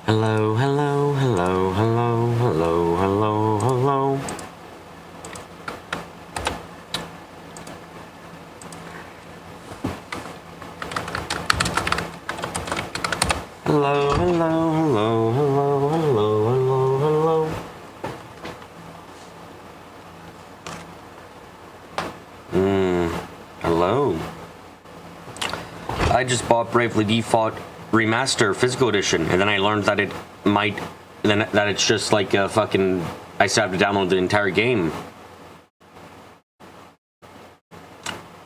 Hello, hello, hello, hello, hello, hello, hello. Hello, hello, hello, hello, hello, hello, hello. Hello. I just bought Bravely Default Remaster Physical Edition, and then I learned that that it's just like a fucking, I still have to download the entire game.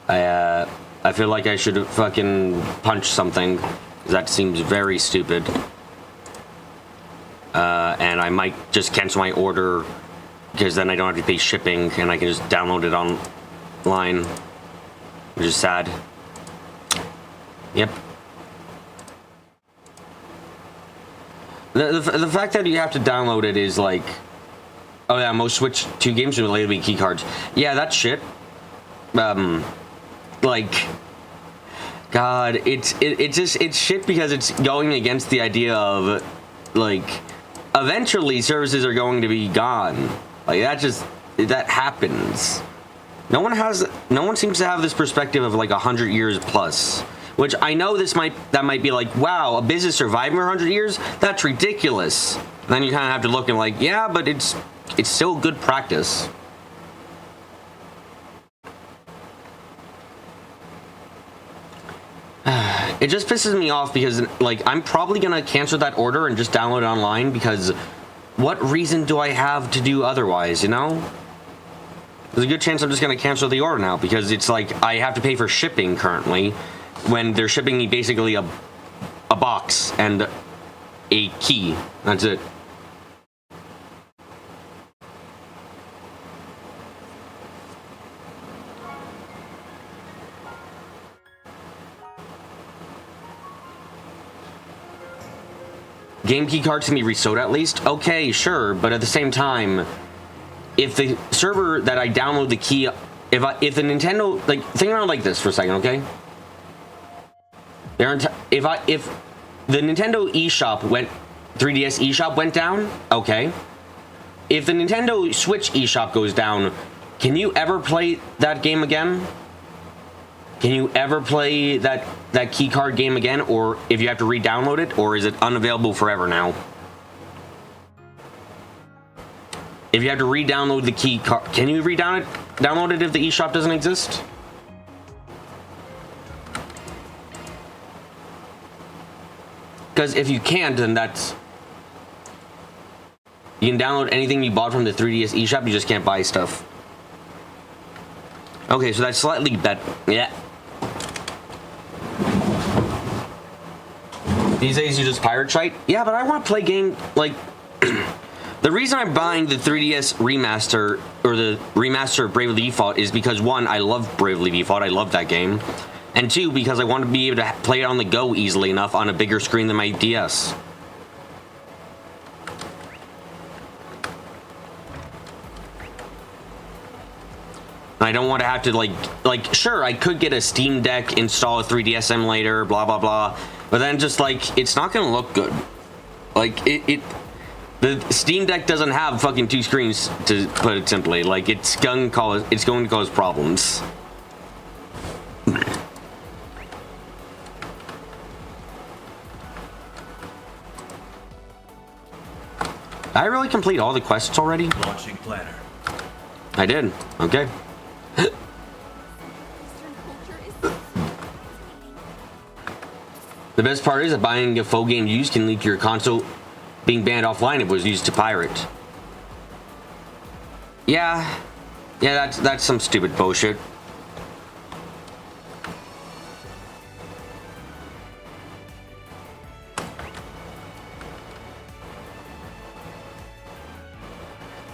I feel like I should fucking punch something. That seems very stupid. And I might just cancel my order, because then I don't have to pay shipping, and I can just download it online, which is sad. Yep. The fact that you have to download it is like, oh yeah, most Switch 2 games are related to be key cards. Yeah, that's shit. Like, God, it's shit because it's going against the idea of, like, eventually services are going to be gone. Like, that happens. No one seems to have this perspective of like 100 years plus. Which I know that might be like, wow, a business surviving for 100 years? That's ridiculous. And then you kind of have to look and like, yeah, but it's still good practice. It just pisses me off because, like, I'm probably gonna cancel that order and just download it online, because what reason do I have to do otherwise, you know? There's a good chance I'm just gonna cancel the order now, because it's like I have to pay for shipping currently, when they're shipping me basically a box and a key. That's it. Game key cards can be resold at least? Okay, sure, but at the same time, if the server that I download the key, if the Nintendo, like, think about it like this for a second, okay? If the Nintendo eShop 3DS eShop went down, okay. If the Nintendo Switch eShop goes down, can you ever play that game again? Can you ever play that key card game again, or if you have to re-download it, or is it unavailable forever now? If you have to re-download the key card, can you download it if the eShop doesn't exist? Because if you can't, then you can download anything you bought from the 3DS eShop, you just can't buy stuff. Okay, so that's slightly better. Yeah. These days you just pirate shite? Yeah, but I want to play game, like, the reason I'm buying the 3DS remaster, or the remaster of Bravely Default, is because, one, I love Bravely Default, I love that game, and two, because I want to be able to play it on the go easily enough on a bigger screen than my DS. I don't want to have to, like, sure, I could get a Steam Deck, install a 3DS emulator, blah, blah, blah, but then just, like, it's not going to look good. Like, the Steam Deck doesn't have fucking two screens, to put it simply. Like, it's going to cause problems. I really complete all the quests already? Launching planner. I did. Okay. The best part is that buying a full game used can lead to your console being banned offline if it was used to pirate. Yeah, that's some stupid bullshit.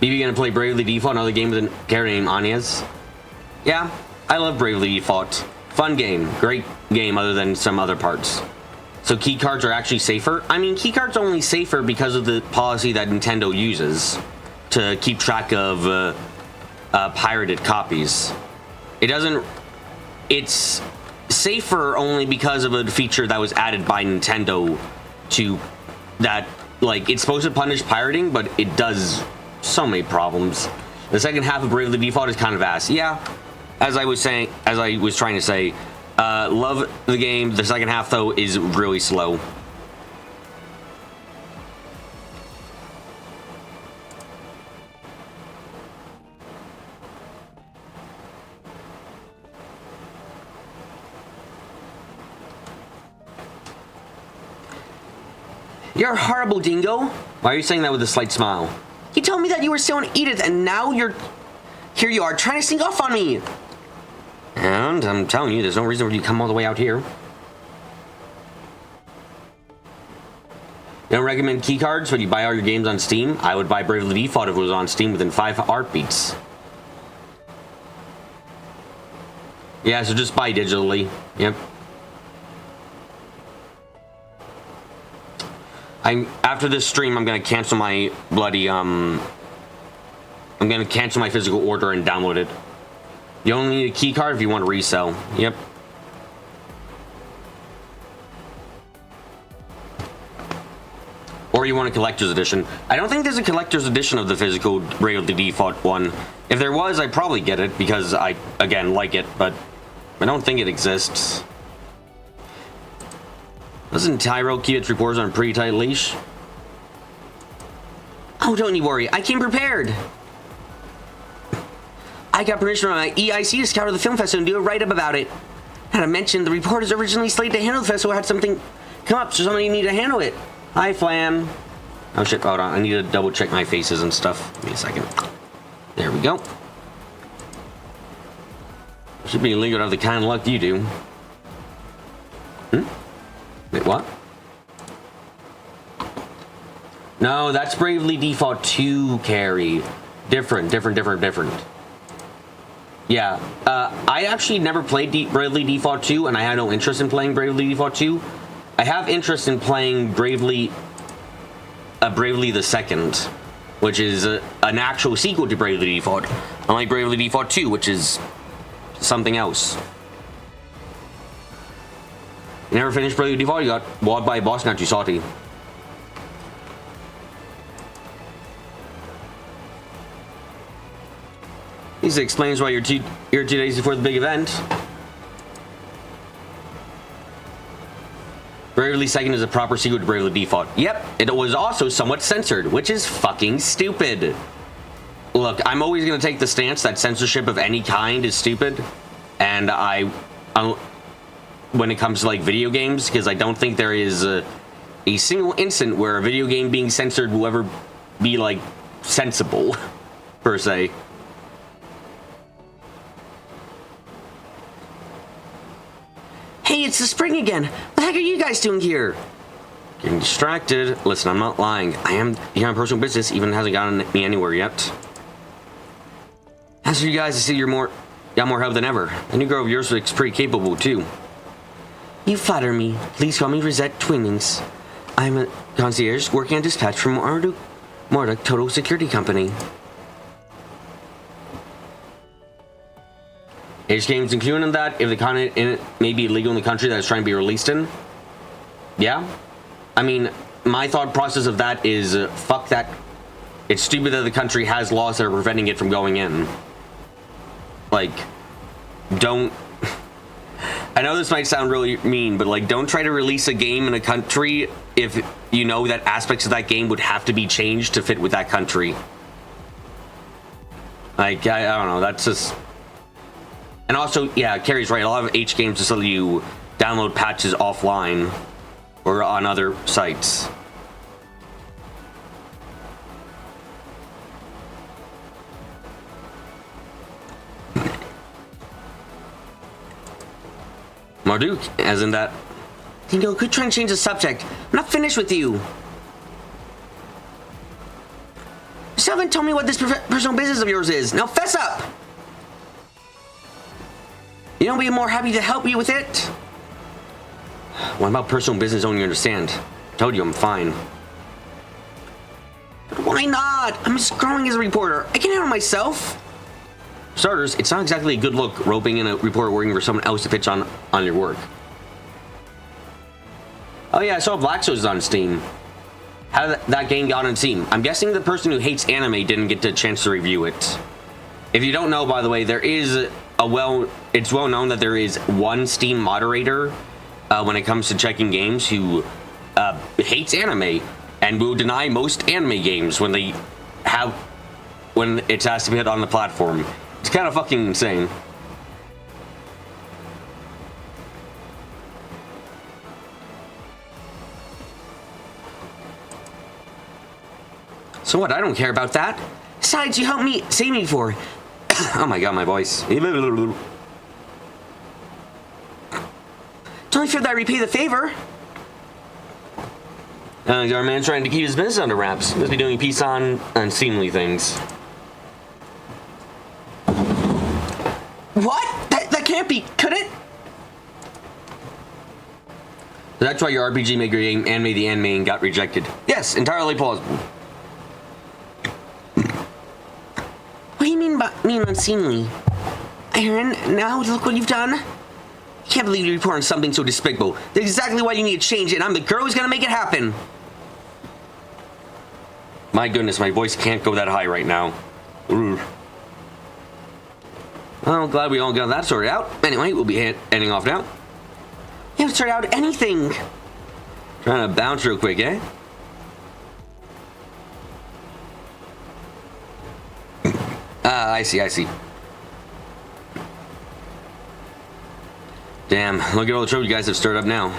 BB gonna play Bravely Default, another game with a character named Anya's? Yeah, I love Bravely Default. Fun game, great game other than some other parts. So key cards are actually safer? I mean, key cards are only safer because of the policy that Nintendo uses to keep track of pirated copies. It's safer only because of a feature that was added by Nintendo to that like, it's supposed to punish pirating, but it does so many problems. The second half of Bravely Default is kind of ass. Yeah, as I was trying to say, love the game. The second half, though, is really slow. You're a horrible dingo. Why are you saying that with a slight smile? You told me that you were still in Edith, and now here you are trying to sneak off on me. And I'm telling you, there's no reason for you to come all the way out here. You don't recommend keycards when you buy all your games on Steam? I would buy Bravely Default if it was on Steam within 5 heartbeats. Yeah, so just buy digitally. Yep. After this stream, I'm gonna cancel my bloody, I'm gonna cancel my physical order and download it. You only need a key card if you want to resell. Yep. Or you want a collector's edition. I don't think there's a collector's edition of the physical Bravely Default one. If there was, I'd probably get it because I, again, like it, but I don't think it exists. Doesn't Tyro keep its reporters on a pretty tight leash? Oh, don't you worry. I came prepared. I got permission from my EIC to scour the film festival and do a write-up about it. Not to mention, the reporters originally slated to handle the festival had something come up, so somebody needed to handle it. Hi, Flam. Oh, shit. Hold on. I need to double-check my faces and stuff. Give me a second. There we go. Should be illegal to have the kind of luck you do. Wait, what? No, that's Bravely Default 2, Carrie. Different. Yeah, I actually never played Bravely Default 2, and I had no interest in playing Bravely Default 2. I have interest in playing Bravely the Second, which is an actual sequel to Bravely Default, unlike Bravely Default 2, which is something else. You never finished Bravely Default? You got walled by a boss, not too salty. This explains why you're 2 days before the big event. Bravely Second is a proper sequel to Bravely Default. Yep, it was also somewhat censored, which is fucking stupid. Look, I'm always going to take the stance that censorship of any kind is stupid, and when it comes to like video games, because I don't think there is a single instant where a video game being censored will ever be like sensible per se. Hey, it's the spring again. What the heck are you guys doing here? Getting distracted. Listen, I'm not lying. I am here on personal business, even hasn't gotten me anywhere yet. As for you guys, I see you're got more help than ever. The new girl of yours looks pretty capable too. You flatter me. Please call me Rosette Twinnings. I'm a concierge working on dispatch from Marduk Total Security Company. Age games included in that, if the content in it may be illegal in the country that it's trying to be released in. Yeah. I mean, my thought process of that is, fuck that. It's stupid that the country has laws that are preventing it from going in. Like, don't... I know this might sound really mean, but like, don't try to release a game in a country if you know that aspects of that game would have to be changed to fit with that country. Like, I don't know, that's just... And also, yeah, Carrie's right, a lot of H games just let you download patches offline or on other sites. Marduk, as in that. Dingo, quit trying to change the subject. I'm not finished with you. You still haven't told me what this personal business of yours is. Now fess up! You know, I'd be more happy to help you with it. What about personal business don't you understand? I told you I'm fine. But why not? I'm just growing as a reporter. I can handle myself. For starters, it's not exactly a good look roping in a reporter working for someone else to pitch on your work. Oh yeah, I saw Black Souls is on Steam. How did that game got on Steam? I'm guessing the person who hates anime didn't get the chance to review it. If you don't know, by the way, there is it's well known that there is one Steam moderator when it comes to checking games who hates anime and will deny most anime games when it's has to be hit on the platform. It's kind of fucking insane. So what? I don't care about that. Besides, you helped me save me before. Oh my god, my voice. It's only fair that I repay the favor. Our man's trying to keep his business under wraps. He must be doing peace on unseemly things. What? That can't be, could it? That's why your RPG Maker game Anime the Anime got rejected. Yes, entirely plausible. What do you mean unseemly? Aaron, now look what you've done. I can't believe you report on something so despicable. That's exactly why you need to change it, and I'm the girl who's gonna make it happen. My goodness, my voice can't go that high right now. Well, I'm glad we all got that sorted out. Anyway, we'll be ending off now. You haven't sorted out anything. Trying to bounce real quick, eh? I see. Damn, look at all the trouble you guys have stirred up now.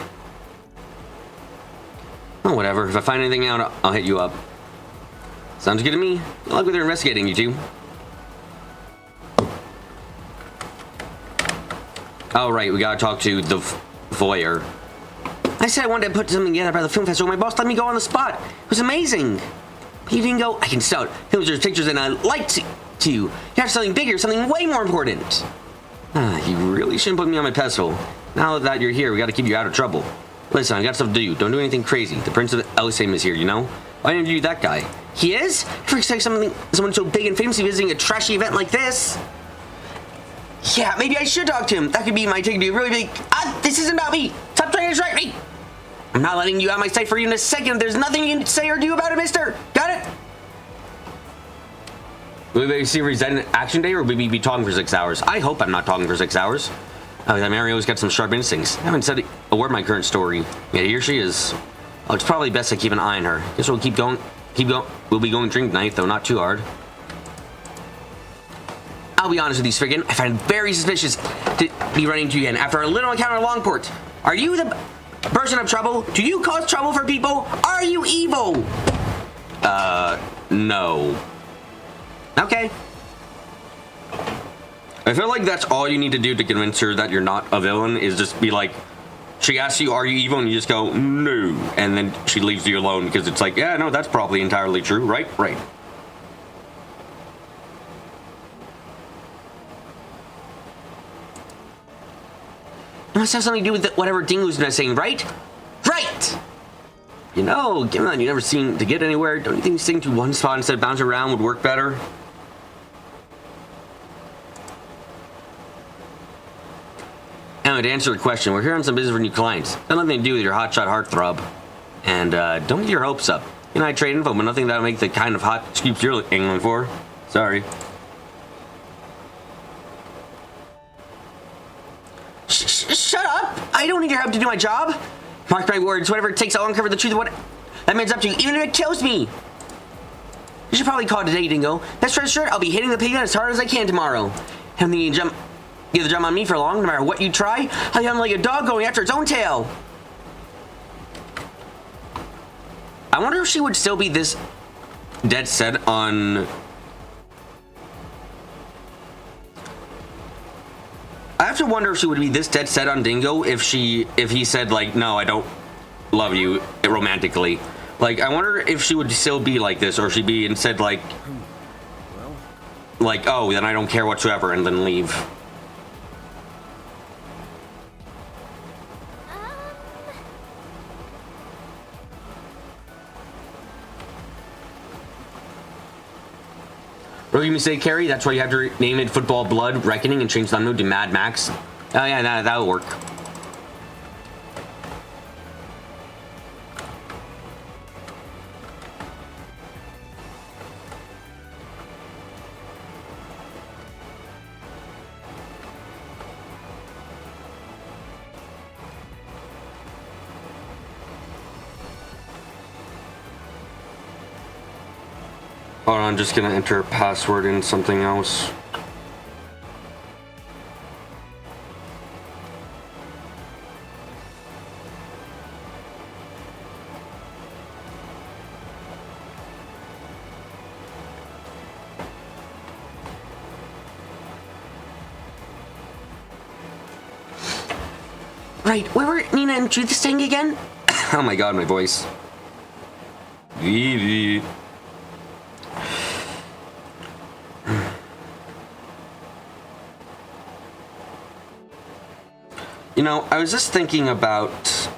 Oh, whatever. If I find anything out, I'll hit you up. Sounds good to me. Good luck with your investigating, you two. Oh, right, we gotta talk to the voyeur. I said I wanted to put something together by the film festival. My boss let me go on the spot. It was amazing. He didn't go, I can sell it. There's pictures and I like to. You have something bigger, something way more important. You really shouldn't put me on my pedestal. Now that you're here, we gotta keep you out of trouble. Listen, I got stuff to do. Don't do anything crazy. The Prince of Elisame is here, you know? Why didn't you do that guy? He is? For someone so big and famous visiting a trashy event like this? Yeah, maybe I should talk to him. That could be my ticket to be really big. This isn't about me. Stop trying to distract me. I'm not letting you out of my sight for even a second. There's nothing you can say or do about it, mister. Got it? Will we see Resident Action Day, or will we be talking for 6 hours? I hope I'm not talking for 6 hours. That Mario's got some sharp instincts. I haven't said a word in my current story. Yeah, here she is. Oh, it's probably best I keep an eye on her. Guess we'll keep going. We'll be going drink tonight, though not too hard. I'll be honest with you, Spriggan. I find it very suspicious to be running into you again after a little encounter at Longport. Are you the person of trouble? Do you cause trouble for people? Are you evil? No. Okay. I feel like that's all you need to do to convince her that you're not a villain, is just be like, she asks you, are you evil? And you just go, no. And then she leaves you alone because it's like, yeah, no, that's probably entirely true, right? Right. It must have something to do with whatever Dingo's been saying, right? Right! You know, given that you never seem to get anywhere, don't you think sitting to one spot instead of bouncing around would work better? Anyway, to answer the question, we're here on some business for new clients. Got nothing to do with your hotshot heartthrob. And don't get your hopes up. You know, I trade info, but nothing that'll make the kind of hot scoops you're angling for. Sorry. Shut up! I don't need your help to do my job. Mark my words, whatever it takes, I'll uncover the truth of what that man's up to, even if it kills me. You should probably call it a day, Dingo. That's for sure. I'll be hitting the pavement as hard as I can tomorrow. And then you get the jump on me for long, no matter what you try. I'm like a dog going after its own tail. I wonder if she would still be this dead set on... I have to wonder if she would be this dead set on Dingo if he said, like, no, I don't love you romantically. Like, I wonder if she would still be like this, or she'd be instead like, oh, then I don't care whatsoever, and then leave. Rookie mistake, Carrie. That's why you have to name it Football Blood Reckoning and change the name to Mad Max. Oh yeah, that'll work. Hold on, I'm just gonna enter a password in something else. Right, where were Nina and Judith staying again? Oh my god, my voice. Vivi. You know, I was just thinking about...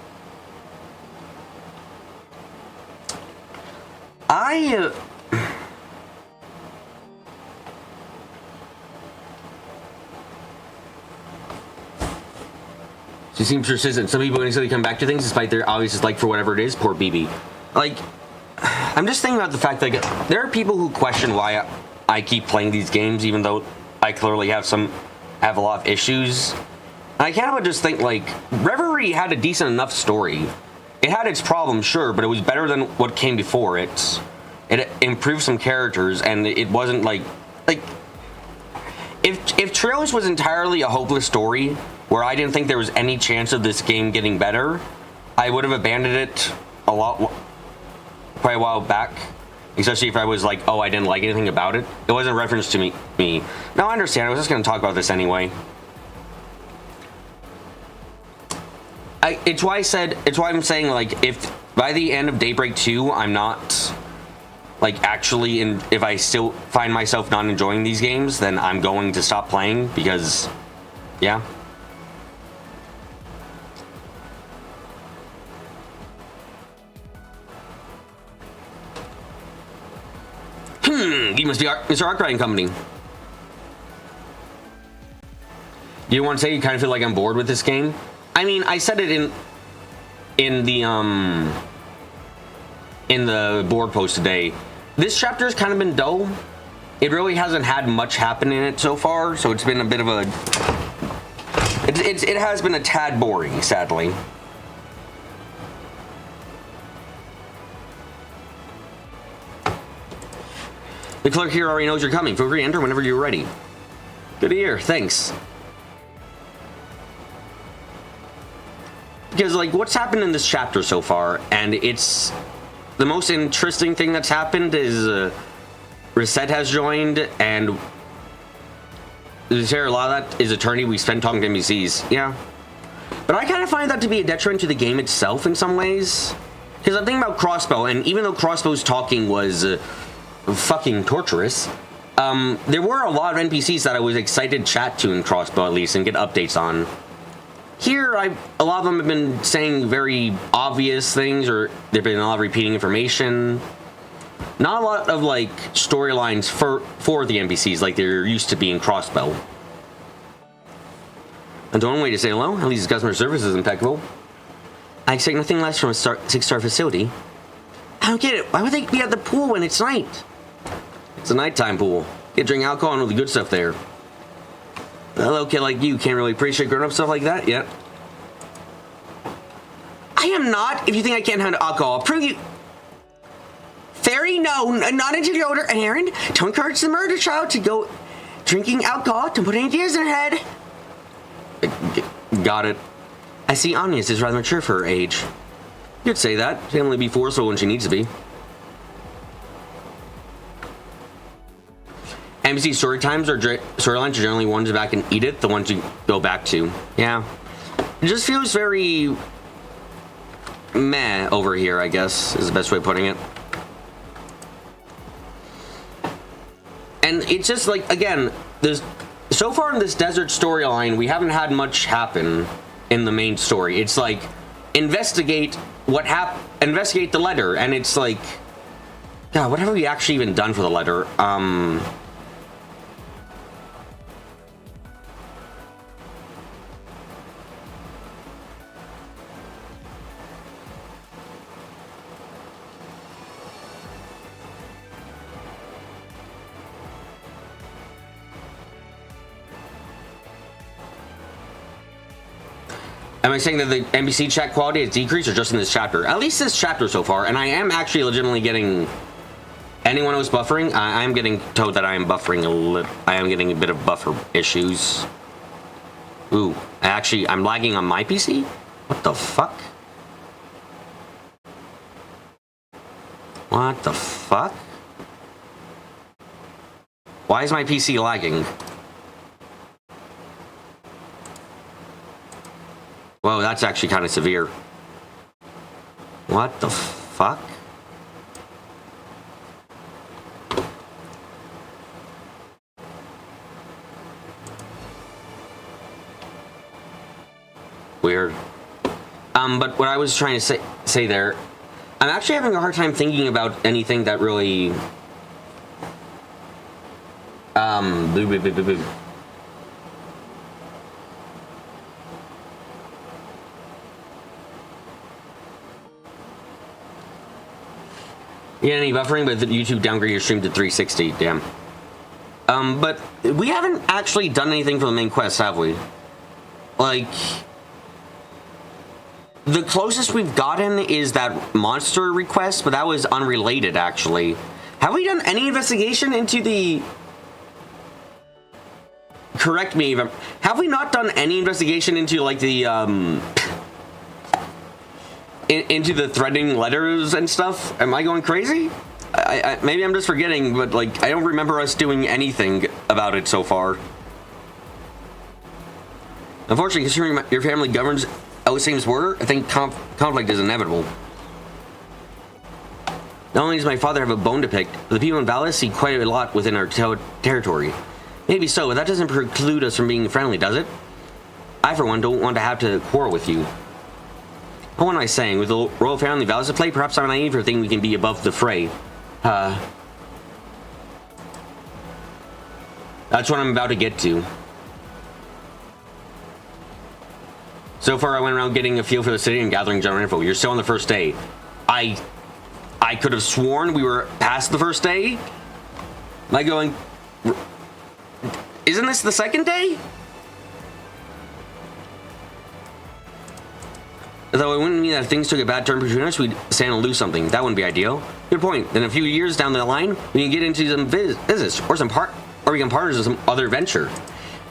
She seems persistent. Some people instantly come back to things despite their obvious dislike for whatever it is. Poor BB. Like, I'm just thinking about the fact that there are people who question why I keep playing these games, even though I clearly have a lot of issues. And I can't help but just think, like, Reverie had a decent enough story. It had its problems, sure, but it was better than what came before it. It improved some characters, and it wasn't like if Trails was entirely a hopeless story where I didn't think there was any chance of this game getting better, I would have abandoned it quite a while back. Especially if I was like, oh, I didn't like anything about it. It wasn't a reference to me. No, I understand. I was just going to talk about this anyway. It's why I'm saying, like, if by the end of Daybreak 2, I'm not, like, actually if I still find myself not enjoying these games, then I'm going to stop playing because, yeah. You must be Mr. Arc Writing Company. You want to say you kind of feel like I'm bored with this game? I mean, I said it in the board post today. This chapter has kind of been dull. It really hasn't had much happen in it so far, so it's been a bit of a... It has been a tad boring, sadly. The clerk here already knows you're coming. Feel free to enter whenever you're ready. Good to hear. Thanks. Because, like, what's happened in this chapter so far, and it's... The most interesting thing that's happened is Reset has joined, and a lot of that is attorney we spent talking to NPCs. Yeah. But I kind of find that to be a detriment to the game itself in some ways. Because I'm thinking about Crossbow, and even though Crossbow's talking was... fucking torturous. There were a lot of NPCs that I was excited to chat to in Crossbow at least and get updates on. Here, a lot of them have been saying very obvious things, or there've been a lot of repeating information. Not a lot of like storylines for the NPCs like there used to be in Crossbow. And the only way to say hello, at least customer service is impeccable. I expect nothing less from a 6-star facility. I don't get it. Why would they be at the pool when it's night? It's a nighttime pool. Get drink alcohol and all the good stuff there. A little kid like you can't really appreciate grown-up stuff like that yet. I am not. If you think I can't handle alcohol, I'll prove you. Fairy, no, not until you're older. And Aaron, don't encourage the murder child to go drinking alcohol. Don't put any ideas in her head. Got it. I see Agnes is rather mature for her age. You'd say that. She'll only be forceful when she needs to be. NPC storylines are generally ones back in Edith, the ones you go back to. Yeah. It just feels very meh over here, I guess, is the best way of putting it. And it's just like, again, so far in this desert storyline, we haven't had much happen in the main story. It's like, investigate the letter, and it's like, God, what have we actually even done for the letter? Am I saying that the NPC chat quality has decreased or just in this chapter? At least this chapter so far, and I am actually legitimately getting anyone who's buffering, I'm getting told that I am buffering a little. I am getting a bit of buffer issues. Ooh, actually, I'm lagging on my PC? What the fuck? What the fuck? Why is my PC lagging? Whoa, that's actually kind of severe. What the fuck? Weird. But what I was trying to say there, I'm actually having a hard time thinking about anything that really Yeah, any buffering, but YouTube downgrade your stream to 360. Damn. But we haven't actually done anything for the main quest, have we? Like, the closest we've gotten is that monster request, but that was unrelated, actually. Have we done any investigation into the... Correct me if I'm... Have we not done any investigation into, like, the, into the threatening letters and stuff? Am I going crazy? Maybe I'm just forgetting, but, like, I don't remember us doing anything about it so far. Unfortunately, considering your family governs how things were, I think conflict is inevitable. Not only does my father have a bone to pick, but the people in Vallis see quite a lot within our territory. Maybe so, but that doesn't preclude us from being friendly, does it? I, for one, don't want to have to quarrel with you. What am I saying? With the royal family Vallis at play, perhaps I'm naive for thinking we can be above the fray. That's what I'm about to get to. So far, I went around getting a feel for the city and gathering general info. You're still on the first day. I could have sworn we were past the first day. Am I going... Isn't this the second day? Though it wouldn't mean that if things took a bad turn between us, we'd stand and lose something. That wouldn't be ideal. Good point. Then a few years down the line, we can get into some business or become partners in some other venture.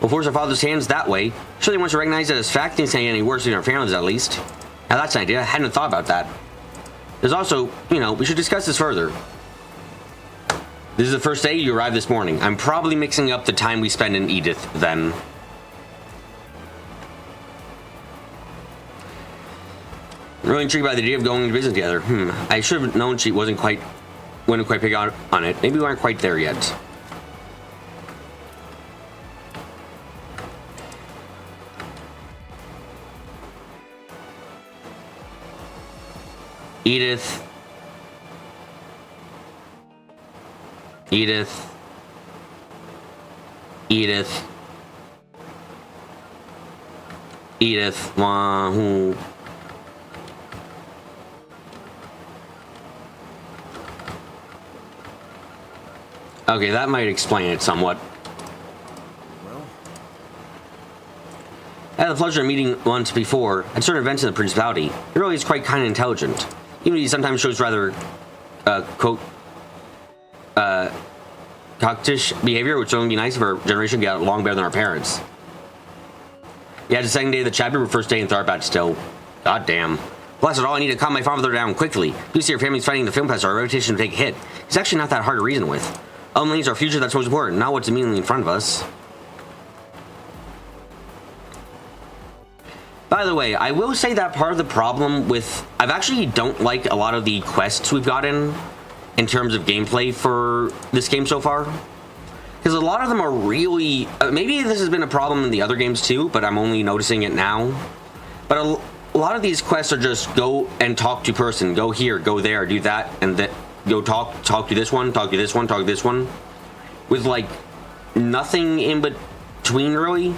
We'll force our father's hands that way. Surely once you recognize that as fact, things can't get any worse in our families, at least. Now that's an idea. I hadn't thought about that. There's also, you know, we should discuss this further. This is the first day you arrived this morning. I'm probably mixing up the time we spend in Edith, then. I'm really intrigued by the idea of going into business together. I should have known she wouldn't quite pick on it. Maybe we aren't quite there yet. Edith. Wahoo. Okay, that might explain it somewhat. Well, I had the pleasure of meeting once before at certain events in the Principality. He really is quite kind and intelligent. Even if he sometimes shows rather, cocktish behavior, which would only be nice if our generation got along better than our parents. Yeah, it's the second day of the chapter, but first day in Tharpat still. God damn. Bless it all, I need to calm my father down quickly. You see your family's fighting the film fest, our reputation to take a hit. It's actually not that hard to reason with. Only it's our future that's most important, not what's immediately in front of us. By the way, I will say that part of the problem with... I actually don't like a lot of the quests we've gotten in terms of gameplay for this game so far. Because a lot of them are really... maybe this has been a problem in the other games too, but I'm only noticing it now. But a lot of these quests are just go and talk to person. Go here, go there, do that, and that. Go talk to this one, talk to this one, talk to this one. With, like, nothing in between, really.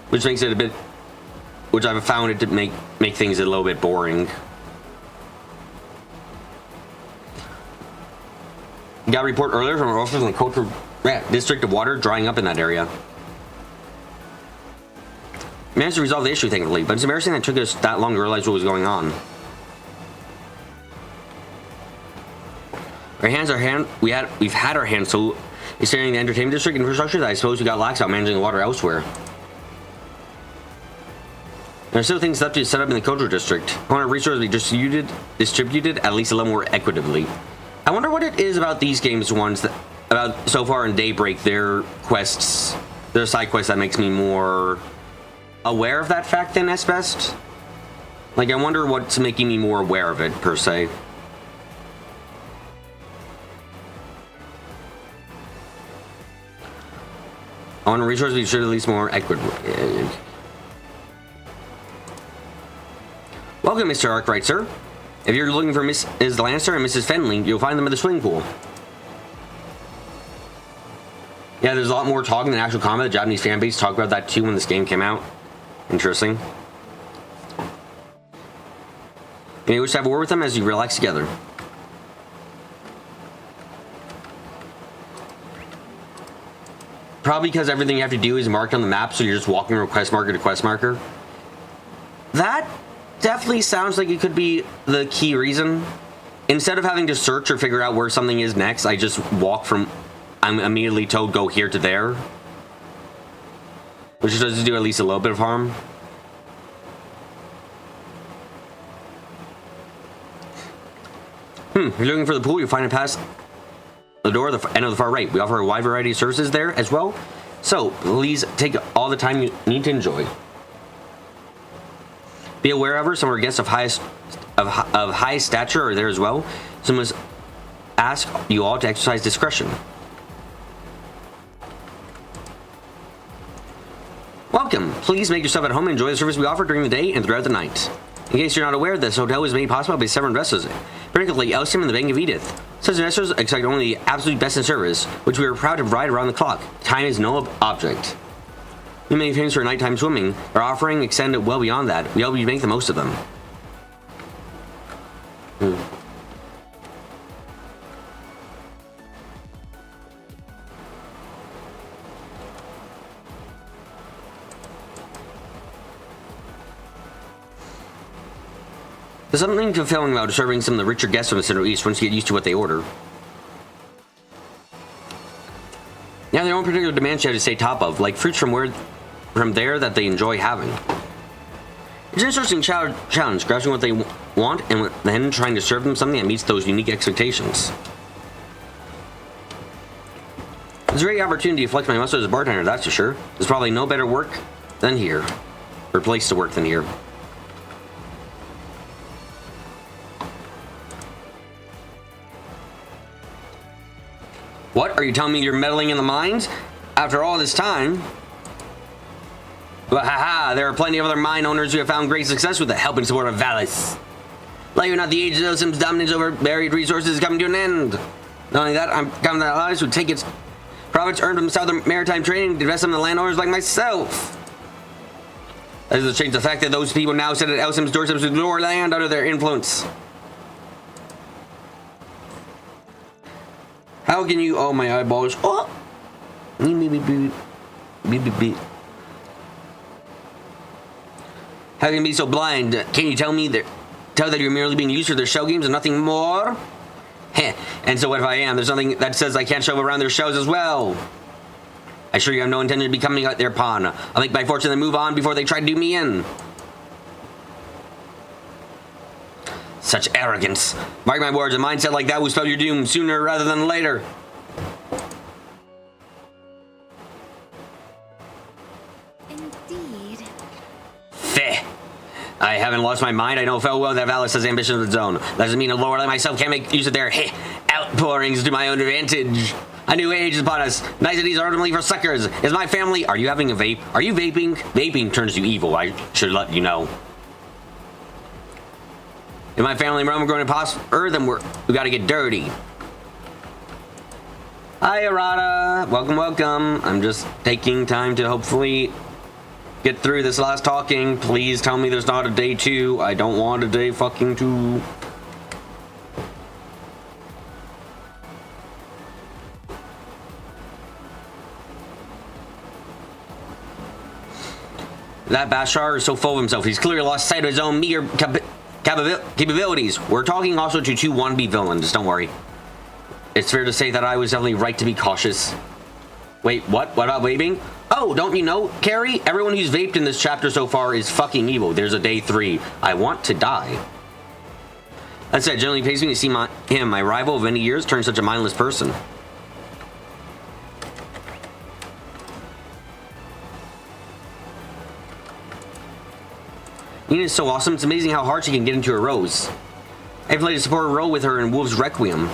Which makes it a bit... Which I've found it to make things a little bit boring. Got a report earlier from our officers in the Coastal District of water drying up in that area. Managed to resolve the issue, thankfully, but it's embarrassing that it took us that long to realize what was going on. We've had our hands so expanding the entertainment district infrastructure that I suppose we got lax about managing the water elsewhere. There are still things left to set up in the cultural district. I want our resources to be distributed at least a little more equitably. I wonder what it is about these games ones that about so far in Daybreak, their quests, their side quests that makes me more aware of that fact than Espest. Like, I wonder what's making me more aware of it, per se. I want a resource to be distributed at least more equitably. Welcome, Mr. Arkwright, sir. If you're looking for Ms. Lancer and Mrs. Fenley, you'll find them at the swimming pool. Yeah, there's a lot more talking than actual combat. The Japanese fan base talked about that too when this game came out. Interesting. And you wish to have a word with them as you relax together. Probably because everything you have to do is marked on the map, so you're just walking from quest marker to quest marker. That definitely sounds like it could be the key reason. Instead of having to search or figure out where something is next, I just walk from... I'm immediately told go here to there. Which does do at least a little bit of harm. If you're looking for the pool, you'll find it past the door at the end of the far right. We offer a wide variety of services there as well. So, please take all the time you need to enjoy. Be aware, however, some of our guests of high stature are there as well. So, must ask you all to exercise discretion. Welcome. Please make yourself at home and enjoy the service we offer during the day and throughout the night. In case you're not aware, this hotel was made possible by several investors, particularly Elsium and the Bank of Edith. Such investors expect only the absolute best in service, which we are proud to provide around the clock. Time is no object. We may be famous for nighttime swimming. Our offering extend well beyond that. We hope you make the most of them. There's something fulfilling about serving some of the richer guests from the Central East once you get used to what they order. They have their own particular demands you have to stay top of, like fruits from there that they enjoy having. It's an interesting challenge, grasping what they want and then trying to serve them something that meets those unique expectations. It's a great opportunity to flex my muscle as a bartender, that's for sure. There's probably no better work than here, or place to work than here. What? Are you telling me you're meddling in the mines? After all this time? Well, haha, there are plenty of other mine owners who have found great success with the helping support of Valis. Like or not, the age of Elsim's dominance over buried resources is coming to an end. Not only that, I'm counting that allies would take its profits earned from southern maritime trading to invest them in the landowners like myself. That doesn't change the fact that those people now sit at Elsim's doorsteps with lower land under their influence. How can you... Oh, my eyeballs. Oh! How can you be so blind? Can you tell that you're merely being used for their show games and nothing more? Heh. And so what if I am? There's something that says I can't show up around their shows as well. I assure you have no intention of becoming their pawn. I'll make my fortune and move on before they try to do me in. Such arrogance. Mark my words, a mindset like that will spell your doom sooner rather than later. Indeed. Feh. I haven't lost my mind. I know full well that Valis has ambitions of its own. That doesn't mean a lord like myself can't make use of their outpourings to my own advantage. A new age is upon us. Niceties are ultimately for suckers. Is my family... Are you having a vape? Are you vaping? Vaping turns you evil. I should let you know. If my family and Rome are going to prosper, then we gotta get dirty. Hi, Arata. Welcome, welcome. I'm just taking time to hopefully get through this last talking. Please tell me there's not a day 2. I don't want a day fucking 2. That Bashar is so full of himself. He's clearly lost sight of his own meager capabilities. We're talking also to 2 wannabe villains, don't worry. It's fair to say that I was definitely right to be cautious. Wait, what? What about vaping? Oh, don't you know, Carrie? Everyone who's vaped in this chapter so far is fucking evil. There's a day 3. I want to die. That said, generally pays me to see my rival of many years, turn such a mindless person. Nina's so awesome, it's amazing how hard she can get into her rows. I played a support role with her in Wolf's Requiem.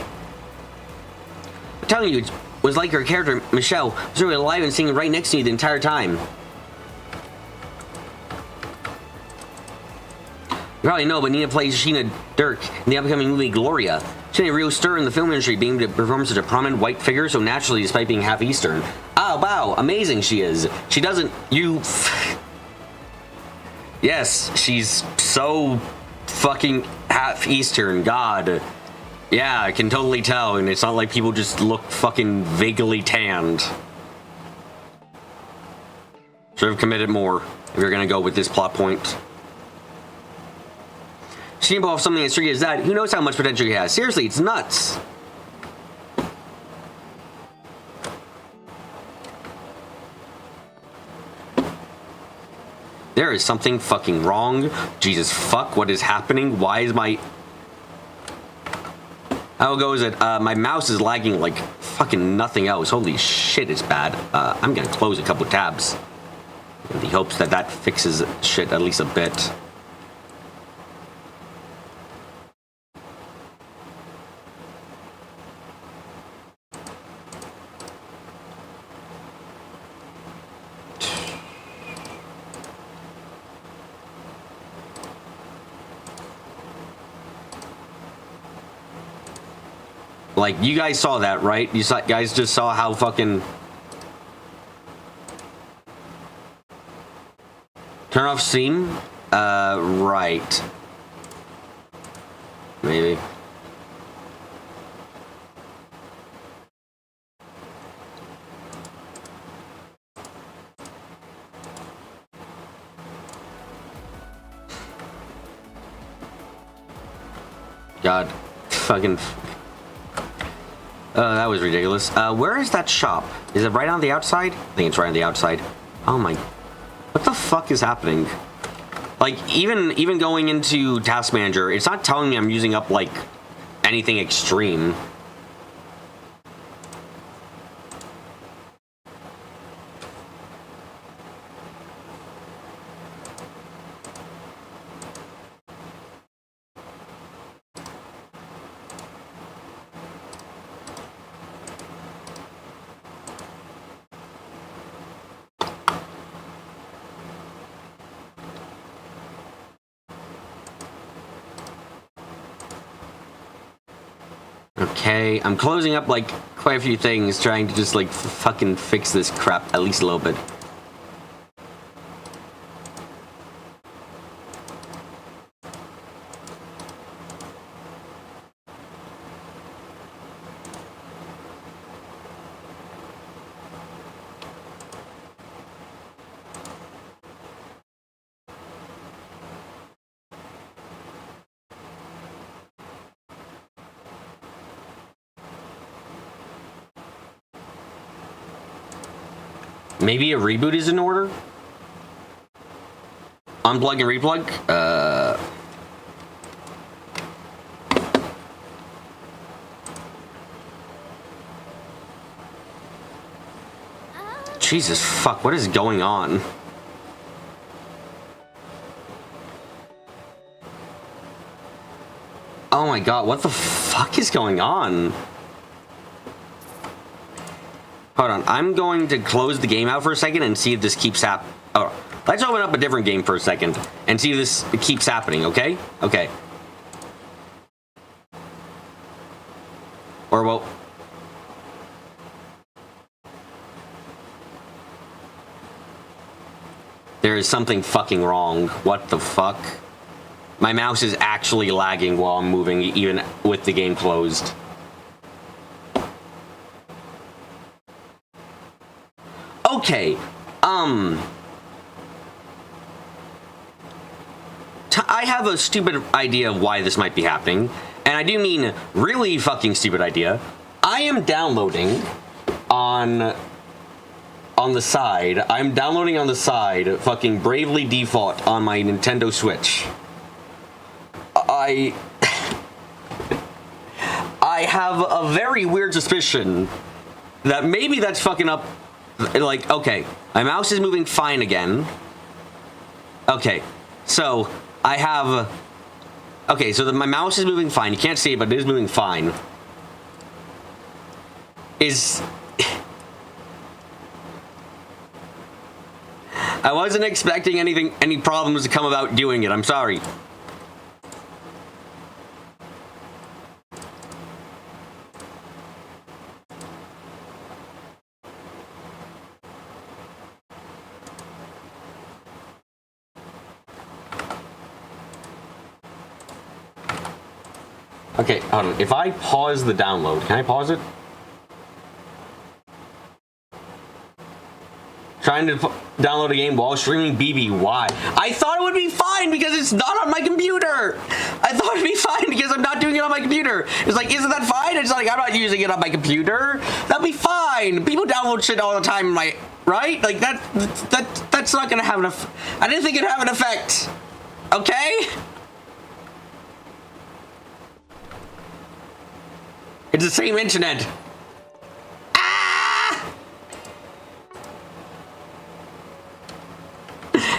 I'm telling you, it was like her character, Michelle, was really alive and singing right next to me the entire time. You probably know, but Nina plays Sheena Dirk in the upcoming movie Gloria. She made a real stir in the film industry, being able to perform such a prominent white figure so naturally despite being half Eastern. Oh, wow, amazing she is. She doesn't, Yes, she's so fucking half Eastern, God. Yeah, I can totally tell, and it's not like people just look fucking vaguely tanned. Should have committed more if you're gonna go with this plot point. She can pull off something as tricky as that. Who knows how much potential he has? Seriously, it's nuts. There is something fucking wrong. Jesus fuck, what is happening? Why is my... How it goes that my mouse is lagging like fucking nothing else. Holy shit, it's bad. I'm gonna close a couple tabs in the hopes that that fixes shit at least a bit. Like, you guys saw that, right? You guys just saw how fucking... Turn off Steam? Right. Maybe. God. Fucking... that was ridiculous. Where is that shop? Is it right on the outside? I think it's right on the outside. Oh my... What the fuck is happening? Like, even going into Task Manager, it's not telling me I'm using up, like, anything extreme. Okay, I'm closing up, like, quite a few things, trying to just, like, fucking fix this crap at least a little bit. Maybe a reboot is in order? Unplug and replug? Jesus fuck, what is going on? Oh my god, what the fuck is going on? Hold on, I'm going to close the game out for a second and see if this keeps happening. Oh, let's open up a different game for a second and see if this keeps happening, okay? Okay. Or, well... There is something fucking wrong. What the fuck? My mouse is actually lagging while I'm moving, even with the game closed. Okay, I have a stupid idea of why this might be happening, and I do mean really fucking stupid idea. I am downloading on the side. I'm downloading on the side fucking Bravely Default on my Nintendo Switch. I have a very weird suspicion that maybe that's fucking up. Like, okay, my mouse is moving fine again. Okay, so I have... Okay, so my mouse is moving fine. You can't see it, but it is moving fine. I wasn't expecting any problems to come about doing it. I'm sorry. Okay, hold on. If I pause the download, can I pause it? Trying to download a game while streaming BB. Why? I thought it would be fine because it's not on my computer. I thought it'd be fine because I'm not doing it on my computer. It's like, isn't that fine? It's like, I'm not using it on my computer. That'd be fine. People download shit all the time in my... Right? Like, that's not gonna have enough... I didn't think it'd have an effect. Okay? It's the same internet. Ah!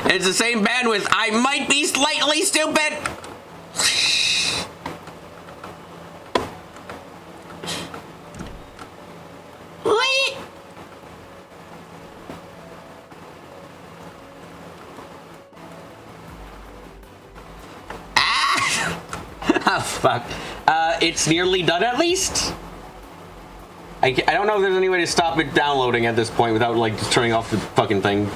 It's the same bandwidth. I might be slightly stupid. Wait. Ah! Oh, fuck. It's nearly done at least? I don't know if there's any way to stop it downloading at this point without, like, just turning off the fucking thing.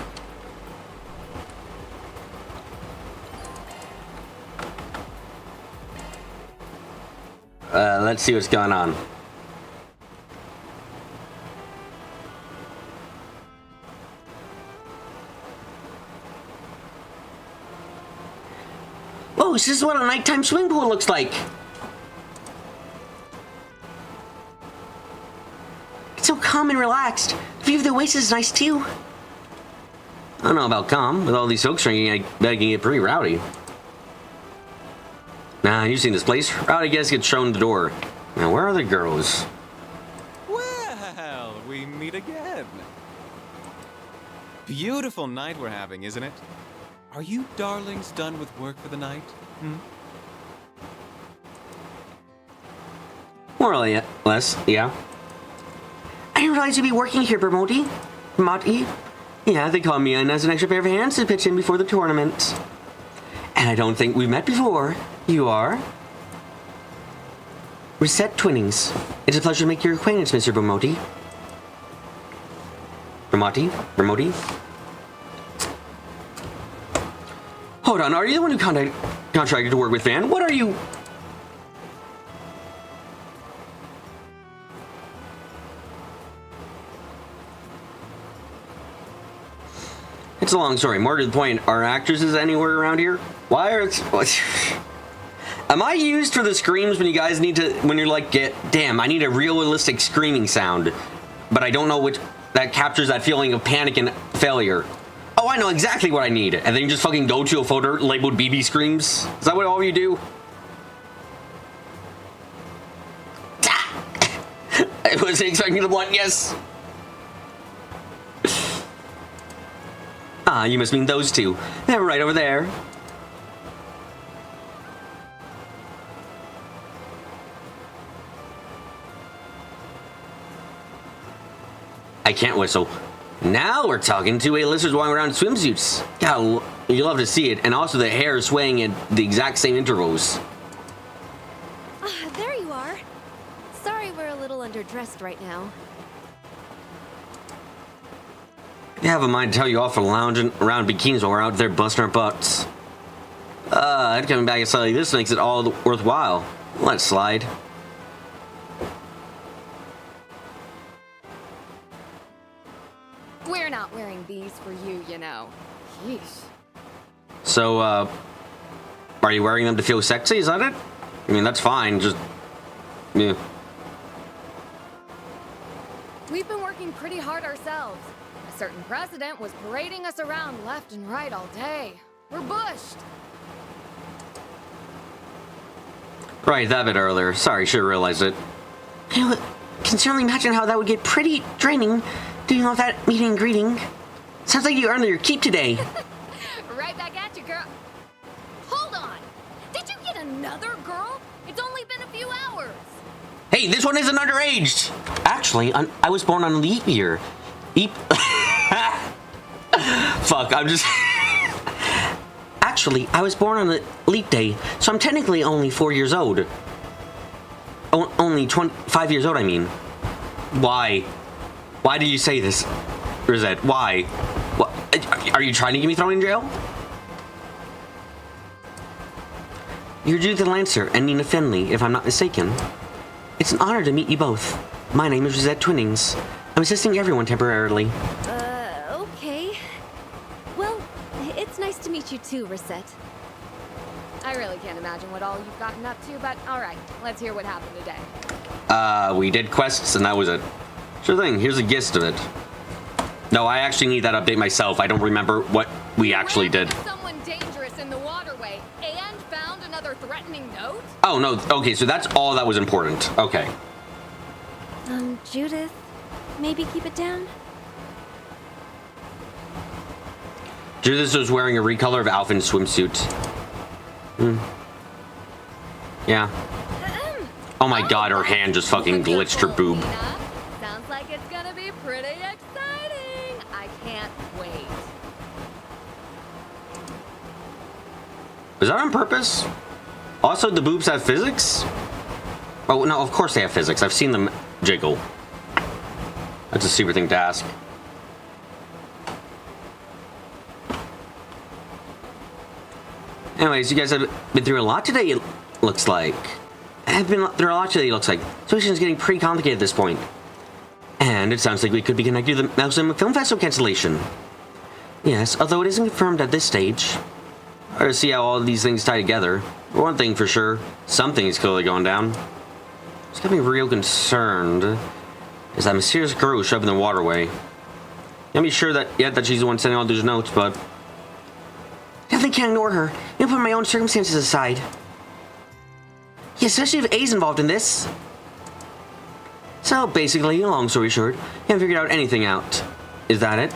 Let's see what's going on. Whoa, this is what a nighttime swimming pool looks like. It's so calm and relaxed. The view of the oasis is nice too. I don't know about calm. With all these folks drinking, I bet it can get pretty rowdy. Nah, you've seen this place. Rowdy guests get shown the door. Now, where are the girls? Well, we meet again. Beautiful night we're having, isn't it? Are you darlings done with work for the night? More or less, yeah. I didn't realize you'd be working here, Bermoti. Yeah, they called me in as an extra pair of hands to pitch in before the tournament. And I don't think we've met before. You are? Reset Twinnings. It's a pleasure to make your acquaintance, Mr. Bermoti. Bermoti? Hold on, are you the one who contracted to work with Van? What are you... It's a long story. More to the point, are actresses anywhere around here? Why are it... Am I used for the screams when you guys need to... When you're like, damn, I need a realistic screaming sound. But I don't know which... That captures that feeling of panic and failure. Oh, I know exactly what I need. And then you just fucking go to a folder labeled BB Screams? Is that what all you do? I wasn't expecting the blunt, yes. Ah, you must mean those two. They're right over there. I can't whistle. Now we're talking. Two A-listers walking around in swimsuits. God, you love to see it. And also the hair swaying at the exact same intervals. There you are. Sorry we're a little underdressed right now. You have a mind to tell you off for lounging around bikinis while we're out there busting our butts. Coming back and suddenly this makes it all worthwhile. Let's slide. We're not wearing these for you, you know. Yeesh. So, are you wearing them to feel sexy? Is that it? I mean, that's fine. Just, yeah. working pretty hard ourselves. A certain president was parading us around left and right all day. We're bushed. Right, that bit earlier. Sorry, should have realized it. I can certainly imagine how that would get pretty draining, doing all that meeting and greeting. Sounds like you earned your keep today. Right back at you, girl. Hold on. Did you get another girl? It's only been a few hours. Hey, this one isn't underage! Actually, I was born on a leap year. Fuck, I'm just... Actually, I was born on a leap day, so I'm technically only 4 years old. Only 5 years old, I mean. Why? Why did you say this, Rosette? Why? What? Are you trying to get me thrown in jail? You're Judith Lancer and Nina Finley, if I'm not mistaken. It's an honor to meet you both. My name is Rosette Twinnings. I'm assisting everyone temporarily. Okay. Well, it's nice to meet you too, Rosette. I really can't imagine what all you've gotten up to, but alright, let's hear what happened today. We did quests and that was it. Sure thing, here's a gist of it. No, I actually need that update myself. I don't remember what we actually did. Someone dangerous in the waterway and found another threatening note? Oh, no, okay, so that's all that was important. Okay. Judith, maybe keep it down? Judith was wearing a recolor of Alphin's swimsuit. Yeah. Oh my god, her hand just fucking glitched her boob. Nina. Sounds like it's gonna be pretty exciting. I can't wait. Is that on purpose? Also, the boobs have physics? Oh, no, of course they have physics. I've seen them jiggle. That's a super thing to ask. Anyways, you guys have been through a lot today, it looks like. I've been through a lot today, it looks like. The situation is getting pretty complicated at this point. And it sounds like we could be connected to the Melsim Film Festival cancellation. Yes, although it isn't confirmed at this stage. Hard to see how all of these things tie together. One thing for sure, something is clearly going down. What's got me real concerned is that mysterious girl who shoved in the waterway. Can't be sure that yet that she's the one sending all those notes, but definitely can't ignore her. Even put my own circumstances aside. Yeah, especially if A's involved in this. So basically, long story short, haven't figured out anything out. Is that it?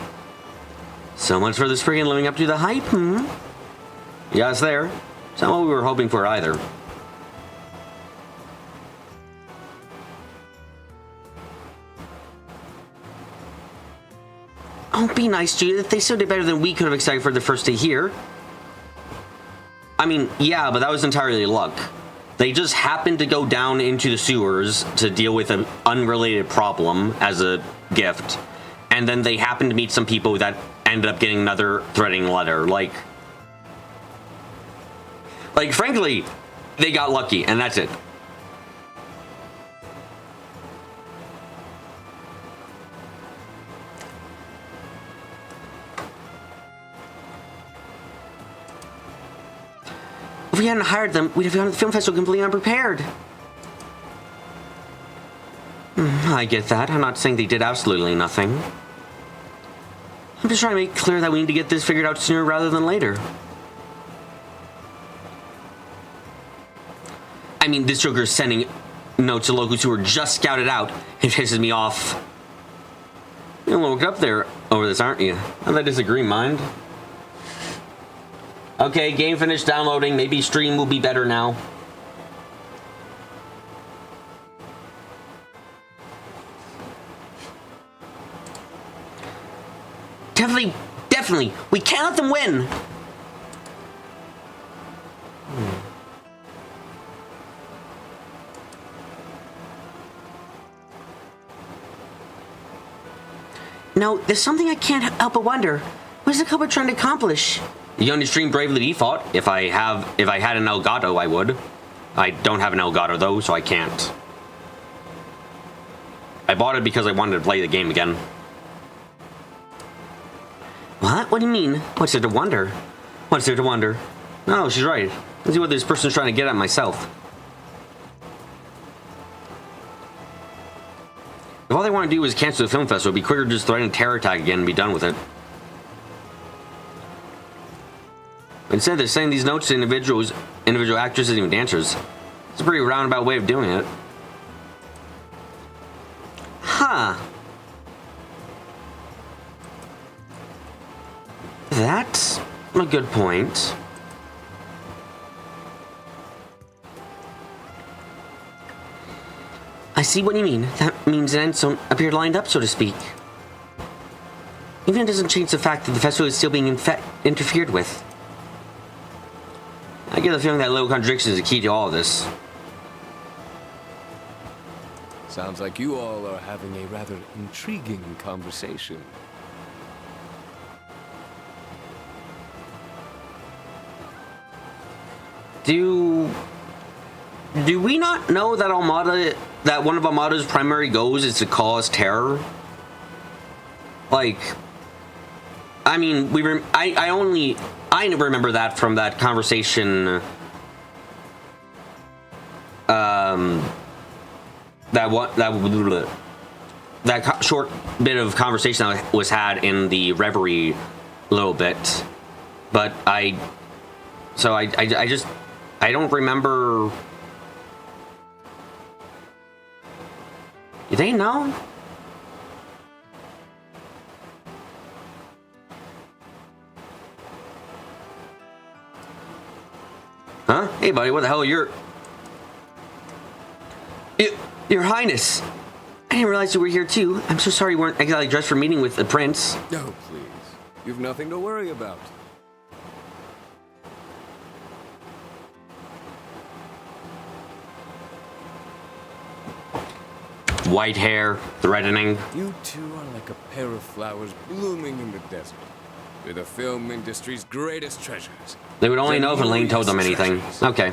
So much for this friggin' living up to the hype, Yeah, it's there. It's not what we were hoping for either. Oh, be nice, Judith. They still did better than we could have expected for the first day here. I mean, yeah, but that was entirely luck. They just happened to go down into the sewers to deal with an unrelated problem as a gift. And then they happened to meet some people that ended up getting another threatening letter. Like, frankly, they got lucky, and that's it. If we hadn't hired them, we'd have gone to the film festival completely unprepared. I get that. I'm not saying they did absolutely nothing. I'm just trying to make it clear that we need to get this figured out sooner rather than later. I mean, this Joker is sending notes to locals who were just scouted out. It pisses me off. You're a little worked up there over this, aren't you? Not I disagree, mind. Okay, game finished downloading. Maybe stream will be better now. Definitely. We can't let them win. No, there's something I can't help but wonder. What is the couple trying to accomplish? You only stream Bravely Default. If I had an Elgato, I would. I don't have an Elgato though, so I can't. I bought it because I wanted to play the game again. What? What do you mean? What's there to wonder? What's there to wonder? No, she's right. Let's see what this person's trying to get at myself. If If all they want to do is cancel the film festival, it'd be quicker to just threaten a terror attack again and be done with it. Instead, they're sending these notes to individual actors and even dancers. It's a pretty roundabout way of doing it. Huh. That's a good point. I see what you mean. That means an end zone appeared lined up, so to speak. Even it doesn't change the fact that the festival is still being interfered with. I get the feeling that little contradiction is the key to all of this. Sounds like you all are having a rather intriguing conversation. Do we not know that that one of Armada's primary goals is to cause terror? Like, I mean, I remember that from that conversation. That short bit of conversation that was had in the Reverie a little bit, but I don't remember. Do they know? Huh? Hey, buddy, what the hell? Your Highness. I didn't realize you were here too. I'm so sorry you weren't exactly dressed for a meeting with the prince. No, please. You've nothing to worry about. White hair, threatening. You two are like a pair of flowers blooming in the desert. You're the film industry's greatest treasures. They would only know if Elaine told them anything. Okay.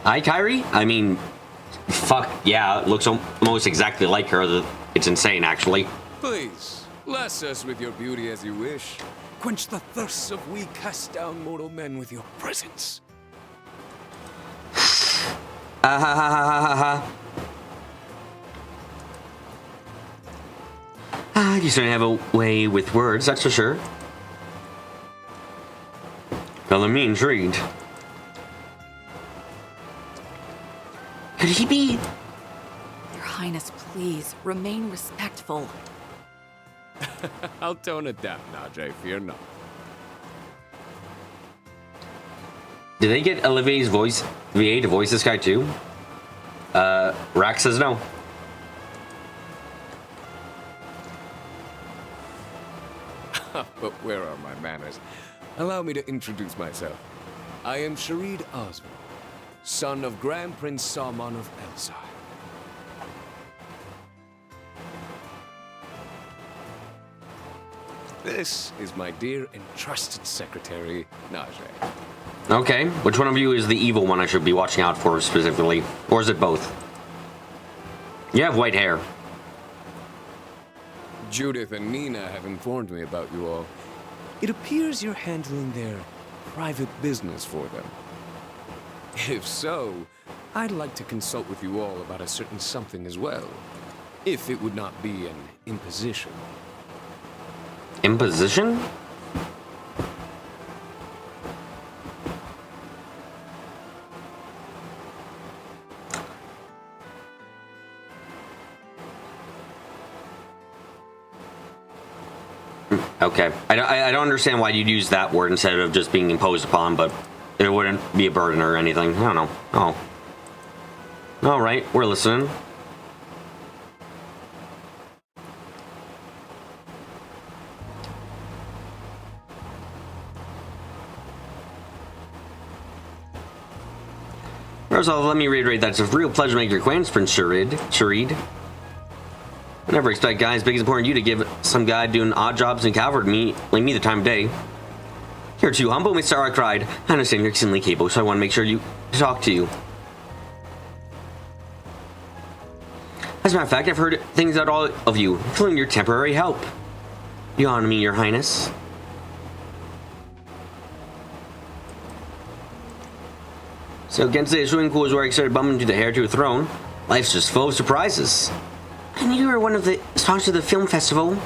Hi, Kyrie? I mean, fuck, yeah, it looks almost exactly like her. It's insane, actually. Please, bless us with your beauty as you wish. Quench the thirsts of we cast down mortal men with your presence. Ha ha ha ha ha. You certainly have a way with words, that's for sure. Color me intrigued. Could he be? Your Highness, please, remain respectful. I'll tone it down, Najee, fear not. Did they get Olivier's voice, VA to voice this guy too? Rax says no. But where are my manners? Allow me to introduce myself. I am Sharid Oswald, son of Grand Prince Salman of Elsai. This is my dear and trusted secretary, Najee. Okay, which one of you is the evil one I should be watching out for specifically? Or is it both? You have white hair. Judith and Nina have informed me about you all. It appears you're handling their private business for them. If so, I'd like to consult with you all about a certain something as well. If it would not be an imposition. Imposition? Okay. I don't understand why you'd use that word instead of just being imposed upon, but it wouldn't be a burden or anything. I don't know. Oh. All right, we're listening. First of all, let me reiterate that it's a real pleasure to make your acquaintance, Prince Sharid. I never expect guys big as important you to give some guy doing odd jobs in cavalry like me the time of day. You're too humble, Mr. Arkwright. I understand you're extremely capable, so I want to make sure to talk to you. As a matter of fact, I've heard things about all of you, including your temporary help. You honor me, Your Highness. So against the swimming pool is where I started bumping into the heir to a throne. Life's just full of surprises. I knew you were one of the sponsors of the film festival.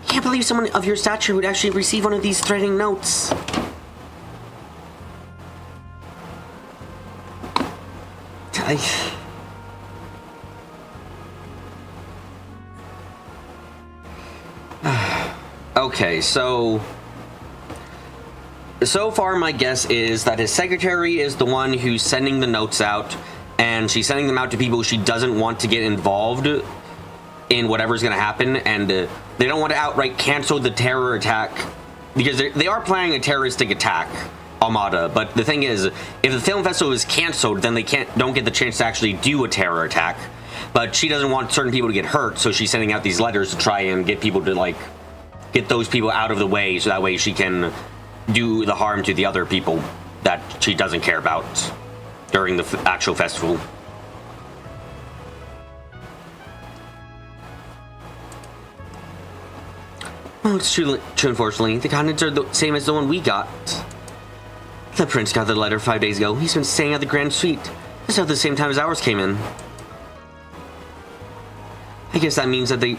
I can't believe someone of your stature would actually receive one of these threatening notes. Okay, so far my guess is that his secretary is the one who's sending the notes out, and she's sending them out to people she doesn't want to get involved in whatever's going to happen, and they don't want to outright cancel the terror attack, because they are planning a terroristic attack, Armada. But the thing is, if the film festival is canceled, then they don't get the chance to actually do a terror attack. But she doesn't want certain people to get hurt, so she's sending out these letters to try and get people to, like, get those people out of the way, so that way she can do the harm to the other people that she doesn't care about during the actual festival. Oh, it's true, unfortunately. The contents are the same as the one we got. The prince got the letter 5 days ago. He's been staying at the Grand Suite just at the same time as ours came in. I guess that means that they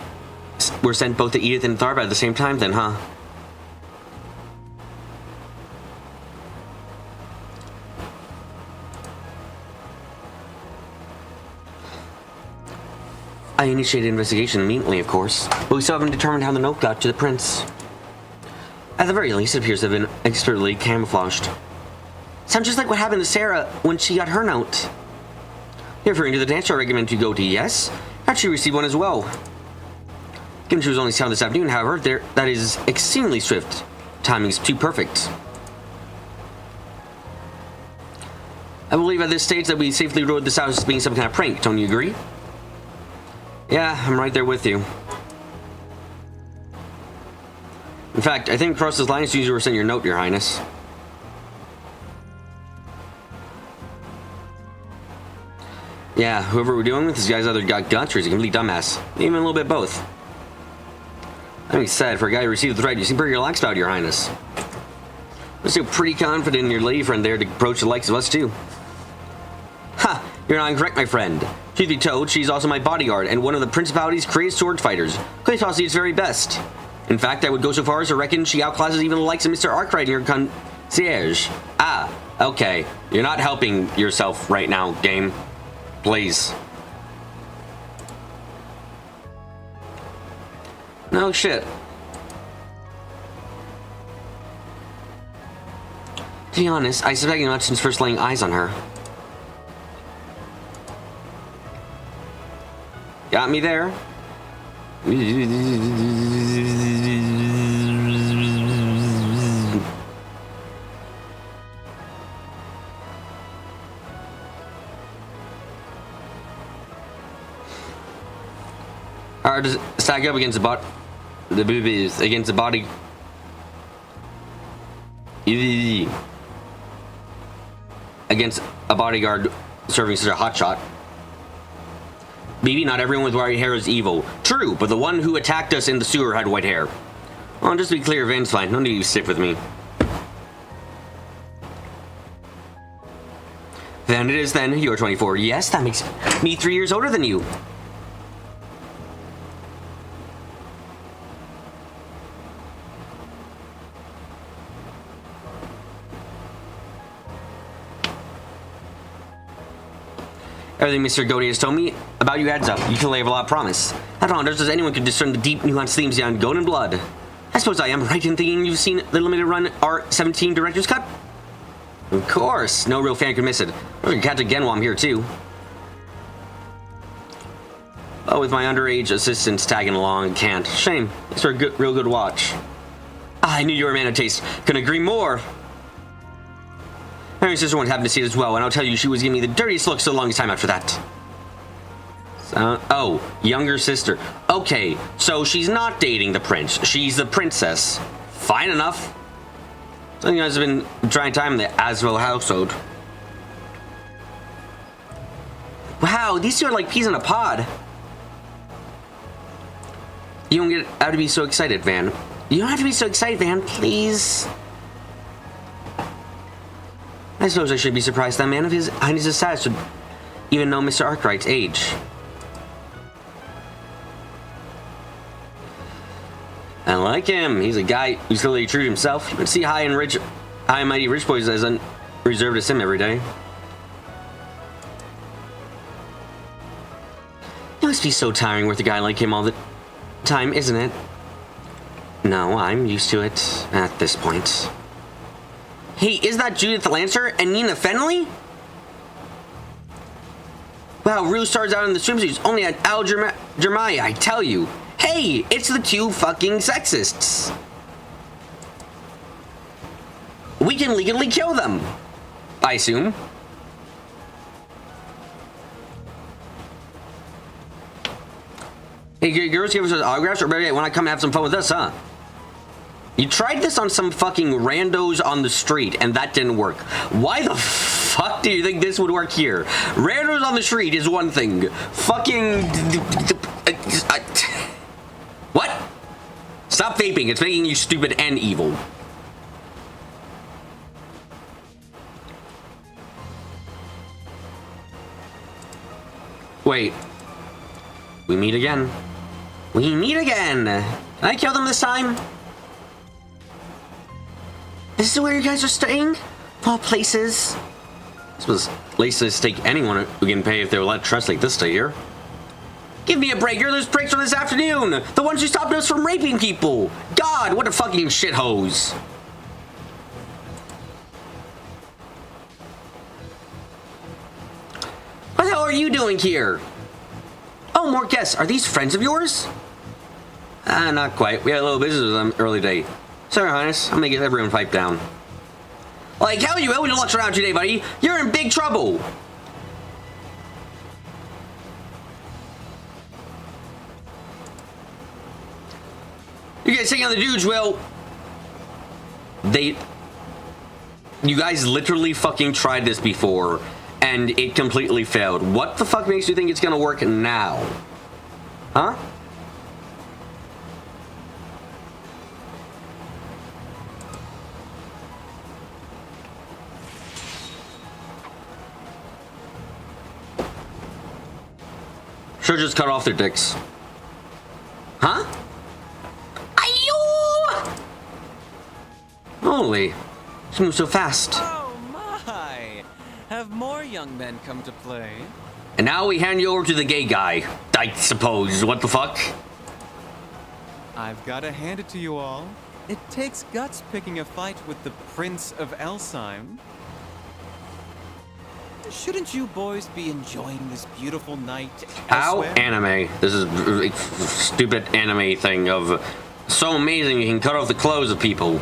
were sent both to Edith and Tharba at the same time then, huh? I initiated an investigation immediately, of course, but we still haven't determined how the note got to the prince. At the very least, it appears to have been expertly camouflaged. Sounds just like what happened to Sarah when she got her note. You're referring to the dance show recommended to go to, yes? Thought she received one as well. Given she was only sound this afternoon, however, that is exceedingly swift. Timing's too perfect. I believe at this stage that we safely ruled this out as being some kind of prank, don't you agree? Yeah, I'm right there with you. In fact, I think across this line as soon as you were sent your note, Your Highness. Yeah, whoever we're dealing with, this guy's either got guts or he's a complete dumbass. Even a little bit both. That being said, for a guy who received the threat, you seem pretty relaxed about it, Your Highness. I'm still pretty confident in your lady friend there to approach the likes of us, too. Ha! You're not incorrect, my friend. Truth be told, she's also my bodyguard and one of the Principality's greatest sword fighters. Claytossi its very best. In fact, I would go so far as to reckon she outclasses even the likes of Mr. Arkwright and your concierge. Ah, okay. You're not helping yourself right now, game. Please. No shit. To be honest, I suspect much since first laying eyes on her. Got me there. Hard to stack up against the body. Against a bodyguard serving such a hotshot. Maybe not everyone with white hair is evil. True, but the one who attacked us in the sewer had white hair. Well, just to be clear, Van's fine. No need to stick with me. Then it is then. You're 24. Yes, that makes me 3 years older than you. Everything Mr. Goody has told me about you adds up. You clearly have a lot of promise. After all, just as anyone could discern the deep, nuanced themes behind Golden Blood. I suppose I am right in thinking you've seen the limited run R17 Director's Cut? Of course. No real fan could miss it. I can catch again while I'm here, too. Oh, with my underage assistants tagging along, can't. Shame. It's a real good watch. I knew you were a man of taste. Couldn't agree more. My sister won't happen to see it as well, and I'll tell you, she was giving me the dirtiest looks the longest time after that. Oh, younger sister. Okay, so she's not dating the prince. She's the princess. Fine enough. So you guys have been trying time in the Aswell household. Wow, these two are like peas in a pod. You don't have to be so excited, Van. You don't have to be so excited, Van, please. I suppose I should be surprised that man of his highness's status would even know Mr. Arkwright's age. I like him. He's a guy who's really true to himself. You would see high and mighty rich boys as unreserved as him every day. It must be so tiring with a guy like him all the time, isn't it? No, I'm used to it at this point. Hey, is that Judith Lancer and Nina Fenley? Wow, Rue stars out in the swimsuits only at Al Jeremiah, I tell you. Hey, it's the two fucking sexists. We can legally kill them, I assume. Hey, girls, give us autographs, or better yet, wanna come have some fun with us, huh? You tried this on some fucking randos on the street, and that didn't work. Why the fuck do you think this would work here? Randos on the street is one thing. Fucking... What? Stop vaping. It's making you stupid and evil. Wait. We meet again. We meet again. Did I kill them this time? This is where you guys are staying? Of all places. This was places to take anyone who can pay if they will let trust like this stay here. Give me a break. You're those pricks from this afternoon. The ones who stopped us from raping people. God, what a fucking shithoes. What the hell are you doing here? Oh, more guests. Are these friends of yours? Not quite. We had a little business with them early day. Sorry, Highness. I'm gonna get everyone piped down. Like, how are you able to lunch around today, buddy? You're in big trouble. You guys taking on the dudes, well... You guys literally fucking tried this before, and it completely failed. What the fuck makes you think it's gonna work now? Huh? Should just cut off their dicks. Huh? Ayo! Holy. She moves so fast. Oh my! Have more young men come to play? And now we hand you over to the gay guy, I suppose. What the fuck? I've gotta hand it to you all. It takes guts picking a fight with the Prince of Elsheim. Shouldn't you boys be enjoying this beautiful night How elsewhere? anime? This is a stupid anime thing of so amazing you can cut off the clothes of people.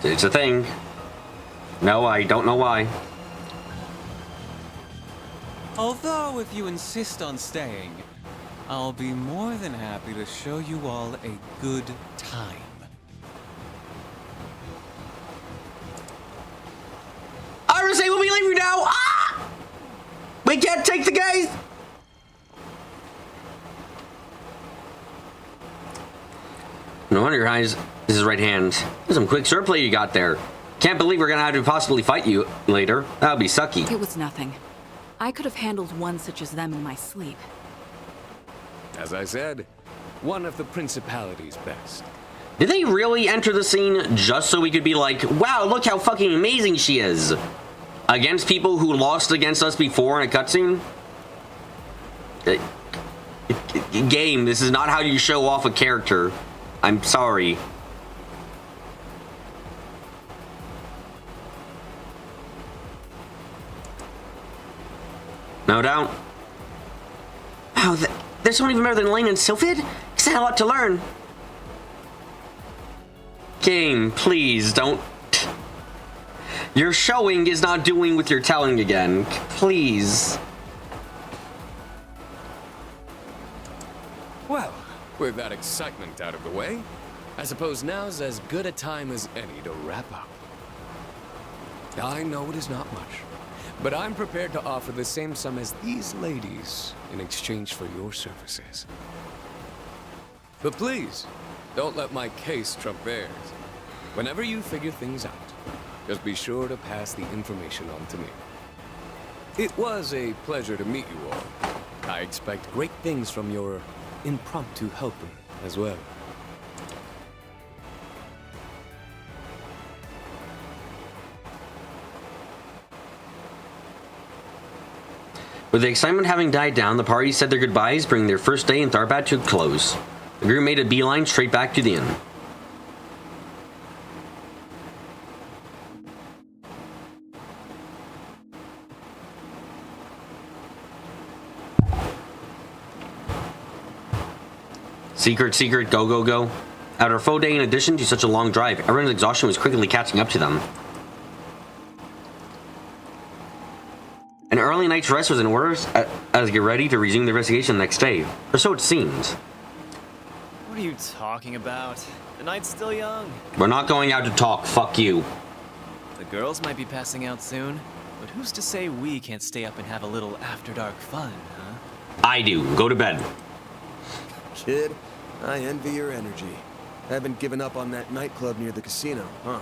It's a thing. No, I don't know why. Although, if you insist on staying, I'll be more than happy to show you all a good time. I was say we'll be leaving now. Ah! We can't take the gays. No wonder your eyes. This is right hand. There's some quick swordplay you got there. Can't believe we're gonna have to possibly fight you later. That would be sucky. It was nothing. I could have handled one such as them in my sleep. As I said, one of the Principality's best. Did they really enter the scene just so we could be like, wow, look how fucking amazing she is? Against people who lost against us before in a cutscene? Game, this is not how you show off a character. I'm sorry. No doubt. Wow, there's someone even better than Lane and Sylphid? Because I had a lot to learn. Game, please don't. Your showing is not doing what you're telling again. Please. Well, with that excitement out of the way, I suppose now's as good a time as any to wrap up. I know it is not much, but I'm prepared to offer the same sum as these ladies in exchange for your services. But please, don't let my case trump theirs. Whenever you figure things out, Just be sure to pass the information on to me. It was a pleasure to meet you all. I expect great things from your impromptu helper as well. With the excitement having died down, the party said their goodbyes, bringing their first day in Tharbat to a close. The group made a beeline straight back to the inn. Secret, go, go, go. After a full day in addition to such a long drive, everyone's exhaustion was quickly catching up to them. An early night's rest was in order as they get ready to resume the investigation the next day, or so it seemed. What are you talking about? The night's still young. We're not going out to talk, fuck you. The girls might be passing out soon, but who's to say we can't stay up and have a little after-dark fun, huh? I do. Go to bed. Kid, I envy your energy. Haven't given up on that nightclub near the casino, huh?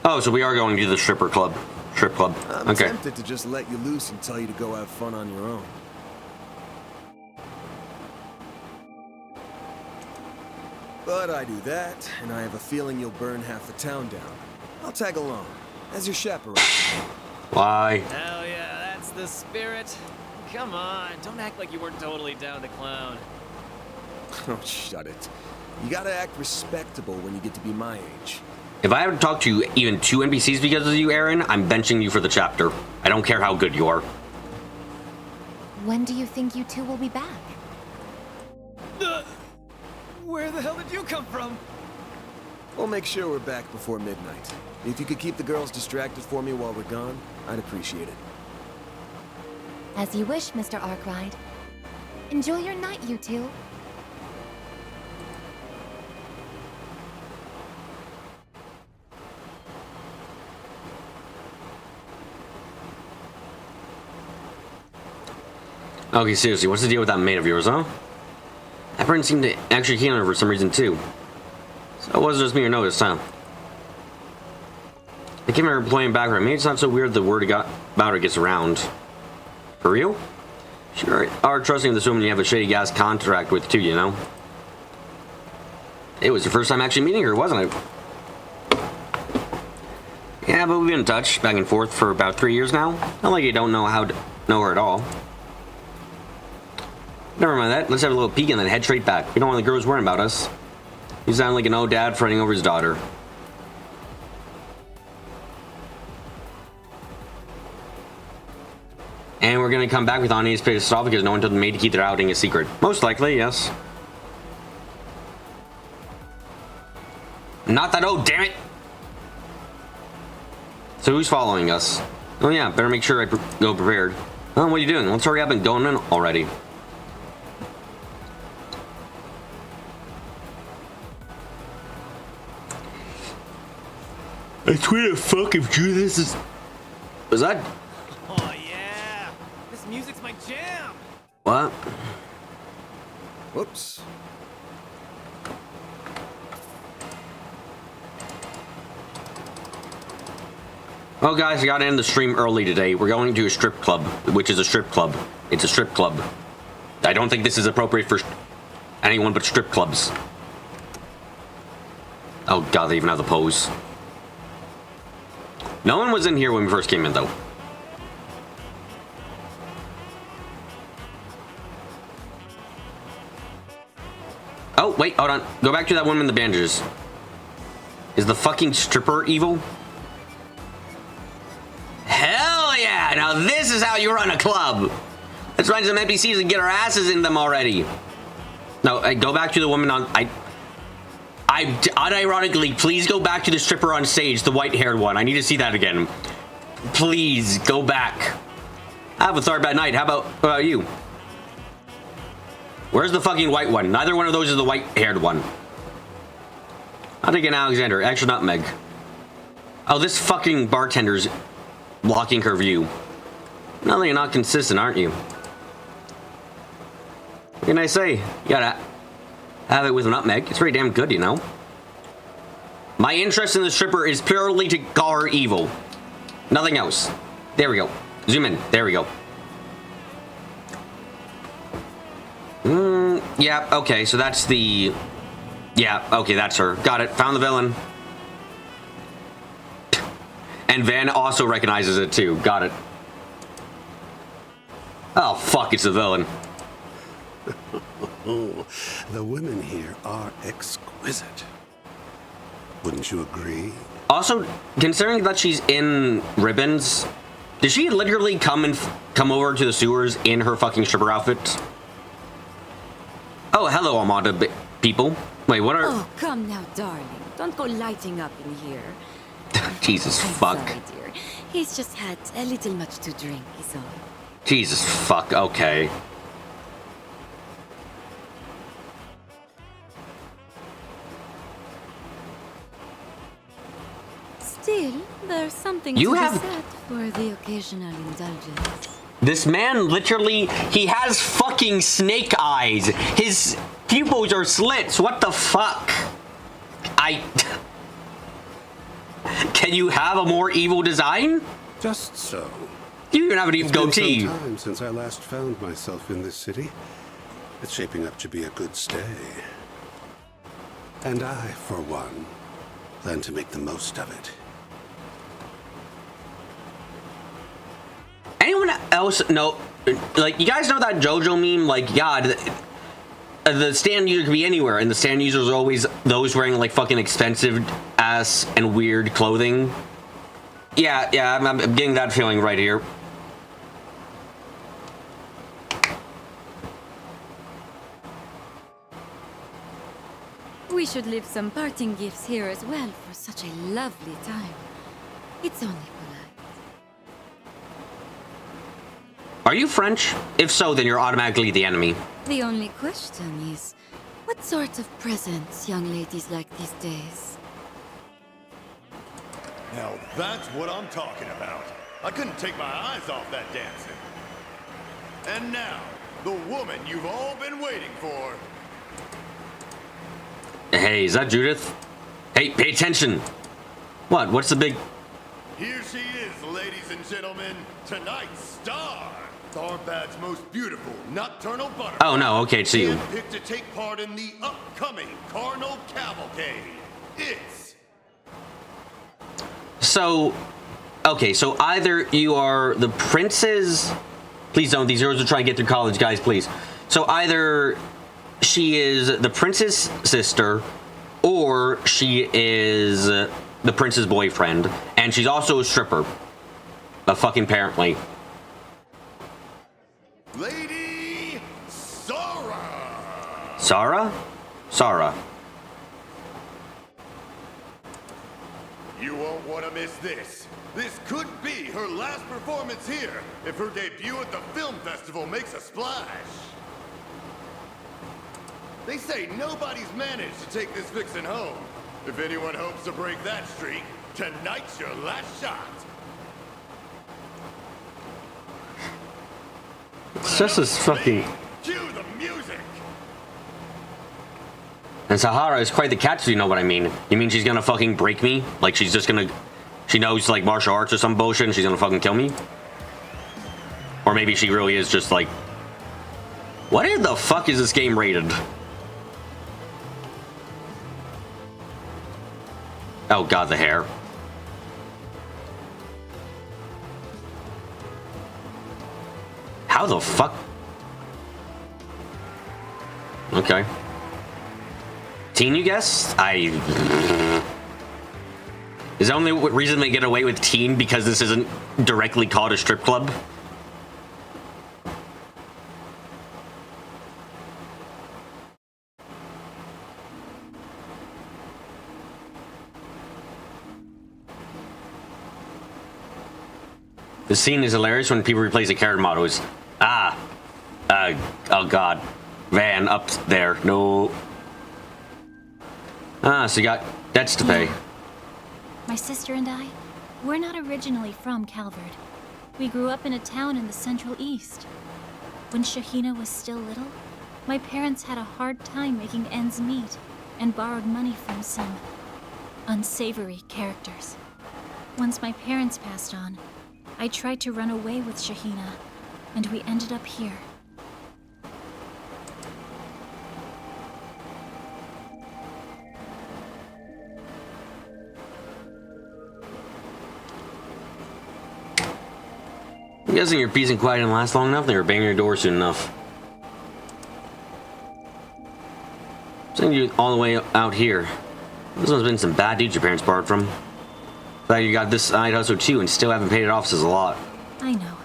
Oh, so we are going to the strip club. I'm Okay. tempted to just let you loose and tell you to go have fun on your own. But I do that, and I have a feeling you'll burn half the town down. I'll tag along, as your chaperone. Why? Hell yeah, that's the spirit. Come on, don't act like you weren't totally down to clown. Oh, shut it. You gotta act respectable when you get to be my age. If I have to talk to even 2 NPCs because of you, Aaron, I'm benching you for the chapter. I don't care how good you are. When do you think you two will be back? Where the hell did you come from? We'll make sure we're back before midnight. If you could keep the girls distracted for me while we're gone, I'd appreciate it. As you wish, Mr. Arkwright. Enjoy your night, you two. Okay, seriously, what's the deal with that maid of yours, huh? That friend seemed to actually keen on her for some reason, too. So it wasn't just me or noticed, huh? I came here playing background. Maybe it's not so weird the word about her gets around. For real? Sure, are trusting this woman you have a shady gas contract with, too, you know? It was your first time actually meeting her, wasn't it? Yeah, but we've been in touch, back and forth, for about 3 years now. Not like you don't know how to know her at all. Never mind that. Let's have a little peek and then head straight back. We don't want the girls worrying about us. You sound like an old dad fretting over his daughter. And we're gonna come back with Anya's pissed off because no one told the maid to keep their outing a secret. Most likely, yes. Not that old, damn it! So who's following us? Oh yeah, better make sure I go prepared. Oh, what are you doing? Let's hurry up and go in already. I swear to fuck if this is... Was that... Oh yeah, this music's my jam. What? Whoops. Oh guys, I gotta end the stream early today. We're going to a strip club, which is a strip club. It's a strip club. I don't think this is appropriate for anyone but strip clubs. Oh god, they even have the pose. No one was in here when we first came in, though. Oh, wait, hold on. Go back to that woman in the bandages. Is the fucking stripper evil? Hell yeah! Now this is how you run a club! Let's run some NPCs and get our asses in them already. No, go back to the woman on... unironically, please go back to the stripper on stage, the white-haired one. I need to see that again. Please, go back. Have a third bad night. How about you? Where's the fucking white one? Neither one of those is the white-haired one. I'll take an Alexander. Extra nutmeg. Oh, this fucking bartender's blocking her view. Now you're not consistent, aren't you? What can I say? You gotta have it with a nutmeg. It's pretty damn good, you know. My interest in the stripper is purely to call her evil. Nothing else. There we go. Zoom in. There we go. Yeah, okay, so that's the... Yeah, okay, that's her. Got it. Found the villain. And Van also recognizes it too. Got it. Oh, fuck, it's the villain. The women here are exquisite. Wouldn't you agree? Also, considering that she's in ribbons, did she literally come over to the sewers in her fucking stripper outfit? Oh, hello, Armada people. Wait, what are... Oh, come now, darling. Don't go lighting up in here. Jesus I'm fuck. sorry, dear. He's just had a little much to drink, is all. Jesus fuck, okay. Still, there's something You to have- be said for the occasional indulgence. This man literally, he has fucking snake eyes. His pupils are slits. What the fuck? Can you have a more evil design? Just so. You even have an evil It's been goatee. some time since I last found myself in this city. It's shaping up to be a good stay. And I, for one, plan to make the most of it. Anyone else know, like, you guys know that JoJo meme? Like, God, the stand user could be anywhere, and the stand users are always those wearing, like, fucking expensive ass and weird clothing. Yeah, I'm getting that feeling right here. We should leave some parting gifts here as well for such a lovely time. It's only polite. Are you French? If so, then you're automatically the enemy. The only question is, what sort of presents young ladies like these days? Now that's what I'm talking about. I couldn't take my eyes off that dancing. And now, the woman you've all been waiting for. Hey, is that Judith? Hey, pay attention. What? What's the big... Here she is, ladies and gentlemen, tonight's star. Tharbad's most beautiful nocturnal butterfly. Oh, no, okay, it's you. Picked to take part in the upcoming Carnal Cavalcade. It's... So, okay, so either you are the prince's... Please don't, these girls are trying to get through college, guys, please. So either she is the prince's sister, or she is the prince's boyfriend, and she's also a stripper. Fucking apparently. Lady Sarah. Sarah? Sarah. You won't want to miss this. This could be her last performance here if her debut at the film festival makes a splash. They say nobody's managed to take this vixen home. If anyone hopes to break that streak, tonight's your last shot. It's just this fucking... Cue the music. And Sahara is quite the catch, if you know what I mean. You mean she's gonna fucking break me? Like she's just gonna... She knows, like, martial arts or some bullshit and she's gonna fucking kill me? Or maybe she really is just like... What in the fuck is this game rated? Oh god, the hair. How the fuck? Okay. Teen, you guess? Is the only reason they get away with teen because this isn't directly called a strip club? The scene is hilarious when people replace the character models. Oh god. Van, up there. No. So you got debts to pay. My sister and I, we're not originally from Calvard. We grew up in a town in the Central East. When Shahina was still little, my parents had a hard time making ends meet and borrowed money from some unsavory characters. Once my parents passed on, I tried to run away with Shahina, and we ended up here. I'm guessing your peace and quiet didn't last long enough. They were banging your door soon enough. Sending you all the way out here. This one's been some bad dudes your parents borrowed from. Glad you got this side hustle too and still haven't paid it off says a lot. I know.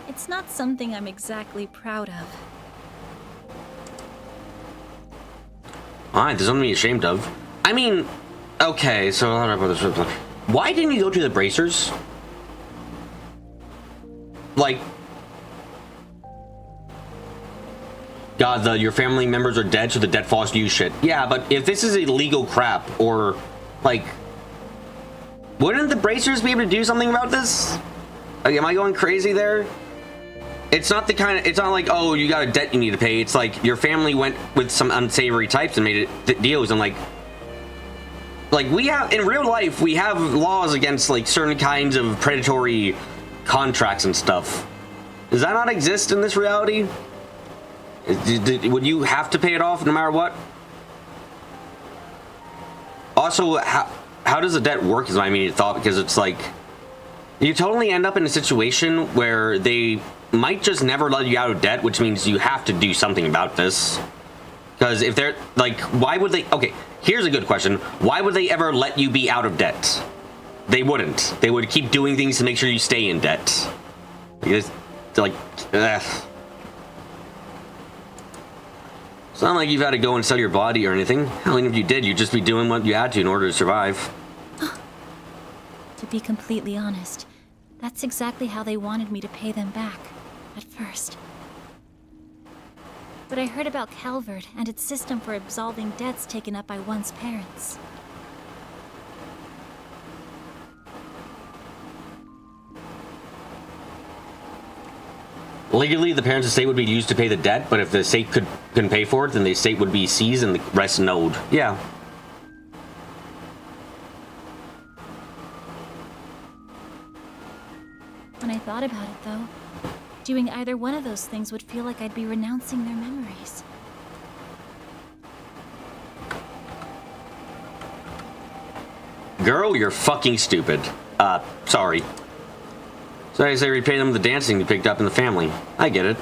It's not something I'm exactly proud of. Alright, there's something to be ashamed of. I mean, okay, so why didn't you go to the bracers? Like, God, your family members are dead, so the debt falls to you shit. Yeah, but if this is illegal crap, or, like, wouldn't the bracers be able to do something about this? Like, am I going crazy there? It's not the kind of, it's not like, oh, you got a debt you need to pay. It's like, your family went with some unsavory types and made it deals, and like, we have, in real life, we have laws against, like, certain kinds of predatory contracts and stuff. Does that not exist in this reality? Would you have to pay it off no matter what? Also, how does a debt work is my immediate thought, because it's like, you totally end up in a situation where they might just never let you out of debt, which means you have to do something about this. Because if they're, like, why would they, okay, here's a good question. Why would they ever let you be out of debt? They wouldn't. They would keep doing things to make sure you stay in debt. Because, like, ugh. It's not like you've had to go and sell your body or anything. Hell, even if you did, you'd just be doing what you had to in order to survive. To be completely honest, that's exactly how they wanted me to pay them back, at first. But I heard about Calvert and its system for absolving debts taken up by one's parents. Legally, the parents' estate would be used to pay the debt, but if the estate couldn't pay for it, then the estate would be seized and the rest node. Yeah. When I thought about it, though, doing either one of those things would feel like I'd be renouncing their memories. Girl, you're fucking stupid. Sorry. So I say repay them the dancing you picked up in the family. I get it.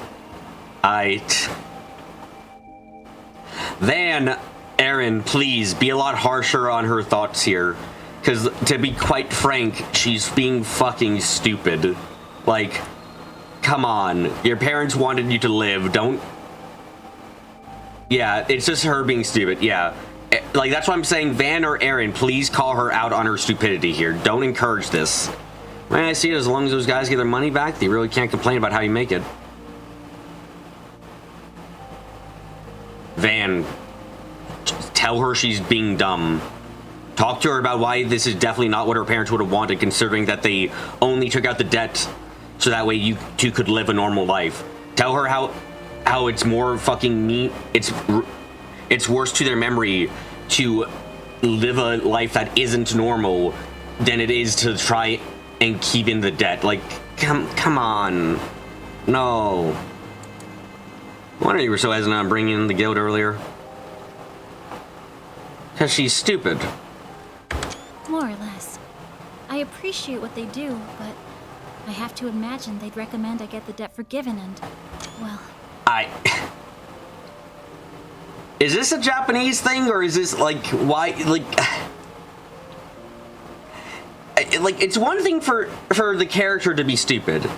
Van, Aaron, please be a lot harsher on her thoughts here. Because, to be quite frank, she's being fucking stupid. Like, come on. Your parents wanted you to live. Don't... Yeah, it's just her being stupid. Yeah. Like, that's why I'm saying, Van or Aaron, please call her out on her stupidity here. Don't encourage this. Man, I see it, as long as those guys get their money back, they really can't complain about how you make it. Van, just tell her she's being dumb. Talk to her about why this is definitely not what her parents would have wanted, considering that they only took out the debt so that way you two could live a normal life. Tell her how it's more fucking mean. It's worse to their memory to live a life that isn't normal than it is to try and keep in the debt. Like, come on. No. I wonder you were so hesitant on bringing in the guild earlier. Because she's stupid. More or less. I appreciate what they do, but I have to imagine they'd recommend I get the debt forgiven and, well... Is this a Japanese thing, or is this, like, why, like... Like, it's one thing for the character to be stupid.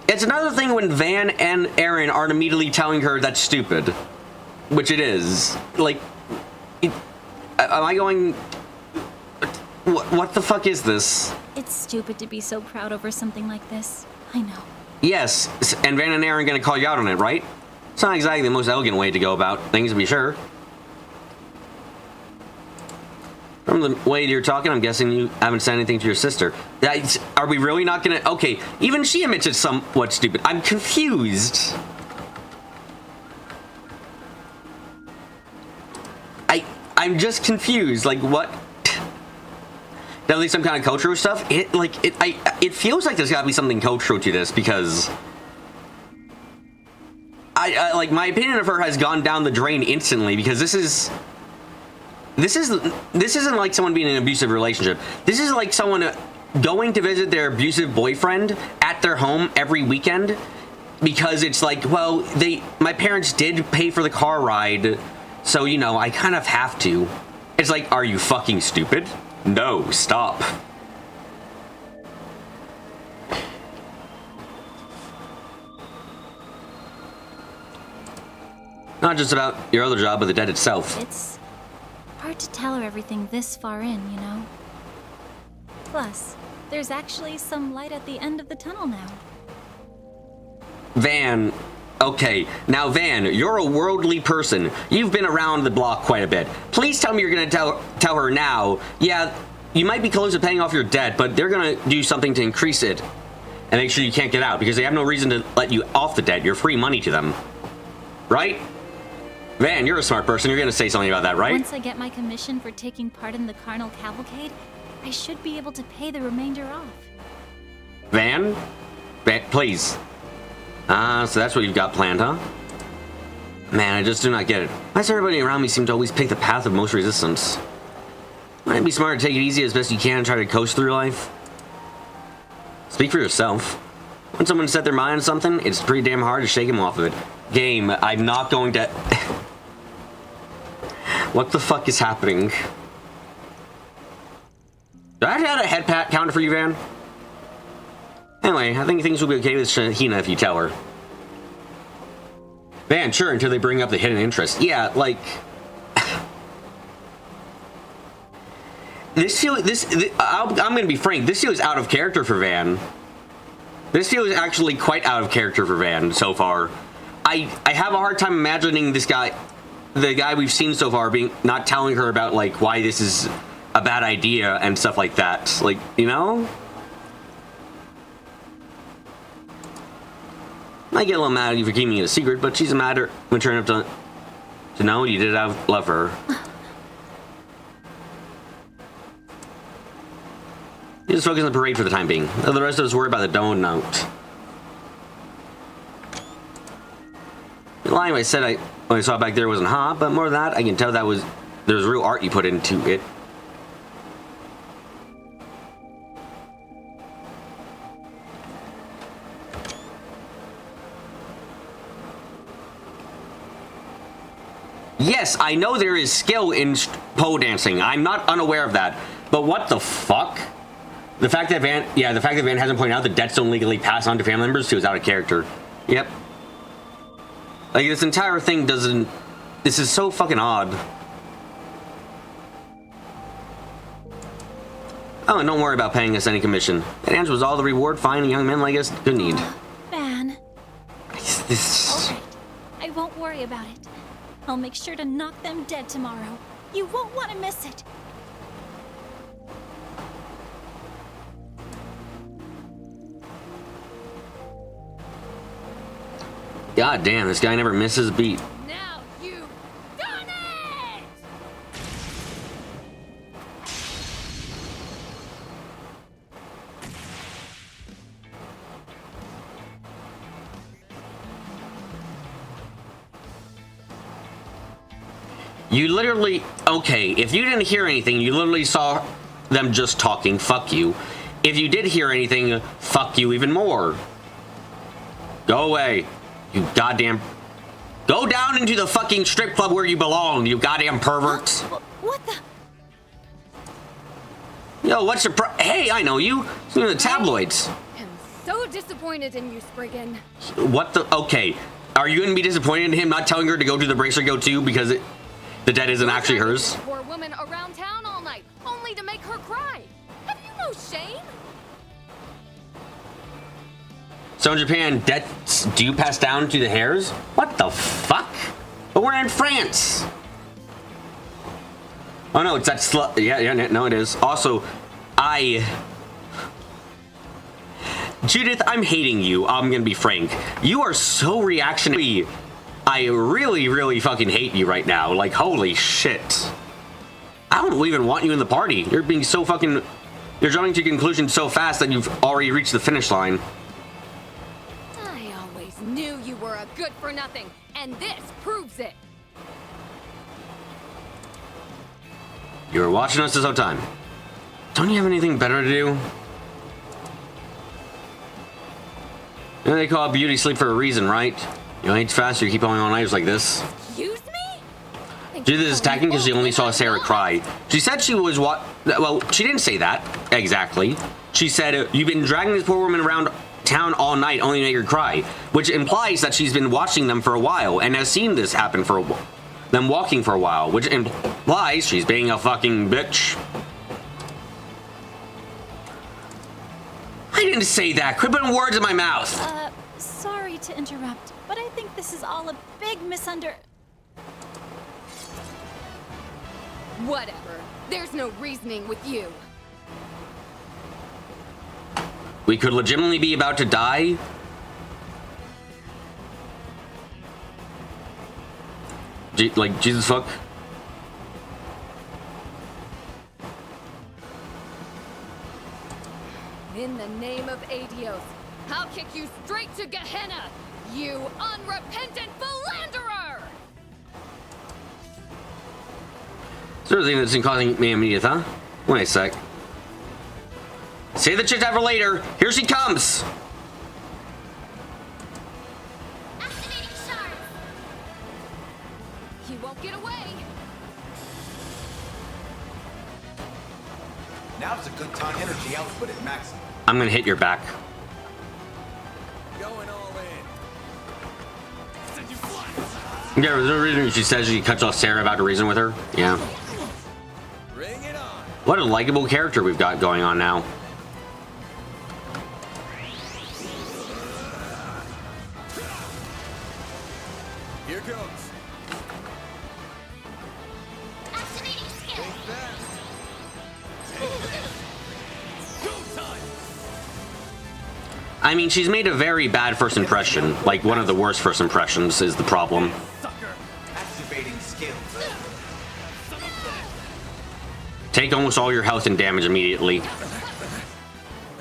It's another thing when Van and Aaron aren't immediately telling her that's stupid. Which it is. Like, am I going... What the fuck is this? It's stupid to be so proud over something like this. I know. Yes, and Van and Aaron are gonna call you out on it, right? It's not exactly the most elegant way to go about things, to be sure. From the way you're talking, I'm guessing you haven't said anything to your sister. Are we really not gonna... Okay, even she admits it's somewhat stupid. I'm confused. I'm just confused. Like, what? definitely some kind of cultural stuff. It feels like there's gotta be something cultural to this because I like my opinion of her has gone down the drain instantly because this isn't like someone being in an abusive relationship. This is like someone going to visit their abusive boyfriend at their home every weekend because it's like, well, my parents did pay for the car ride, so you know I kind of have to. It's like, are you fucking stupid? No, stop. Not just about your other job, but the debt itself. It's hard to tell her everything this far in, you know? Plus, there's actually some light at the end of the tunnel now. Van, okay. Now, Van, you're a worldly person. You've been around the block quite a bit. Please tell me you're gonna tell her now, yeah, you might be close to paying off your debt, but they're gonna do something to increase it and make sure you can't get out because they have no reason to let you off the debt. You're free money to them. Right? Van, you're a smart person. You're gonna say something about that, right? Once I get my commission for taking part in the carnal cavalcade, I should be able to pay the remainder off. Van, please. So that's what you've got planned, huh? Man, I just do not get it. Why does everybody around me seem to always pick the path of most resistance? Might it be smart to take it easy as best you can and try to coast through life? Speak for yourself. When someone set their mind on something, it's pretty damn hard to shake them off of it. Game, I'm not going to... What the fuck is happening? Do I have to add a head pat counter for you, Van? Anyway, I think things will be okay with Shahina if you tell her. Van, sure, until they bring up the hidden interest. Yeah, like... I'm gonna be frank, this feels out of character for Van. This feels actually quite out of character for Van so far. I have a hard time imagining this guy, the guy we've seen so far, not telling her about, like, why this is a bad idea and stuff like that. Like, you know? I get a little mad at you for keeping it a secret, but she's a matter mature enough to know you did have love for her. You just focus on the parade for the time being. The rest of us worry about the donut. The line I said when I saw it back there wasn't hot, but more than that, I can tell there was real art you put into it. Yes, I know there is skill in pole dancing. I'm not unaware of that. But what the fuck? The fact that Van hasn't pointed out that debts don't legally pass on to family members feels out of character. Yep. Like, this entire thing doesn't... This is so fucking odd. Oh, and don't worry about paying us any commission. That answer was all the reward fine young men like us could need. Van. This... All right. I won't worry about it. I'll make sure to knock them dead tomorrow. You won't want to miss it. God damn, this guy never misses a beat. Now you've done it! You literally... Okay, if you didn't hear anything, you literally saw them just talking. Fuck you. If you did hear anything, fuck you even more. Go away. You goddamn... Go down into the fucking strip club where you belong, you goddamn perverts. What the... Yo, what's your Hey, I know you. You're in the tabloids. I'm so disappointed in you, Spriggan. What the... Okay. Are you gonna be disappointed in him not telling her to go to the bracelet go too because the debt isn't actually hers? Poor woman around town all night, only to make her cry. Have you no shame? So in Japan, debts do pass down to the heirs? What the fuck? But we're in France. Oh no, it's that slut. Yeah, no, it is. Also, Judith, I'm hating you. I'm gonna be frank. You are so reactionary. I really, really fucking hate you right now. Like, holy shit. I don't even want you in the party. You're being so fucking You're jumping to conclusions so fast that you've already reached the finish line. I always knew you were a good-for-nothing, and this proves it. You were watching us this whole time. Don't you have anything better to do? You know, they call it beauty sleep for a reason, right? You age faster, you keep going on nights like this. Excuse me? Judith is attacking because she only saw Sarah cry. She said she was what? Well, she didn't say that exactly. She said, you've been dragging this poor woman around town all night only to make her cry, which implies that she's been watching them for a while and has seen this happen for them walking for a while, which implies she's being a fucking bitch. I didn't say that. Quit putting words in my mouth. Sorry to interrupt, but I think this is all a big Whatever. There's no reasoning with you. We could legitimately be about to die. Like, Jesus fuck. In the name of Adios, I'll kick you straight to Gehenna, you unrepentant philanderer! Sort of thing that's been causing me immediate, huh? Wait a sec. Save the chit chat for later. Here she comes. Activating shards. You won't get away. Now's a good time. Energy output at max. I'm gonna hit your back. Going all in. Yeah, there's no reason she says she cuts off Sarah about to reason with her. Yeah. Bring it on. What a likable character we've got going on now. Here goes. Activating skill. Take that. I mean, she's made a very bad first impression. Like, one of the worst first impressions is the problem. Activating skills. Take almost all your health and damage immediately. A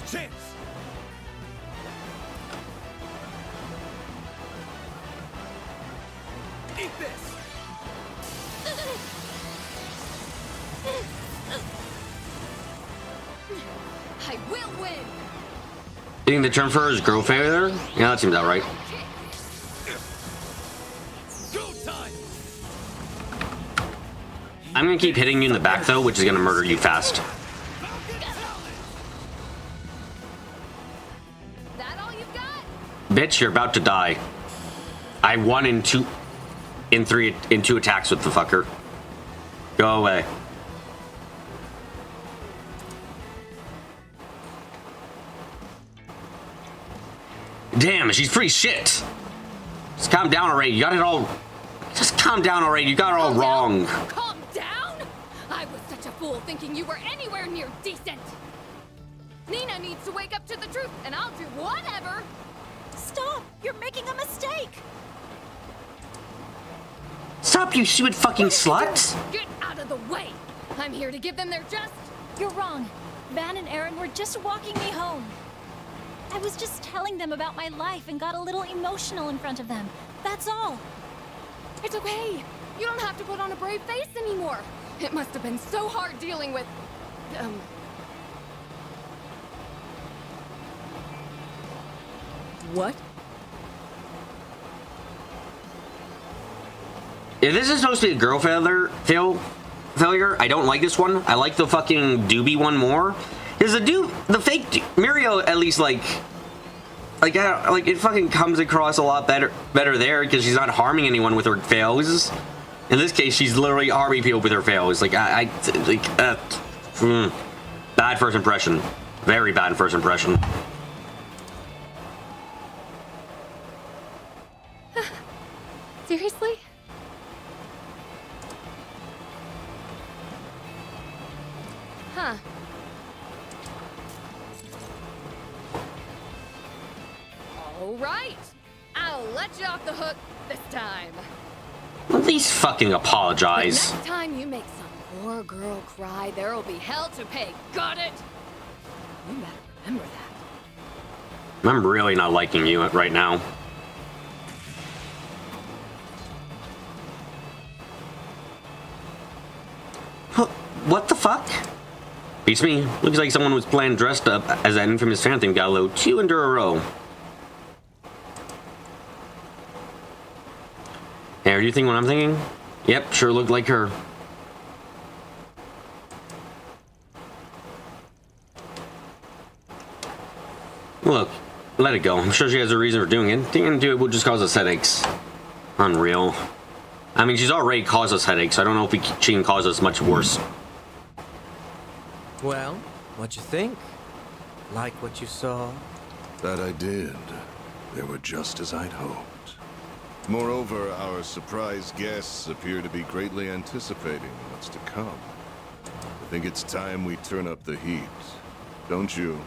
chance. Eat this. I will win. Think the term for her is girl failure? Yeah, that seems about right. I'm gonna keep hitting you in the back though, which is gonna murder you fast. That all you've got? Bitch, you're about to die. I won in two attacks with the fucker. Go away. Damn, she's pretty shit. Just calm down already. You got it all. Just calm down already. You got it all wrong. Calm down? I was such a fool thinking you were anywhere near decent. Nina needs to wake up to the truth, and I'll do whatever. Stop! You're making a mistake! Stop, you stupid fucking slut! Get out of the way! I'm here to give them their just. You're wrong. Van and Aaron were just walking me home. I was just telling them about my life and got a little emotional in front of them. That's all. It's okay. You don't have to put on a brave face anymore. It must have been so hard dealing with... What? If this is supposed to be a girl failure, I don't like this one. I like the fucking doobie one more. Because the fake Muriel at least like it fucking comes across a lot better there because she's not harming anyone with her fails. In this case, she's literally harming people with her fails. Like bad first impression, very bad first impression. Seriously? Huh. All right. I'll let you off the hook this time. At least fucking apologize. The next time you make some poor girl cry, there'll be hell to pay. Got it? You better remember that. I'm really not liking you right now. What the fuck? Beats me. Looks like someone was planned dressed up as that infamous Phantom Gallo 2 in a row. Hey, do you think what I'm thinking? Yep, sure looked like her. Look, let it go. I'm sure she has a reason for doing it. Thinking to do it would just cause us headaches. Unreal. I mean, she's already caused us headaches, so I don't know if she can cause us much worse. Well, what'd you think? Like what you saw? That I did. They were just as I'd hoped. Moreover, our surprise guests appear to be greatly anticipating what's to come. I think it's time we turn up the heat, don't you?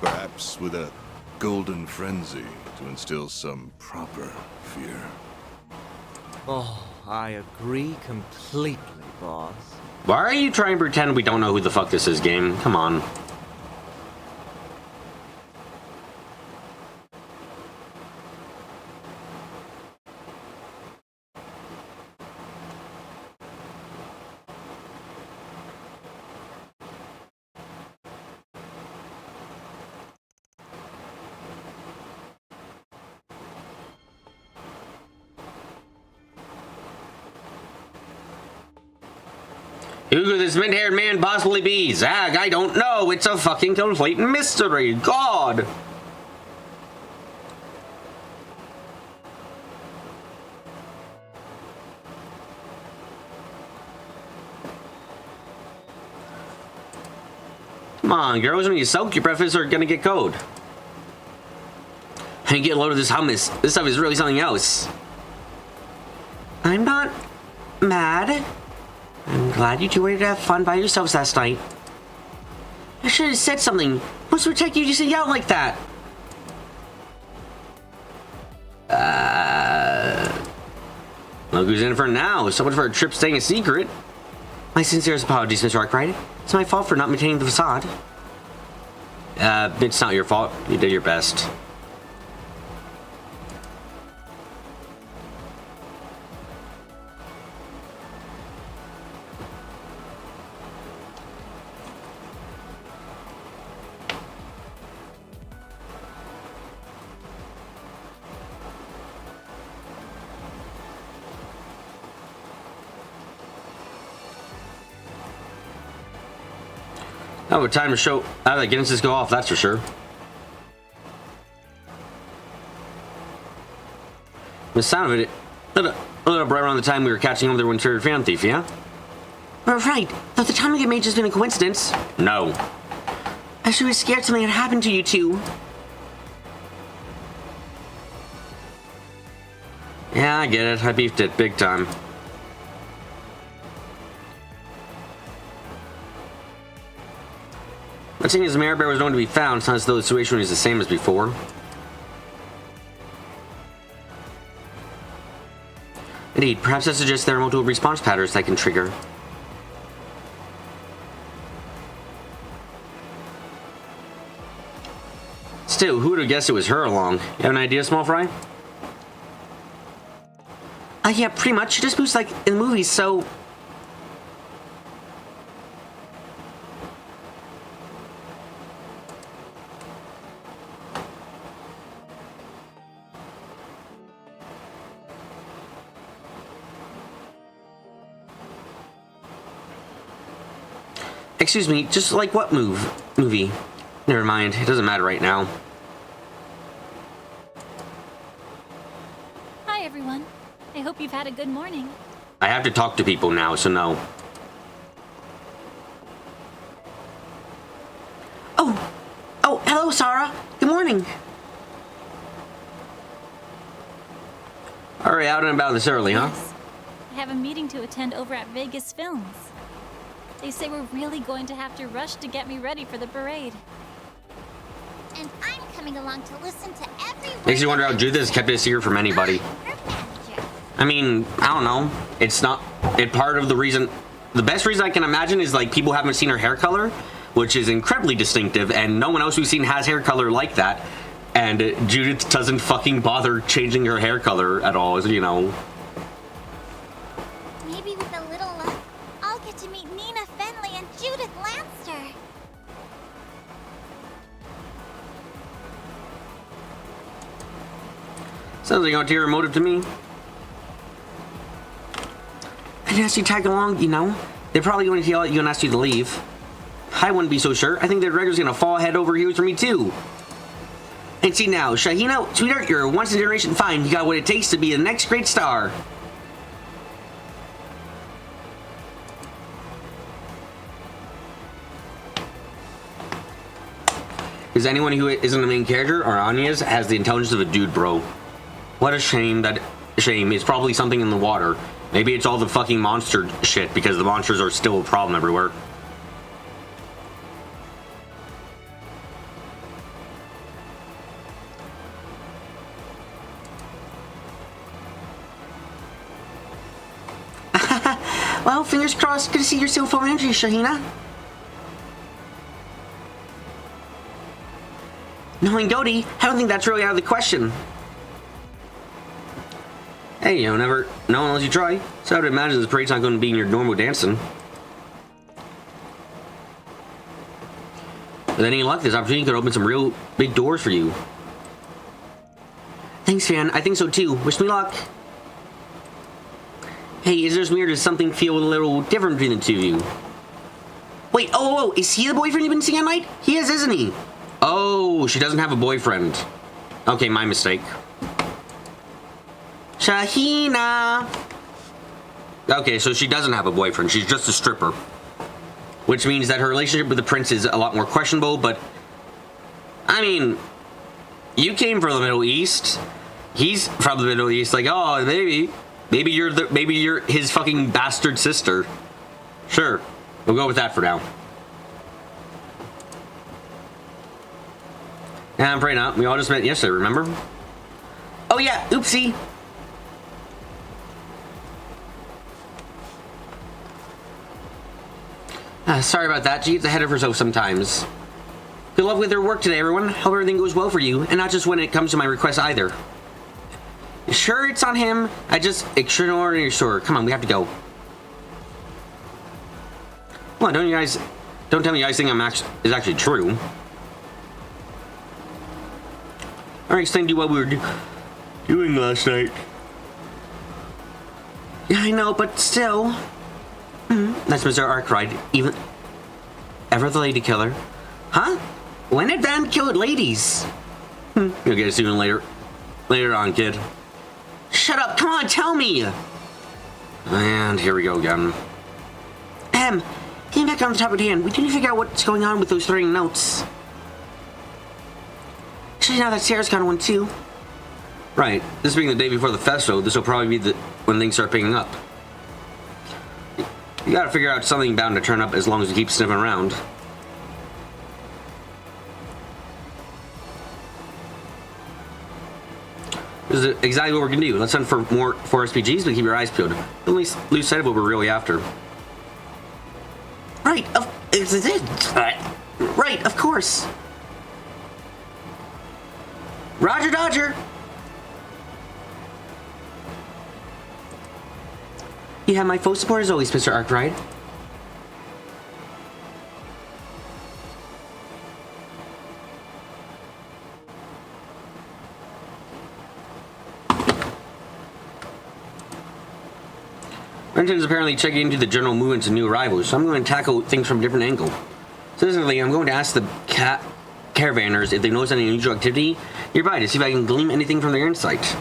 Perhaps with a golden frenzy to instill some proper fear. Oh, I agree completely, boss. Why are you trying to pretend we don't know who the fuck this is, game? Come on. Who could this mint-haired man possibly be? Zag, I don't know. It's a fucking complete mystery. God. Come on, girls. When you soak, your breakfasts are gonna get cold. I get a load of this hummus. This stuff is really something else. I'm not mad. I'm glad you two were to have fun by yourselves last night. I should have said something. What's protect you just to yell like that? Look who's in for now. So much for a trip staying a secret. My sincerest apologies, Mr. Arkwright. It's my fault for not maintaining the facade. It's not your fault. You did your best. Oh, time to show how the Guinnesses go off, that's for sure. The sound of it, a little right around the time we were catching up with the winter fan thief, yeah? Right, though the timing it may just been a coincidence. No. I should be scared something had happened to you two. Yeah, I get it. I beefed it big time. But seeing as Mare Bear was known to be found, it's not as though the situation was the same as before. Indeed, perhaps that suggests there are multiple response patterns that can trigger. Still, who would have guessed it was her along? You have an idea, Small Fry? Yeah, pretty much. She just moves like in the movies, so... Excuse me, just like what movie? Never mind, it doesn't matter right now. Hi, everyone. I hope you've had a good morning. I have to talk to people now, so no. Oh, hello, Sarah. Good morning. Alright, out and about this early, huh? Yes. I have a meeting to attend over at Vegas Films. They say we're really going to have to rush to get me ready for the parade. And I'm coming along to listen to every word. Makes you wonder how Judith has kept it a secret from anybody. I mean, I don't know. It's not... It part of the reason... The best reason I can imagine is, like, people haven't seen her hair color. which is incredibly distinctive, and no one else we've seen has hair color like that. And Judith doesn't fucking bother changing her hair color at all, you know. Maybe with a little luck, I'll get to meet Nina Fenley and Judith Lanster. Sounds like an ulterior motive to me. I didn't ask you to tag along, you know. They're probably going to yell at you and ask you to leave. I wouldn't be so sure. I think that Regular's going to fall head over heels for me, too. And see now, Shahina, sweetheart, you're a once-in-a-generation find. You got what it takes to be the next great star. Because anyone who isn't the main character, or Anya's, has the intelligence of a dude, bro. What a shame. It's probably something in the water. Maybe it's all the fucking monster shit, because the monsters are still a problem everywhere. Well, fingers crossed. Good to see you're still full of energy, Shahina. Knowing Dodie, I don't think that's really out of the question. Hey, you know, never know unless you try. So I would imagine this parade's not going to be in your normal dancing. With any luck, this opportunity could open some real big doors for you. Thanks, fan. I think so too. Wish me luck. Hey, is this weird? Does something feel a little different between the two of you? Wait, oh, is he the boyfriend you've been seeing at night? He is, isn't he? Oh, she doesn't have a boyfriend. Okay, my mistake. Shahina! Okay, so she doesn't have a boyfriend. She's just a stripper. Which means that her relationship with the prince is a lot more questionable, but... I mean... You came from the Middle East. He's from the Middle East. Like, oh, maybe you're his fucking bastard sister. Sure. We'll go with that for now. Yeah, I'm afraid not. We all just met yesterday, remember? Oh yeah, oopsie. Sorry about that. She gets ahead of herself sometimes. Good luck with her work today, everyone. Hope everything goes well for you, and not just when it comes to my request either. Sure, it's on him. I just extraordinary sure. Come on, we have to go. Well, don't tell me you guys think is actually true. I'll explain to you what we were doing last night. Yeah, I know, but still. That's Mr. Arkwright. Ever the lady killer? Huh? When did Van kill ladies? You'll get it soon later. Later on, kid. Shut up! Come on, tell me! And here we go again. Getting back on the topic at hand, we need to figure out what's going on with those threatening notes. Actually, now that Sarah's got one too. Right. This being the day before the festival, this will probably be when things start picking up. You gotta figure out something bound to turn up as long as you keep sniffing around. This is exactly what we're gonna do. Let's hunt for more RPGs, but keep your eyes peeled. Don't lose sight of what we're really after. Right, right, of course. Roger Dodger! You have my full support as always, Mr. Arkwright. Renton is apparently checking into the general movements of new arrivals, so I'm going to tackle things from a different angle. Specifically, I'm going to ask the caravanners if they notice any unusual activity nearby to see if I can glean anything from their insight.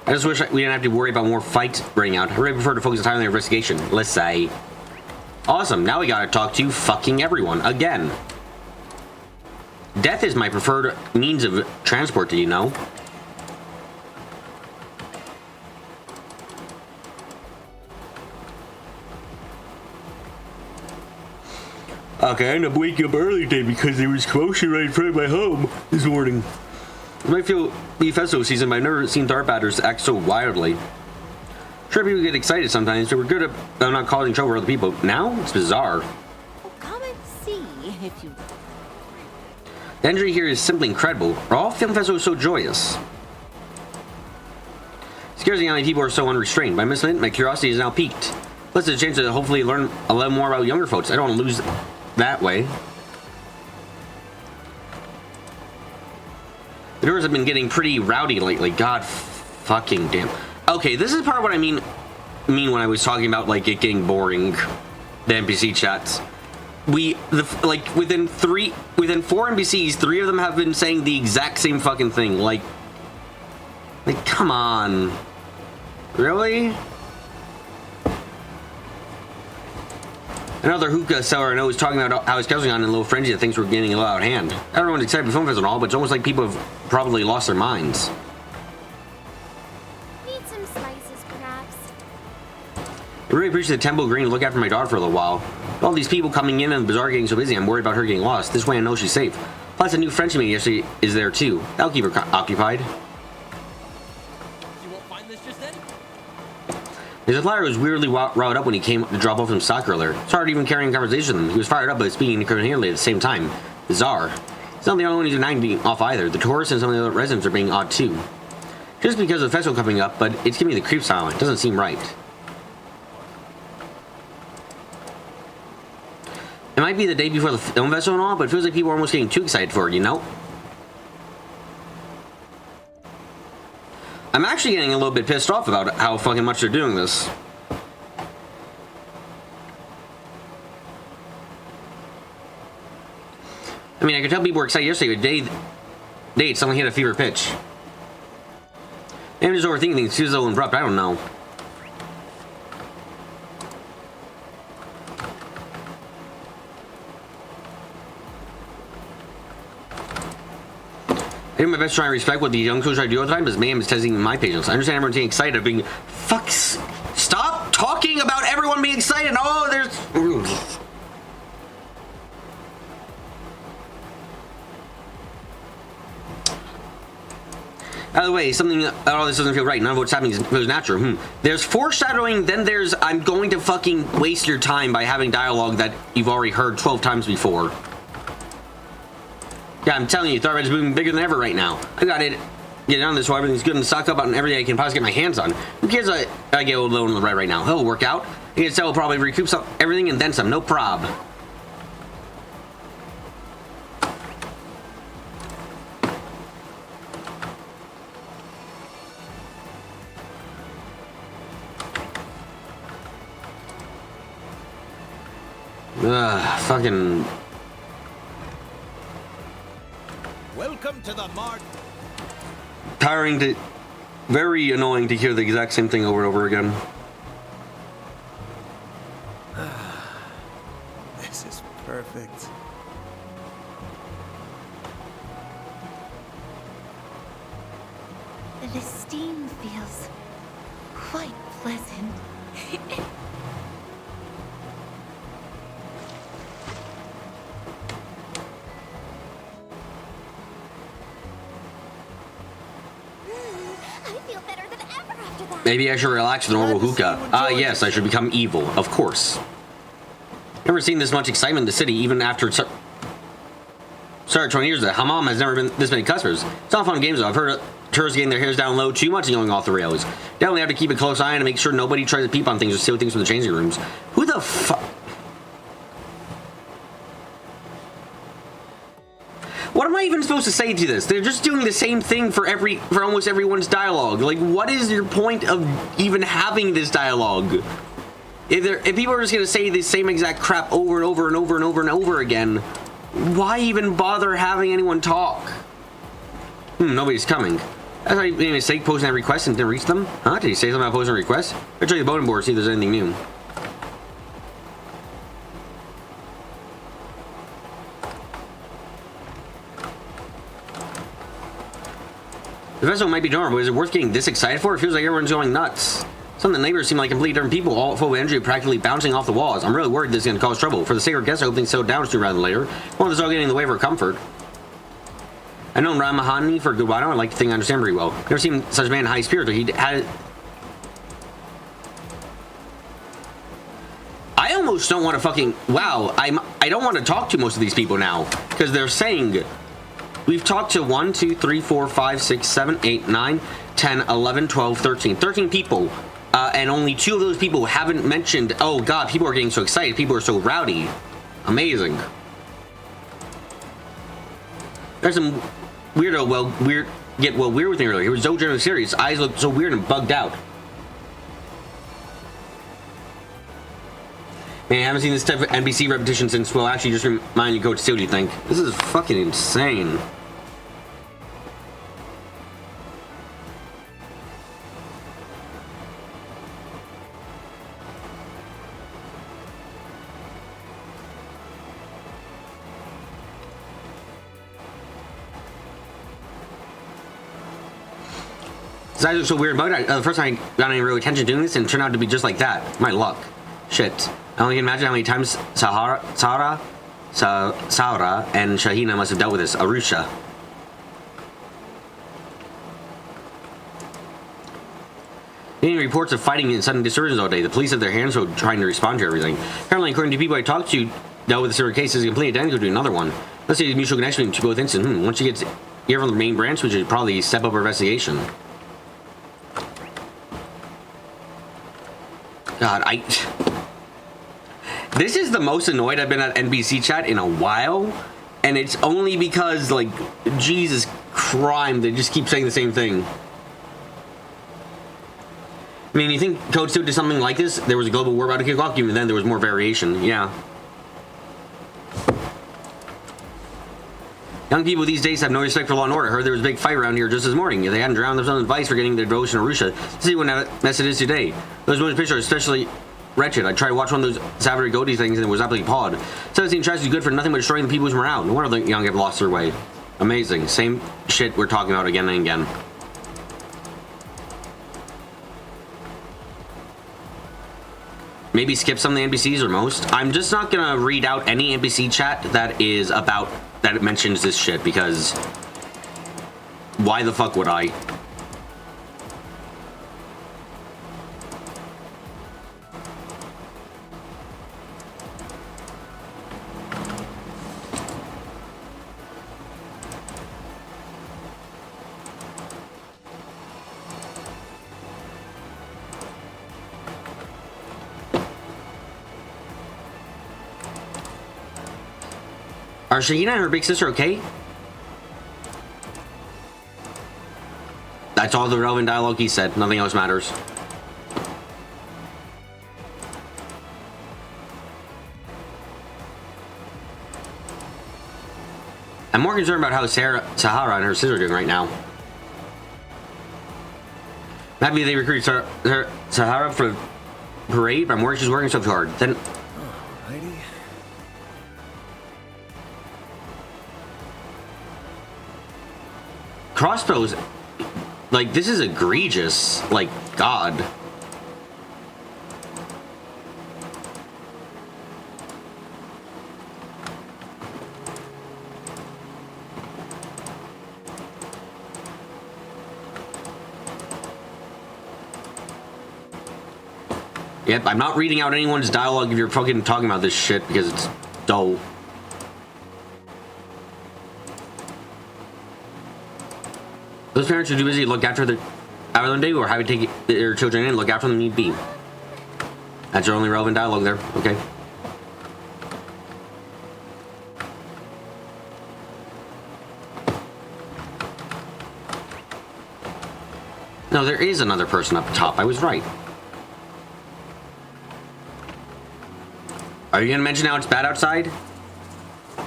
I just wish we didn't have to worry about more fights breaking out. I really prefer to focus entirely on the investigation. Let's say. Awesome, now we gotta talk to fucking everyone, again. Death is my preferred means of transport, do you know? Okay, I ended up waking up early today because there was commotion right in front of my home this morning. It might be festival season, but I've never seen dartbatters act so wildly. Sure, people get excited sometimes, so we're good at not causing trouble for other people. Now, it's bizarre. Come and see if you... The energy here is simply incredible. All film festivals so joyous. It scares me how many people are so unrestrained. By Miss Lint, my curiosity is now piqued. Plus, there's a chance to hopefully learn a little more about younger folks. I don't want to lose that way. The doors have been getting pretty rowdy lately. God fucking damn. Okay, this is part of what I mean when I was talking about like it getting boring. The NPC chats. Within 4 NPCs, 3 of them have been saying the exact same fucking thing. Like come on. Really? Another hookah seller I know is talking about how his cousin got in a little frenzy that things were getting a little out of hand. Everyone's excited for film festival and all, but it's almost like people have probably lost their minds. Need some spices, perhaps? I really appreciate the Temple agreeing to look after my daughter for a little while. With all these people coming in and the bazaar getting so busy, I'm worried about her getting lost. This way I know she's safe. Plus, a new Frenchie maid yesterday is there too. That'll keep her occupied. His flyer was weirdly riled up when he came to drop off some stock earlier. It's hard even carrying a conversation with him. He was fired up but speaking incoherently at the same time. Bizarre. He's not the only one who's denying being off either. The tourists and some of the other residents are being odd too. Just because of the festival coming up, but it's giving me the creeps silent. It doesn't seem right. It might be the day before the film festival and all, but it feels like people are almost getting too excited for it, you know? I'm actually getting a little bit pissed off about how fucking much they're doing this. I mean, I could tell people were excited yesterday, but today it suddenly hit a fever pitch. Maybe I'm just overthinking things. It feels a little abrupt. I don't know. I do my best to try and respect what the young coach try to do all the time, but ma'am is testing my patience. I understand everyone getting excited, being stop talking about everyone being excited. Oh, there's. By the way, something all this doesn't feel right. None of what's happening feels natural. There's foreshadowing, then there's I'm going to fucking waste your time by having dialogue that you've already heard 12 times before. Yeah, I'm telling you, Thorred's moving bigger than ever right now. I got it. Get on this while everything's good and stock up on everything I can possibly get my hands on. Who cares? I get a little on the right now. He'll work out. I can tell he'll probably recoup everything and then some. No prob. Fucking. Welcome to the mart. Tiring to. Very annoying to hear the exact same thing over and over again. This is perfect. The steam feels quite pleasant. Maybe I should relax with a normal hookah. Yes, I should become evil, of course. Never seen this much excitement in the city, even after it started 20 years ago. Hammam has never been this many customers. It's not fun games though. I've heard tourists getting their hairs down low too much and going off the rails. Definitely have to keep a close eye on to make sure nobody tries to peep on things or steal things from the changing rooms. Who the fuck? What am I even supposed to say to this? They're just doing the same thing for almost everyone's dialogue. Like, what is your point of even having this dialogue? If people are just gonna say the same exact crap over and over and over and over and over again, why even bother having anyone talk? Nobody's coming. That's why you made a mistake posting that request and didn't reach them? Huh? Did you say something about posting a request? I'll check the bulletin board, see if there's anything new. The festival might be normal, but is it worth getting this excited for? It feels like everyone's going nuts. Some of the neighbors seem like completely different people, all full of energy practically bouncing off the walls. I'm really worried this is going to cause trouble. For the sake of guests, I hope things settle down sooner rather than later. I want this all getting in the way of our comfort. I've known Ramahani for a good while. I like to think I understand pretty well. Never seen such a man in high spirits. He had... I almost don't want to fucking... Wow, I don't want to talk to most of these people now. Because they're saying... We've talked to 1, 2, 3, 4, 5, 6, 7, 8, 9, 10, 11, 12, 13. 13 people. And only 2 of those people haven't mentioned... Oh god, people are getting so excited. People are so rowdy. Amazing. There's some weirdo, weird with me earlier. He was so generally serious. His eyes looked so weird and bugged out. Man, I haven't seen this type of NPC repetition since, well, actually, just remind you, Coach, see what you think. This is fucking insane. His eyes are so weird about it. The first time I got any real attention doing this, and it turned out to be just like that. My luck. Shit. I only can imagine how many times Saura and Shahina must have dealt with this. Arusha. Getting reports of fighting and sudden disturbances all day. The police have their hands full trying to respond to everything. Apparently, according to people I talked to, dealt with a similar case is completely identical to another one. Let's say the mutual connection to both incidents. Once you get here from the main branch, we should probably step up our investigation. God, this is the most annoyed I've been at NPC chat in a while, and it's only because, like, Jesus Christ, they just keep saying the same thing. I mean, you think Code 2 did something like this? There was a global war about to kick off, even then there was more variation, yeah. Young people these days have no respect for law and order. I heard there was a big fight around here just this morning. They hadn't drowned themselves in vice for getting their devotion to Arusha. Let's see what mess it is today. Those motion pictures are especially wretched. I tried to watch one of those Salvador Goldie things and it was absolutely pawed. 17 tries to do good for nothing but destroying the people's morale. No wonder the young have lost their way. Amazing. Same shit we're talking about again and again. Maybe skip some of the NPCs or most. I'm just not gonna read out any NPC chat that is about that it mentions this shit because why the fuck would I? Are Shahina and her big sister okay? That's all the relevant dialogue he said. Nothing else matters. I'm more concerned about how Sahara and her sister are doing right now. Maybe they recruited Sahara for the parade, but I'm worried she's working so hard. Then... Alrighty. Crossbows, like, this is egregious. Like, God. Yep, I'm not reading out anyone's dialogue if you're fucking talking about this shit because it's dull. Those parents are too busy to look after their hour day or have to take their children in and look after them need be. That's your only relevant dialogue there, okay? No, there is another person up top. I was right. Are you gonna mention how it's bad outside?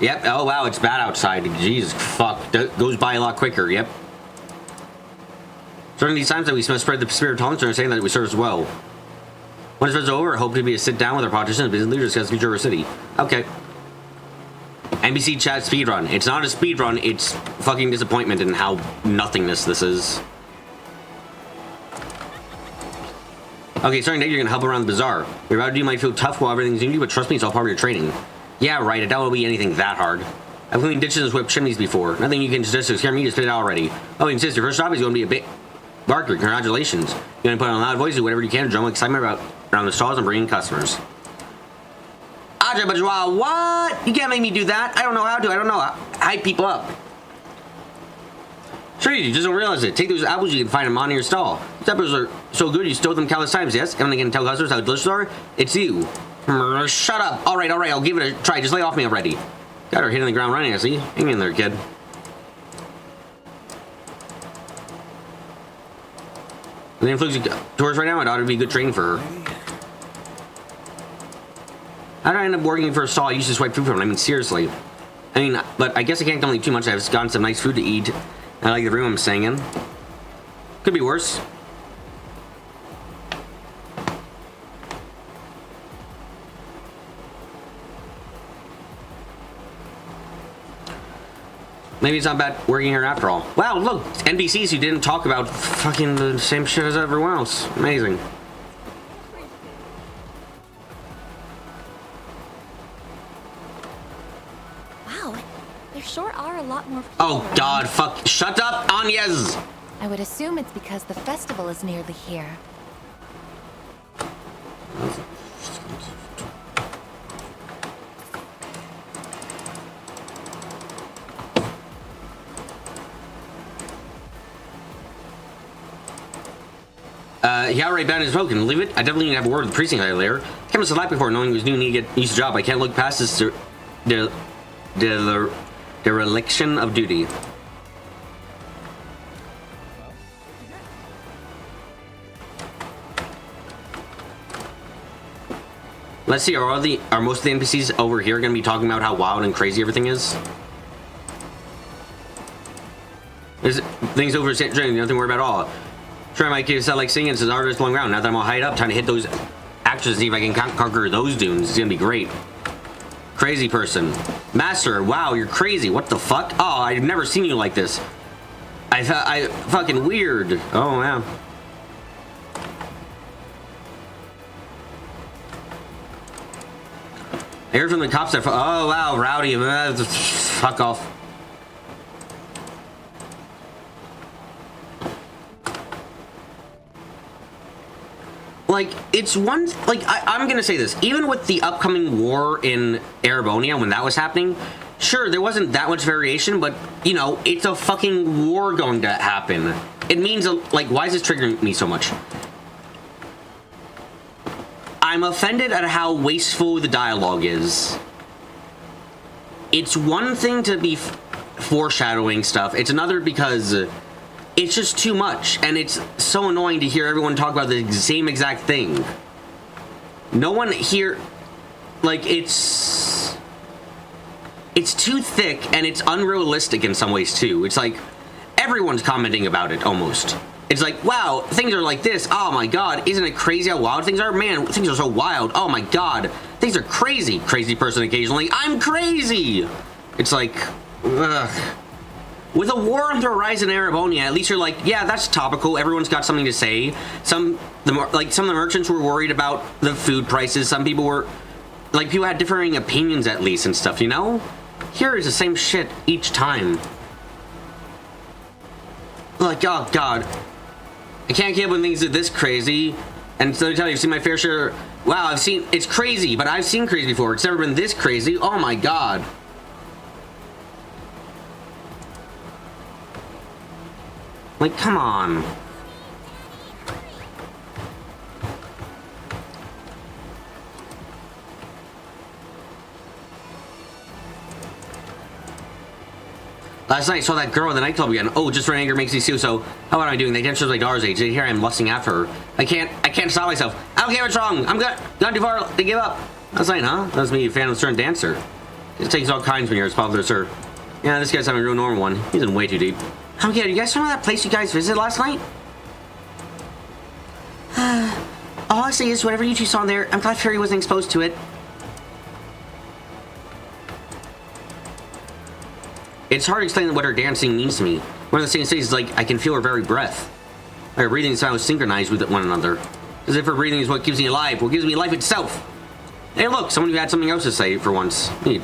Yep. Oh wow, it's bad outside. Jesus fuck. Goes by a lot quicker. Yep. During these times that we must spread the spirit of tolerance and saying that we serve as well. When it's over, I hope to be a sit down with our politicians and business leaders to discuss the future of our city. Okay. NPC chat speedrun. It's not a speedrun, it's fucking disappointment in how nothingness this is. Okay, starting today, you're gonna help around the bazaar. You're about to do might feel tough while everything's new to you, but trust me, it's all part of your training. Yeah, right, I doubt it'll be anything that hard. I've cleaned ditches and swept chimneys before. Nothing you can suggest to scare me to spit it out already. Oh, and sis, your first job is going to be a bit barker. Congratulations. You're going to put on a loud voice, do whatever you can to drum excitement around the stalls and bring in customers. Aja Bajwa, what? You can't make me do that. I don't know how to. I don't know how to hype people up. Sure you just don't realize it. Take those apples, you can find them on your stall. These apples are so good, you stole them countless times, yes? And they can tell customers how delicious they are? It's you. Shut up. All right, I'll give it a try. Just lay off me already. Got her hitting the ground running, I see. Hang in there, kid. The influx of tourists right now, it ought to be good training for her. How did I end up working for a stall I used to swipe food from? I mean, seriously. I mean, but I guess I can't complain too much. I've gotten some nice food to eat. I like the room I'm staying in. Could be worse. Maybe it's not bad working here after all. Wow, look, NPCs who didn't talk about fucking the same shit as everyone else. Amazing. Wow, there sure are a lot more people. Oh god, fuck. Shut up, Anyez! I would assume it's because the festival is nearly here. He outright banned his vote. Can leave it? I definitely need to have a word with the precinct later. Came to select before knowing he was new and he get used to the job. I can't look past this dereliction of duty. Let's see, are most of the NPCs over here gonna be talking about how wild and crazy everything is? There's things over at nothing to worry about at all. Try my kids sound like singing since artists blowing around. Now that I'm all hyped up, time to hit those actors and see if I can conquer those dunes. It's gonna be great. Crazy person. Master, wow, you're crazy. What the fuck? Oh, I've never seen you like this. I fucking weird. Oh, yeah. I heard from the cops that, oh wow, rowdy, fuck off. Like, it's one, like, I'm gonna say this, even with the upcoming war in Erebonia, when that was happening, sure, there wasn't that much variation, but, you know, it's a fucking war going to happen. It means, like, why is this triggering me so much? I'm offended at how wasteful the dialogue is. It's one thing to be foreshadowing stuff, it's another because it's just too much, and it's so annoying to hear everyone talk about the same exact thing. No one here, like, it's too thick, and it's unrealistic in some ways, too. It's like, everyone's commenting about it, almost. It's like, wow, things are like this, oh my god, isn't it crazy how wild things are? Man, things are so wild, oh my god, things are crazy. Crazy person occasionally, I'm crazy! It's like, ugh. With a war on the horizon in Erebonia, at least you're like, yeah, that's topical. Everyone's got something to say. Some of the merchants were worried about the food prices. Some people were, like, people had differing opinions at least and stuff, you know? Here is the same shit each time. Like, oh god, I can't get when things are this crazy. And so I tell you, I've seen my fair share. Wow, it's crazy, but I've seen crazy before. It's never been this crazy. Oh my god. Like, come on. Last night I saw that girl at the nightclub again. Oh, just for anger makes me see. So how am I doing? They didn't show my daughter's age. Here I am lusting after her. I can't stop myself. I don't care what's wrong. I'm gone too far to give up. Last night, huh? That was me, a fan of a certain dancer. It takes all kinds when you're as popular as her. Yeah, this guy's having a real normal one. He's in way too deep. I don't get it. You guys remember that place you guys visited last night? All I say is whatever you two saw in there, I'm glad Fairy wasn't exposed to it. It's hard to explain what her dancing means to me. One of the things is like I can feel her very breath. Her breathing sounds synchronized with one another. As if her breathing is what gives me life, what gives me life itself. Hey look, someone who had something else to say for once. Neat.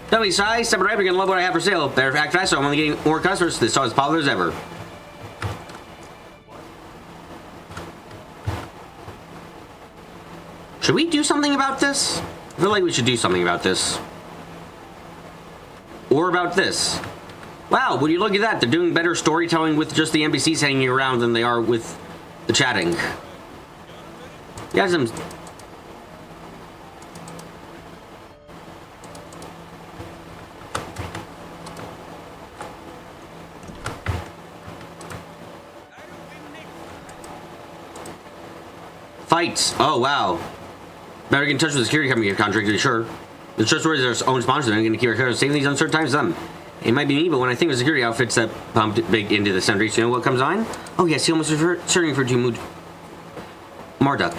Don't be shy, step right up, you're gonna love what I have for sale. Better act fast, so I'm only getting more customers. This song is as popular as ever. Should we do something about this? I feel like we should do something about this. Or about this. Wow, would you look at that? They're doing better storytelling with just the NPCs hanging around than they are with the chatting. Yeah, some... Fights. Oh, wow. Better get in touch with the security company contract to be sure. The trustworthy is their own sponsor. They're going to keep our cars safe in these uncertain times. Them. It might be me, but when I think of security outfits that pumped big into the center, you know what comes on? Oh yes, he almost certainly referred to Marduk.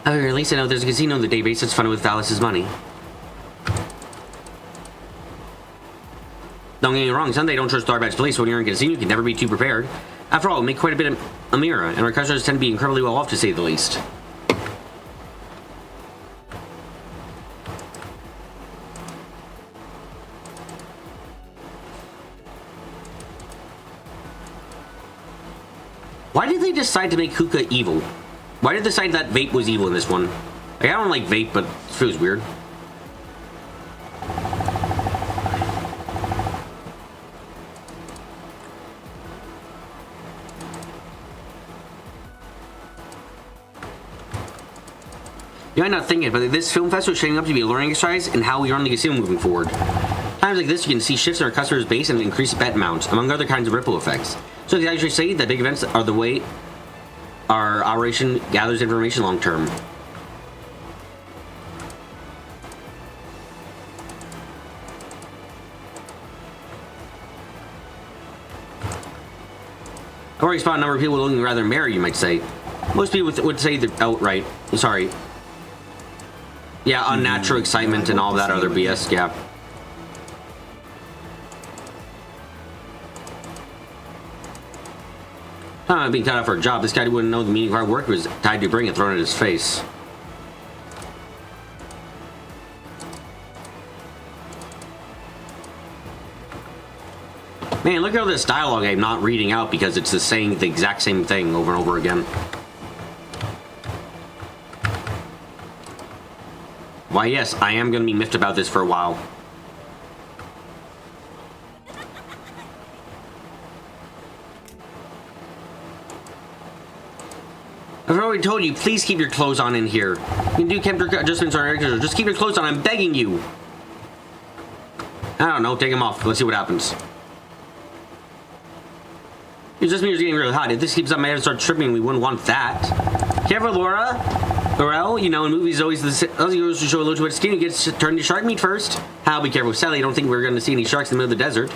At least I know there's a casino in the Daybreak that's funded with Valis' money. Don't get me wrong, some they don't trust Darbat's police. When you're in a casino, you can never be too prepared. After all, we make quite a bit of Amira, and our customers tend to be incredibly well off, to say the least. Why did they decide to make hookah evil? Why did they decide that vape was evil in this one? Like, I don't like vape, but it feels weird. You might not think it, but this film festival is shaping up to be a learning exercise in how we run the casino moving forward. Times like this, you can see shifts in our customers' base and increased bet amounts, among other kinds of ripple effects. So they actually say that big events are the way our operation gathers information long term. I've already spotted a number of people looking rather merry, you might say. Most people would say they're outright. Sorry. Yeah, unnatural excitement and all that other BS, yeah. I'm being cut out for a job. This guy wouldn't know the meaning of hard work was tied to bring it thrown at his face. Man, look at all this dialogue I'm not reading out because it's saying the exact same thing over and over again. Why, yes, I am going to be miffed about this for a while. I've already told you, please keep your clothes on in here. You can do temperature adjustments on air conditioner. Just keep your clothes on, I'm begging you. I don't know, take them off. Let's see what happens. It's just me getting really hot. If this keeps up, my head starts tripping. We wouldn't want that. Careful, Laurel, you know, in movies, always goes to show a little too much skin. He gets turned to shark meat first. I'll be careful. Sadly, I don't think we're going to see any sharks in the middle of the desert.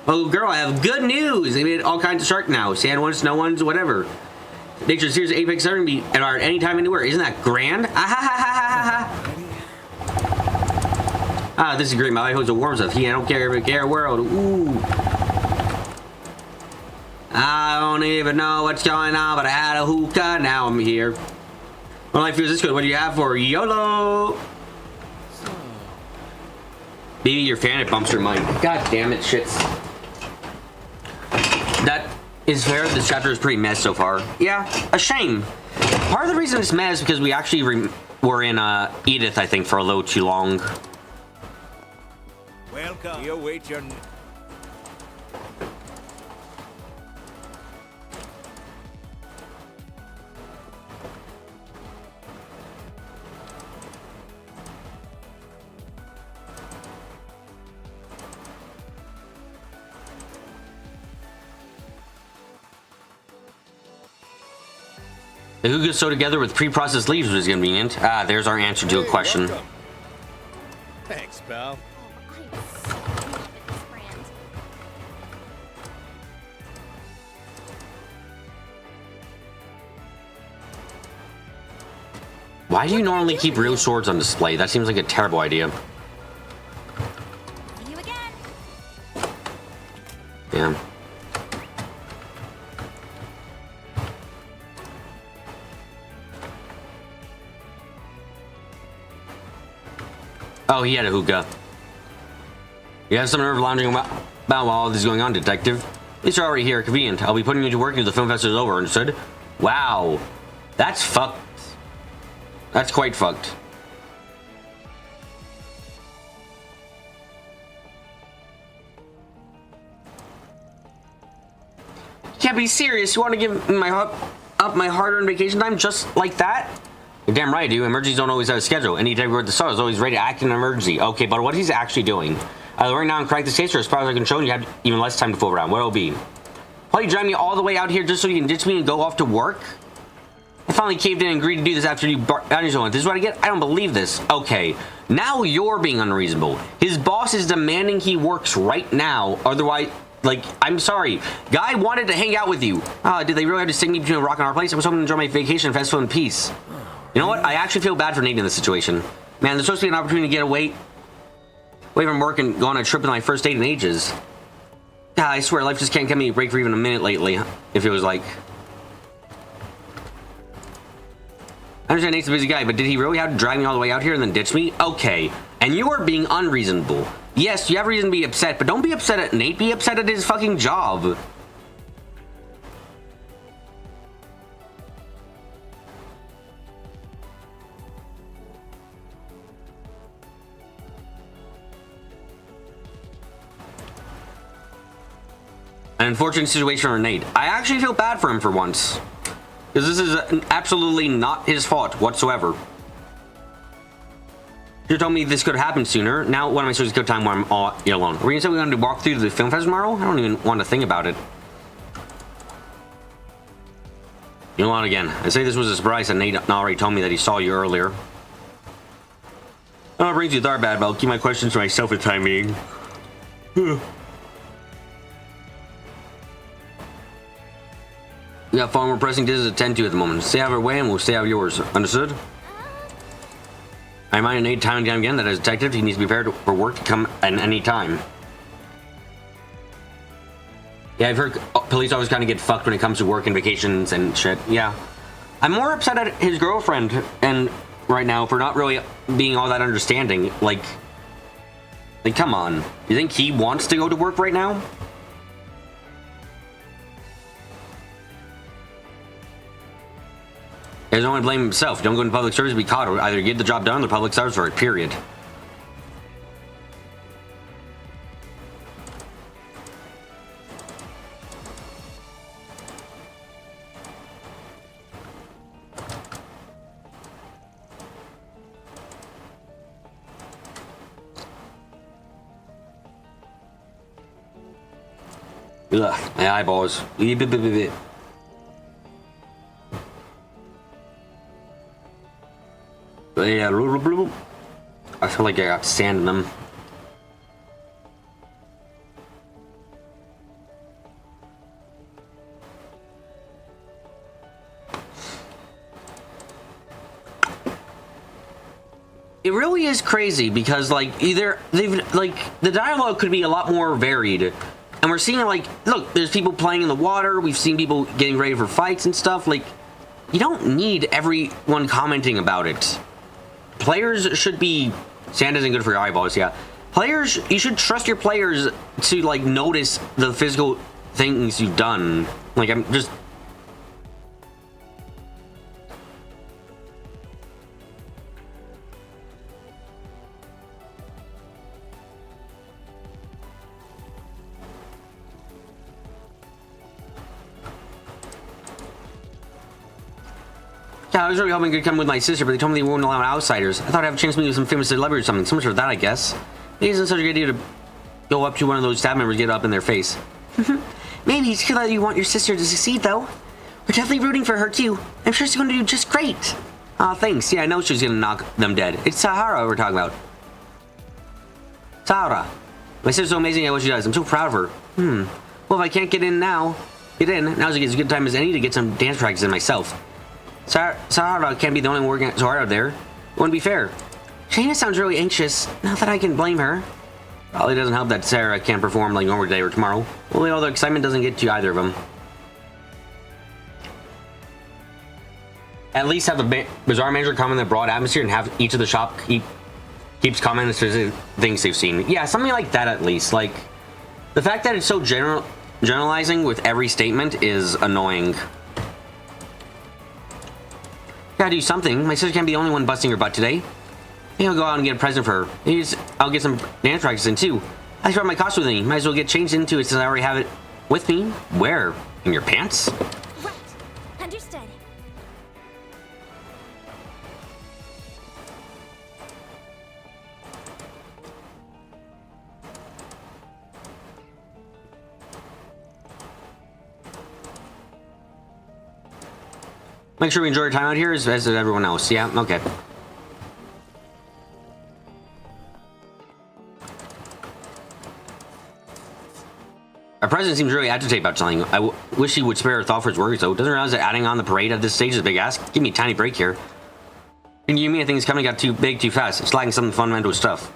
Oh, girl, I have good news. They made all kinds of shark now. Sand ones, snow ones, whatever. Nature's serious apex are be at art anytime, anywhere. Isn't that grand? Ah, this is great. My life holds a warm stuff. I don't care world. Ooh. I don't even know what's going on, but I had a hookah. Now I'm here. My life feels this good. What do you have for YOLO? Maybe your fan it bumps your mic. God damn it, shits. That is fair. This chapter is pretty mess so far. Yeah, a shame. Part of the reason it's mess is because we actually were in Edith, I think, for a little too long. Welcome. You wait your... The hookah sew together with pre-processed leaves was convenient. Ah, there's our answer to a question. Welcome. Thanks, pal. Why do you normally keep real swords on display? That seems like a terrible idea. See you again. Yeah. Oh, he had a hookah. You have some nerve lounging about while all this is going on, detective. At least you're already here. Convenient. I'll be putting you to work until the film festival is over, understood? Wow. That's fucked. That's quite fucked. You can't be serious. You want to give my up my hard-earned vacation time just like that? You're damn right, dude. Emergencies don't always have a schedule. Any time with the star is always ready to act in an emergency. Okay, but what he's actually doing? Either right now and crack the stage, or as far as I can show you have even less time to fool around. What'll it be? Why you drive me all the way out here just so you can ditch me and go off to work? I finally caved in and agreed to do this after you on his own. This is what I get? I don't believe this. Okay, now you're being unreasonable. His boss is demanding he works right now. Otherwise, like, I'm sorry. Guy wanted to hang out with you. Did they really have to stick me between a rock and a hard place? I was hoping to enjoy my vacation and festival in peace. You know what? I actually feel bad for Nate in this situation. Man, there's supposed to be an opportunity to get away from work and go on a trip with my first date in ages. God, I swear, life just can't give me a break for even a minute lately. If it was like... I understand Nate's a busy guy, but did he really have to drag me all the way out here and then ditch me? Okay. And you are being unreasonable. Yes, you have reason to be upset, but don't be upset at Nate. Be upset at his fucking job. An unfortunate situation for Nate. I actually feel bad for him for once. Because this is absolutely not his fault whatsoever. You told me this could happen sooner. Now, what am I supposed to go time when I'm all here alone? Are we going to say we're going to walk through the film fest tomorrow? I don't even want to think about it. You know what, again? I say this was a surprise and Nate already told me that he saw you earlier. Oh, it brings you thought bad, but I'll keep my questions to myself for the time being. We got far more pressing business to attend to at the moment. Stay out of our way and we'll stay out of yours. Understood? I remind Nate time and time again that as a detective, he needs to be prepared for work to come at any time. Yeah, I've heard police always kind of get fucked when it comes to work and vacations and shit. Yeah. I'm more upset at his girlfriend and right now for not really being all that understanding. Like, come on. You think he wants to go to work right now? He doesn't want to blame himself. Don't go into public service to be caught, or either get the job done or the public service for it, period. Ugh, my eyeballs. Yeah, I feel like I got sand in them. It really is crazy because like either they've like the dialogue could be a lot more varied. And we're seeing like, look, there's people playing in the water. We've seen people getting ready for fights and stuff. Like, you don't need everyone commenting about it. Players should be... Sand isn't good for your eyeballs, yeah. Players, you should trust your players to, like, notice the physical things you've done. Like, I'm just... Yeah, I was really hoping I could come with my sister, but they told me they wouldn't allow outsiders. I thought I'd have a chance to meet with some famous celebrity or something. So much for that, I guess. It isn't such a good idea to go up to one of those staff members and get up in their face. Maybe it's good that you want your sister to succeed, though. We're definitely rooting for her, too. I'm sure she's going to do just great. Aw, thanks. Yeah, I know she's going to knock them dead. It's Sahara we're talking about. Sahara. My sister's so amazing at what she does. I'm so proud of her. Well, if I can't get in now, now's as good a time as any to get some dance practice in myself. Sarah can't be the only one working so hard out there. It wouldn't be fair. Shayna sounds really anxious. Not that I can blame her. Probably doesn't help that Sarah can't perform like normal today or tomorrow. Only all the excitement doesn't get to either of them. At least have the bazaar manager come in the broad atmosphere and have each of the shop keeps commenting specific things they've seen. Yeah, something like that at least. Like, the fact that it's so generalizing with every statement is annoying. Gotta do something. My sister can't be the only one busting her butt today. Maybe I'll go out and get a present for her. Maybe I'll get some dance practice in too. I just brought my costume with me. Might as well get changed into it since I already have it with me. Where? In your pants? Right. Understood. Make sure we enjoy our time out here as everyone else. Yeah, okay. Our president seems really agitated about something. I wish he would spare a thought for his worries, though. Doesn't realize that adding on the parade at this stage is a big ask. Give me a tiny break here. And you mean I think this company got too big too fast? It's lacking some fundamental stuff.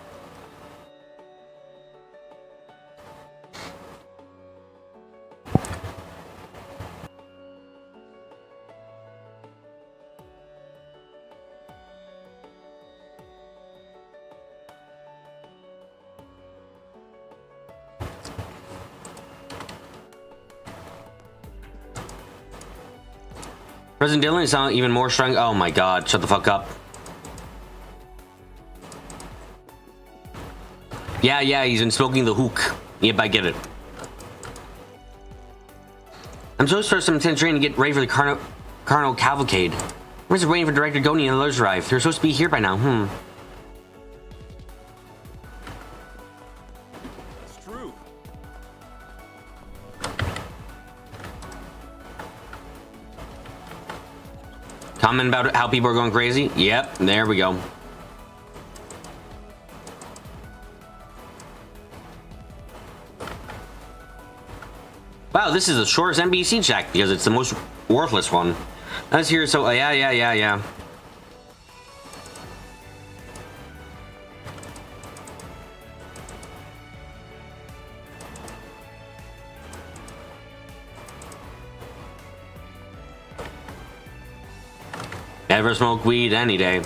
President Dillon is now even more strong. Oh my god, shut the fuck up. Yeah, he's been smoking the hook. Yep, I get it. I'm supposed to start some intense training to get ready for the Carnival Cavalcade. I'm just waiting for Director Goni and the others to arrive. They're supposed to be here by now. It's true. Comment about how people are going crazy? Yep, there we go. Wow, this is the shortest NBC check because it's the most worthless one. Let's hear so yeah. Never smoke weed any day.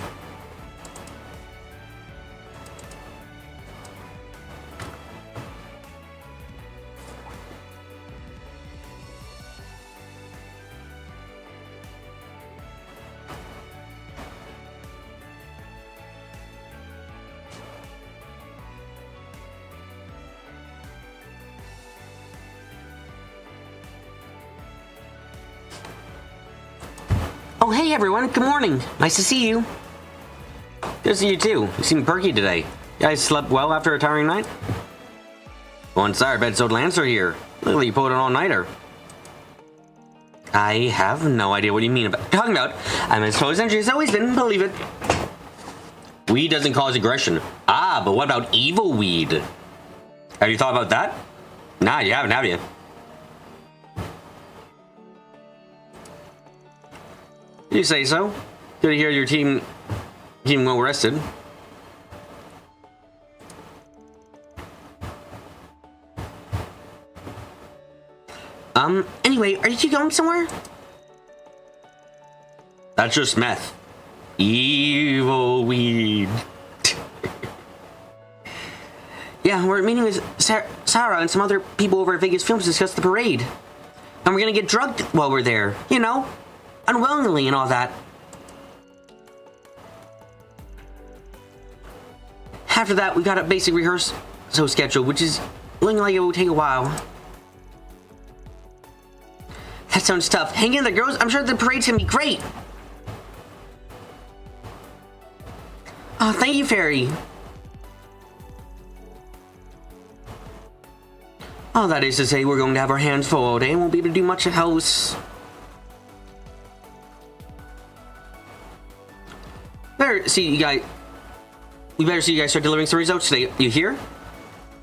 Oh, hey everyone, good morning. Nice to see you. Good to see you too. You seem perky today. You guys slept well after a tiring night? Well, sorry, bed so Lancer here. Look like you pulled an all-nighter. I have no idea what you mean about talking about. I'm as close as always been, believe it. Weed doesn't cause aggression. Ah, but what about evil weed? Have you thought about that? Nah, you haven't, have you? You say so. Good to hear your team well rested. Anyway, are you going somewhere? That's just meth. Evil weed. Yeah, we're meeting with Sarah and some other people over at Vegas Films to discuss the parade. And we're gonna get drugged while we're there, you know? Unwillingly and all that. After that, we got a basic rehearsal schedule, which is looking like it will take a while. That sounds tough. Hang in there, girls. I'm sure the parade's gonna be great. Oh, thank you, Fairy. Oh, that is to say, we're going to have our hands full all day and won't be able to do much else. Better see you guys. We better see you guys start delivering some results today. You hear?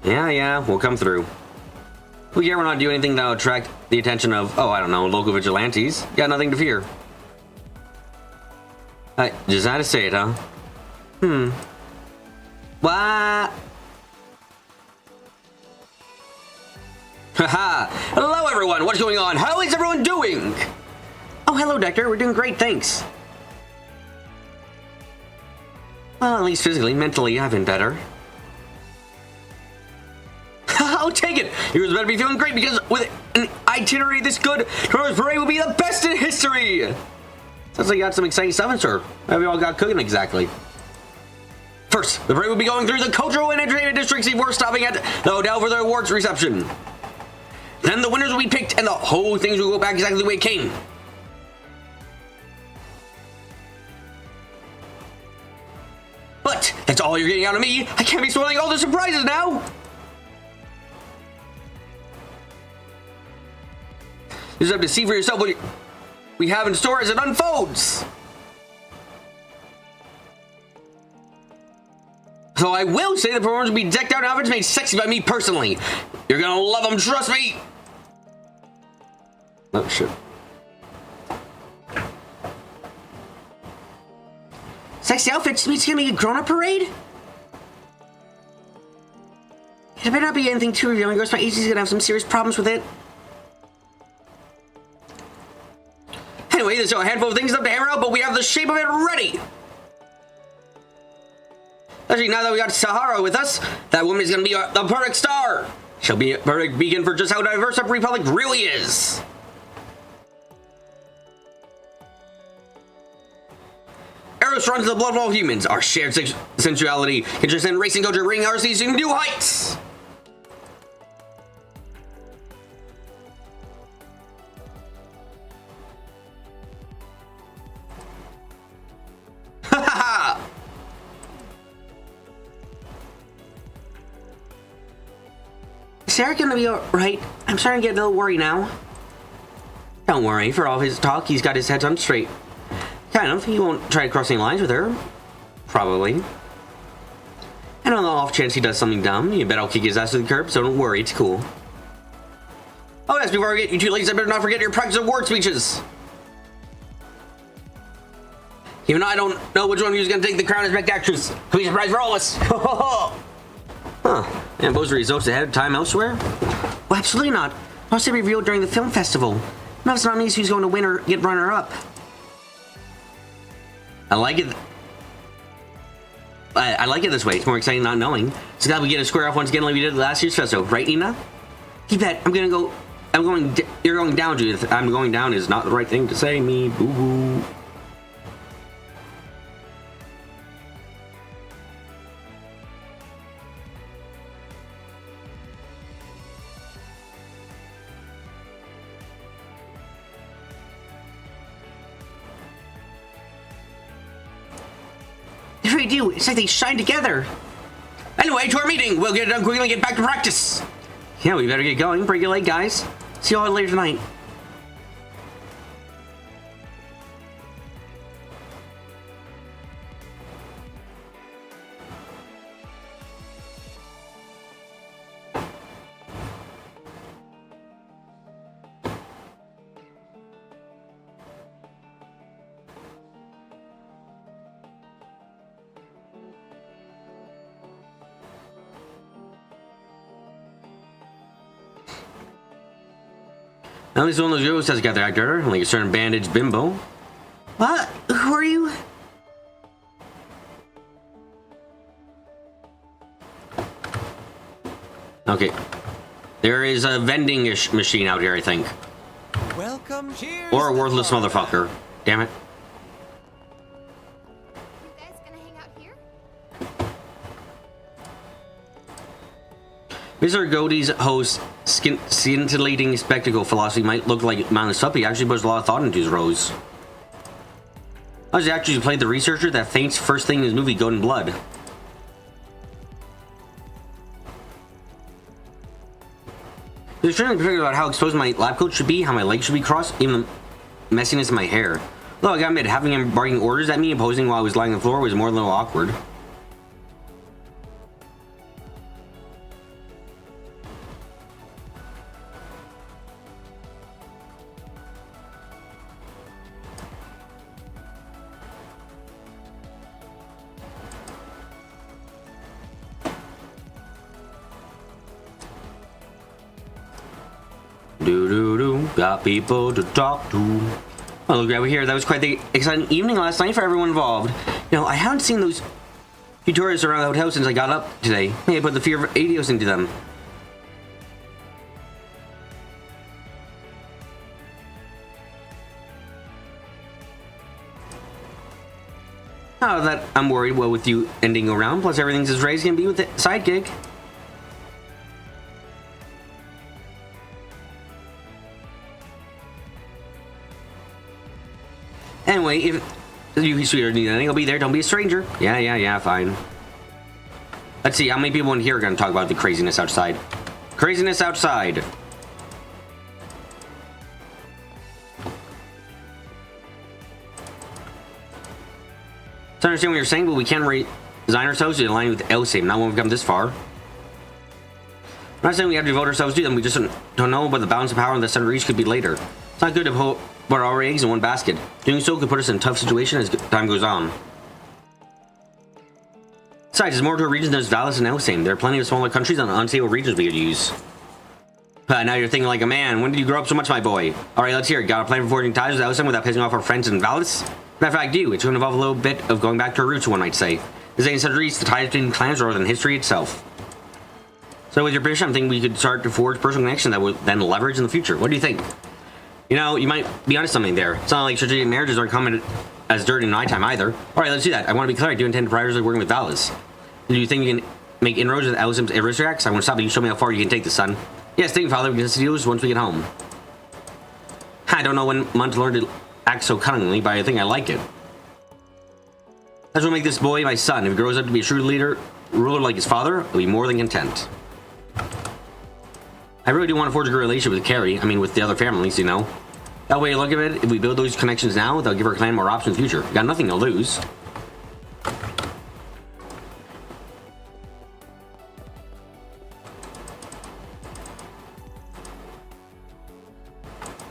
Yeah, we'll come through. We here, we're not doing anything that'll attract the attention of, oh, I don't know, local vigilantes. Got nothing to fear. Just had to say it, huh? What? Haha! Hello, everyone! What's going on? How is everyone doing? Oh, hello, Doctor. We're doing great, thanks. Well, at least physically. Mentally, I've been better. I'll take it! You guys better be feeling great because with an itinerary this good, tomorrow's parade will be the best in history! Sounds like you got some exciting stuff in store. What have you all got cooking exactly? First, the parade will be going through the cultural and entertainment districts before stopping at the hotel for the awards reception. Then the winners will be picked and the whole thing will go back exactly the way it came. But that's all you're getting out of me. I can't be spoiling all the surprises now. You just have to see for yourself what we have in store as it unfolds. So I will say the performers will be decked out in outfits made sexy by me personally. You're gonna love them, trust me. Oh shit. Sexy outfits? It's gonna be a grown-up parade? It better not be anything too revealing, or else my agency's gonna have some serious problems with it. Anyway, there's a handful of things left to hammer out, but we have the shape of it ready. Actually, now that we got Sahara with us, that woman is gonna be the perfect star. She'll be a perfect beacon for just how diverse our Republic really is. Eros runs the blood of all humans. Our shared sensuality can transcend racing culture, bringing our seas to new heights. Is Sarah gonna be alright? I'm starting to get a little worried now. Don't worry, for all his talk, he's got his head on straight. Kind of. He won't try crossing lines with her. Probably. And on the off chance he does something dumb, you bet I'll kick his ass to the curb, so don't worry, it's cool. Oh yes, before I get you two ladies, I better not forget your practice of word speeches. Even though I don't know which one of you is going to take the crown as best actress. Could be a surprise for all of us. Huh. And those results ahead of time elsewhere? Well, absolutely not. Must be revealed during the film festival. No, it's not me who's going to win or get runner-up. I like it. I like it this way. It's more exciting not knowing. So glad we get to square off once again like we did last year's festival, right, Nina? You bet. You're going down, Judith. I'm going down is not the right thing to say. Me, boo-boo. They really do. It's like they shine together. Anyway, to our meeting. We'll get it done quickly and get back to practice. Yeah, we better get going. Break your leg, guys. See you all later tonight. At least one of those girls has got their actor, like a certain bandaged bimbo. What? Who are you? Okay. There is a vending machine out here, I think. Welcome. Cheers. Or a worthless motherfucker. Damn it. You guys gonna hang out here? Mr. Godey's host scintillating spectacle philosophy might look like mindless stuff, but he actually puts a lot of thought into his roles. How does he actually play the researcher that faints first thing in his movie, Golden Blood? There's trying to figure out how exposed my lab coat should be, how my legs should be crossed, even the messiness of my hair. Though I gotta admit, having him barking orders at me and posing while I was lying on the floor was more than a little awkward. Got people to talk to. Oh, look over here. That was quite the exciting evening last night for everyone involved. You know, I haven't seen those few tourists around the hotel since I got up today. Maybe I put the fear of Adios into them. Oh, that I'm worried. Well, with you ending around, plus everything's as Ray's gonna be with the sidekick. Anyway, if you sweetheart need anything, I'll be there. Don't be a stranger. Yeah, fine. Let's see, how many people in here are gonna talk about the craziness outside? Craziness outside. I understand what you're saying, but we can't resign ourselves to align with Elsame, not when we've come this far. I'm not saying we have to devote ourselves to them, we just don't know what the balance of power in the center each could be later. It's not good to put our eggs in one basket. Doing so could put us in a tough situation as time goes on. Besides, there's more to a region than just Valis and Elsame. There are plenty of smaller countries and unstable regions we could use. Now you're thinking like a man. When did you grow up so much, my boy? Alright, let's hear it. Got a plan for forging ties with Elsame without pissing off our friends in Valis? Matter of fact, I do. It's going to involve a little bit of going back to our roots, one might say. This ain't centuries, the ties between clans rather than history itself. So with your permission, I'm thinking we could start to forge personal connection that would then leverage in the future. What do you think? You know, you might be onto something there. It's not like strategic marriages aren't common as dirty in my time either. Alright, let's do that. I want to be clear, I do intend to prioritize working with Valis. Do you think you can make inroads with Elsame's aristocrats? I want to stop you. Show me how far you can take this, son. Yes, thank you, Father. We can see you once we get home. I don't know when month to learn to act so cunningly, but I think I like it. That's what make this boy my son. If he grows up to be a shrewd ruler like his father, I'll be more than content. I really do want to forge a good relationship with Carrie. I mean, with the other families, you know. That way, look at it. If we build those connections now, they'll give our clan more options in the future. Got nothing to lose.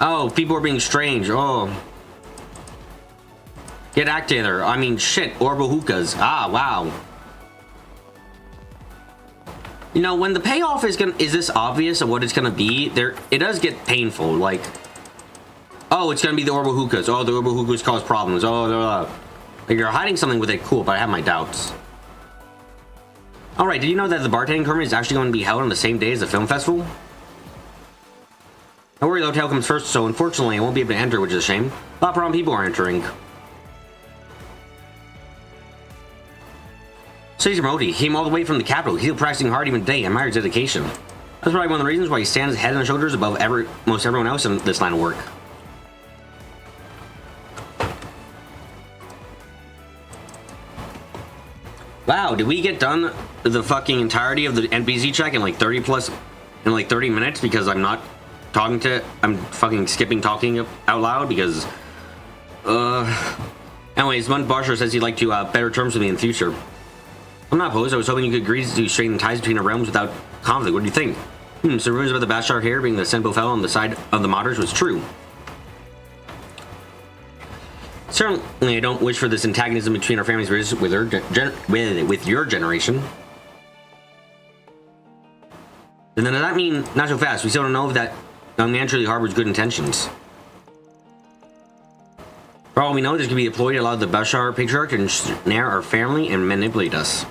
Oh, people are being strange. Oh. Get active there. I mean, shit. Orbital hookahs. Ah, wow. You know, when the payoff is this obvious of what it's gonna be, it does get painful. Like, oh, it's gonna be the orbital hookahs. Oh, the orbital hookahs cause problems. Oh, like you're hiding something with it. Cool, but I have my doubts. Alright, did you know that the bartending tournament is actually going to be held on the same day as the film festival? Don't worry, the hotel comes first, so unfortunately I won't be able to enter, which is a shame. A lot of problem people are entering. Caesar Modi came all the way from the capital. He's still practicing hard even today. I admire his dedication. That's probably one of the reasons why he stands head and shoulders above most everyone else in this line of work. Wow, did we get done the fucking entirety of the NPC check in like 30 minutes because I'm fucking skipping talking out loud because anyways, Munt Barsher says he'd like to better terms with me in the future. I'm not opposed. I was hoping you could agree to straighten the ties between our realms without conflict. What do you think? So rumors about the Bashar here being the Senpo fellow on the side of the modders was true. Certainly, I don't wish for this antagonism between our families with your generation. And then does that mean not so fast? We still don't know if that naturally harbors good intentions. For all we know, this could be a ploy to allow the Bashar patriarch to ensnare our family and manipulate us.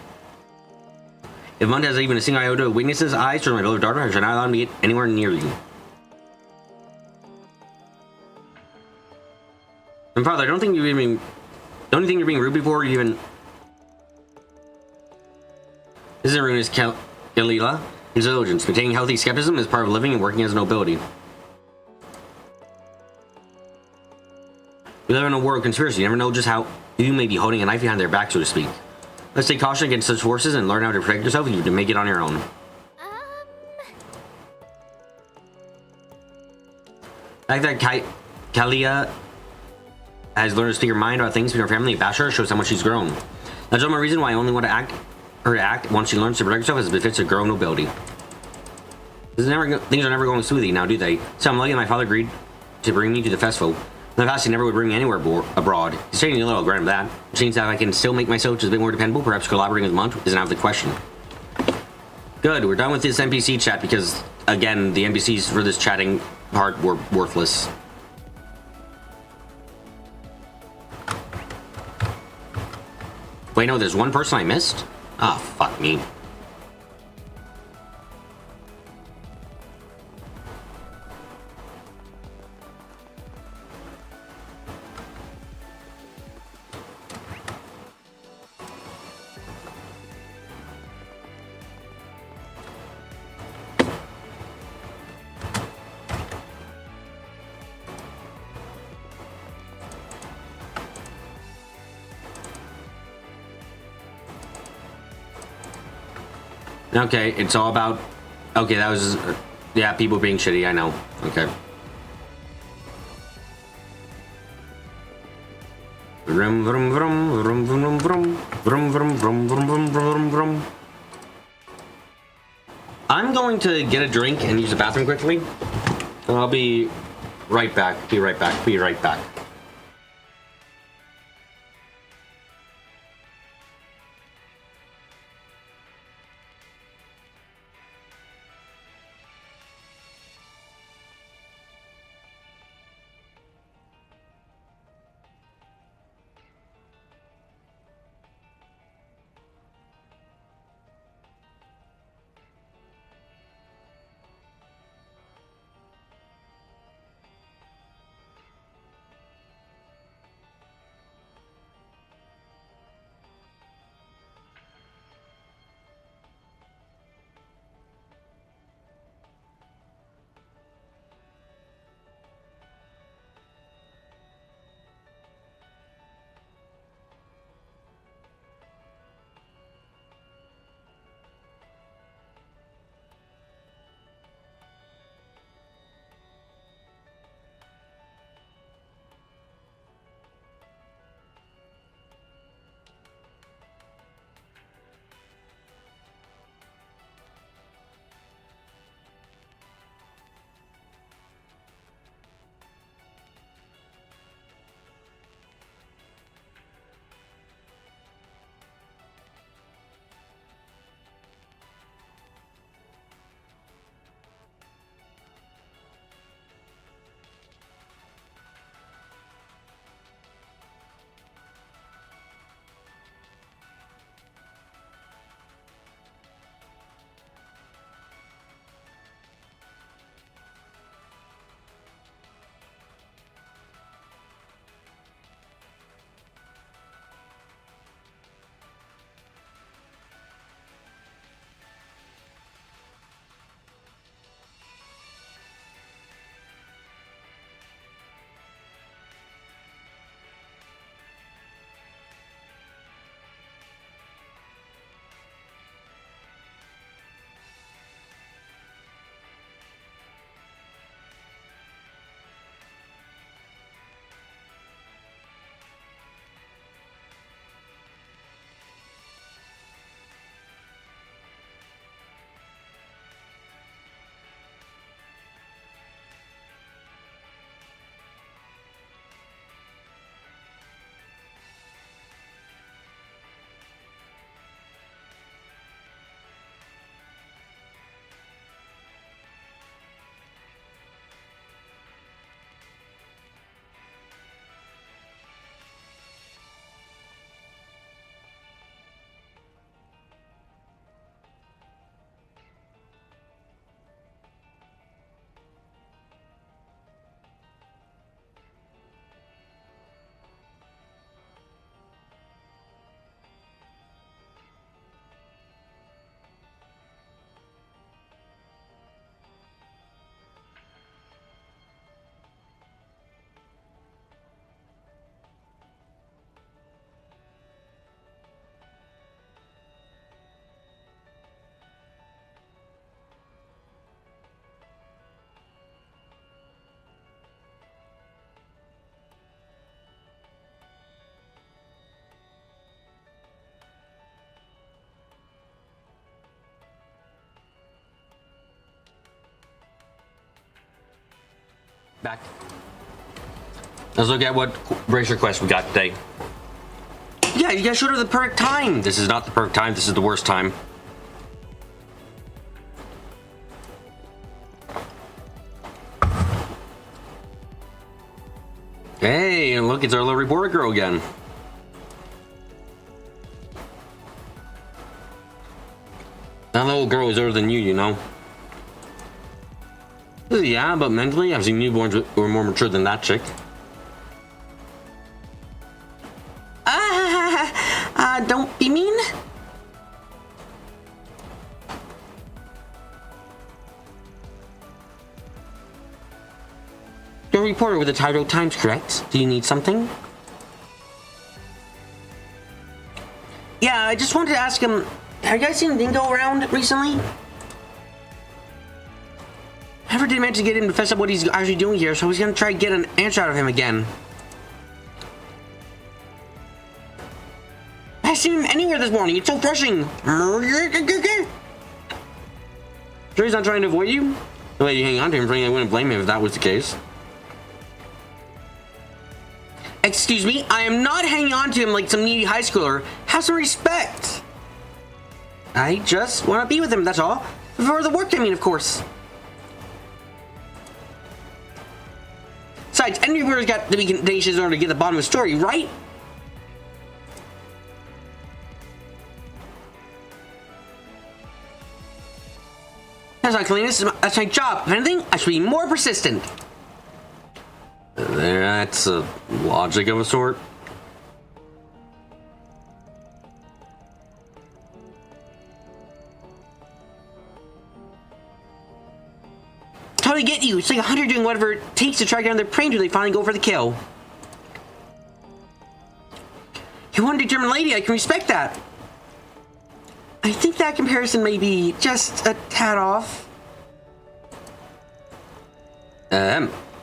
If Munt has even a single iota of weaknesses, I, my beloved daughter, I shall not allow him to get anywhere near you. And Father, I don't think you're being rude before you even. This is Aruna's Kalila. His diligence. Maintaining healthy skepticism is part of living and working as a nobility. We live in a world of conspiracy. You never know just how you may be holding a knife behind their back, so to speak. Let's take caution against such forces and learn how to protect yourself if you can make it on your own. The fact that Kalia has learned to speak her mind about things between her family and Bashar shows how much she's grown. That's the only reason why I only want her to act once she learns to protect herself as befits a girl nobility. Things are never going smoothly now, do they? So I'm lucky my father agreed to bring me to the festival. In the past, he never would bring me anywhere abroad. He's taking a little granted that. Which means that I can still make myself just a bit more dependable. Perhaps collaborating with Munt isn't out of the question. Good, we're done with this NPC chat because, again, the NPCs for this chatting part were worthless. Wait, no, there's one person I missed? Ah, fuck me. Okay, it's all about... Okay, that was... yeah, people being shitty, I know. Okay. Vroom, vroom, vroom, vroom, vroom, vroom, vroom, vroom, vroom, vroom, vroom, vroom, vroom. I'm going to get a drink and use the bathroom quickly. And I'll be right back. Be right back. Be right back. Back. Let's look at what race request we got today. Yeah, you guys showed her the perfect time. This is not the perfect time. This is the worst time. Hey, look, it's our little reporter girl again. That little girl is older than you know. Yeah, but mentally, I've seen newborns who are more mature than that chick. Don't be mean. You're a reporter with the Tidal Times, correct? Do you need something? Yeah, I just wanted to ask him, have you guys seen Dingo around recently? I never did manage to get him to fess up what he's actually doing here, so I was gonna try to get an answer out of him again. I haven't seen him anywhere this morning. It's so refreshing. Sure he's not trying to avoid you? The way you hang on to him, I wouldn't blame him if that was the case. Excuse me, I am not hanging on to him like some needy high schooler. Have some respect. I just want to be with him, that's all. For the work, I mean, of course. Besides, any reporter's got to be contagious in order to get the bottom of the story, right? That's not cleanness, that's my job. If anything, I should be more persistent. That's a logic of a sort. Totally get you. It's like 100 doing whatever it takes to track down their prey until they finally go for the kill. You're one determined lady, I can respect that. I think that comparison may be just a tad off.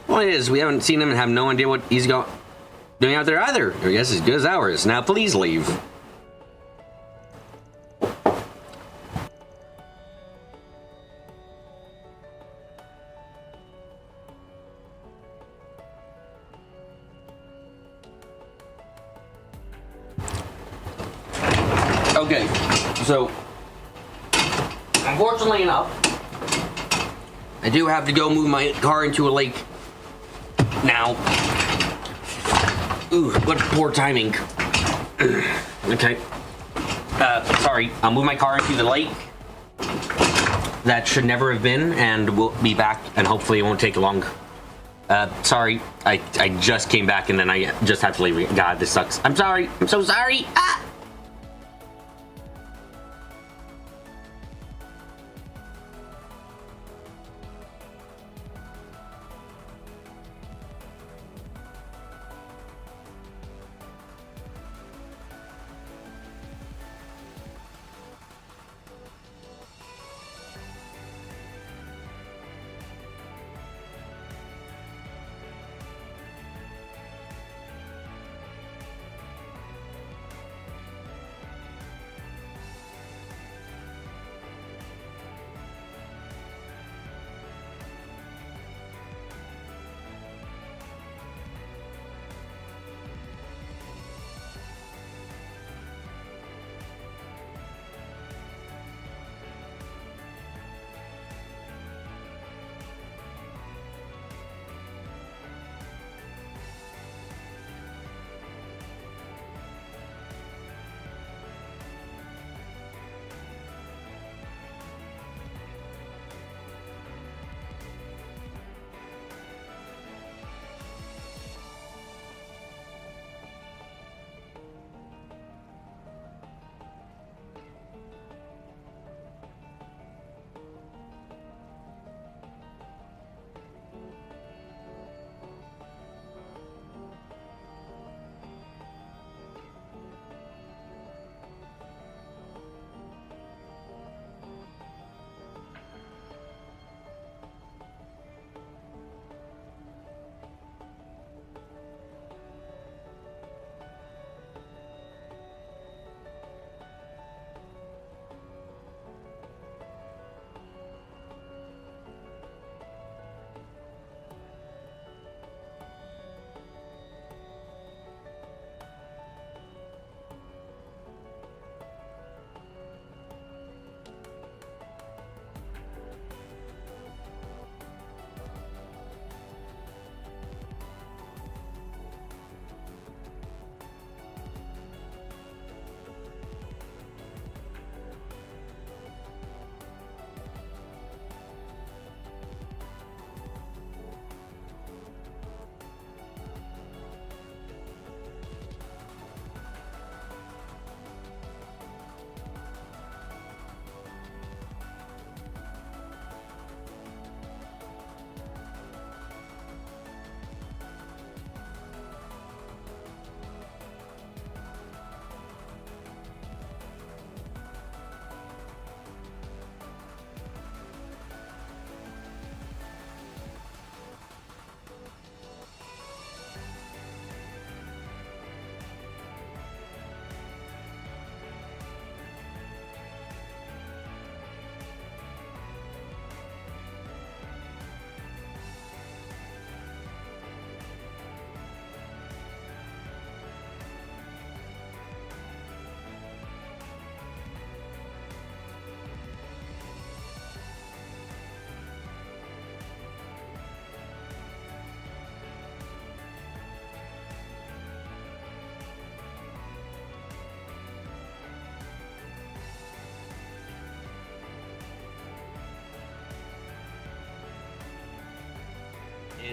Well, it is. We haven't seen him and have no idea what he's doing out there either. I guess as good as ours. Now, please leave. Okay, so unfortunately enough, I do have to go move my car into a lake now. Ooh, what poor timing. Okay. Sorry, I'll move my car into the lake. That should never have been, and we'll be back, and hopefully it won't take long. Sorry, I just came back and then I just have to leave. God, this sucks. I'm sorry. I'm so sorry. Ah!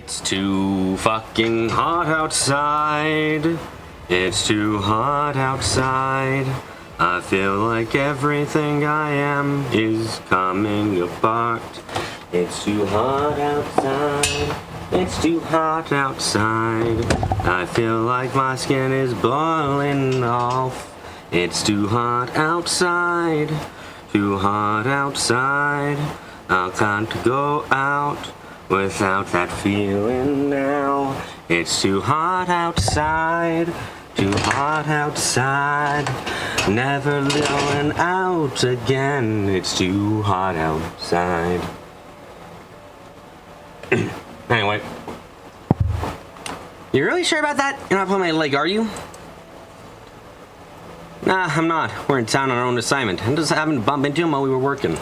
It's too fucking hot outside. It's too hot outside. I feel like everything I am is coming apart. It's too hot outside. It's too hot outside. I feel like my skin is boiling off. It's too hot outside. Too hot outside. I can't go out without that feeling now. It's too hot outside. Too hot outside. Never going out again. It's too hot outside. Anyway. You really sure about that? You're not pulling my leg, are you? Nah, I'm not. We're in town on our own assignment. I just happened to bump into him while we were working.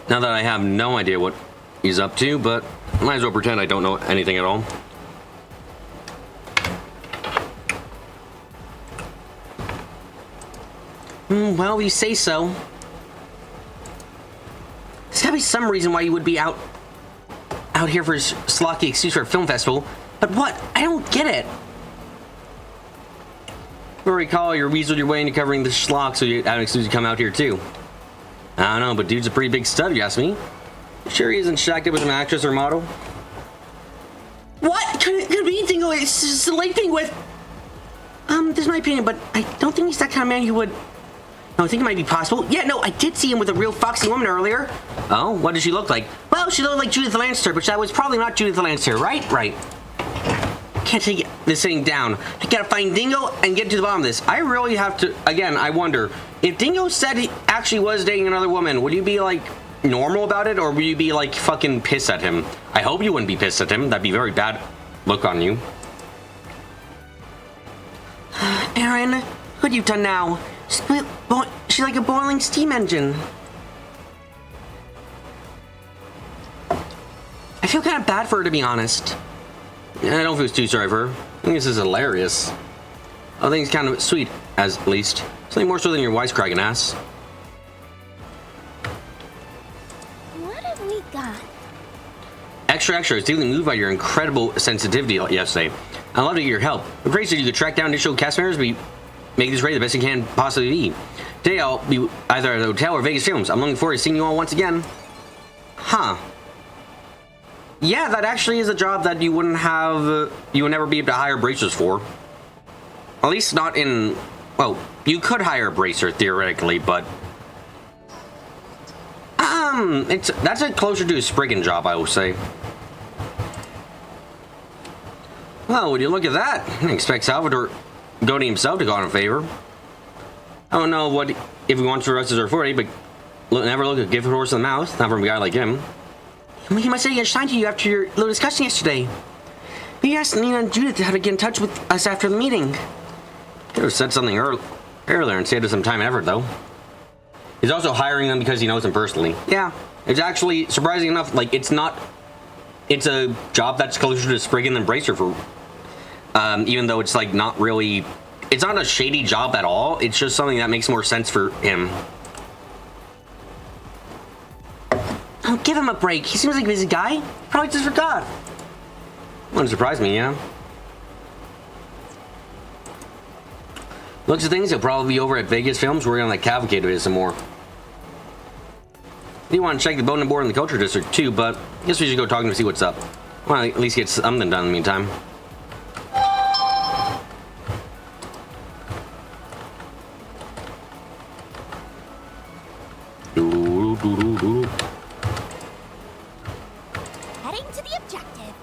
Now that I have no idea what he's up to, but might as well pretend I don't know anything at all. Well, you say so. There's gotta be some reason why you would be out here for his slocky excuse for a film festival. But what? I don't get it. I recall you weaseled your way into covering the schlock, so you had an excuse to come out here too. I don't know, but dude's a pretty big stud, if you ask me. Sure he isn't shacked up with an actress or model? What? Could be anything. It's just a late thing with... this is my opinion, but I don't think he's that kind of man who would... No, I think it might be possible. Yeah, no, I did see him with a real foxy woman earlier. Oh, what did she look like? Well, she looked like Judith Lancaster, but that was probably not Judith Lancaster, right? Right. Can't take this thing down. I gotta find Dingo and get to the bottom of this. I really have to... Again, I wonder... If Dingo said he actually was dating another woman, would you be, like, normal about it? Or would you be, like, fucking pissed at him? I hope you wouldn't be pissed at him. That'd be a very bad look on you. Aaron, what have you done now? She's like a boiling steam engine. I feel kind of bad for her, to be honest. I don't feel too sorry for her. I think this is hilarious. I think it's kind of sweet, at least. Something more so than your wisecracking ass. What have we got? Extra, I was deeply moved by your incredible sensitivity yesterday. I'd love to get your help. I'm pretty sure you could track down additional cast members, but make this raid the best it can possibly be. Today I'll be either at the hotel or Vegas Films. I'm looking forward to seeing you all once again. Huh. Yeah, that actually is a job that you wouldn't have, you would never be able to hire bracers for. At least not in, well, you could hire a bracer theoretically, but that's a closer to a Spriggan job, I will say. Well, would you look at that? I expect Salvador Goni himself to go on a favor. I don't know what if he wants to arrest his authority, but never look a gift horse in the mouth, not from a guy like him. He must say he signed to you after your little discussion yesterday. Maybe ask Nina and Judith how to get in touch with us after the meeting. Could have said something earlier and saved us some time and effort, though. He's also hiring them because he knows them personally. Yeah, it's actually, surprising enough, like, it's a job that's closer to Spriggan than Bracer for, even though it's, like, not really, it's not a shady job at all. It's just something that makes more sense for him. Oh, give him a break. He seems like a busy guy. Probably just forgot. Wouldn't surprise me, yeah. Looks of things, he'll probably be over at Vegas Films working on that cavalcade of his some more. I do want to check the boat and board in the culture district too, but I guess we should go talk to him to see what's up. Well, at least get something done in the meantime. Heading to the objective.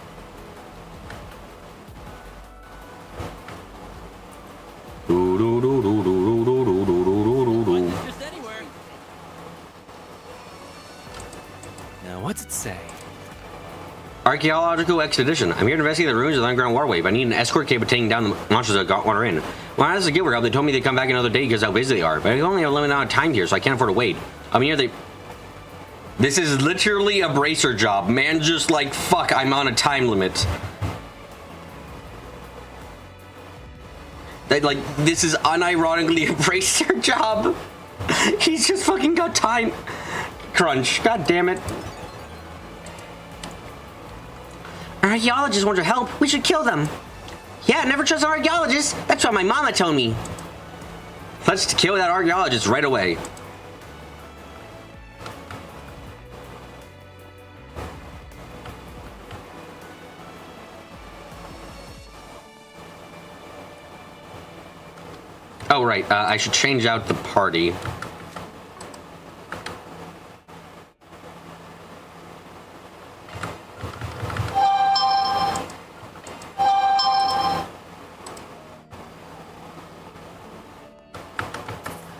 Now, what's it say? Archaeological expedition. I'm here to investigate the ruins of the underground waterway, but I need an escort cable taking down the monsters that got water in. When I asked the Guild help, they told me they'd come back another day because how busy they are, but I only have a limited amount of time here, so I can't afford to wait. I mean, this is literally a bracer job. Man, just like, fuck, I'm on a time limit. Like, this is unironically a bracer job. He's just fucking got time crunch. God damn it. Archaeologists want your help. We should kill them. Yeah, never trust an archaeologist. That's what my mama told me. Let's kill that archaeologist right away. Oh, right. I should change out the party.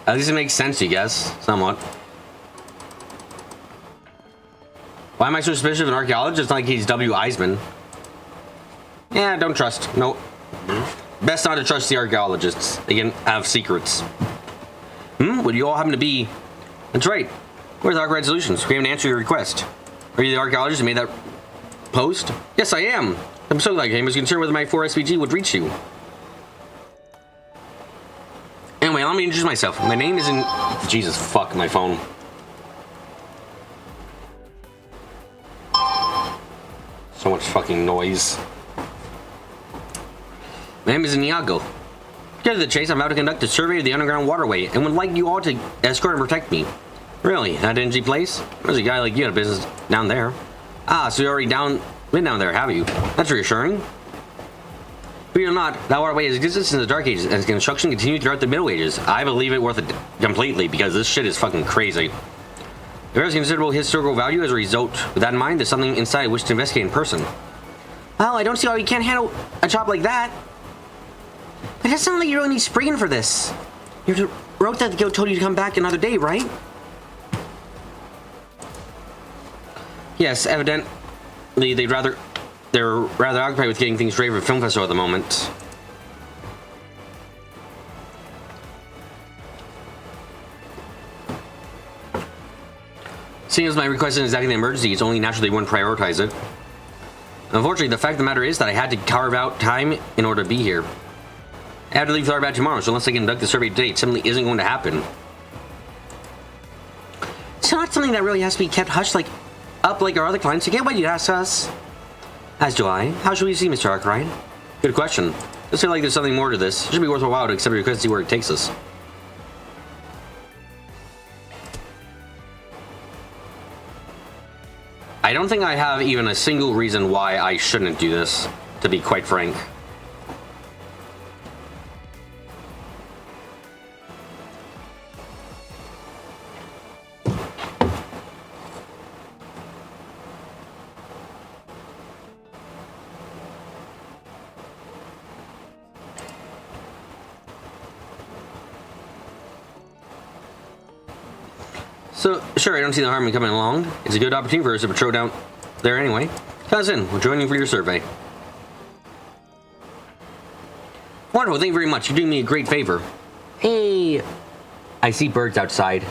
At least it makes sense, you guess. Somewhat. Why am I so suspicious of an archaeologist? It's not like he's W. Eisman. Yeah, don't trust. No. Best not to trust the archaeologists. They can have secrets. Would you all happen to be... That's right. Where's Arc Solutions? We haven't answered your request. Are you the archaeologist who made that post? Yes, I am. I'm so glad I was concerned whether my 4 SVG would reach you. Anyway, let me introduce myself. My name is Jesus, fuck my phone. So much fucking noise. My name is Iago. Get to the chase, I'm about to conduct a survey of the underground waterway and would like you all to escort and protect me. Really? That dingy place? There's a guy like you had a business down there. Ah, so you already been down there, have you? That's reassuring. Believe it or not, that waterway has existed since the Dark Ages, and its construction continued throughout the Middle Ages. I believe it worth it completely, because this shit is fucking crazy. There is considerable historical value as a result. With that in mind, there's something inside I wish to investigate in person. Well, I don't see why you can't handle a job like that. It doesn't sound like you really need spraying for this. You wrote that the guild told you to come back another day, right? Yes, evidently they're rather occupied with getting things straight for the film festival at the moment. Seeing as my request isn't exactly an emergency, it's only natural they wouldn't prioritize it. Unfortunately, the fact of the matter is that I had to carve out time in order to be here. I have to leave Tharbad tomorrow, so unless I conduct the survey today, it simply isn't going to happen. It's not something that really has to be kept hushed up like our other clients. I get what you asked us. As do I. How should we see, Mr. Arkwright? Good question. I feel like there's something more to this. It should be worth a while to accept your request and see where it takes us. I don't think I have even a single reason why I shouldn't do this, to be quite frank. So, sure, I don't see the harm in coming along. It's a good opportunity for us to patrol down there anyway. Cousin, we'll join you for your survey. Wonderful, thank you very much. You're doing me a great favor. Hey! I see birds outside.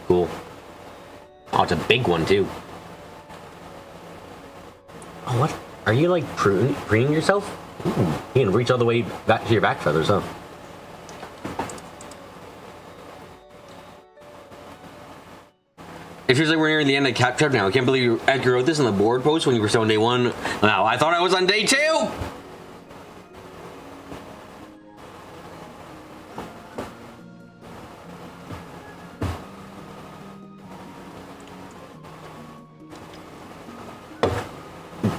Cool. Oh, it's a big one, too. Oh, what? Are you, like, preening yourself? Ooh, you can reach all the way back to your back feathers, huh? It feels like we're nearing the end of Cap Trip now. I can't believe you Edgar wrote this on the board post when you were still on day 1. Now, I thought I was on day 2!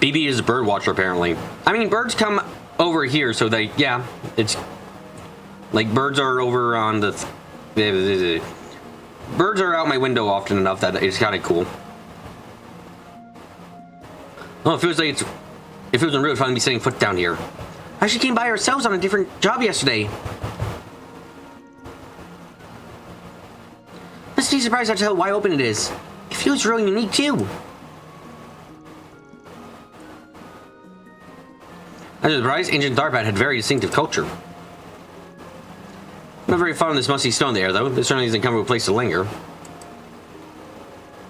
BB is a bird watcher, apparently. I mean, birds come over here, so they, yeah, it's... Like, birds are over on the... Birds are out my window often enough that it's kind of cool. Oh, it feels unreal to finally be setting foot down here. I actually came by ourselves on a different job yesterday. Let's be surprised at how wide open it is. It feels really unique too. I was surprised ancient Tharbad had very distinctive culture. I'm not very fond of this musty stone there, though. This certainly isn't a comfortable place to linger.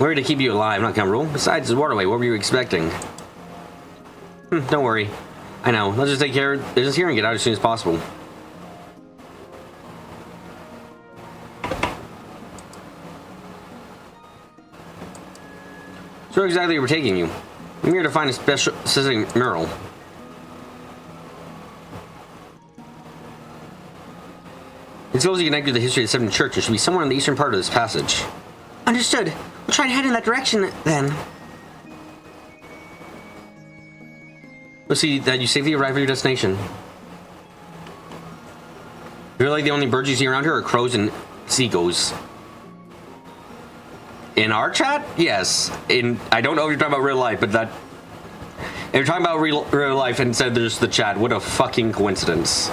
Worried to keep you alive, not comfortable. Besides, the waterway, what were you expecting? Don't worry. I know. Let's just take care of this here and get out as soon as possible. So where exactly we're taking you? I'm here to find a specific mural. It's closely connected to the history of the seven churches. It should be somewhere in the eastern part of this passage. Understood. We'll try to head in that direction then. We'll see that you safely arrive at your destination. You're like the only birds you see around here are crows and seagulls. In our chat? Yes. I don't know if you're talking about real life, but that... If you're talking about real life and said there's the chat, what a fucking coincidence.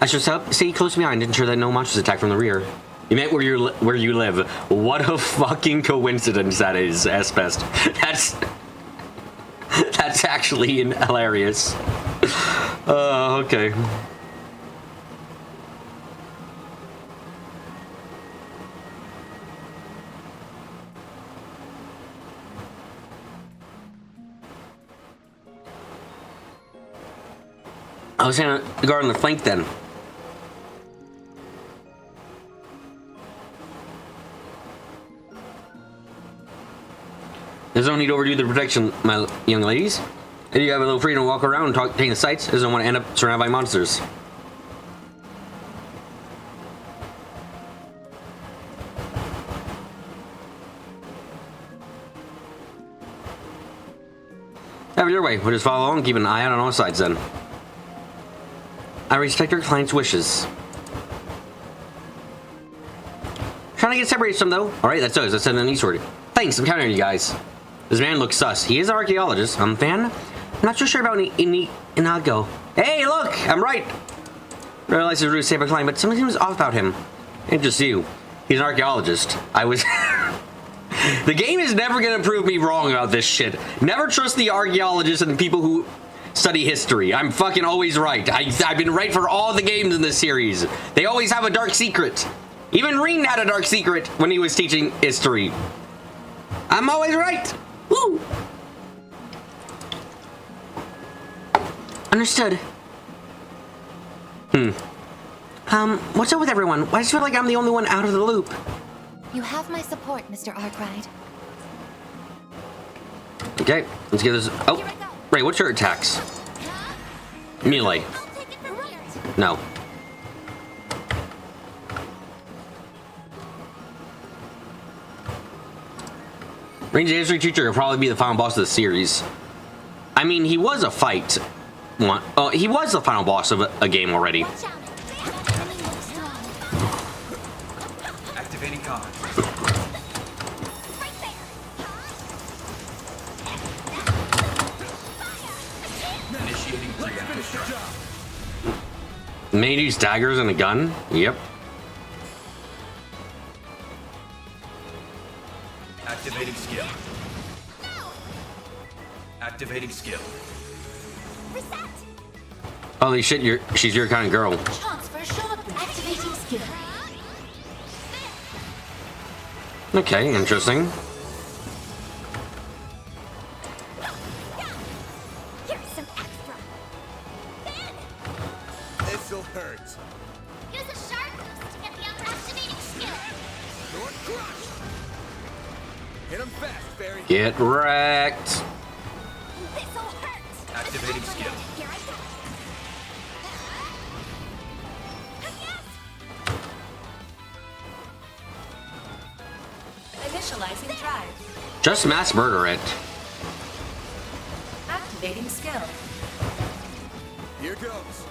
I should stay close behind to ensure that no monsters attack from the rear. You meant where you live. What a fucking coincidence that is, Espest. That's actually hilarious. Okay. I was gonna guard on the flank then. There's no need to overdo the protection, my young ladies. And you have a little freedom to walk around and take the sights. Doesn't want to end up surrounded by monsters. Have it your way. We'll just follow along and keep an eye out on all sides then. I respect your client's wishes. Trying to get separated from them, though. Alright, that's us. Let's send an eastward. Thanks, I'm counting on you guys. This man looks sus. He is an archaeologist. I'm a fan. I'm not so sure about Inago. Hey, look! I'm right! I realize it's really safe by client, but something was off about him. Ain't just you. He's an archaeologist. I was... The game is never gonna prove me wrong about this shit. Never trust the archaeologists and the people who study history. I'm fucking always right. I've been right for all the games in this series. They always have a dark secret. Even Reen had a dark secret when he was teaching history. I'm always right. Woo! Understood. What's up with everyone? Why does it feel like I'm the only one out of the loop? You have my support, Mr. Arkwright. Okay, let's get this. Oh, Ray, what's your attacks? Melee. No. Ranged history teacher will probably be the final boss of the series. I mean, he was a fight. He was the final boss of a game already. Activating guard. Initiating reactor. May use daggers and a gun? Yep. Activating skill. Activating skill. Holy shit, she's your kind of girl. Activating skill. Okay, interesting. Here's some extra. This'll hurt. Use a sharp boost to get the upper activating skill. Sword crush. Hit him fast, Barry. Get wrecked. This'll hurt. Activating skill. Here I go. Initializing drive. Just mass murder it. Activating skill. Here goes.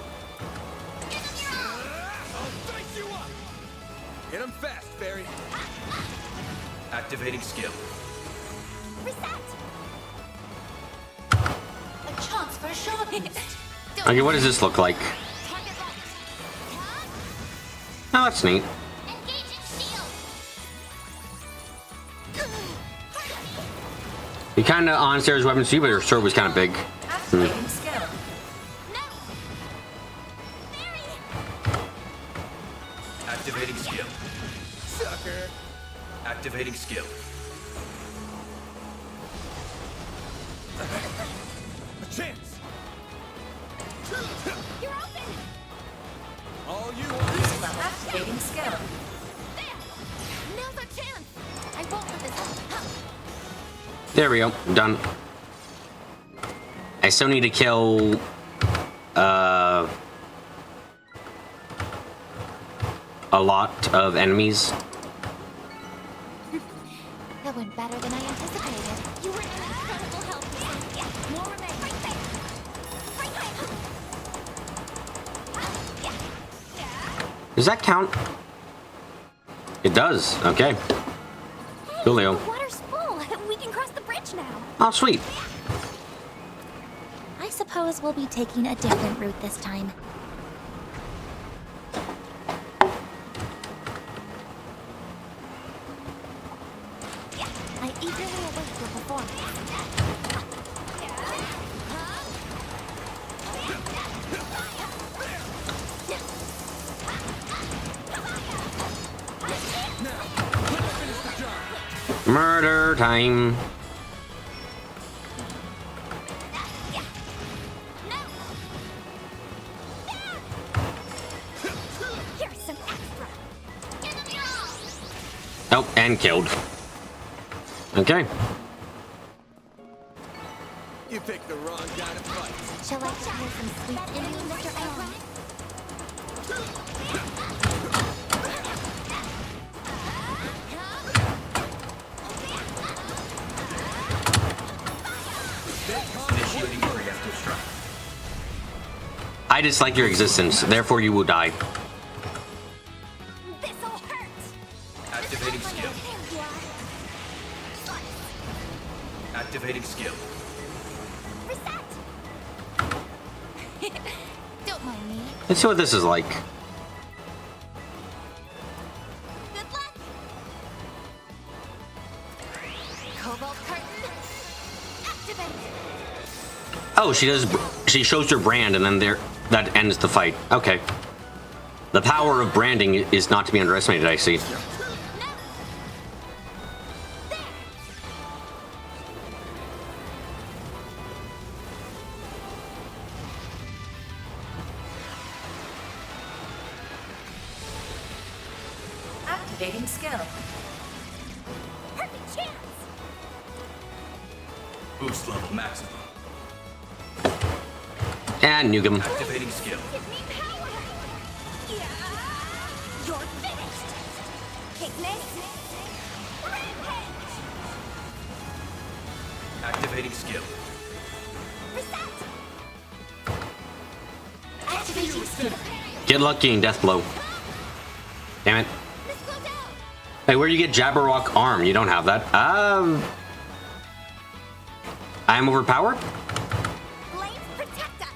I'll dice you up. Hit him fast, Barry. Activating skill. Reset. A chance for a short boost. Okay, what does this look like? Oh, that's neat. He kind of on Sarah's weapons too, but her sword was kind of big. Activating skill. Activating skill. Sucker. Activating skill. A chance. You're open. All you want is Activating skill. There we go. Done. I still need to kill... a lot of enemies. That went better than I anticipated. You were an incredible help. Yeah, more remain. Right there. Right there. Does that count? It does. Okay. Coolio. The water's full. We can cross the bridge now. Oh, sweet. I suppose we'll be taking a different route this time. I eagerly await your performance. Murder time. Here's some extra. Oh, and killed. Okay. You picked the wrong guy to fight. Shall I prepare some sweet Indian, Mr. Aaron? Initiating preemptive strike. I dislike your existence, therefore you will die. This'll hurt. Activating skill. Activating skill. Reset. Don't mind me. Let's see what this is like. Good luck. Cobalt curtain. Activate. Oh, she does. She shows her brand, and then that ends the fight. Okay. The power of branding is not to be underestimated. I see. Activating skill. Perfect chance. Boost level maximum. And nuke him. Activating skill. Give me power. Yeah. You're finished. Ignis. Rampage. Activating skill. Reset. Activating skill. Get lucky and death blow. Damn it. Hey, where do you get Jabberwock arm? You don't have that. I am overpowered? Blades protect us.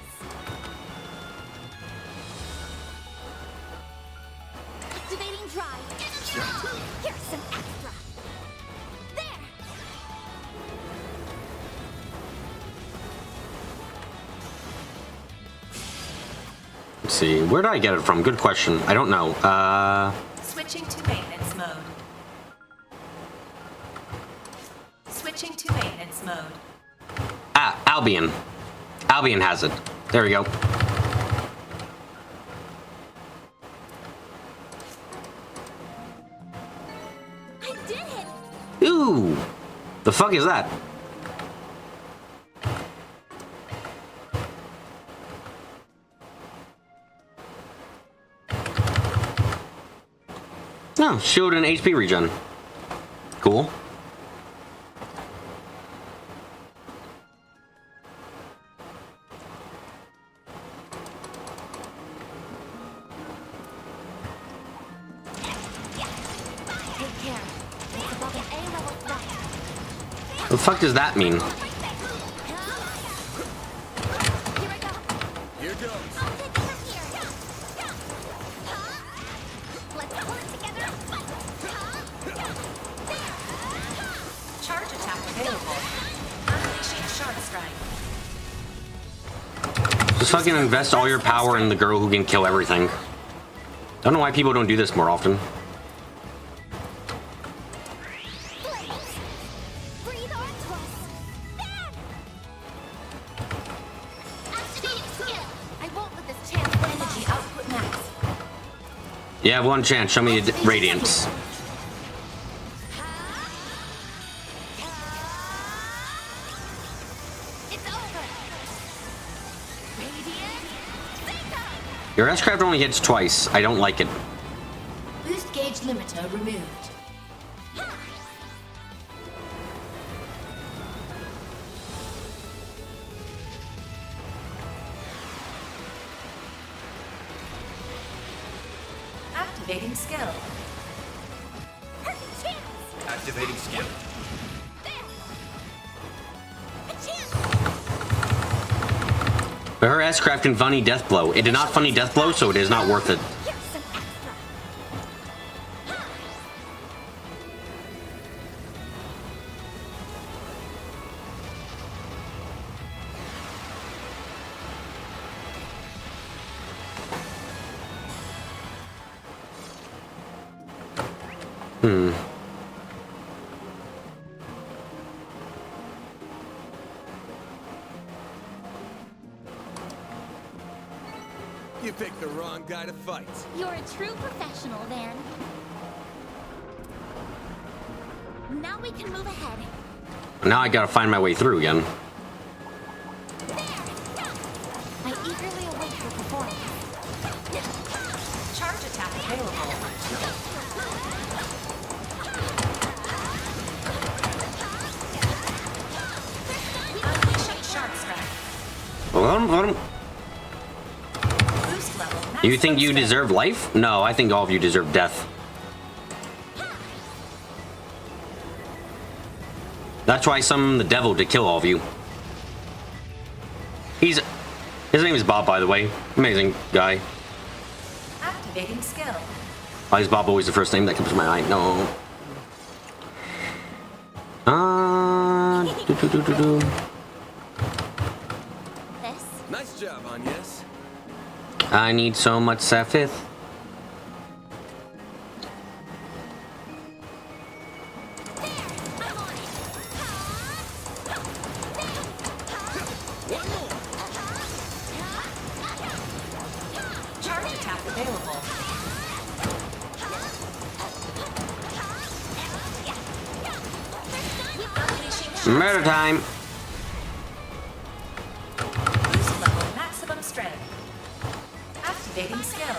Activating drive. Here's some extra. There. Let's see. Where did I get it from? Good question. I don't know. Switching to maintenance mode. Switching to maintenance mode. Albion. Albion has it. There we go. I did it. Ooh. The fuck is that? No, shield and HP regen. Cool. Take care. It's above an A-level threat. What the fuck does that mean? Here I go. Here goes. I'll take it from here. Let's pull it together and fight. Charge attack available. Unleashing Shark Strike. Just fucking invest all your power in the girl who can kill everything. Don't know why people don't do this more often. Breathe onto us. Bam! Activating skill. I won't let this chance run Energy off. output max. You have one chance. Show me the radiance. Your S-craft only hits twice. I don't like it. Boost gauge limiter removed. Activating skill. Activating skill. But her S-craft can funny death blow. It did not funny death blow, so it is not worth it. You picked the wrong guy to fight. You're a true professional, then. Now we can move ahead. Now I gotta find my way through again. I eagerly await your performance. Charge attack available. Unleashing shark strike. Let him. Boost level. You think you deserve life? No, I think all of you deserve death. That's why I summoned the devil to kill all of you. His name is Bob, by the way. Amazing guy. Activating skill. Why is Bob always the first name that comes to my mind? No. This? Nice job, Agnes. I need so much Sethith. Charge attack available. Murder time. Boost level maximum strength. Activating skill.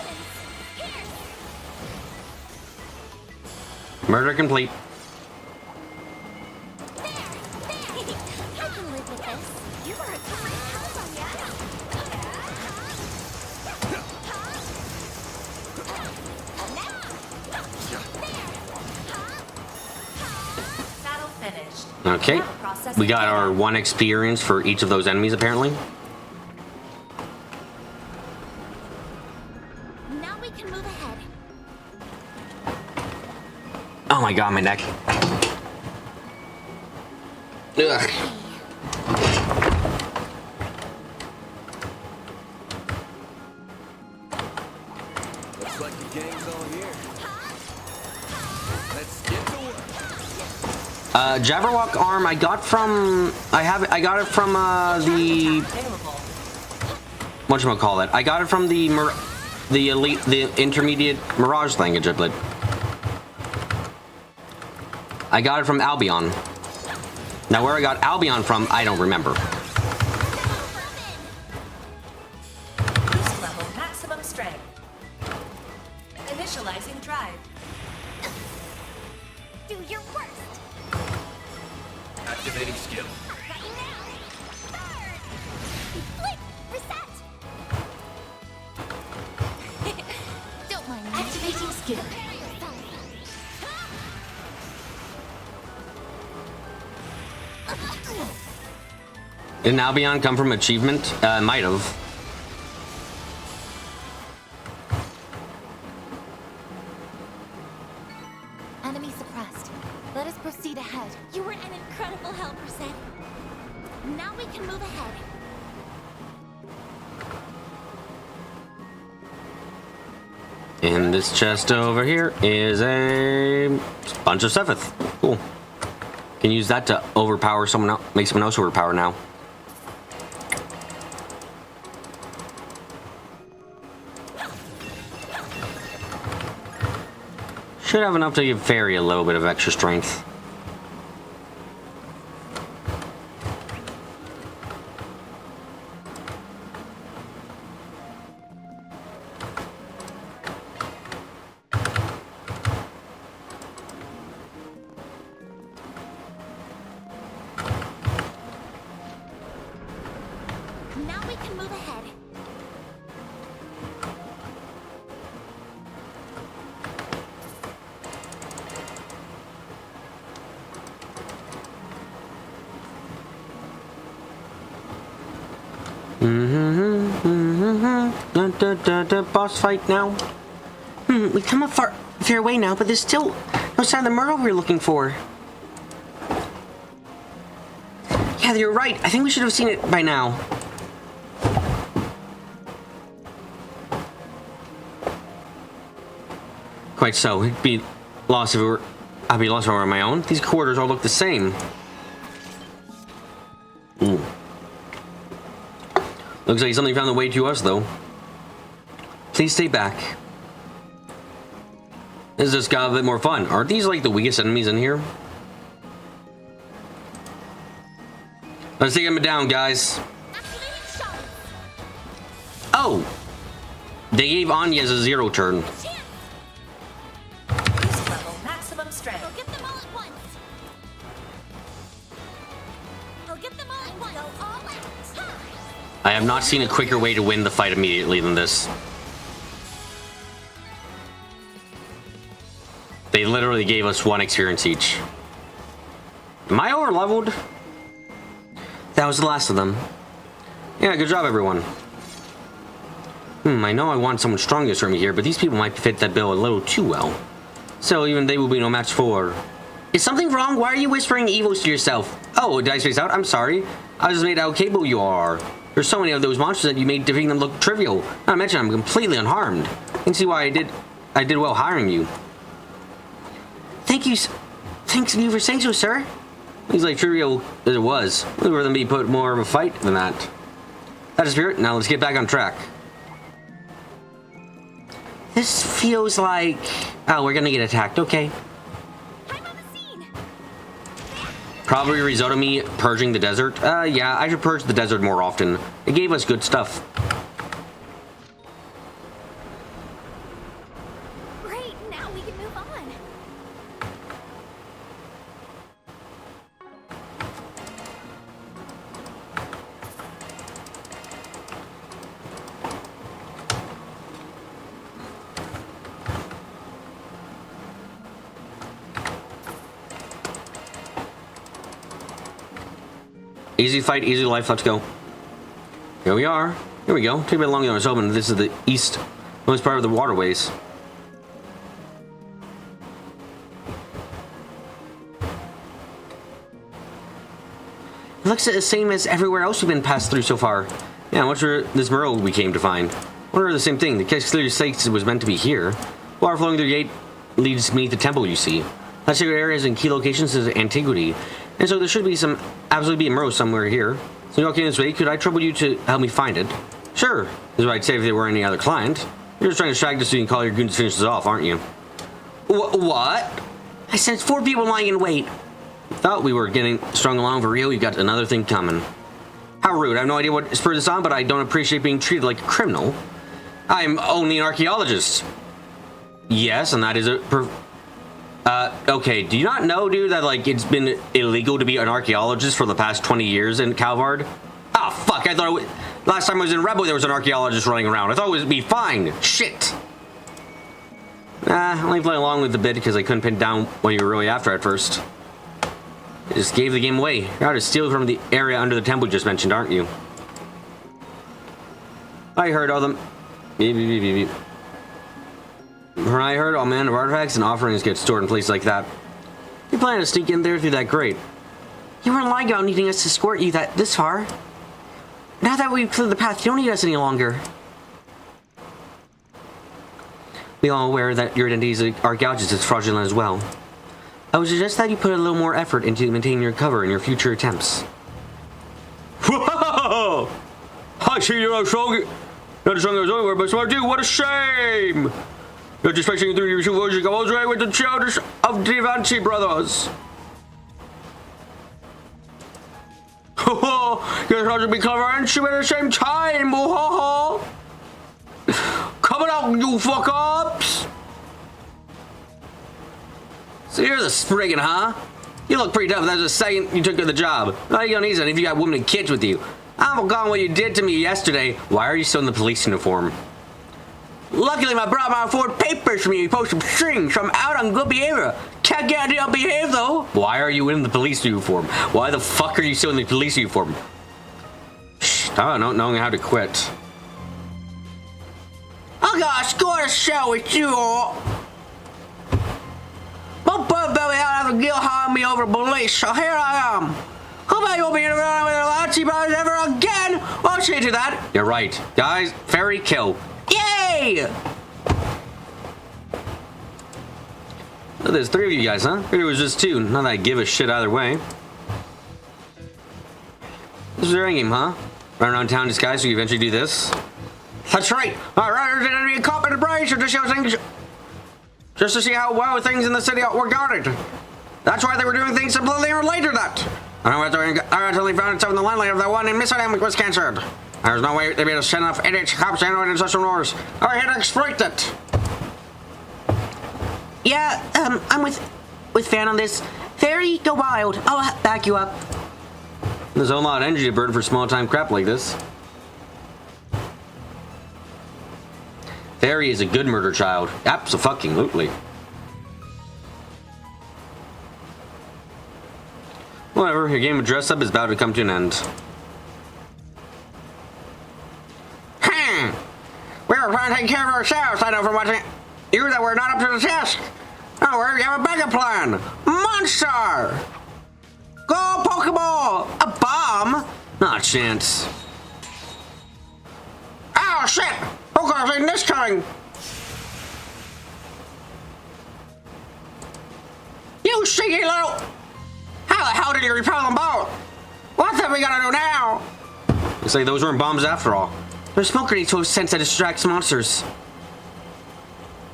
Murder complete. I can live with this. You are a great Battle finished. Okay. We got our 1 experience for each of those enemies, apparently. Now we can move ahead. Oh my god, my neck. Ugh. Looks like the gang's all here. Let's get to work. Jabberwock arm I got from I got it from the whatchamacallit. I got it from the intermediate Mirage language I played. I got it from Albion. Now where I got Albion from, I don't remember. Boost level maximum strength. Initializing drive. Do your worst. Activating skill. Right now. Third. Flip. Reset. Don't mind me. Activating skill. Didn't Albion come from achievement? Might have. Enemy suppressed. Let us proceed ahead. You were an incredible help, Reset. Now we can move ahead. In this chest over here is a bunch of Sethith. Cool. Can use that to overpower someone else, make someone else overpower now. Should have enough to give Fairy a little bit of extra strength. Now we can move ahead. Boss fight now. We've come a fair way now, but there's still no sign of the murder we were looking for. Yeah, you're right. I think we should have seen it by now. Quite so. I'd be lost if I were on my own. These quarters all look the same. Ooh. Looks like something found the way to us, though. Please stay back. This just got a bit more fun. Aren't these like the weakest enemies in here? Let's take them down, guys. Oh! They gave Anya's a 0 turn. Boost level maximum strength. I'll get them all at once. I'll get them all at once. Go all out. I have not seen a quicker way to win the fight immediately than this. They literally gave us 1 experience each. Am I over leveled? That was the last of them. Yeah, good job, everyone. I know I want someone stronger for me here, but these people might fit that bill a little too well. So even they will be no match for... Is something wrong? Why are you whispering evils to yourself? Oh, did I space out? I'm sorry. I just made how capable you are. There's so many of those monsters that you made defeating them look trivial. Not to mention I'm completely unharmed. You can see why I did well hiring you. Thanks you for saying so, sir. He's like trivial as it was. It would rather be put more of a fight than that. That's the spirit. Now let's get back on track. This feels like... Oh, we're gonna get attacked. Okay. Probably a result of me purging the desert. Yeah, I should purge the desert more often. It gave us good stuff. Great, now we can move on. Easy fight, easy life, let's go. Here we are. Here we go. Took a bit longer than I was hoping. This is the east most part of the waterways. It looks the same as everywhere else we've been passed through so far. Yeah, what's this merle we came to find? Wonder the same thing. The case clearly states it was meant to be here. Water flowing through the gate leads me to the temple you see. That secret area is in key locations of antiquity. And so there should be absolutely be a merle somewhere here. So you walking this way, could I trouble you to help me find it? Sure. This is what I'd say if there were any other client. You're just trying to distract us so you can call your goons to finish this off, aren't you? What? I sensed 4 people lying in wait. Thought we were getting strung along for real. You got another thing coming. How rude. I have no idea what spurred this on, but I don't appreciate being treated like a criminal. I'm only an archaeologist. Yes, and that is a... okay, do you not know, dude, that, like, it's been illegal to be an archaeologist for the past 20 years in Calvard? Ah, fuck, I thought last time I was in Rebel there was an archaeologist running around. I thought it would be fine. Shit. Nah, only playing along with the bit because I couldn't pin down what you were really after at first. I just gave the game away. You're out to steal from the area under the temple you just mentioned, aren't you? I heard all them... From what I heard, all manner of artifacts and offerings get stored in places like that. You plan to sneak in there through that grate. You weren't lying about needing us to escort you this far. Now that we've cleared the path, you don't need us any longer. We all aware that your identity as an archaeologist is fraudulent as well. I would suggest that you put a little more effort into maintaining your cover in your future attempts. Whoa! I see you're not strong. Not as strong as I were, but smart too. What a shame! You're just facing through your two you go all the way with the children of the Vanci brothers. You're supposed to be clever and shoot at the same time. Coming out, you fuck-ups! So you're the Spriggan, huh? You look pretty tough. That's the second you took to the job. How are you gonna need it if you got women and kids with you? I've forgotten what you did to me yesterday. Why are you still in the police uniform? Luckily, I brought my 4 papers from you. You posted some strings, so I'm out on good behavior. Can't guarantee I'll behave, though. Why are you in the police uniform? Why the fuck are you still in the police uniform? Shh, I don't know how to quit. I gotta score a show with you all. My butt belly out of the guilt hauling me over police, so here I am. Hope I won't be around with the Lachi brothers ever again. I'll change to that. You're right. Guys, fairy kill. Yay! Oh, there's 3 of you guys, huh? I figured it was just 2. Not that I give a shit either way. This is your endgame, huh? Run around town disguised so you eventually do this? That's right. Our riders didn't be caught by the bracer to show things. Just to see how well things in the city were guarded. That's why they were doing things completely unrelated to that. I accidentally found itself in the limelight of that one and Miss Dynamic was canceled. There's no way they'd be able to send enough idiots, cops, and in such wars. I had to exploit it. Yeah, I'm with Fan on this. Fairy, go wild. I'll back you up. There's a lot of energy to burn for small-time crap like this. Fairy is a good murder child. Abso-fucking-lutely. Whatever, your game of dress-up is about to come to an end. We were trying to take care of ourselves. I know from watching you that we're not up to the task. Don't worry, we have a backup plan. Monster! Go Pokeball! A bomb? Not a chance. Oh shit! Pokeballs ain't this coming! You sneaky little... How the hell did you repel them both? What have we gotta do now? Looks like those weren't bombs after all. They're smoke grenades to a sense that distracts monsters.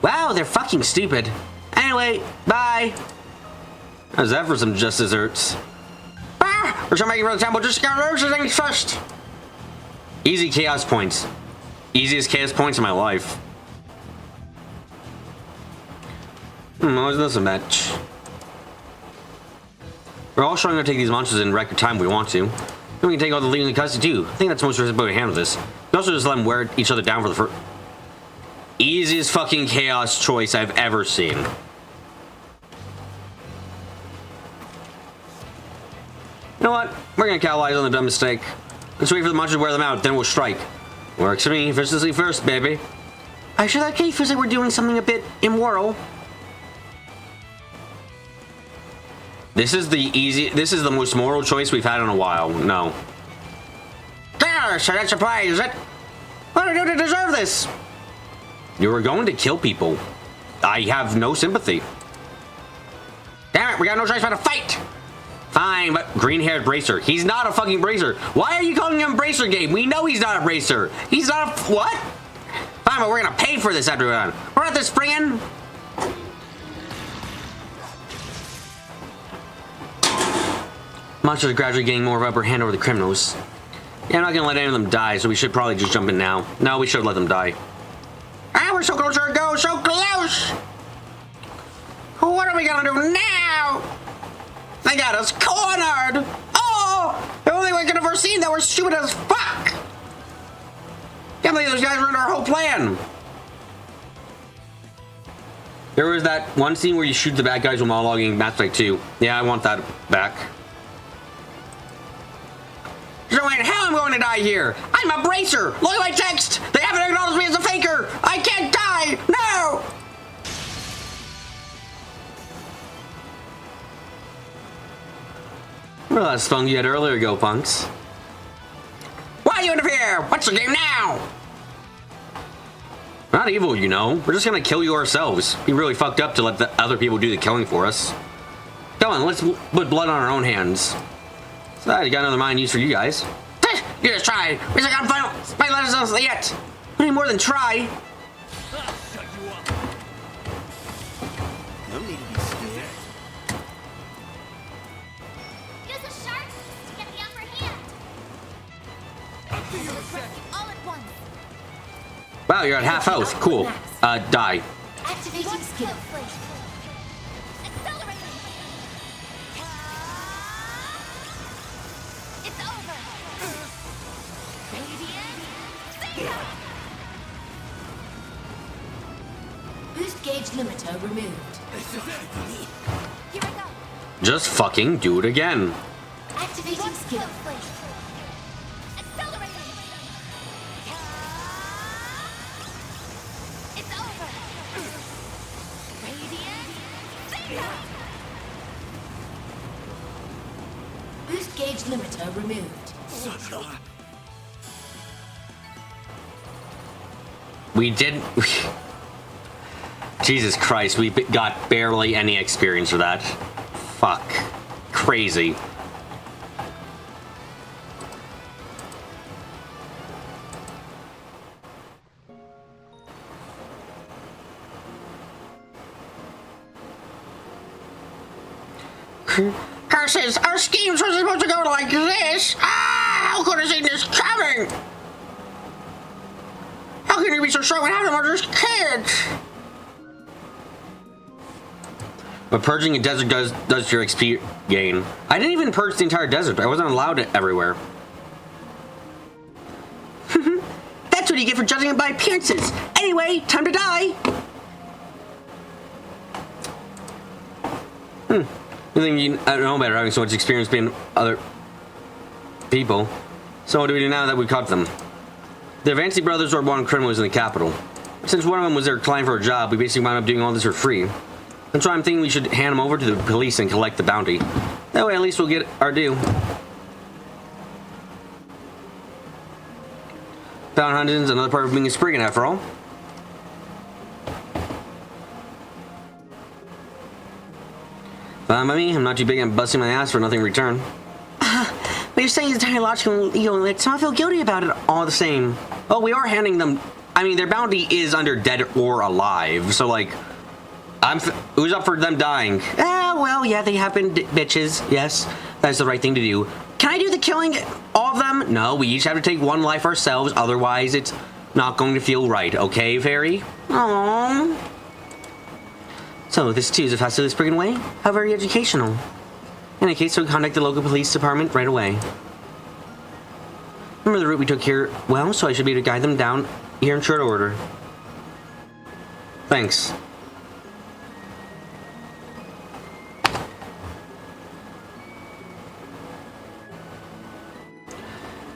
Wow, they're fucking stupid. Anyway, bye. How's that for some just desserts? We're trying to make it for the temple. Just got roast things first. Easy chaos points. Easiest chaos points in my life. What was this a match? We're all showing how to take these monsters in record time if we want to. Then we can take all the lead in the custody too. I think that's the most reasonable way to handle this. We also just let them wear each other down for the first... Easiest fucking chaos choice I've ever seen. You know what? We're gonna capitalize on the dumb mistake. Let's wait for the monsters to wear them out, then we'll strike. Works for me. Efficiency first, baby. I sure that case feels like we're doing something a bit immoral. This is the most moral choice we've had in a while. No. There, so that's a prize, is it? What do I do to deserve this? You were going to kill people. I have no sympathy. Damn it, we got no choice but to fight! Fine, but green-haired bracer. He's not a fucking bracer. Why are you calling him bracer game? We know he's not a bracer. He's not a... What? Fine, but we're gonna pay for this after we're done. We're at this springing. Monsters are gradually getting more of an upper hand over the criminals. Yeah, I'm not gonna let any of them die, so we should probably just jump in now. No, we should let them die. Ah, we're so close to our goal, so close! What are we gonna do now? They got us cornered! Oh! If only we could have foreseen that we're stupid as fuck! Can't believe those guys ruined our whole plan! There was that one scene where you shoot the bad guys while monologuing Mass Effect 2. Yeah, I want that back. So in hell I'm going to die here! I'm a bracer! Look at my text! They haven't acknowledged me as a faker! I can't die! No! Well, that's fun you had earlier ago, punks. Why you interfere? What's the game now? We're not evil, you know. We're just gonna kill you ourselves. Be really fucked up to let the other people do the killing for us. Come on, let's put blood on our own hands. So I got another mine used for you guys. You just tried. We're like on final. Might let us yet. We need more than try. No need to be scared. Use a shark to get the upper hand. All at once. Wow, you're at half health. Cool. Die. Activating skill. Accelerating. It's over. Boost gauge limiter removed. Here I go. Just fucking do it again. Activating skill. Accelerating. It's over. Radiant. Zeta. Boost gauge limiter removed. We did. Jesus Christ, we got barely any experience for that. Fuck. Crazy. Curses! Our schemes were supposed to go like this! Ah! How could I seen this coming? How can you be so strong when half of them are just kids? What purging a desert does to your XP gain. I didn't even purge the entire desert. I wasn't allowed it everywhere. That's what you get for judging it by appearances. Anyway, time to die. I don't know better having so much experience being other people. So what do we do now that we caught them? The Avanci brothers were wanted criminals in the capital. Since one of them was their client for a job, we basically wound up doing all this for free. That's why I'm thinking we should hand them over to the police and collect the bounty. That way at least we'll get our due. Bounty hunting is another part of being a spriggan after all. Fine by me, I'm not too big on busting my ass for nothing in return. But you're saying it's entirely logical and legal, and let's not feel guilty about it all the same. Oh, we are handing them... I mean, their bounty is under dead or alive, so like... who's up for them dying? Well, yeah, they have been bitches. Yes, that's the right thing to do. Can I do the killing all of them? No, we each have to take one life ourselves, otherwise it's not going to feel right, okay, Fairy? Aww. So, this too is a fast to the spriggan way? How very educational. In any case, we'll contact the local police department right away. Remember the route we took here? Well, so I should be able to guide them down here in short order. Thanks.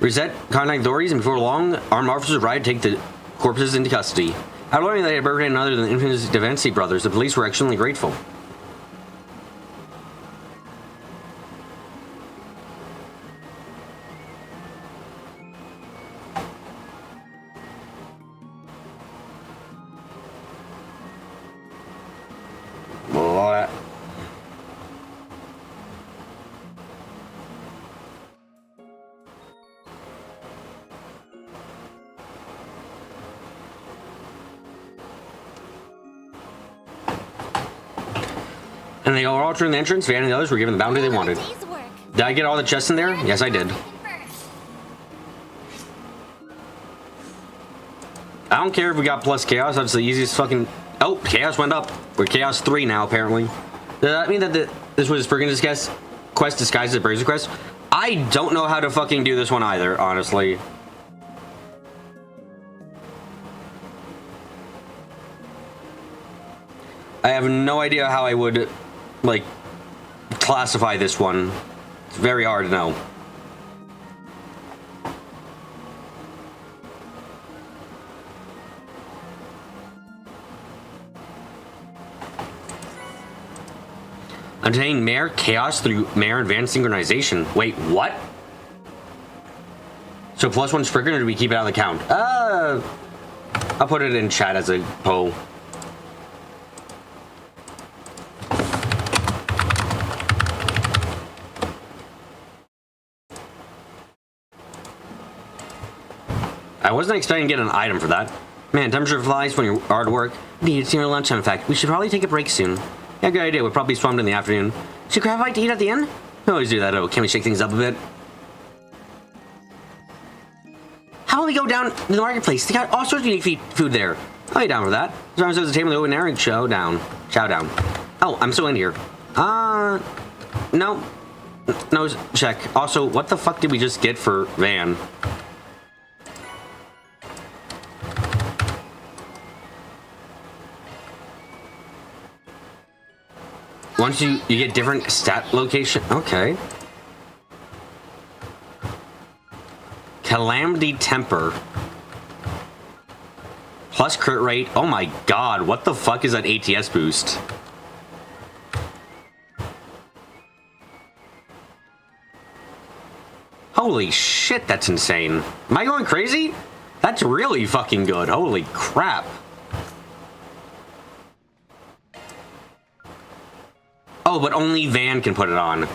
Reset, contact authorities, and before long, armed officers arrived to take the corpses into custody. After learning that they had buried none other than the infamous Daybreak brothers, the police were extremely grateful. What? And they all returned the entrance. Van and the others were given the bounty they wanted. Did I get all the chests in there? Yes, I did. I don't care if we got plus chaos. That's the easiest fucking... Oh, chaos went up. We're chaos 3 now, apparently. Does that mean that this was a friggin' quest disguised as a Brazier quest? I don't know how to fucking do this one either, honestly. I have no idea how I would, like, classify this one. It's very hard to know. Obtain Mare Chaos through Mare Advanced Synchronization. Wait, what? So +1 Spriggan, or do we keep it out of the count? I'll put it in chat as a poll. I wasn't expecting to get an item for that. Man, temperature flies when you're hard at work. Indeed, it's near lunchtime, in fact. We should probably take a break soon. Yeah, good idea. We'll probably swamped in the afternoon. Should grab a bite to eat at the end? We always do that, though. Can we shake things up a bit? How about we go down to the marketplace? They got all sorts of unique food there. I'll be down for that. As long as there's a table in the open air and chow down. Oh, I'm still in here. No. No, check. Also, what the fuck did we just get for Van? once you get different stat location. Okay. Calamity Temper. Plus crit rate. Oh my god, what the fuck is that ATS boost? Holy shit, that's insane. Am I going crazy? That's really fucking good. Holy crap. Oh, but only Van can put it on.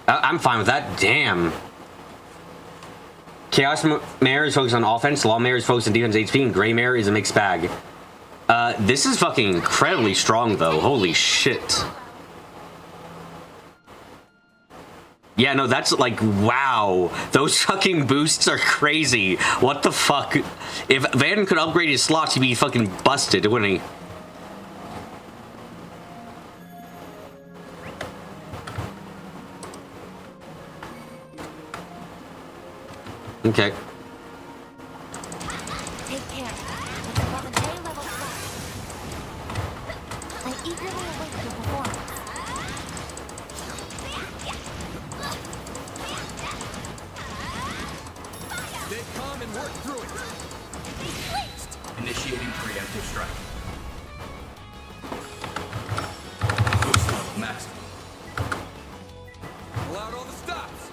I'm fine with that. Damn. Chaos Mare is focused on offense, Law Mare is focused on defense HP, and Gray Mare is a mixed bag. This is fucking incredibly strong, though. Holy shit. Yeah, no, that's like, wow. Those fucking boosts are crazy. What the fuck? If Van could upgrade his slots, he'd be fucking busted, wouldn't he? Okay. Take care. It's above an A-level class. I eagerly await your performance. Stay calm and work through it. Initiating preemptive strike. Boost level maximum. Pull out all the stops.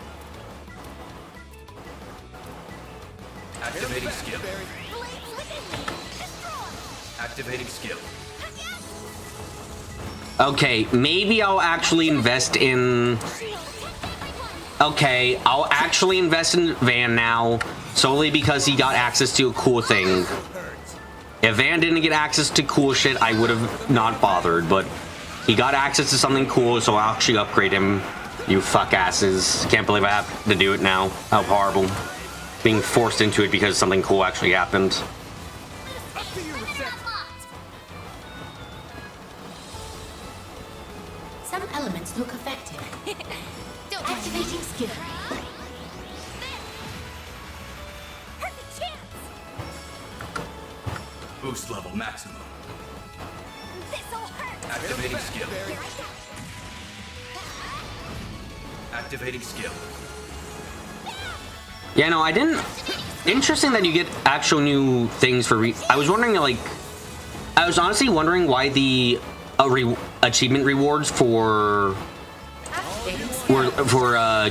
Activating skill. Activating skill. Okay, maybe I'll actually invest in... Okay, I'll actually invest in Van now, solely because he got access to a cool thing. If Van didn't get access to cool shit, I would have not bothered, but he got access to something cool, so I'll actually upgrade him. You fuck asses. Can't believe I have to do it now. How horrible. Being forced into it because something cool actually happened. Some elements look effective. Activating skill. Perfect chance! Boost level maximum. This'll hurt! Activating skill. Activating skill. Yeah, no, I didn't... Interesting that you get actual new things for I was wondering, like... I was honestly wondering why the achievement rewards for...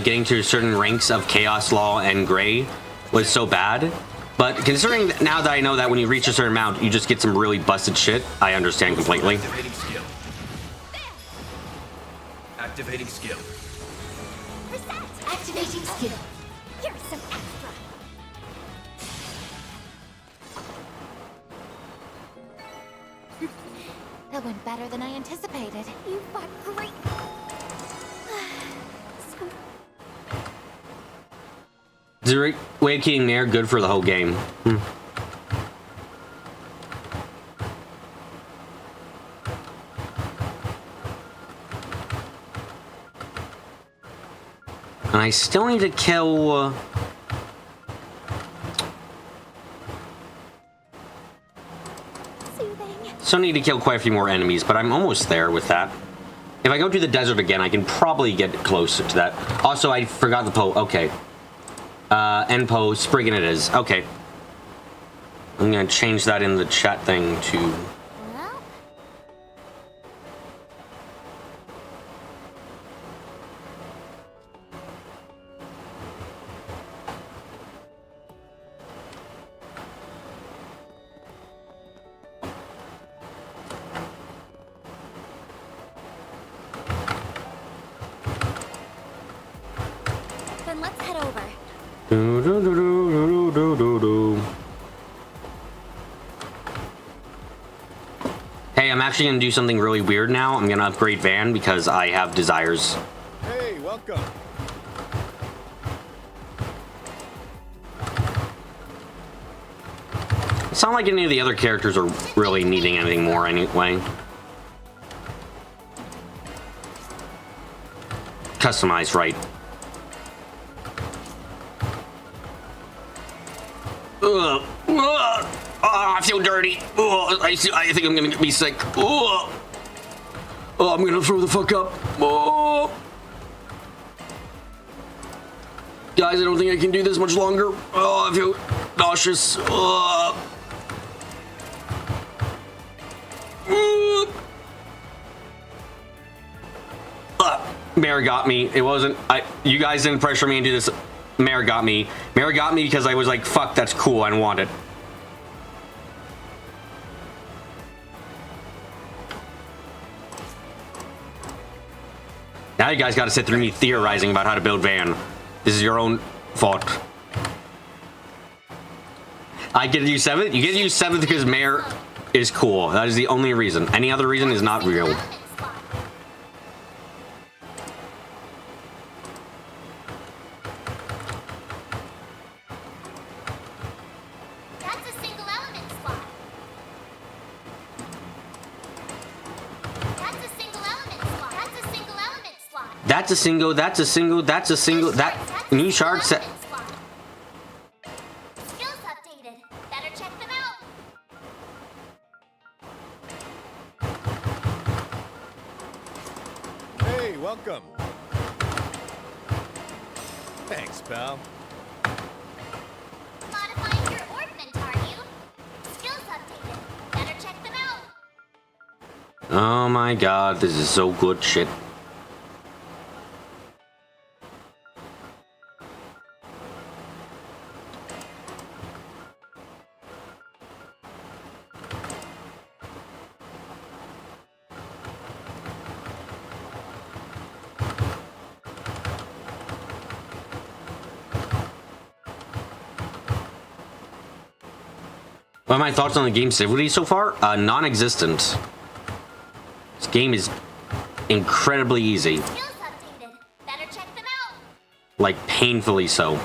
getting to certain ranks of Chaos, Law, and Gray was so bad. But considering that now that I know that when you reach a certain amount, you just get some really busted shit, I understand completely. Activating skill. Activating skill. Activating skill. Here's some extra! That went better than I anticipated. You fought great! Is way of keeping there good for the whole game? And I still need to kill... Still need to kill quite a few more enemies, but I'm almost there with that. If I go to the desert again, I can probably get closer to that. Also, I forgot the Poe. Okay. End Poe, Spriggan it is. Okay. I'm gonna change that in the chat thing to... Then let's head over. Hey, I'm actually gonna do something really weird now. I'm gonna upgrade Van because I have desires. Hey, welcome. It's not like any of the other characters are really needing anything more anyway. Customized, right? Ugh. Ugh. Ah, I feel dirty. Oh, I think I'm gonna be sick. Oh, I'm gonna throw the fuck up. Oh. Guys, I don't think I can do this much longer. Oh, I feel nauseous. Mare got me. It wasn't. You guys didn't pressure me into this. Mare got me. Mare got me because I was like, fuck, that's cool. I don't want it. Now you guys got to sit through me theorizing about how to build Van. This is your own fault. I get to use 7th. You get to use 7th because Mare is cool. That is the only reason. Any other reason is not real. That's a single, that's a single, that's a single, that new shard set. Skills updated. Better check them out. Hey, welcome. Thanks, pal. Modifying your ordnance, are you? Skills updated. Better check them out. Oh my god, this is so good shit. What are my thoughts on the game's difficulty so far? Non-existent. This game is incredibly easy. Skills updated. Better check them out. Like, painfully so.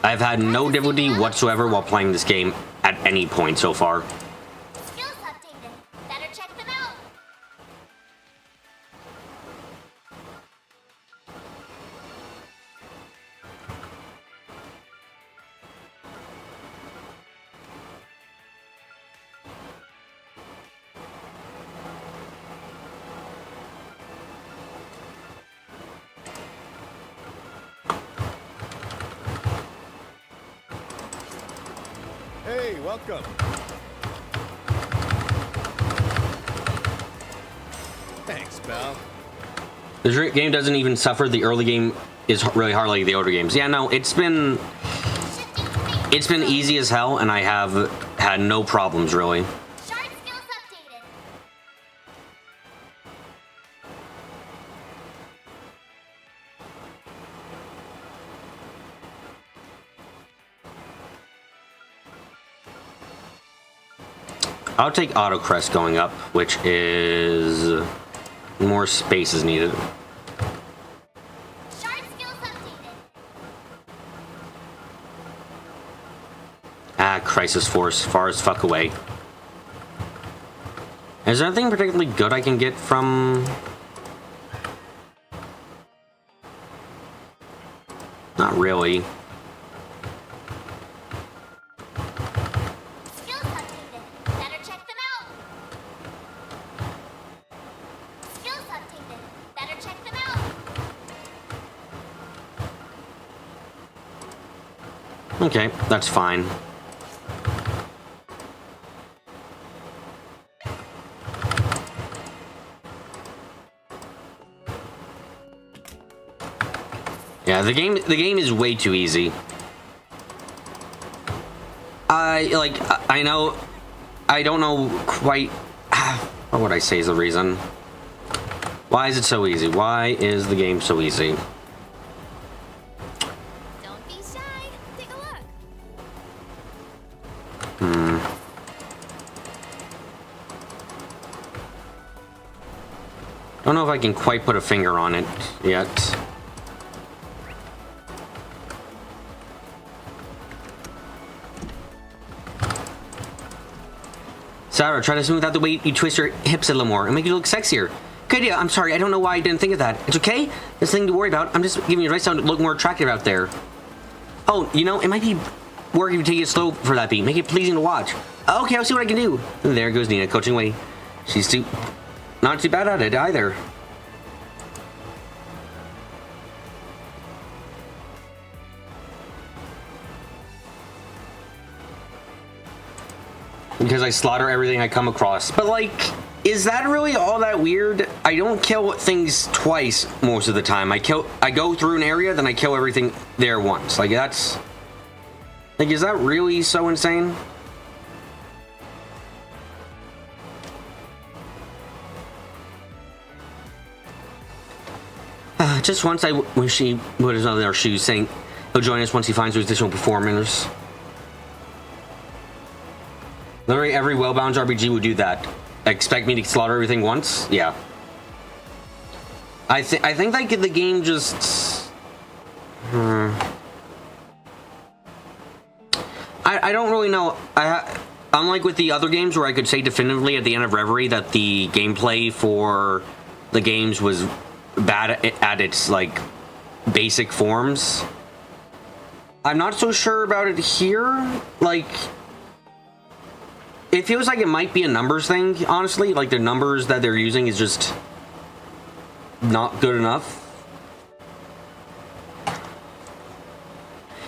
I've had no difficulty whatsoever while playing this game at any point so far. Skills updated. Better check them out. Hey, welcome. Thanks, pal. This game doesn't even suffer. The early game is really hard like the older games. Yeah, no, it's been easy as hell, and I have had no problems really. Shard skills updated. I'll take Auto Crest going up, which is more space is needed. Shard skills updated. Ah, Crisis Force, far as fuck away. Is there anything particularly good I can get from... Not really. Skills updated. Better check them out. Skills updated. Better check them out. Okay, that's fine. Yeah, the game is way too easy. I know, I don't know quite what would I say is the reason. Why is it so easy? Why is the game so easy? Don't be shy. Take a look. Don't know if I can quite put a finger on it yet. Sarah, try to smooth out the way you twist your hips a little more and make you look sexier. Good idea. I'm sorry. I don't know why I didn't think of that. It's okay. There's nothing to worry about. I'm just giving you advice on to look more attractive out there. Oh, you know, it might be work if you take it slow for that beat. Make it pleasing to watch. Okay, I'll see what I can do. And there goes Nina, coaching away. She's not too bad at it either. Because I slaughter everything I come across. But like, is that really all that weird? I don't kill things twice most of the time. I go through an area, then I kill everything there once. Like that's... Like, is that really so insane? Just once I wish he put his on their shoes, saying he'll join us once he finds those additional performers. Literally every well-balanced RPG would do that. Expect me to slaughter everything once? Yeah. I think like the game just... I don't really know. Unlike with the other games where I could say definitively at the end of Reverie that the gameplay for the games was bad at its like basic forms. I'm not so sure about it here. Like, it feels like it might be a numbers thing, honestly. Like the numbers that they're using is just not good enough.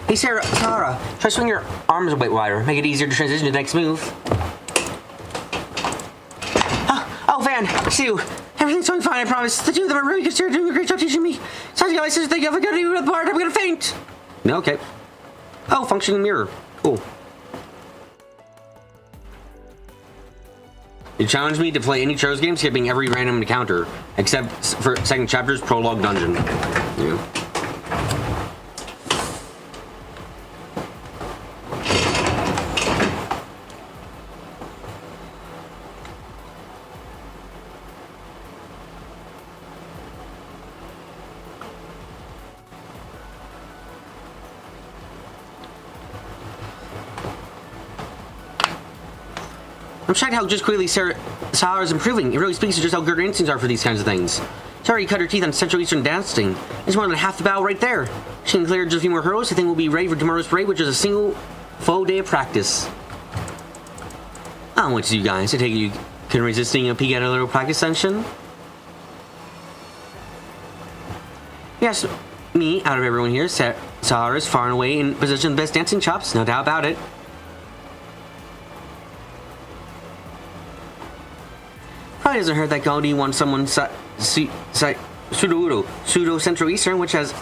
Hey Sarah, try swing your arms a bit wider. Make it easier to transition to the next move. Oh, Van, Sue, everything's going fine, I promise. The two of them are really good. They're doing a great job teaching me. Sounds like my sister think if I gotta do the part, I'm gonna faint. No, okay. Oh, functioning mirror. Cool. You challenged me to play any Chose game, skipping every random encounter, except for second chapter's prologue dungeon. Yeah. I'm shocked how just quickly Sarah is improving. It really speaks to just how good her instincts are for these kinds of things. She already cut her teeth on Central Eastern dancing. It's more than half the battle right there. She can clear just a few more hurdles. I think we'll be ready for tomorrow's parade, which is a single full day of practice. I don't want to you guys. I take it you can resist taking a peek at a little practice session? Yes, me, out of everyone here, Sarah is far and away in possession of the best dancing chops, no doubt about it. Probably doesn't hurt that Gaudi wants someone pseudo Central Eastern, which has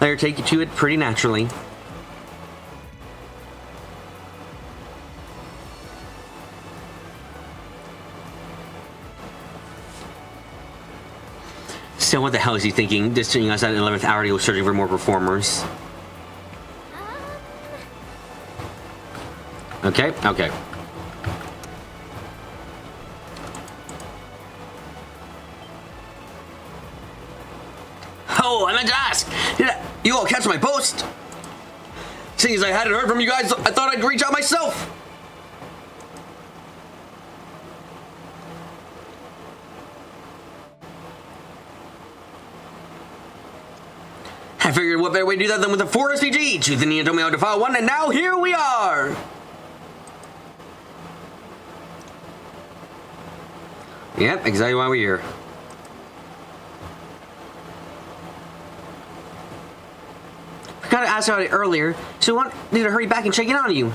let her take you to it pretty naturally. So what the hell is he thinking? Just seeing us at the 11th hour to go searching for more performers. Okay, okay. Oh, I meant to ask. Did you all catch my post? Seeing as I hadn't heard from you guys, I thought I'd reach out myself. I figured what better way to do that than with a 4 SPG. Choose the Nia told me how to file one, and now here we are. Yep, exactly why we're here. I gotta ask about it earlier, so I wanted to hurry back and check in on you.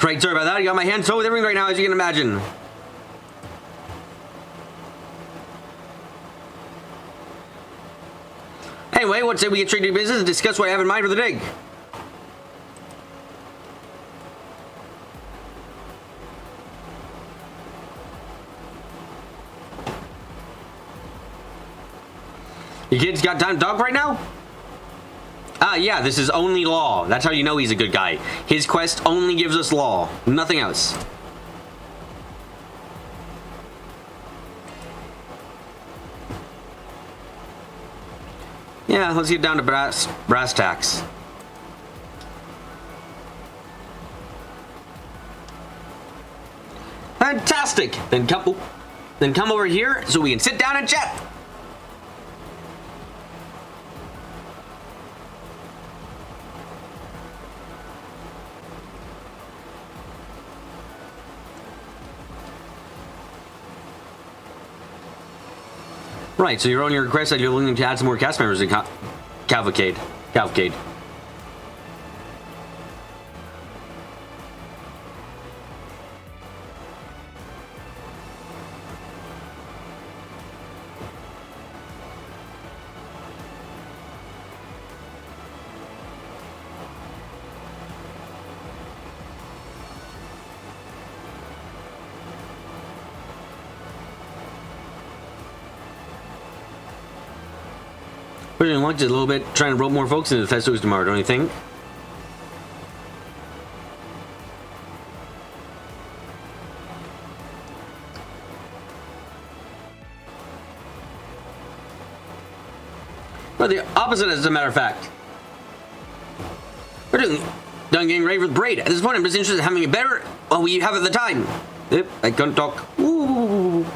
Right, sorry about that. I got my hands full with everything right now, as you can imagine. Anyway, let's say we get straight to business and discuss what I have in mind for the dig. You kids got time to talk right now? Ah, yeah, this is only law. That's how you know he's a good guy. His quest only gives us law, nothing else. Yeah, let's get down to brass tacks. Fantastic! Then come over here so we can sit down and chat. Right, so you're on your request that you're looking to add some more cast members to Cavalcade. We're doing lunch a little bit, trying to rope more folks into the festivals tomorrow, don't you think? Well, the opposite, as a matter of fact. We're done getting ready for the parade. At this point, I'm just interested in having it better while we have at the time. Yep, I couldn't talk. Ooh.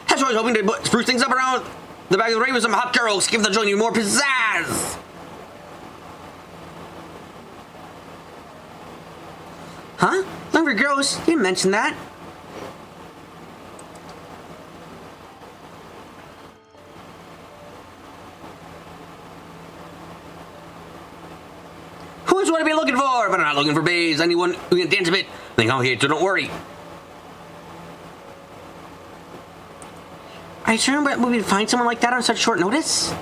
That's why I was hoping to spruce things up around the back of the parade with some hot girls. Give the joint more pizzazz. Huh? Hungry girls? You didn't mention that. Who's what I've been looking for? But I'm not looking for babes. Anyone who can dance a bit. Think I'm here, so don't worry. Are you sure we would find someone like that on such short notice?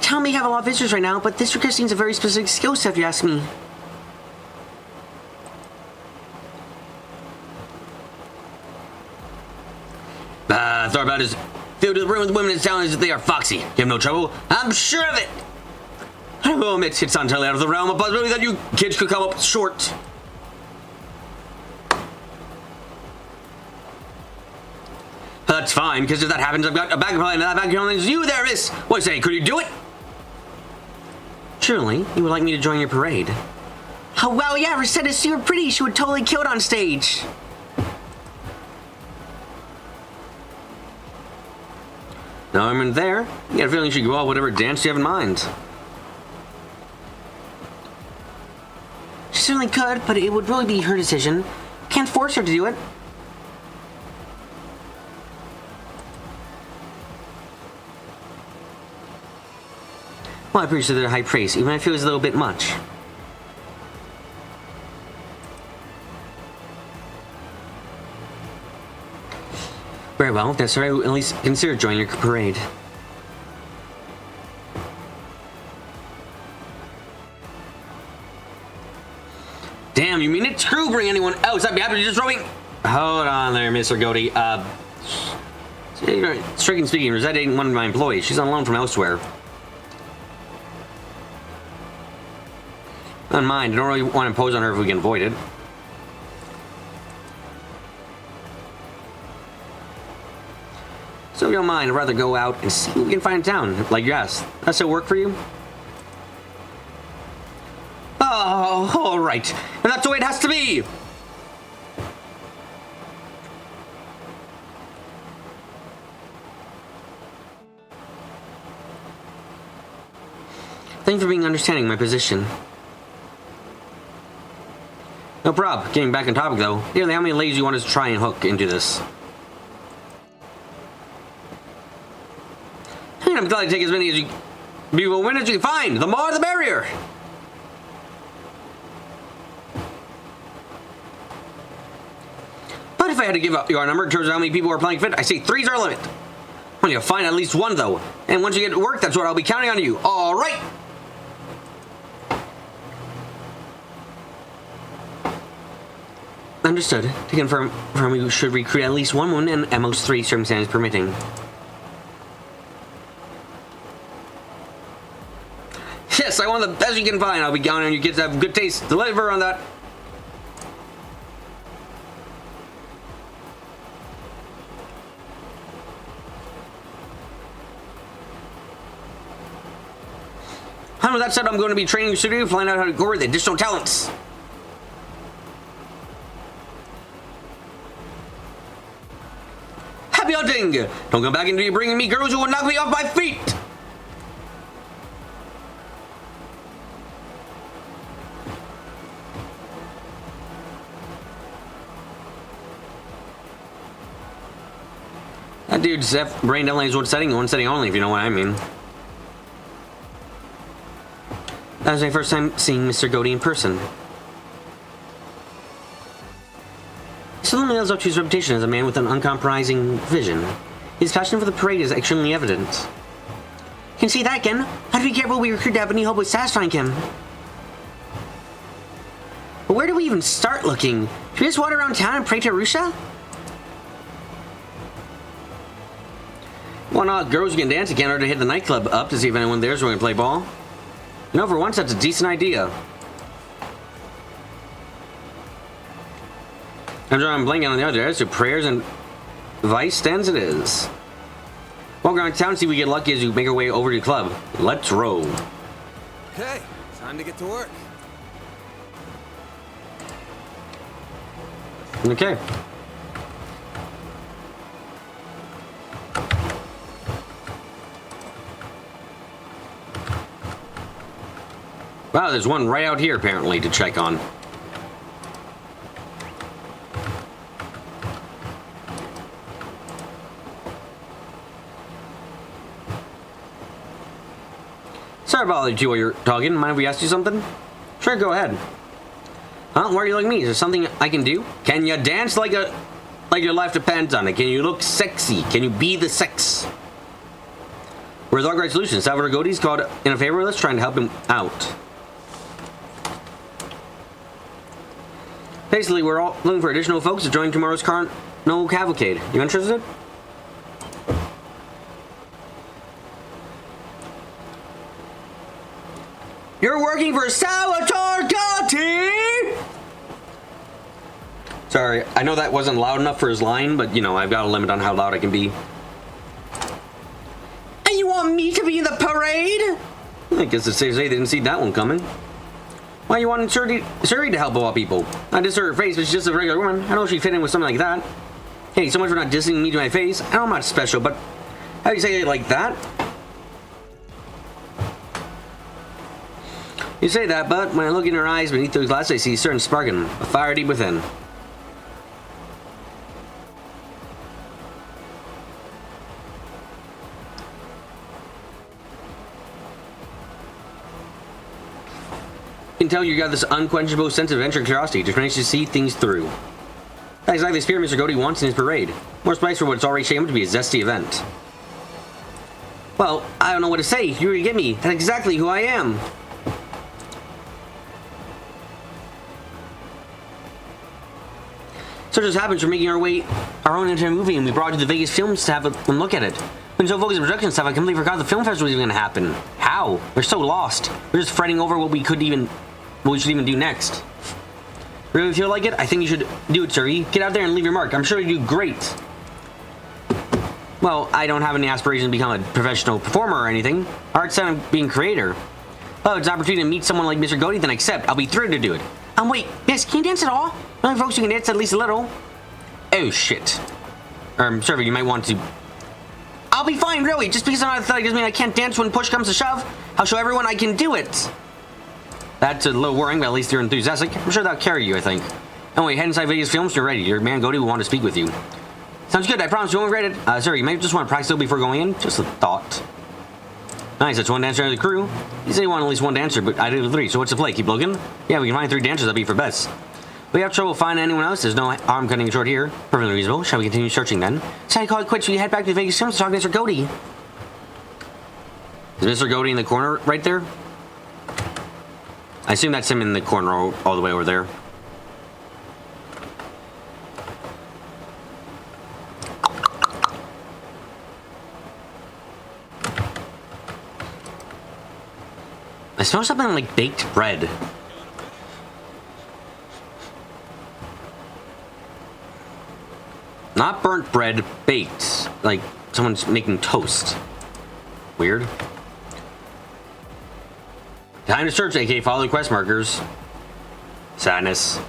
Tell me you have a lot of visitors right now, but this request needs a very specific skill set if you ask me. Thought about is filled to the room with women in town as if they are foxy. You have no trouble? I'm sure of it. I will admit it's not entirely out of the realm of possibility that you kids could come up short. That's fine, because if that happens, I've got a backup plan, and that backup plan is you there, miss. What say, could you do it? Surely, you would like me to join your parade. Oh, well, yeah, Rosetta is super pretty. She would totally kill it on stage. Now I'm in there. You got a feeling you should go out whatever dance you have in mind. She certainly could, but it would really be her decision. Can't force her to do it. Well, I appreciate their high praise, even if I feel it's a little bit much. Very well, if that's right, I will at least consider joining your parade. Damn, you mean it's true bring anyone else? I'd be happy to just throwing. Hold on there, Mr. Goaty. Strictly speaking, Rosetta ain't one of my employees. She's on loan from elsewhere. Don't mind, I don't really want to impose on her if we can avoid it. So if you don't mind, I'd rather go out and see what we can find in town. Like, yes, that still work for you? Oh, all right. And that's the way it has to be. Thank you for being understanding of my position. No prob. Getting back on topic, though. Nearly how many ladies you want us to try and hook into this? And I'm glad to take as many as you people win as you can find. The more, the merrier. But if I had to give up your number in terms of how many people are playing fit, I say 3's our limit. Well, you'll find at least one, though. And once you get to work, that's what I'll be counting on you. All right. Understood. To confirm, we should recruit at least one woman and at most 3 circumstances permitting. want the best you can find. I'll be counting on you kids to have good taste. Deliver on that. And with that said, I'm going to be training your studio to find out how to go with additional talents. Happy hunting! Don't come back until you're bringing me girls who will knock me off my feet! That dude's brain definitely is one setting only, if you know what I mean. That was my first time seeing Mr. Godey in person. He certainly lives up to his reputation as a man with an uncompromising vision. His passion for the parade is extremely evident. You can see that again. How to be careful we recruit to have any hope with satisfying him. But where do we even start looking? Should we just wander around town and pray to Arusha? Why not? Girls who can dance, you can't hard to hit the nightclub up to see if anyone there's going to play ball. You know, for once, that's a decent idea. I'm blanking on the other, so prayers and vice stands it is. Walk around town, see if we get lucky as we make our way over to the club. Let's roll. Okay, time to get to work. Okay. Wow, there's one right out here, apparently, to check on. Sorry to bother you while you're talking. Mind if we ask you something? Sure, go ahead. Huh? Why are you like me? Is there something I can do? Can you dance like your life depends on it? Can you look sexy? Can you be the sex? We're the Great Solution. Salvador Godey's called in a favor with us, trying to help him out. Basically, we're all looking for additional folks to join tomorrow's carnival cavalcade. You interested? You're working for Salvatore Gotti! Sorry, I know that wasn't loud enough for his line, but you know, I've got a limit on how loud I can be. And you want me to be in the parade? I guess it's safe to say they didn't see that one coming. Why you wanted Suri to help a lot of people? I dissed her face, but she's just a regular woman. I know she'd fit in with something like that. Hey, so much for not dissing me to my face. I know I'm not special, but how do you say it like that? You say that, but when I look in her eyes beneath those glasses, I see a certain spark in them, a fire deep within. I can tell you got this unquenchable sense of adventure and curiosity, just managed to see things through. That's exactly the spirit Mr. Godey wants in his parade. More spice for what's already shaped up to be a zesty event. Well, I don't know what to say. You really get me. That's exactly who I am. So it just happens we're making our own into a movie, and we brought it to the Vegas Films to have a look at it. When so focused on production stuff, I completely forgot the film festival was even going to happen. How? We're so lost. We're just fretting over what we should even do next. Really feel like it? I think you should do it, Suri. Get out there and leave your mark. I'm sure you do great. Well, I don't have any aspirations to become a professional performer or anything. Art's on being creator. Oh, it's an opportunity to meet someone like Mr. Godey, then accept. I'll be thrilled to do it. Wait, miss, can you dance at all? Only folks who can dance at least a little. Oh, shit. Sir, you might want to... I'll be fine, really. Just because I'm not athletic doesn't mean I can't dance when push comes to shove. I'll show everyone I can do it. That's a little worrying, but at least you're enthusiastic. I'm sure that'll carry you, I think. Anyway, head inside Vegas Films, you're ready. Your man Godey will want to speak with you. Sounds good, I promise you won't regret it. Sir, you might just want to practice before going in. Just a thought. Nice, that's one dancer in the crew. You said you want at least one dancer, but I did 3, so what's the play? Keep looking? Yeah, we can find 3 dancers, that'd be for best. We have trouble finding anyone else. There's no arm cutting it short here. Perfectly reasonable. Shall we continue searching then? So I call it quits. We head back to the Vegas Films to talk to Mr. Godey. Is Mr. Godey in the corner right there? I assume that's him in the corner all the way over there. I smell something like baked bread. Not burnt bread, baked. Like someone's making toast. Weird. Time to search, aka follow the quest markers. Sadness.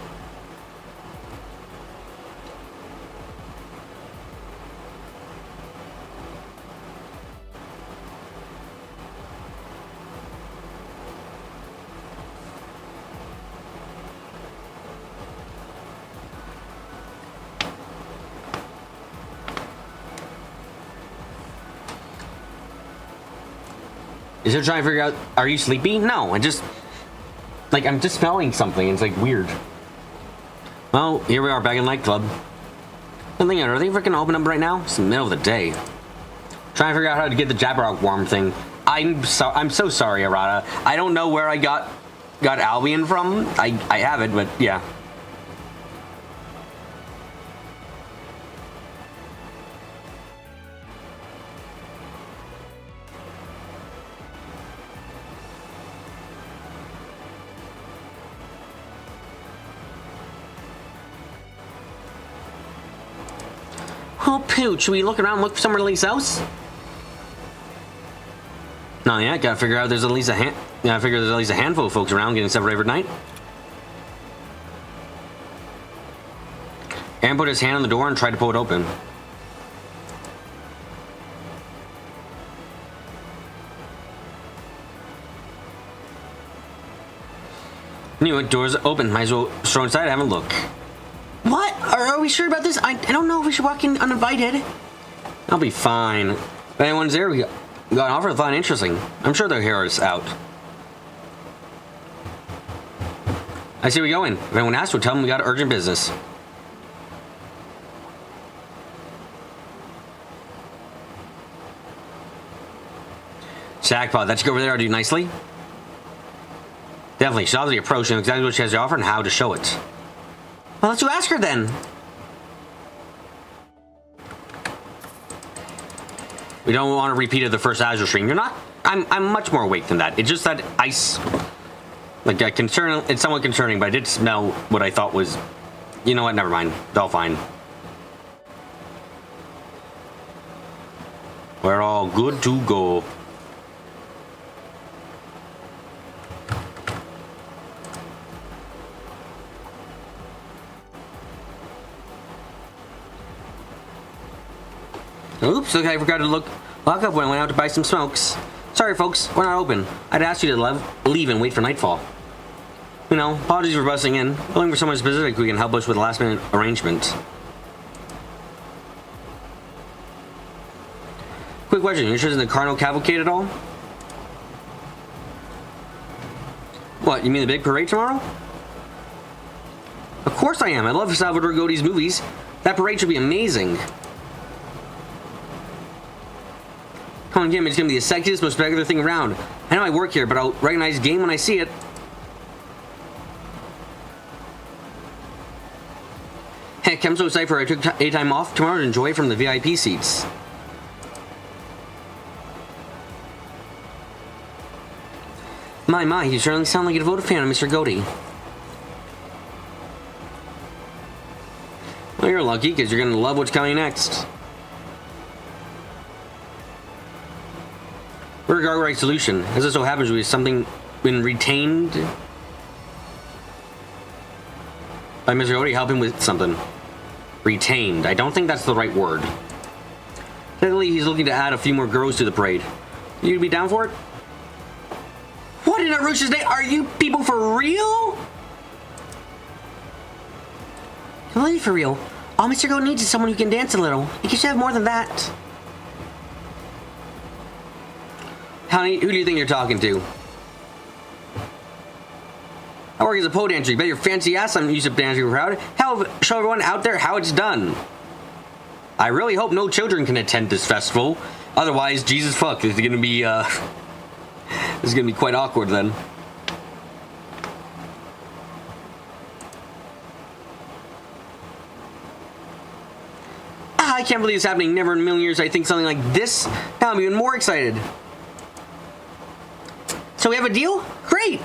Is it trying to figure out, are you sleepy? No, I'm just smelling something. It's like weird. Well, here we are back in nightclub. I'm thinking, are they freaking open up right now? It's the middle of the day. Trying to figure out how to get the Jabberwock worm thing. I'm so sorry, Arata. I don't know where I got Albion from. I have it, but yeah. Oh, Pooch, should we look around and look for somewhere else? No, yeah, gotta figure out there's at least a handful of folks around getting stuff every night. Aaron put his hand on the door and tried to pull it open. Knew it, door's open. Might as well stroll inside and have a look. What? Are we sure about this? I don't know if we should walk in uninvited. I'll be fine. If anyone's there, we got an offer to find interesting. I'm sure they'll hear us out. I see we going. If anyone asks, we'll tell them we got urgent business. Sackpot, that should go over there. I'll do nicely. Definitely. She'll obviously approach and exactly what she has to offer and how to show it. Well, let's go ask her then. We don't want to repeat of the first Azure stream. You're not. I'm much more awake than that. It's just that ice, like a concern. It's somewhat concerning, but I did smell what I thought was. You know what? Never mind. It's all fine. We're all good to go. Oops, okay, I forgot to lock up when I went out to buy some smokes. Sorry, folks, we're not open. I'd asked you to leave and wait for nightfall. You know, apologies for busting in. Looking for someone specific who can help us with a last-minute arrangement. Quick question, you interested in the Carnival Cavalcade at all? What, you mean the big parade tomorrow? Of course I am. I love Salvador Godi's movies. That parade should be amazing. Come on, Jim, it's gonna be the sexiest, most regular thing around. I know I work here, but I'll recognize game when I see it. Heck, I'm so excited for I took a time off tomorrow to enjoy from the VIP seats. My, you certainly sound like a devoted fan of Mr. Godi. Well, you're lucky, because you're gonna love what's coming next. We're a right solution. As it so happens, we have something been retained by Mr. Godi, helping with something. Retained. I don't think that's the right word. Technically, he's looking to add a few more girls to the parade. You'd be down for it? What in Arusha's day? Are you people for real? Completely for real. All Mr. Godi needs is someone who can dance a little. He should have more than that. Honey, who do you think you're talking to? I work as a pole dancer. You bet your fancy ass I'm used to dancing crowd. Hell, show everyone out there how it's done. I really hope no children can attend this festival. Otherwise, Jesus fuck, this is gonna be quite awkward then. I can't believe it's happening. Never in a million years I think something like this. Now I'm even more excited. So we have a deal? Great! right.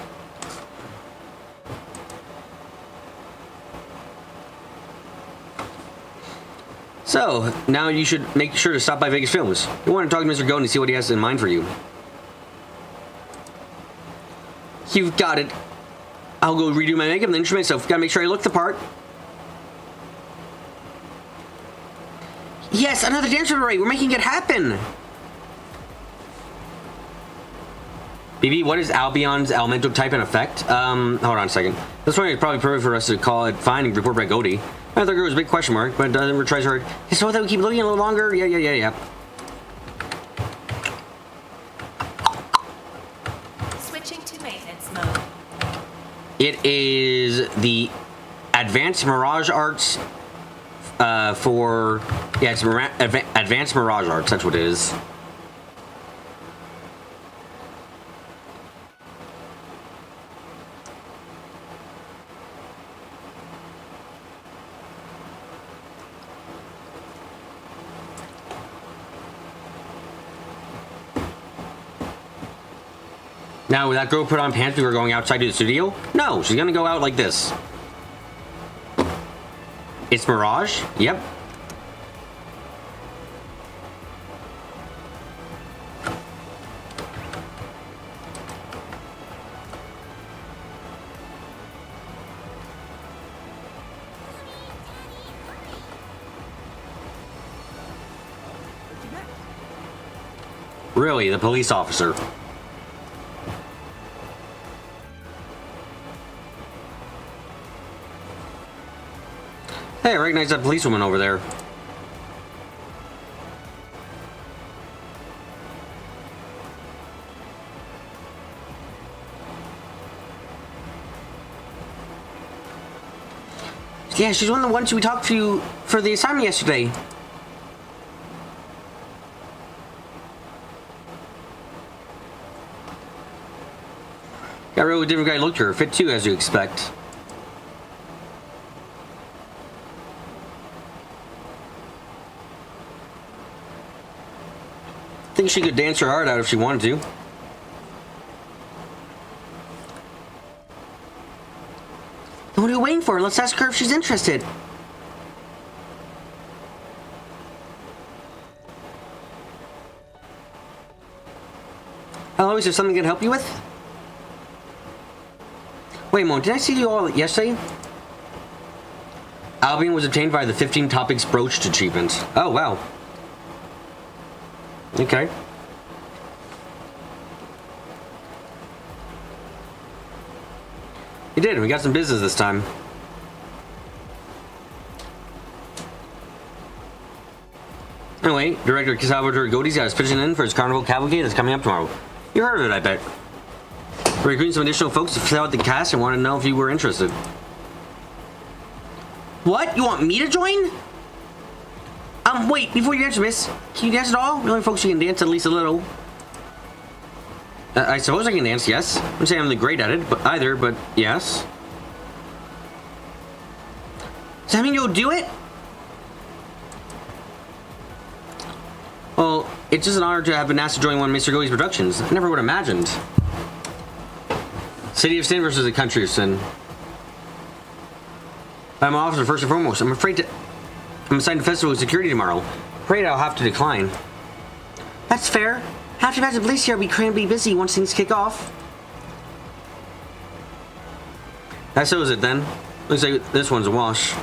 So, now you should make sure to stop by Vegas Films. You want to talk to Mr. Golden and see what he has in mind for you. You've got it. I'll go redo my makeup and then instrument myself. Gotta make sure I look the part. Yes, another dance parade. We're making it happen. BB, what is Albion's elemental type and effect? Hold on a second. This one is probably perfect for us to call it fine and report back Goldie. I thought there was a big question mark, but it tries hard. So that we keep looking a little longer? Yeah. Switching to maintenance mode. It is the Advanced Mirage Arts for... Yeah, it's Advanced Mirage Arts. That's what it is. Now, will that girl put on pants we were going outside to the studio? No, she's gonna go out like this. It's Mirage? Yep. Really, the police officer. Hey, I recognize that policewoman over there. Yeah, she's one of the ones we talked to for the assignment yesterday. Got a really different guy look to her. Fit too, as you expect. I think she could dance her heart out if she wanted to. What are you waiting for? Let's ask her if she's interested. Hello, is there something I can help you with? Wait a moment, did I see you all yesterday? Albion was obtained by the 15 Topics Broached achievement. Oh, wow. Okay. You did. We got some business this time. Anyway, Director Salvatore Godi's got his pitching in for his Carnival Cavalcade that's coming up tomorrow. You heard of it, I bet. We're recruiting some additional folks to fill out the cast and wanted to know if you were interested. What? You want me to join? Wait, before you answer, miss, can you dance at all? The only folks who can dance at least a little. I suppose I can dance, yes. I wouldn't say I'm great at it, but yes. Does that mean you'll do it? Well, it's just an honor to have been asked to join one of Mr. Goey's productions. I never would have imagined. City of Sin versus the Country of Sin. I'm an officer first and foremost. I'm assigned to festival security tomorrow. Afraid I'll have to decline. That's fair. Half the police here will be crazy busy once things kick off. That settles it then. Looks like this one's a wash.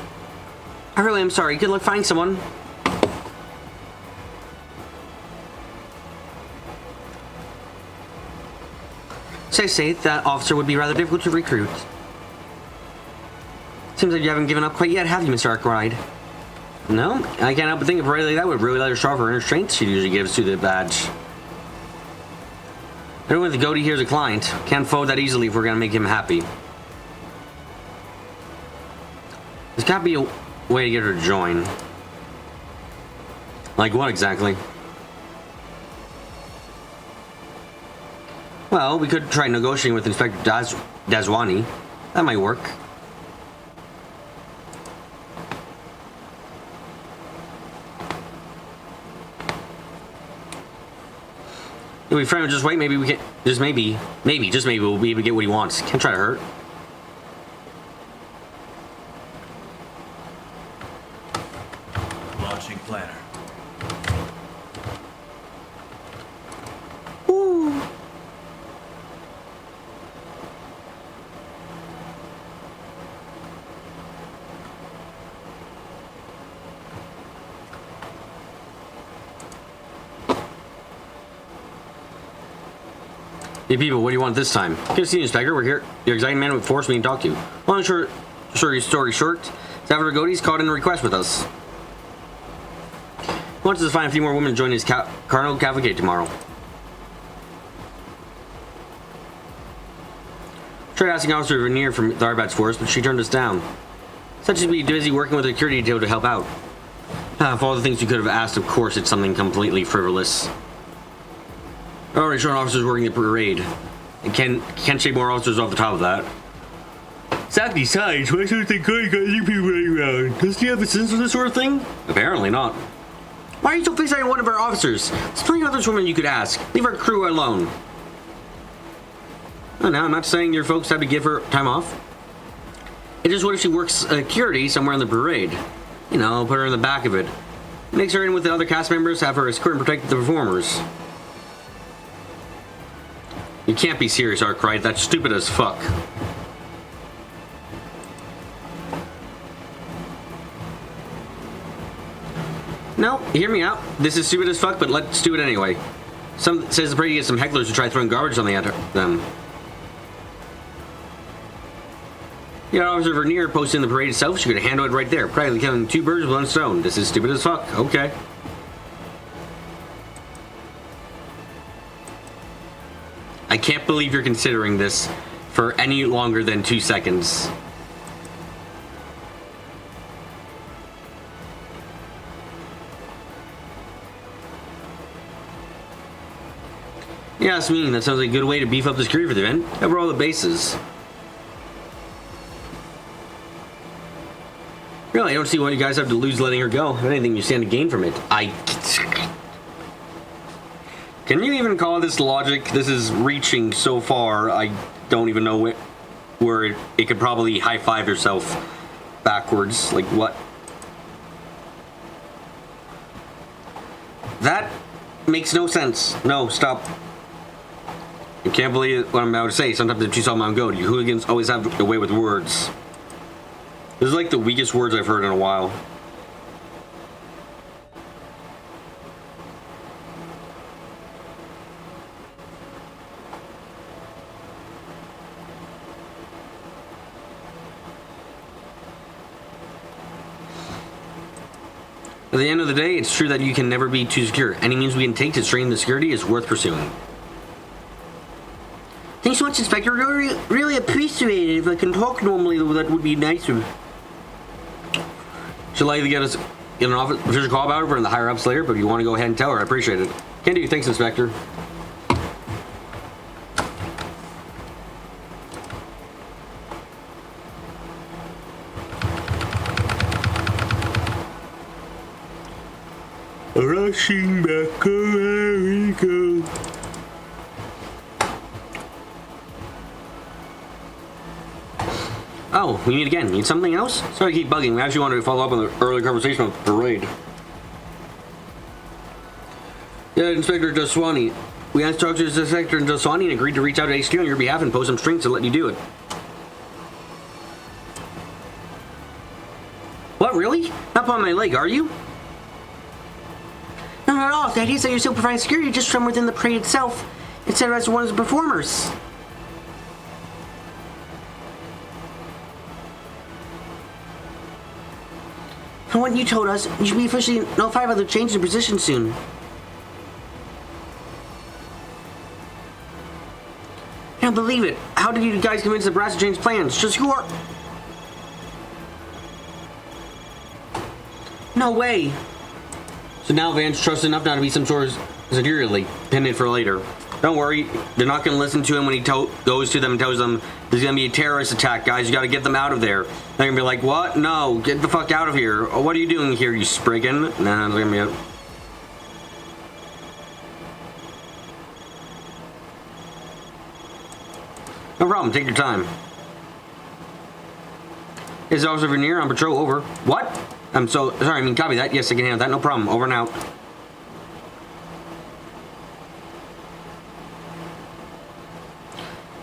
I really am sorry. Good luck finding someone. Say that officer would be rather difficult to recruit. Seems like you haven't given up quite yet, have you, Mr. Arkwright? No, I can't help but think if a lady like that would really let her show off her inner strength she usually gives to the badge. Everyone with the goatee here is a client. Can't fold that easily if we're gonna make him happy. There's gotta be a way to get her to join. Like what exactly? Well, we could try negotiating with Inspector Dazwani. That might work. If we frame it just right, maybe we can, just maybe we'll be able to get what he wants. Can't try to hurt. Launching planner. Ooh. Hey people, what do you want this time? Good to see you, Inspector. We're here. Your exciting man would force me to talk to you. Long story short, Salvador Godey's called in a request with us. He wants us to find a few more women to join his carnival cavalcade tomorrow. Tried asking Officer Vernier from the Arbat's force, but she turned us down. Said she'd be busy working with the security detail to help out. For all the things you could have asked, of course, it's something completely frivolous. Already showing officers working the parade. And can't shake more officers off the top of that. Exactly, besides, why should they got you people running around? Does he have a sense of this sort of thing? Apparently not. Why are you so fixated on one of our officers? There's plenty of other women you could ask. Leave our crew alone. Oh, no, I'm not saying your folks have to give her time off. It's just what if she works security somewhere in the parade? You know, put her in the back of it. Mix her in with the other cast members, have her escort and protect the performers. You can't be serious, Arkwright. That's stupid as fuck. No, hear me out. This is stupid as fuck, but let's do it anyway. Some says the parade gets some hecklers to try throwing garbage on them. Yeah, Officer Vernier posted in the parade itself. She could handle it right there. Practically killing two birds with one stone. This is stupid as fuck. Okay. I can't believe you're considering this for any longer than 2 seconds. Yeah, that's mean. That sounds like a good way to beef up the security for the event. Cover all the bases. Really, I don't see what you guys have to lose letting her go. If anything, you stand to gain from it. Can you even call this logic? This is reaching so far, I don't even know where it could probably high-five yourself backwards. Like, what? That makes no sense. No, stop. I can't believe what I'm about to say. Sometimes if you saw mom go, you hooligans always have a way with words. This is like the weakest words I've heard in a while. At the end of the day, it's true that you can never be too secure. Any means we can take to strain the security is worth pursuing. Thanks so much, Inspector. Really appreciate it. If I can talk normally, that would be nicer. She'll either get an official call about it from the higher ups later, but if you want to go ahead and tell her, I appreciate it. Can do. Thanks, Inspector. Rushing back, where we go. Oh, we meet again. Need something else? Sorry to keep bugging. We actually wanted to follow up on the earlier conversation with the parade. Yeah, Inspector Joswani. We asked to talk to Inspector Joswani and agreed to reach out to HQ on your behalf and post some strings to let you do it. What, really? Up on my leg, are you? No, not at all. The idea is that you're still providing security just from within the parade itself, instead of as one of the performers. From what you told us, you should be officially notified about the change in position soon. I don't believe it. How did you guys convince the brass to change plans? Just who are... No way. So now Van's trusted enough now to be some sort of security pendant for later. Don't worry, they're not going to listen to him when he goes to them and tells them there's going to be a terrorist attack, guys. You got to get them out of there. They're going to be like, what? No, get the fuck out of here. Oh, what are you doing here, you spriggan? Nah, it's going to be problem. Take your time. Is Officer Vernier on patrol? Over. What? I'm so sorry. I mean, copy that. Yes, I can handle that. No problem. Over and out.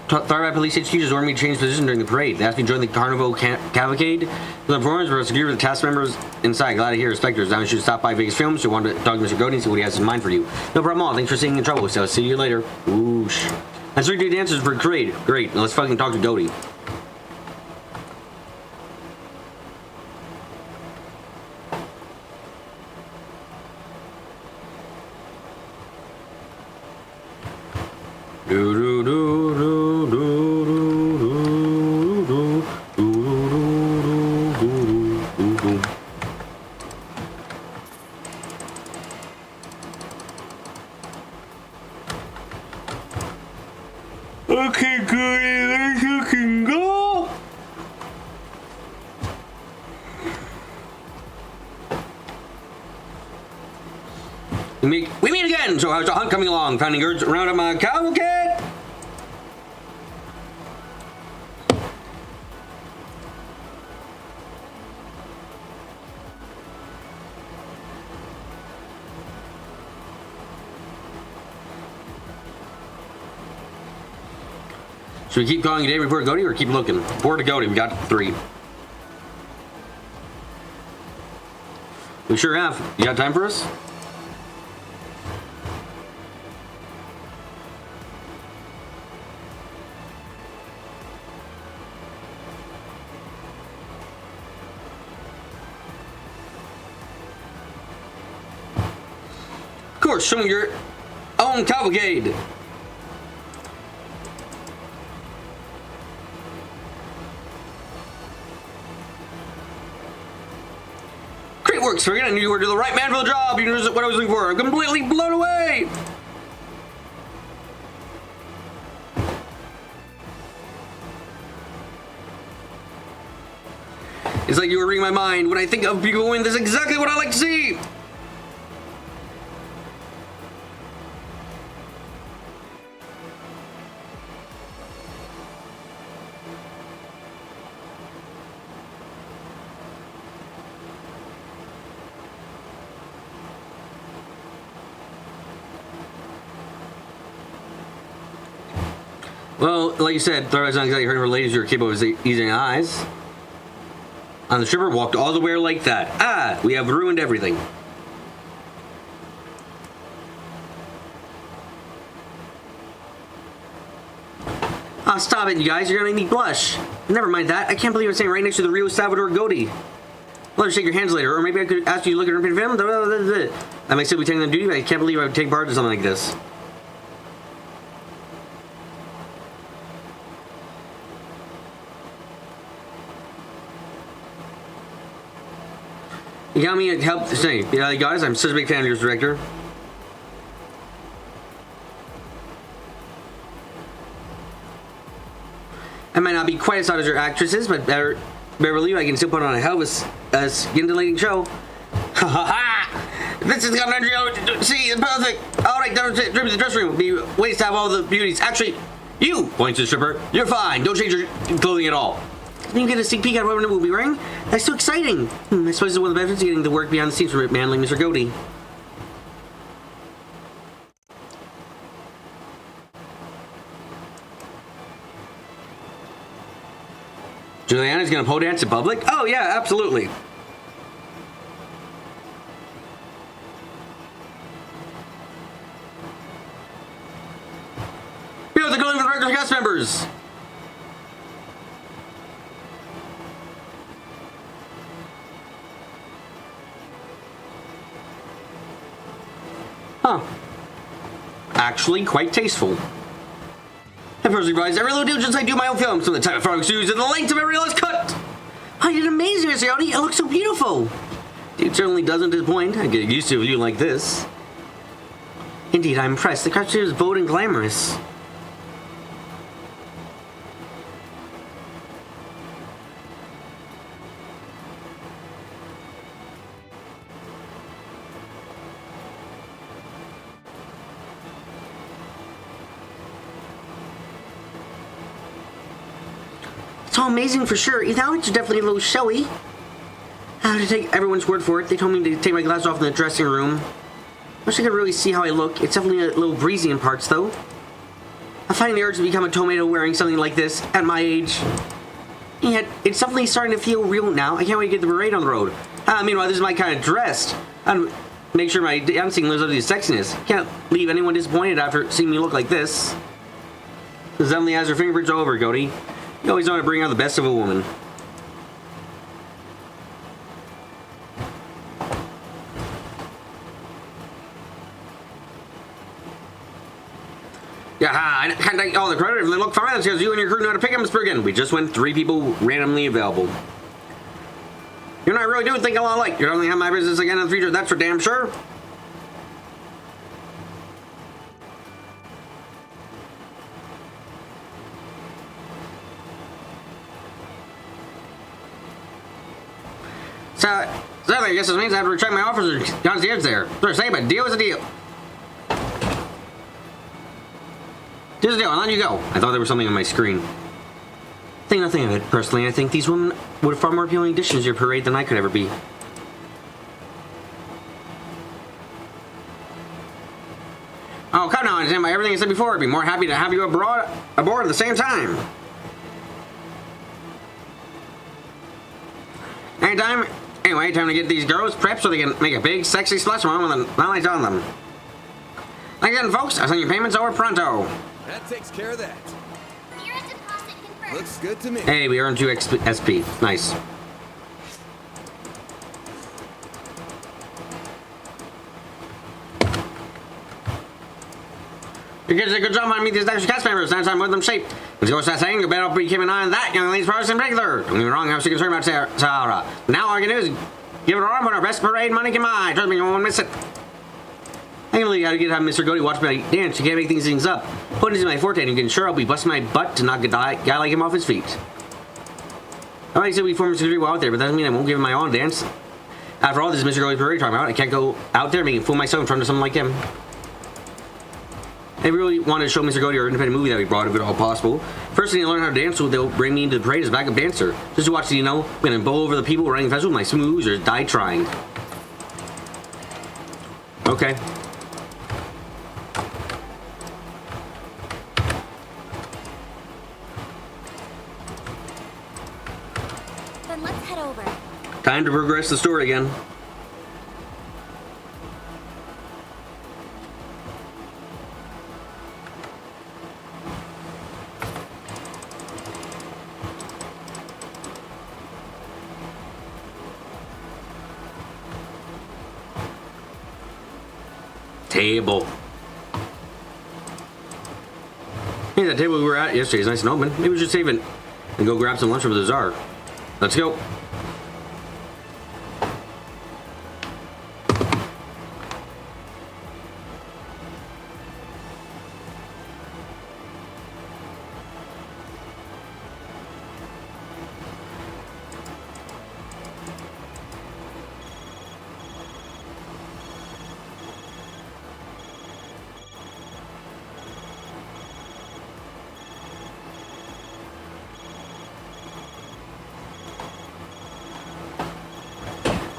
Third Police HQ just ordered me to change position during the parade. They asked me to join the Carnival Cavalcade. The performance were secure with the task members inside. Glad to hear respecters. I should stop by Vegas Films. So I wanted to talk to Mr. Godey and see what he has in mind for you. No problem at all. Thanks for staying in trouble. So I'll see you later. Whoosh. That's 3 dancers for parade. Great. Now let's fucking talk to Godey. Okay, good. Let's fucking go. We meet again. So how's the hunt coming along? Finding birds around at my cavalcade? Should we keep calling it a day report to Godey or keep looking? Report to Godey. We got 3. We sure have. You got time for us? Of course, show me your own cavalcade. Great work, sir. I knew you were the right man for the job. You knew what I was looking for. I'm completely blown away. It's like you were reading my mind. When I think of people winning, this is exactly what I like to see. Well, like you said, third eye's not exactly hurting for ladies who are capable of easing eyes. And the stripper walked all the way like that. Ah, we have ruined everything. Ah, stop it, you guys. You're gonna make me blush. Never mind that. I can't believe I'm standing right next to the real Salvador Godey. I'll let her shake your hands later, or maybe I could ask you to look at her film. I may still be taking on duty, but I can't believe I would take part in something like this. You got me to help say, guys, I'm such a big fan of yours, director. I might not be quite as hot as your actresses, but better believe I can still put on a hell of a skin-dilating show. Ha ha ha! This is gonna see, it's perfect. All right, trip to the dressing room. It'd be waste to have all the beauties. Actually, you, points to the stripper. You're fine. Don't change your clothing at all. You get a sneak peek at what we'll be wearing? That's so exciting. I suppose it's one of the benefits of getting the work behind the scenes for a man like Mr. Godey. Juliana's gonna pole dance in public? Oh yeah, absolutely. Yo, they're going for the regular cast members. Huh. Actually, quite tasteful. I personally realize every little diligence I do my own films, from the type of photos used to the length of every last cut. I did amazing, Mr. Godey. It looks so beautiful. It certainly doesn't disappoint. I get used to a view like this. Indeed, I'm impressed. The costume is bold and glamorous. Oh, amazing for sure. Now it's definitely a little showy. I have to take everyone's word for it. They told me to take my glasses off in the dressing room. Wish I could really see how I look. It's definitely a little breezy in parts, though. I find the urge to become a tomato wearing something like this at my age. And yet, it's definitely starting to feel real now. I can't wait to get the parade on the road. Meanwhile, this is my kind of dress. And make sure my dancing lives up to the sexiness. Can't leave anyone disappointed after seeing me look like this. Because Emily has her fingerprints all over, Cody. You always want to bring out the best of a woman. Yeah, I can't take all the credit if they look fine. It's because you and your crew know how to pick them, Mr. Friggin. We just went 3 people randomly available. You and I really do think a lot alike. You're only have my business again in the future, that's for damn sure. So I guess this means I have to retract my offer to concierge there. Sort of say, but deal is a deal. Deal is a deal, I'll let you go. I thought there was something on my screen. Think nothing of it. Personally, I think these women would have far more appealing additions to your parade than I could ever be. Oh, come now, I understand by everything I said before. I'd be more happy to have you aboard at the same time. Anytime. Anyway, time to get these girls prepped so they can make a big, sexy splash moment with the lights on them. Thanks again, folks. I'll send you payments over pronto. That takes care of that. Your deposit confirmed. Looks good to me. Hey, we earned 2 SP. Nice. You guys did a good job on meeting these extra cast members. Now it's time with them shape. Let's go start saying you better be keeping an eye on that young lady's progress in particular. Don't get me wrong, I was concerned about Sarah. Now all I can do is give it a run when our best parade money can buy. Trust me, you won't miss it. I can really gotta have Mr. Cody watch me dance. You can't make these things up. Putting this in my forte and getting sure I'll be busting my butt to knock a guy like him off his feet. I might say we form Mr. Cody out there, but that doesn't mean I won't give him my own dance. After all, this is Mr. Cody's parade talking about. I can't go out there making a fool of myself in front of someone like him. I really wanted to show Mr. Cody our independent movie that we brought if at all possible. First thing to learn how to dance, so they'll bring me into the parade as a backup dancer. Just to watch, I'm gonna bowl over the people running fast with my moves or die trying. Okay. Then let's head over. Time to progress the story again. Table. Hey, that table we were at yesterday is nice and open. Maybe we should save it and go grab some lunch over the Czar. Let's go.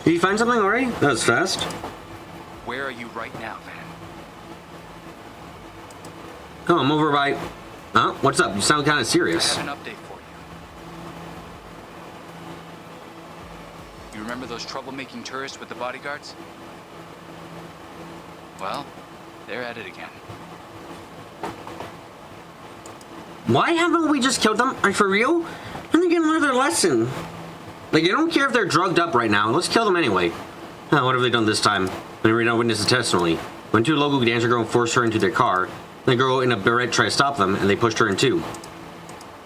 Did you find something already? That was fast. Where are you right now, Van? Oh, I'm over by... Huh? What's up? You sound kind of serious. I have an update for you. You remember those troublemaking tourists with the bodyguards? Well, they're at it again. Why haven't we just killed them? Are you for real? And they get another lesson. Like, I don't care if they're drugged up right now. Let's kill them anyway. What have they done this time? When we don't witness the testimony. When 2 local dancer girls forced her into their car, the girl in a beret tried to stop them, and they pushed her in too.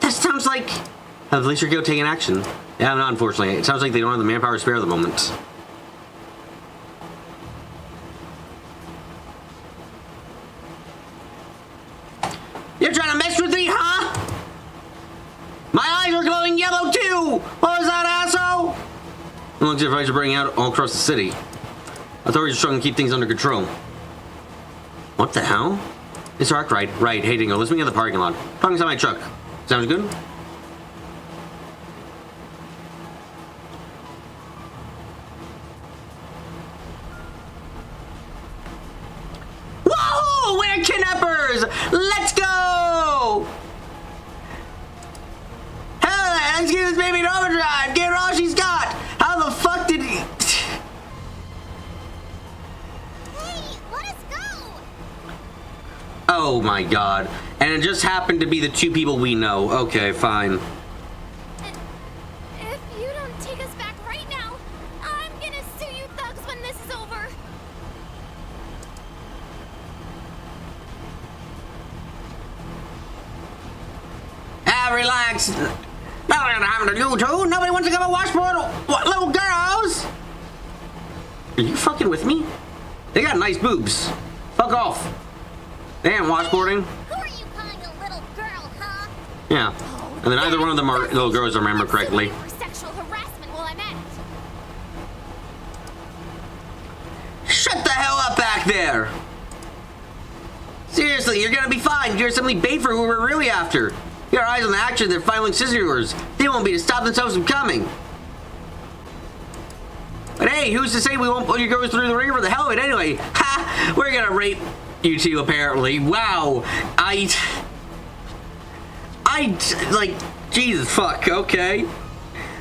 That sounds like... Have the police or guild taken action? Yeah, no, unfortunately. It sounds like they don't have the manpower to spare at the moment. You're trying to mess with me, huh? My eyes are glowing yellow too! What was that, asshole? It looks like fights are breaking out all across the city. Authorities are struggling to keep things under control. What the hell? It's Arc, right? Right. Hey, Dingo, let's meet at the parking lot. Parking inside my truck. Sounds good? scissors! Let's go! Hell, let's give this baby an overdrive! Give her all she's got! How the fuck did he... Hey, let us go! Oh my god. And it just happened to be the two people we know. Okay, fine. If you don't take us back right now, I'm gonna sue you thugs when this is over. Ah, relax. Nothing gonna happen to you two. Nobody wants to come and watch for little girls. Are you fucking with me? They got nice boobs. Fuck off. They ain't washboarding. Who are you calling a little girl, huh? Yeah. And then either one of them are little girls, if I remember correctly. For sexual harassment while I'm at it. Shut the hell up back there. Seriously, you're gonna be fine. You're simply bait for who we're really after. Your eyes on the action, they're filing scissor yours. They won't be to stop themselves from coming. But hey, who's to say we won't put your girls through the ringer for the hell of it anyway? Ha! We're gonna rape you two, apparently. Wow. Like, Jesus fuck, okay.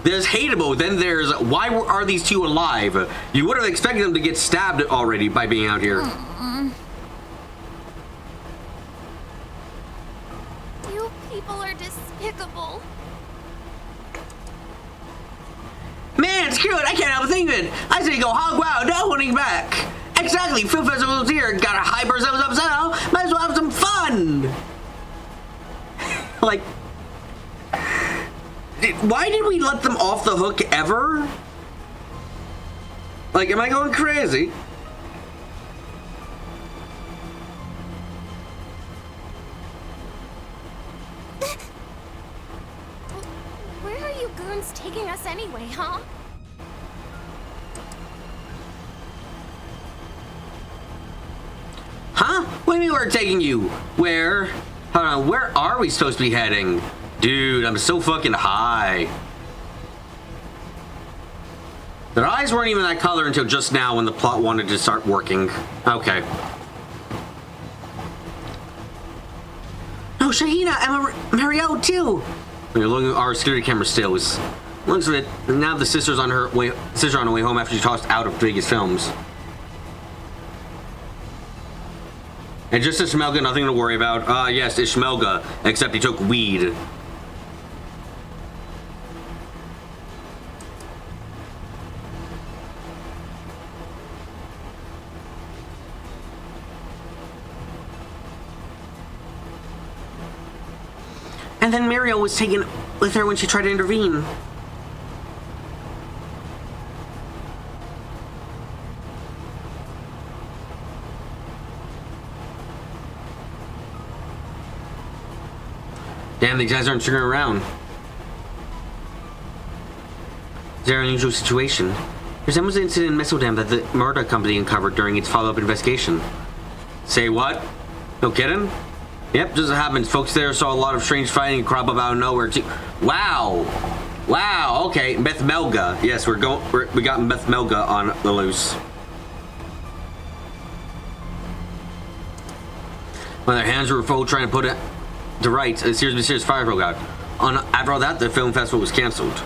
There's hateable, then there's why are these two alive? You would have expected them to get stabbed already by being out here. You people are despicable. Man, screw it, I can't help thinking of it. I say go hog wild, no holding back. Exactly, film festival's here, gotta hype ourselves up somehow, might as well have some fun. Like, why did we let them off the hook ever? Like, am I going crazy? Where are you goons taking us anyway, huh? Huh? What do you mean we're taking you? Where? Hold on, where are we supposed to be heading? Dude, I'm so fucking high. Their eyes weren't even that color until just now when the plot wanted to start working. Okay. No, Shahina and Marielle too. You're looking at our security camera stills. Looks at it. Now the sister's on her way home after she tossed out of Vegas films. And just Ishmelga, nothing to worry about. Yes, Ishmelga, except he took weed. And then Mariel was taken with her when she tried to intervene. Damn, these guys aren't turning around. Is there an unusual situation? Resembles the incident in Mesodam that the Murda company uncovered during its follow-up investigation. Say what? No kidding? Yep, just so happens. Folks there saw a lot of strange fighting crop up out of nowhere too. Wow. Wow, okay. Beth Melga. Yes, we got Beth Melga on the loose. When their hands were full trying to put it to rights, a serious fire broke out. After all that, the film festival was cancelled.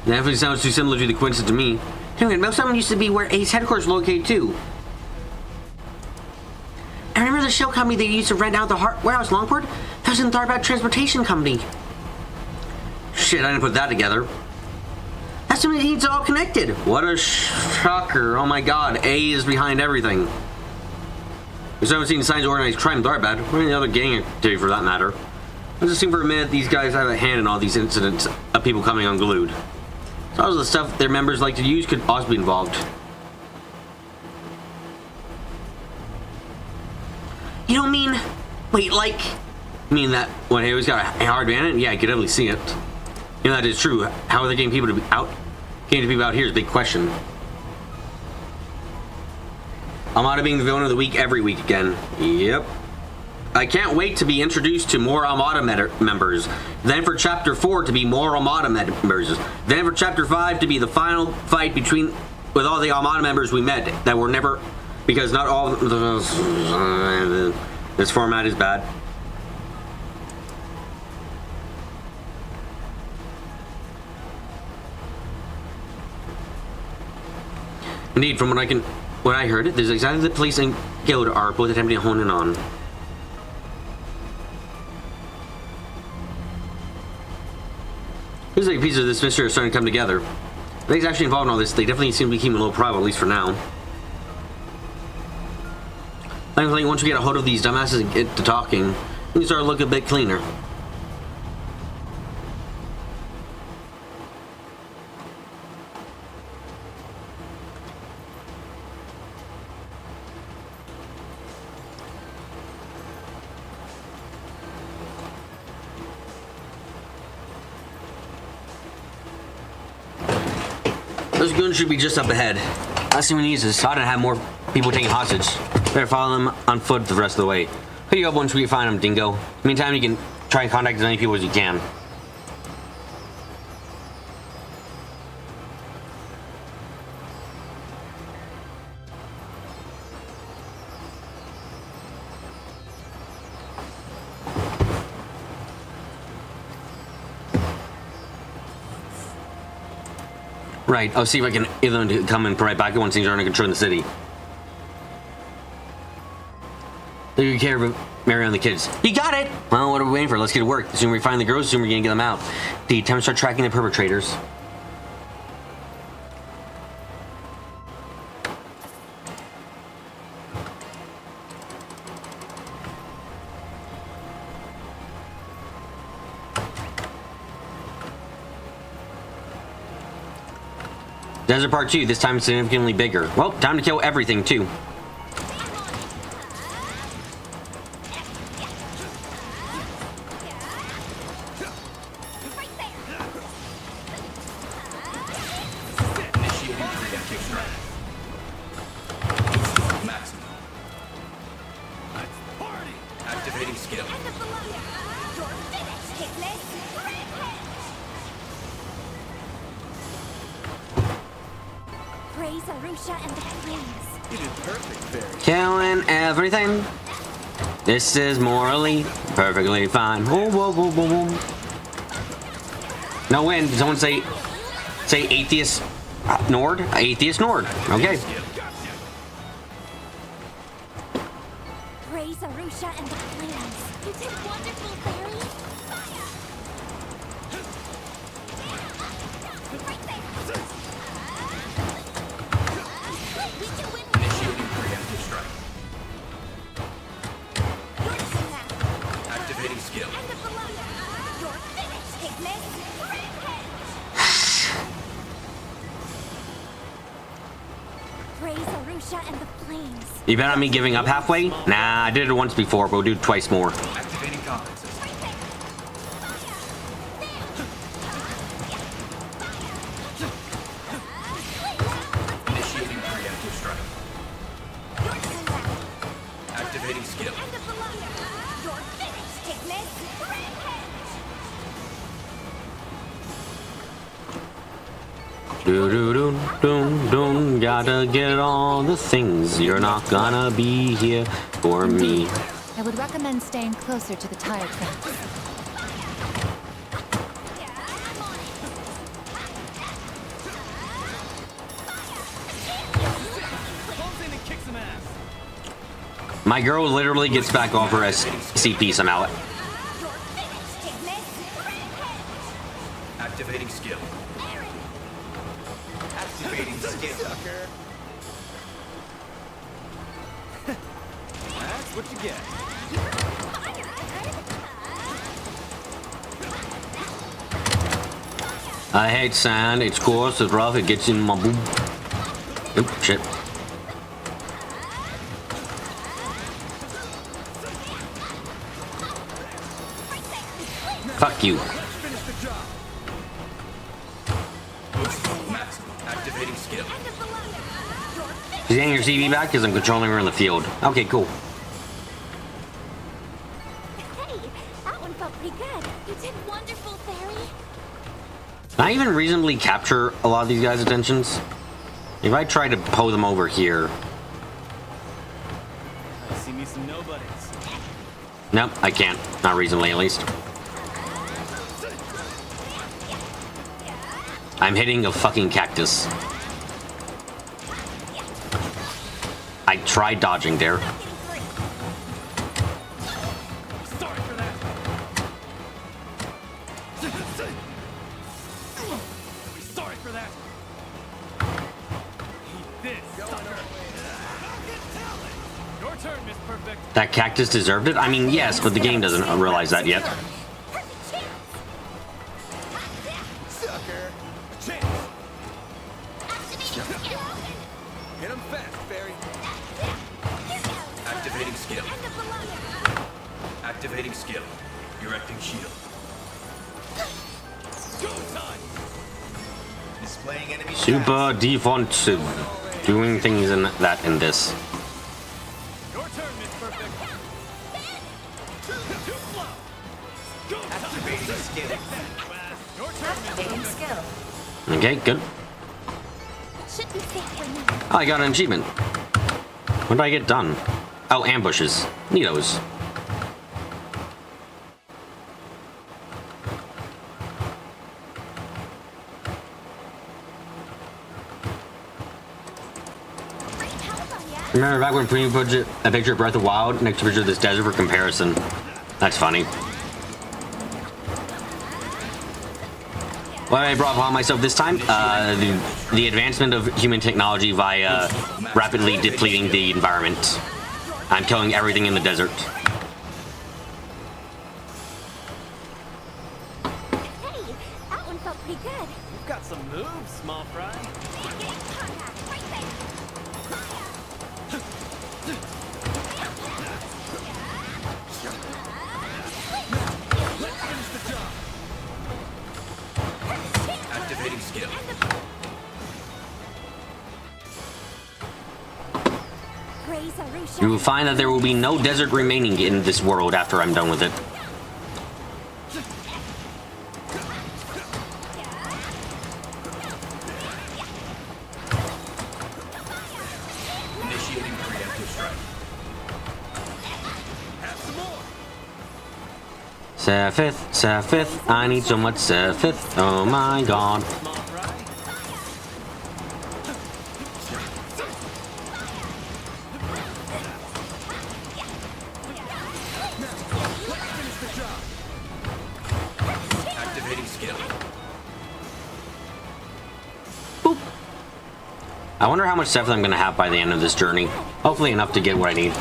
That definitely sounds too similar to the coincidence to me. Anyway, Melstone used to be where Ace headquarters located too. I remember the shell company they used to rent out the warehouse Longport? That was in Tharbad Transportation Company. Shit, I didn't put that together. That's when it's all connected. What a shocker. Oh my god, A is behind everything. We haven't seen signs of organized crime in Tharbad, or any other gang activity for that matter. Let's assume for a minute these guys have a hand in all these incidents of people coming unglued. So all of the stuff their members like to use could also be involved. You don't mean... Wait, like... You mean that when Haley's got a hard man in it? Yeah, I could definitely see it. You know, that is true. How are they getting people to be out? Getting people out here is a big question. I'm out of being the villain of the week every week again. Yep. I can't wait to be introduced to more Armada members. Then for Chapter 4 to be more Armada members. Then for Chapter 5 to be the final fight with all the Armada members we met that were never, because not all this format is bad. Indeed, from what I heard, there's exactly the police and guild are both attempting to hone in on. Looks like pieces of this mystery are starting to come together. I think it's actually involved in all this. They definitely seem to be keeping a little private, at least for now. I think once we get a hold of these dumbasses and get to talking, we can start to look a bit cleaner. Those goons should be just up ahead. Last thing we need is Sada to have more people taken hostage. Better follow them on foot the rest of the way. Pick you up once we find them, Dingo. Meantime, you can try and contact as many people as you can. Right, I'll see if I can get them to come and right back once things are under control in the city. Take good care of Mary and the kids. You got it! Well, what are we waiting for? Let's get to work. The sooner we find the girls, the sooner we're gonna get them out. The time to start tracking the perpetrators. Desert Part 2, this time it's significantly bigger. Well, time to kill everything, too. Activating skill. Praise Arusha and the flames. You did perfect, Fairy. Killing everything. This is morally perfectly fine. Whoa, whoa, whoa, whoa, whoa. No win. Did someone say atheist Nord? Atheist Nord. Okay. Praise Arusha and the flames. You did wonderful, Fairy. Initiating preemptive strike. Activating skill. You're finished, Piglet. Praise Arusha and the flames. You bet on me giving up halfway? Nah, I did it once before, but we'll do it twice more. Activating combat system. Initiating preemptive strike. Activating skill. You're finished, Piglet. Do do do do do. Gotta get all the things. You're not gonna be here for me. I would recommend staying closer to the tire tracks. My girl literally gets back off her SCP somehow. Activating skill. Activating skill. That's what you get. I hate sand. It's coarse, it's rough, it gets in my boob. Oop, shit. Fuck you. Activating skill. She's getting your CV back because I'm controlling her in the field. Okay, cool. That one felt pretty good. You did wonderful, Fairy. Can I even reasonably capture a lot of these guys' attentions? If I try to pull them over here. I see me some nobodies. Nope, I can't. Not reasonably, at least. I'm hitting a fucking cactus. I tried dodging there. Sorry for that. Sorry for that. Eat this, sucker. Your turn, Miss Perfect. That cactus deserved it? I mean, yes, but the game doesn't realize that yet. Sucker. Hit him fast, Fairy. Activating skill. Activating skill. Erecting shield. Go time. Displaying enemy Super defensive. Doing things in this. Your turn, Miss Perfect. Too slow. Go activating skill. Your turn, Miss Activating Perfect. skill. Okay, good. Should be safe for now. Oh, I got an achievement. What did I get done? Oh, ambushes. Neatos. Remember back when Premium put a picture of Breath of the Wild next to a picture of this desert for comparison? That's funny. What I brought upon myself this time? The advancement of human technology via rapidly depleting the environment. I'm killing everything in the desert. Hey, that one felt pretty good. You've got some moves, small fry. Activating skill. You will find that there will be no desert remaining in this world after I'm done with it. Initiating preemptive strike. Sepith, I need so much Sepith. Oh my god. Activating skill. Boop. I wonder how much Sepith I'm gonna have by the end of this journey. Hopefully enough to get what I need.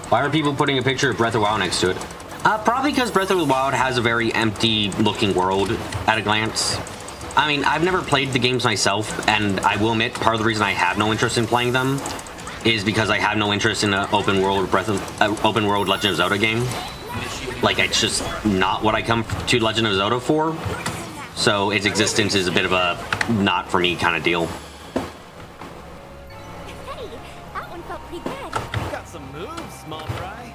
Why are people putting a picture of Breath of the Wild next to it? Probably because Breath of the Wild has a very empty-looking world at a glance. I mean, I've never played the games myself, and I will admit part of the reason I have no interest in playing them is because I have no interest in an open world Legend of Zelda game. Like, it's just not what I come to Legend of Zelda for. So its existence is a bit of a not for me kind of deal. Hey, that one felt pretty good. You've got some moves, small fry.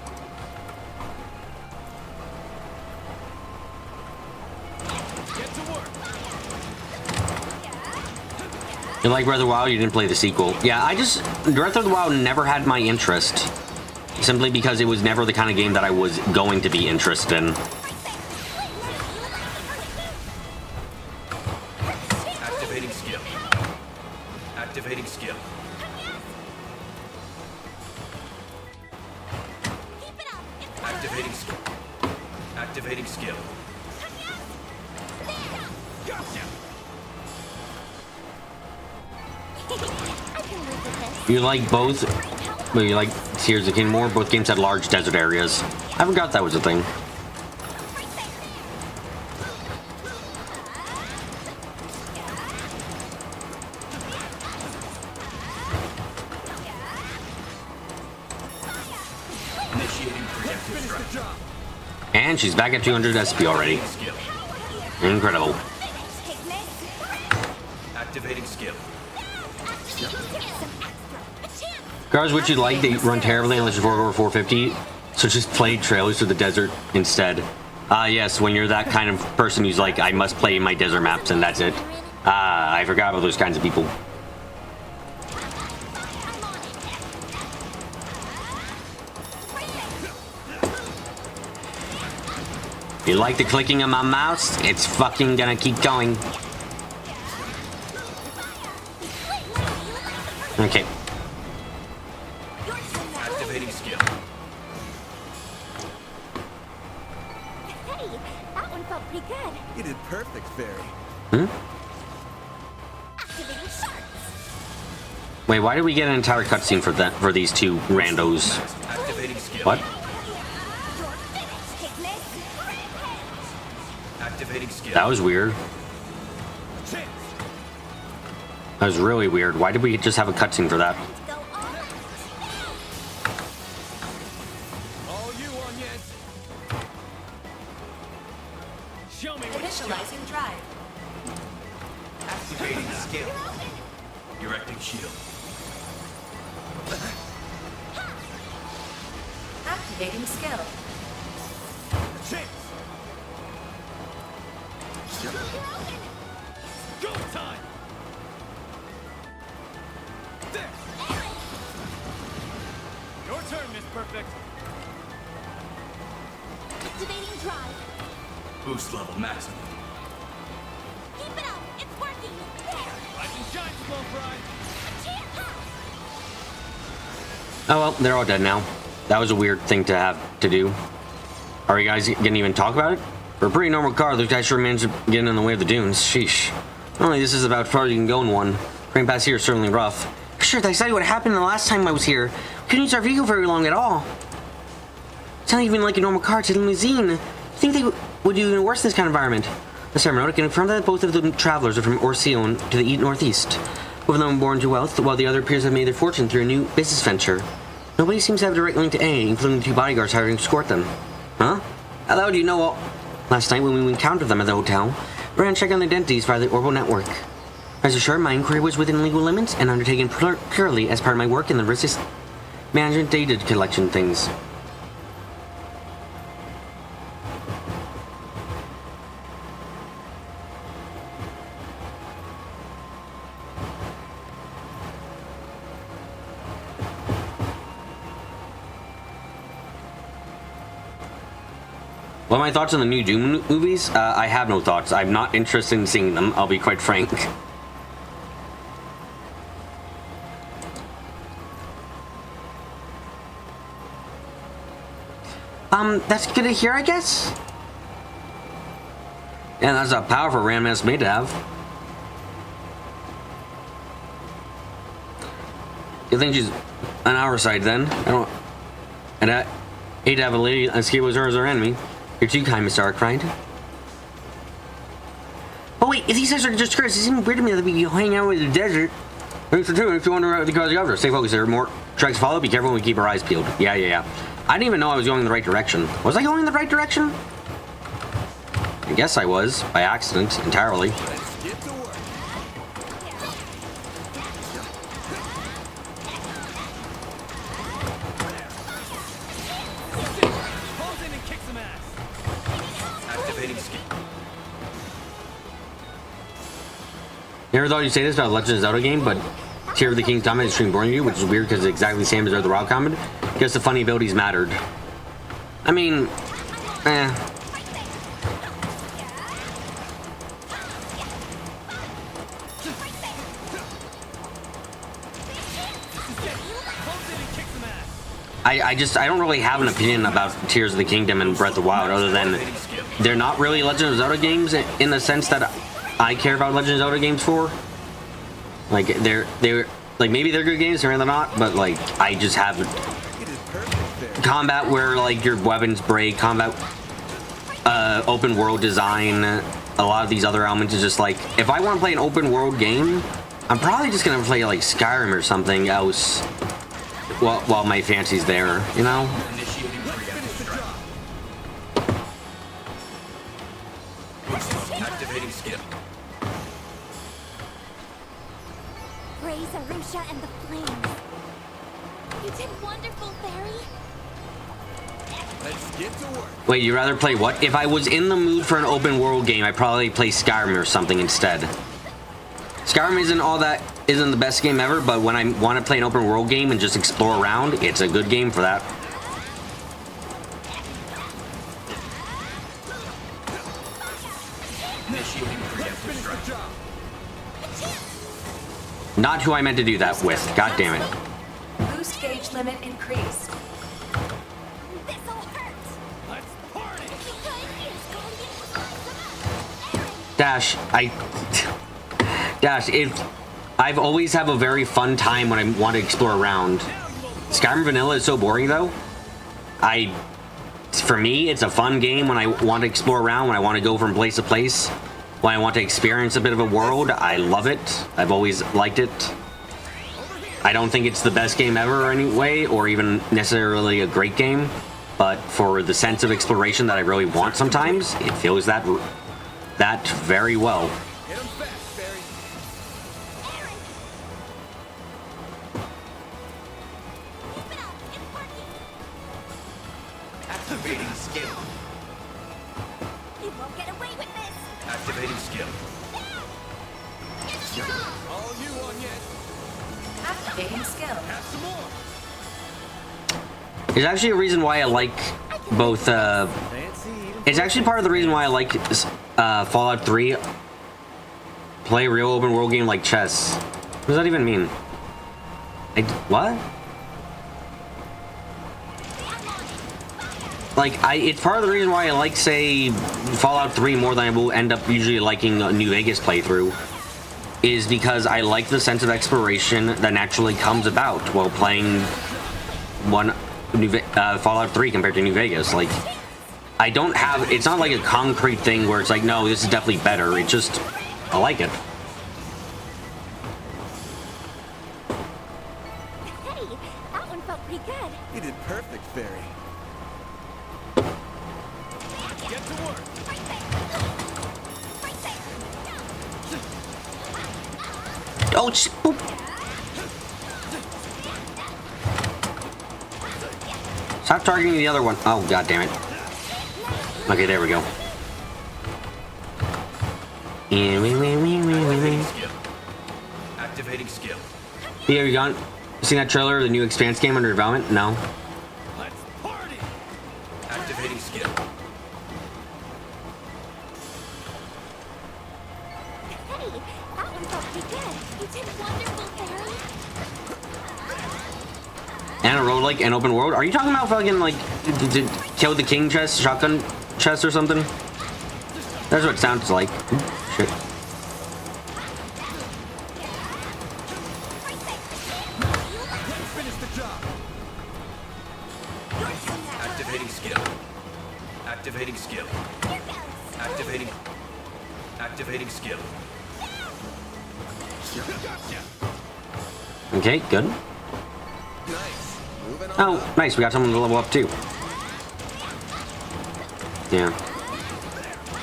Get to work. You like Breath of the Wild? You didn't play the sequel. Yeah, Breath of the Wild never had my interest. Simply because it was never the kind of game that I was going to be interested in. Activating skill. Activating skill. Activating skill. Activating skill. You like both? Well, you like Tears of the Kingdom more? Both games had large desert areas. I forgot that was a thing. Initiating preemptive strike. And she's back at 200 SP already. Incredible. Activating skill. Cars which you like, they run terribly unless you fork over 450. So just play Trailers to the Desert instead. Yes, when you're that kind of person who's like, I must play my desert maps and that's it. I forgot about those kinds of people. If you like the clicking of my mouse, it's fucking gonna keep going. Okay. Activating skill. Hey, that one felt pretty good. You did perfect, Fairy. Activating sharks. Wait, why did we get an entire cutscene for these two randos? Activating skill. What? Activating skill. That was weird. That was really weird. Why did we just have a cutscene for that? All you onions. Show me what Initializing drive. Activating skill. Erecting shield. Activating skill. Go time. There. Your turn, Miss Perfect. Activating drive. Boost level maximum. Keep it up. It's working. There. Rise and shine, slow fry. Oh well, they're all dead now. That was a weird thing to have to do. Are you guys gonna even talk about it? For a pretty normal car, those guys sure managed to get in the way of the dunes. Sheesh. Only this is about as far as you can go in one. Train past here is certainly rough. Sure, that's exactly what happened the last time I was here. We couldn't use our vehicle very long at all. It's not even like a normal car, it's a limousine. You think they would do even worse in this kind of environment? Last time I confirmed that both of the travelers are from Orseon to the northeast. Both of them were born to wealth, while the other appears to have made their fortune through a new business venture. Nobody seems to have a direct link to A, including the two bodyguards hired to escort them. Huh? How do you know all? Last night when we encountered them at the hotel, we ran check on their identities via the Orbital Network. Rest assured, my inquiry was within legal limits and undertaken purely as part of my work in the risk management data collection things. What are my thoughts on the new Doom movies? I have no thoughts. I'm not interested in seeing them, I'll be quite frank. That's good to hear, I guess? Yeah, that's a powerful random ass made to have. You think she's on our side then? And I hate to have a lady as skilled as her as our enemy. You're too kind, Mr. Arkwright. Oh wait, if these guys are just curious, it seems weird to me that we hang out in the desert. Thanks for tuning. If you wonder what the cause of stay focused. There are more tracks to follow. Be careful when we keep our eyes peeled. Yeah. I didn't even know I was going in the right direction. Was I going in the right direction? I guess I was, by accident, entirely. Never thought you'd say this about a Legend of Zelda game, but Tear of the King's Combat is extremely boring to you, which is weird because it's exactly the same as the Wild Combat. Guess the funny abilities mattered. I mean, I don't really have an opinion about Tears of the Kingdom and Breath of the Wild, other than they're not really Legend of Zelda games in the sense that I care about Legend of Zelda games for. Like they're like maybe they're good games, or they're not, but like I just have combat where like your weapons break, combat, open world design, a lot of these other elements is just like if I want to play an open world game, I'm probably just gonna play like Skyrim or something else. While my fancy's there, you know? Activating skill. Praise Arusha and the flames. You did wonderful, Fairy. Let's get to work. Wait, you'd rather play what? If I was in the mood for an open world game, I'd probably play Skyrim or something instead. Skyrim isn't the best game ever, but when I want to play an open world game and just explore around, it's a good game for that. Initiating preemptive strike. Not who I meant to do that with. God damn it. Boost gauge limit increased. Dash, I've always have a very fun time when I want to explore around. Skyrim Vanilla is so boring though. For me, it's a fun game when I want to explore around, when I want to go from place to place, when I want to experience a bit of a world. I love it. I've always liked it. I don't think it's the best game ever anyway, or even necessarily a great game, but for the sense of exploration that I really want sometimes, it feels that very well. Activating skill. You won't get away with this. Activating skill. All you on yet? Activating skill. Have some more. There's actually a reason why I like both, it's actually part of the reason why I like Fallout 3. Play a real open world game like chess. What does that even mean? What? Like, it's part of the reason why I like, say, Fallout 3 more than I will end up usually liking a New Vegas playthrough. Is because I like the sense of exploration that naturally comes about while playing Fallout 3 compared to New Vegas. Like, I don't have, it's not like a concrete thing where it's like, no, this is definitely better. It just, I like it. Hey, that one felt pretty good. You did perfect, Fairy. Get to work. Oh, boop. Stop targeting the other one. Oh, god damn it. Okay, there we go. Activating skill. Yeah, you seen that trailer of the new Expanse game under development? No. Let's party. Activating skill. Hey, that one felt pretty good. You did wonderful, Fairy. And a roguelike and open world? Are you talking about fucking, like, kill the king chest, shotgun chest or something? That's what it sounds like. Shit. Finish the job. Activating skill. Activating skill. Activating skill. Okay, good. Nice. Moving on. Oh, nice. We got someone to level up too. Yeah.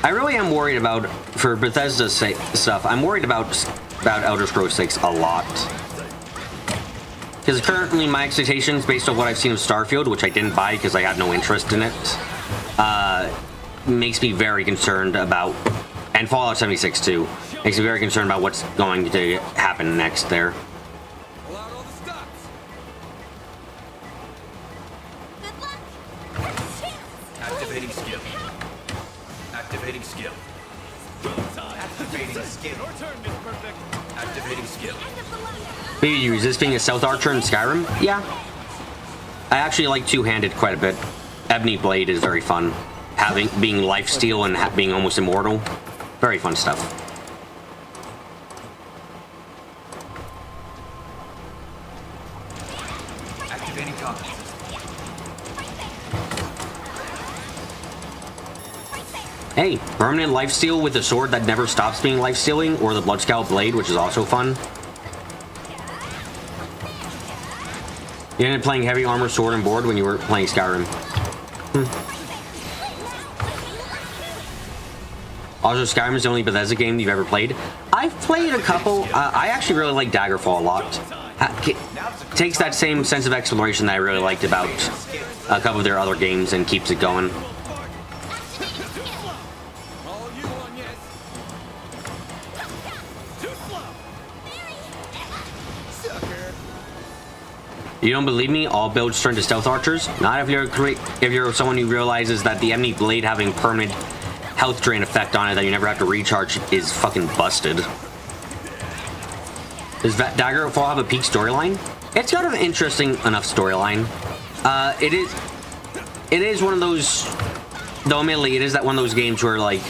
I really am worried about, for Bethesda's stuff, I'm worried about Elder Scrolls 6 a lot. Because currently my expectations, based on what I've seen of Starfield, which I didn't buy because I had no interest in it, makes me very concerned about, and Fallout 76 too, makes me very concerned about what's going to happen next there. Pull out all the stops. Good luck. Activating skill. Activating skill. Activating skill. Your turn, Miss Perfect. Activating skill. Maybe you resist being a stealth archer in Skyrim? Yeah. I actually like two-handed quite a bit. Ebony Blade is very fun. Being lifesteal and being almost immortal. Very fun stuff. Activating combat. Hey, permanent lifesteal with a sword that never stops being lifestealing, or the Bloodscout Blade, which is also fun. You ended up playing heavy armor, sword, and board when you were playing Skyrim. Also, Skyrim is the only Bethesda game you've ever played. I've played a couple. I actually really like Daggerfall a lot. takes that same sense of exploration that I really liked about a couple of their other games and keeps it going. You don't believe me? All builds turn to stealth archers? Not if you're someone who realizes that the enemy blade having permanent health drain effect on it that you never have to recharge is fucking busted. Does Daggerfall have a peak storyline? It's got an interesting enough storyline. It is one of those, though admittedly it is that one of those games where like,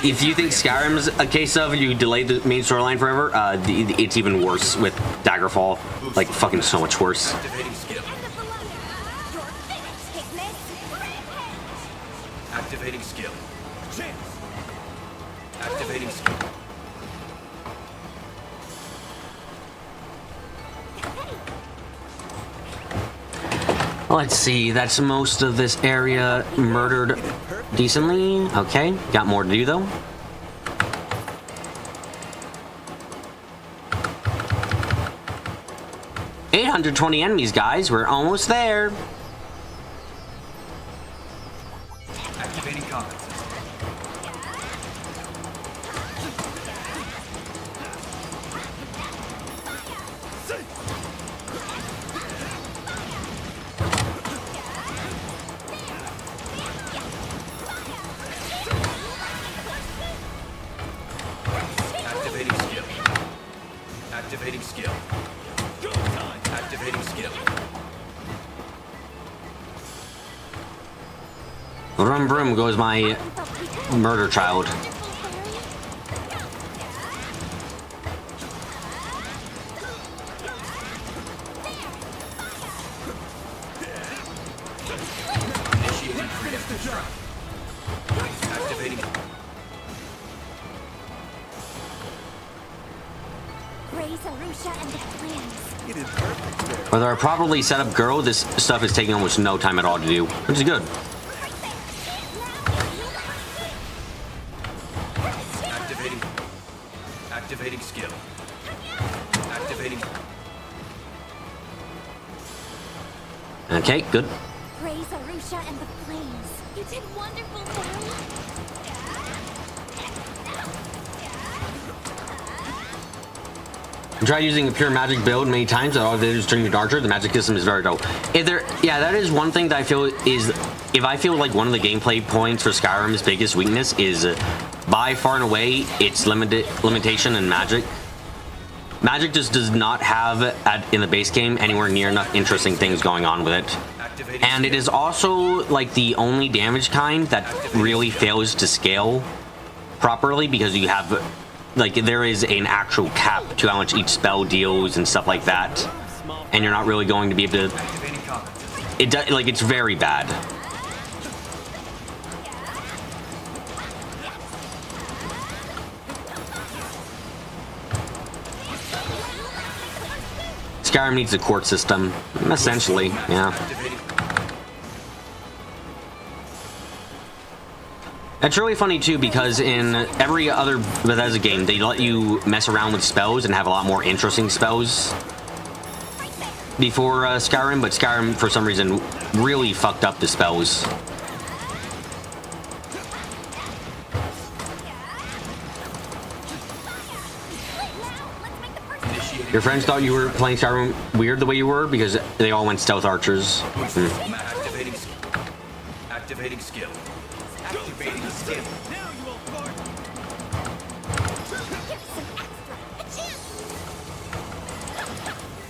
if you think Skyrim's a case of you delay the main storyline forever, it's even worse with Daggerfall. Like, fucking so much worse. Activating skill. Activating skill. Let's see, that's most of this area murdered decently. Okay, got more to do though. $820 enemies, guys. We're almost there. Activating combat system. Activating skill. Activating skill. Activating skill. Vroom vroom goes my murder child. Initiating preemptive strike. Activating. Raise Arusha and the clans. You did perfect there. With our properly set up girl, this stuff is taking almost no time at all to do, which is good. Activating. Activating skill. Activating. Okay, good. Praise Arusha and the flames. You did wonderful, Barry. Try using a pure magic build many times, all they do is turn you darker. The magic system is very dope. Yeah, that is one thing that I feel is, if I feel like one of the gameplay points for Skyrim's biggest weakness is, by far and away, its limitation in magic. Magic just does not have, in the base game, anywhere near enough interesting things going on with it. And it is also, like, the only damage kind that really fails to scale properly, because you have, like, there is an actual cap to how much each spell deals and stuff like that. And you're not really going to be able to... It does, like, it's very bad. Skyrim needs a court system, essentially, yeah. It's really funny too, because in every other Bethesda game, they let you mess around with spells and have a lot more interesting spells before Skyrim, but Skyrim, for some reason, really fucked up the spells. Your friends thought you were playing Skyrim weird the way you were because they all went stealth archers. Activating skill. Activating skill. Activating skill. Now you will pardon.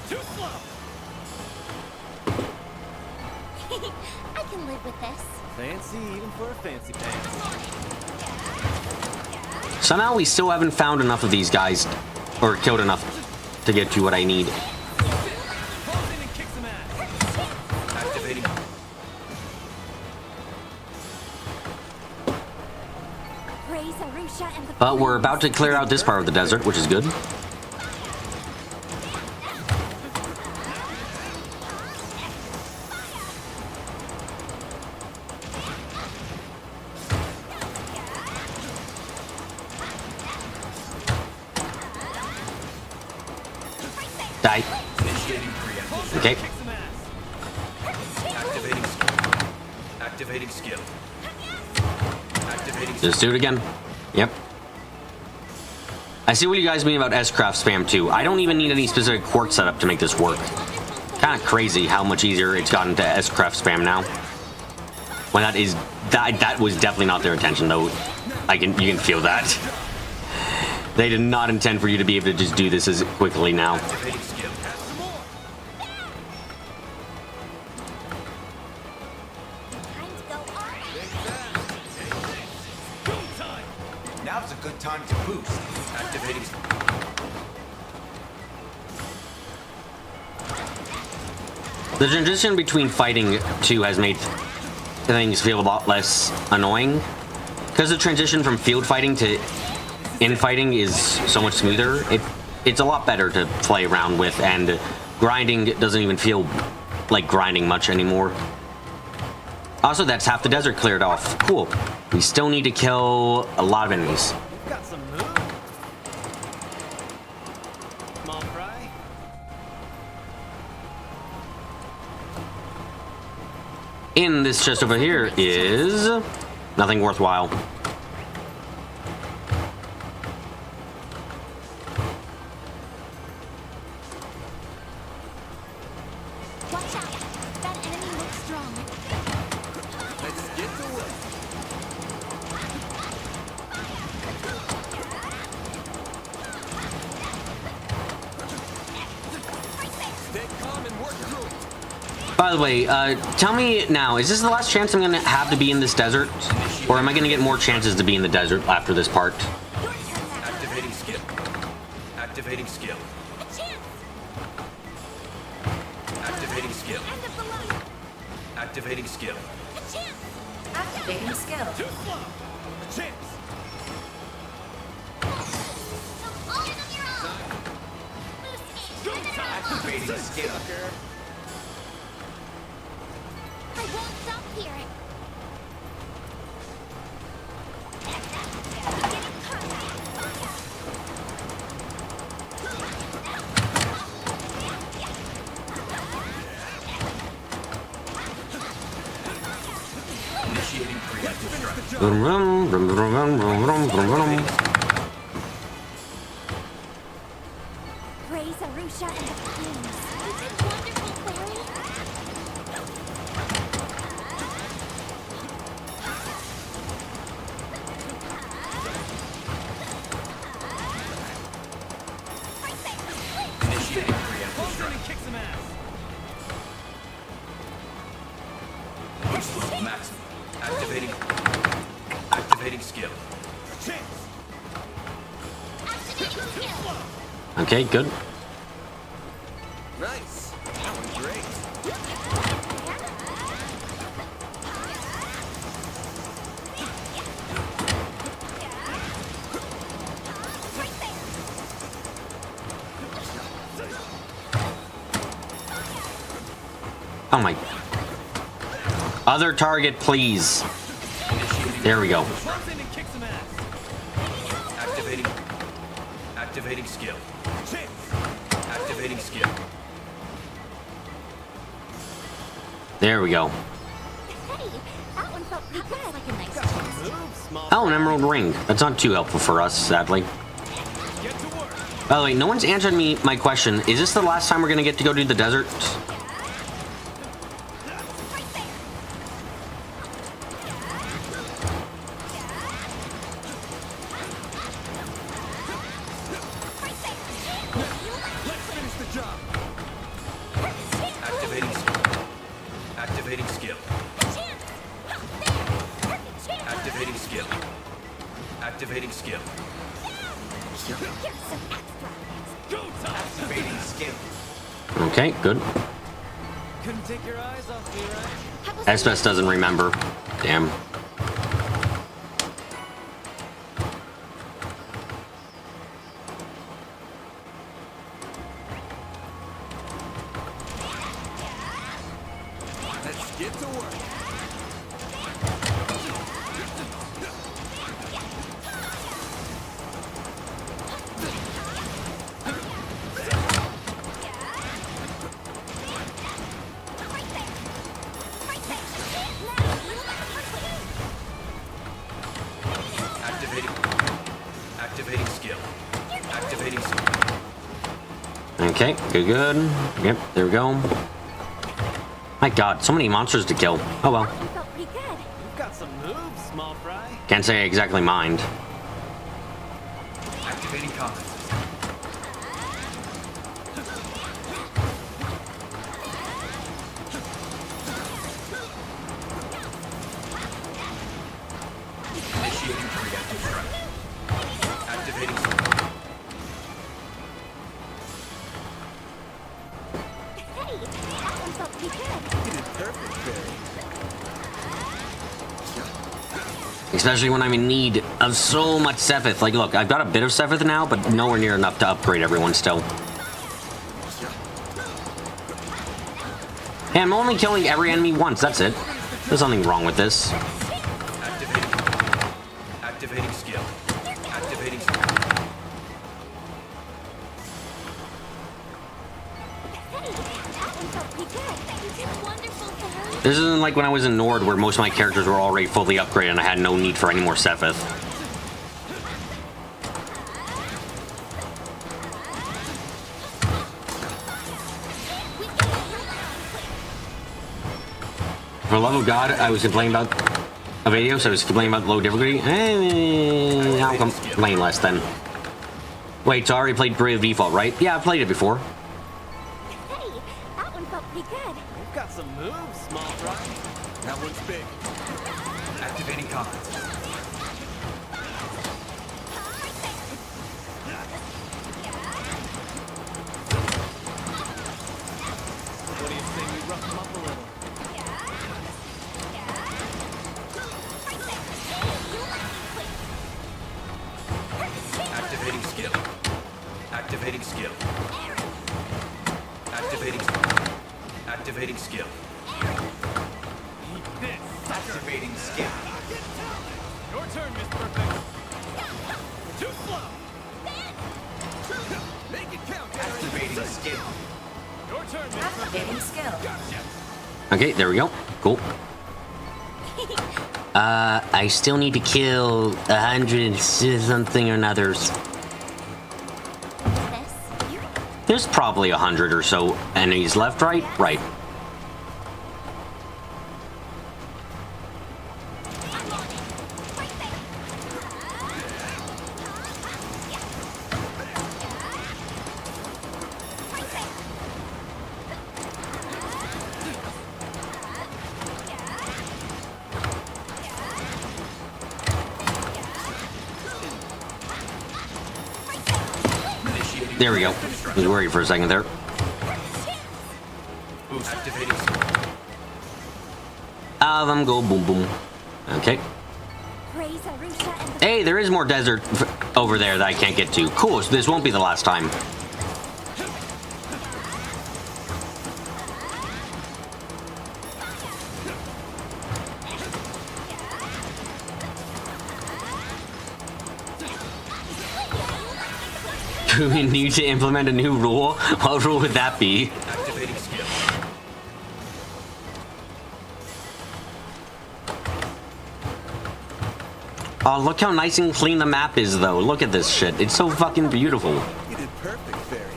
Too slow. I can live with this. Fancy even for a fancy pants. Somehow we still haven't found enough of these guys, or killed enough to get to what I need. Activating. Praise Arusha and the But we're about to clear out this part of the desert, which is good. Die. Initiating preemptive. Okay. Activating skill. Activating skill. Activating Just do it again. Yep. I see what you guys mean about S-Craft spam too. I don't even need any specific quirk setup to make this work. Kind of crazy how much easier it's gotten to S-Craft spam now. When that was definitely not their intention though. You can feel that. They did not intend for you to be able to just do this as quickly now. Activating skill. Now's a good time to boost. Activating. The transition between fighting two has made things feel a lot less annoying. Because the transition from field fighting to infighting is so much smoother, it's a lot better to play around with, and grinding doesn't even feel like grinding much anymore. Also, that's half the desert cleared off. Cool. We still need to kill a lot of enemies. Got some moves. Small fry. In this chest over here is nothing worthwhile. Watch out. That enemy looks strong. Let's get to work. Stay calm and work through it. By the way, tell me now, is this the last chance I'm gonna have to be in this desert? Or am I gonna get more chances to be in the desert after this part? Activating skill. Activating skill. Activating skill. Activating skill. Activating skill. Too slow. A chance. Activating skill. I won't stop here. Initiating preemptive strike. Vroom, vroom, vroom, vroom, vroom, vroom, vroom, vroom. Praise Arusha and the Queens. You did wonderful, Fairy. Initiating preemptive strike. Kick some ass. Boost level maximum. Activating. Activating skill. Chance. Okay, good. Nice. That was great. Oh my. Other target, please. There we go. Runs in and kicks some ass. Activating. Activating skill. Chance. Activating skill. There we go. Hey, that one felt pretty good. Like a nice chance. Move, small. Oh, an emerald ring. That's not too helpful for us, sadly. Get to work. By the way, no one's answered me my question. Is this the last time we're gonna get to go do the desert? Let's finish the job. Activating skill. Activating skill. Activating skill. Activating skill. Go time. Activating skill. Okay, good. Couldn't take your eyes off me, right? Estes doesn't remember. Damn. Let's get to work. Activating skill. Activating skill. Okay, good. Yep, there we go. My god, so many monsters to kill. Oh well. You've got some moves, small fry. Can't say I exactly mind. Activating combat. Initiating reactive strike. Activating skill. Hey, that one felt pretty good. You did perfect, Barry. Especially when I'm in need of so much Sepith. Like, look, I've got a bit of Sepith now, but nowhere near enough to upgrade everyone still. Hey, I'm only killing every enemy once, that's it. There's nothing wrong with this. Activating skill. Activating skill. Hey, that one felt pretty good. You did wonderful, Barry. This isn't like when I was in Nord, where most of my characters were already fully upgraded and I had no need for any more Sepith. For the love of God, I was complaining about Avadios, I was complaining about low difficulty. I'll complain less then. Wait, so I already played Brave Default, right? Yeah, I've played it before. Hey, that one felt pretty good. You've got some moves, small fry. That one's big. Activating combat. What do you say we rough him up a little? Activating skill. Activating skill. Activating skill. Activating skill. Eat this. Activating skill. Your turn, Miss Perfect. Too slow. Make it count, Barry. Activating skill. Your turn, Miss Perfect. Activating skill. Okay, there we go. Cool. I still need to kill 100 something or another's. There's probably 100 or so enemies left, right? Right. There we go. I was worried for a second there. Activating skill. All of them go boom boom. Okay. Praise Arusha and Hey, there is more desert over there that I can't get to. Cool, so this won't be the last time. Do we need to implement a new rule? What rule would that be? Activating skill. Oh, look how nice and clean the map is, though. Look at this shit. It's so fucking beautiful. You did perfect, Barry.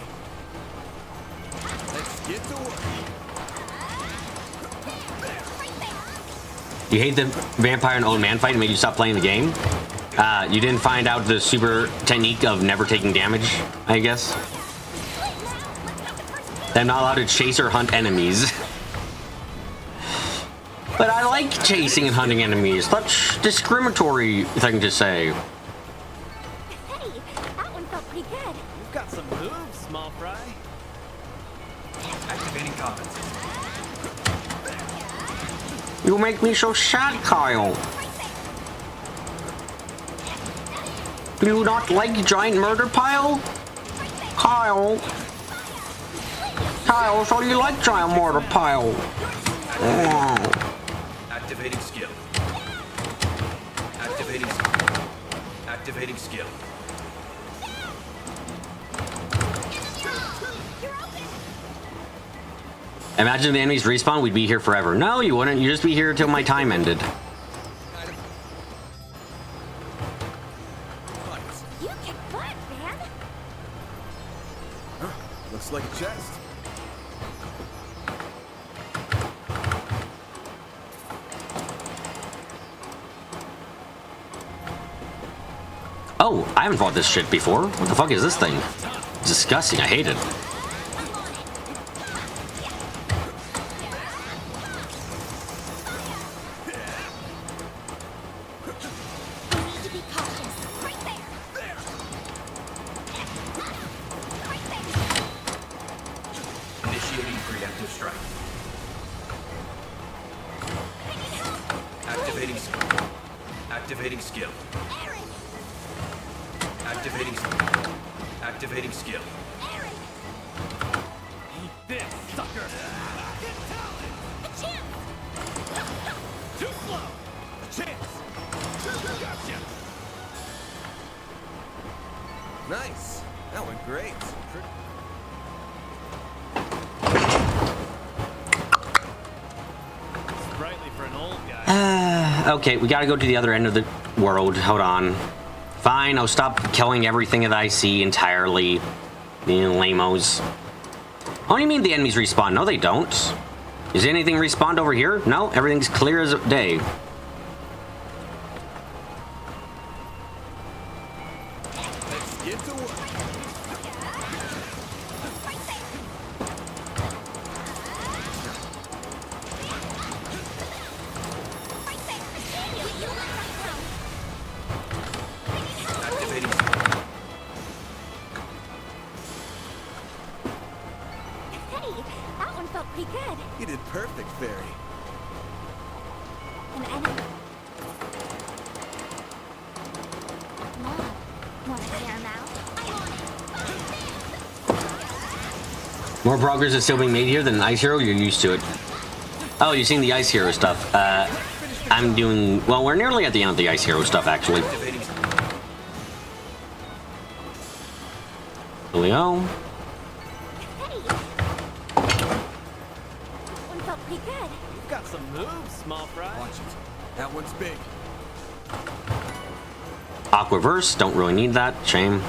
Let's get to work. You hate the vampire and old man fight and made you stop playing the game? You didn't find out the super technique of never taking damage, I guess? I'm not allowed to chase or hunt enemies. But I like chasing and hunting enemies. That's discriminatory thing to say. Hey, that one felt pretty good. You've got some moves, small fry. Activating combat. You make me so sad, Kyle. Do you not like giant murder pile? Kyle. Kyle, so you like giant murder pile? Oh. Activating skill. Activating skill. Activating skill. Imagine the enemies respawn, we'd be here forever. No, you wouldn't. You'd just be here until my time ended. You Kick butt, man! Huh, looks like a chest. Oh, I haven't fought this shit before. What the fuck is this thing? It's disgusting. I hate it. Initiating preemptive strike. Activating skill. Activating skill. Activating skill. Activating skill. Eat this, sucker! A chance! Too slow! A chance! Gotcha! Nice. That went great. Sprightly for an old guy. Okay, we gotta go to the other end of the world. Hold on. Fine, I'll stop killing everything that I see entirely. You lamos. Oh, you mean the enemies respawn? No, they don't. Is anything respawned over here? No, everything's clear as day. Let's get to work. Activating skill. Hey, that one felt pretty good. You did perfect, Fairy. An enemy. Mom, wanna hear him out? More progress is still being made here than an Ice Hero? You're used to it. Oh, you've seen the Ice Hero stuff. I'm doing... Well, we're nearly at the end of the Ice Hero stuff, actually. Here we go. One felt pretty good. You've got some moves, small fry. Watch it. That one's big. Aquaverse, don't really need that. Shame.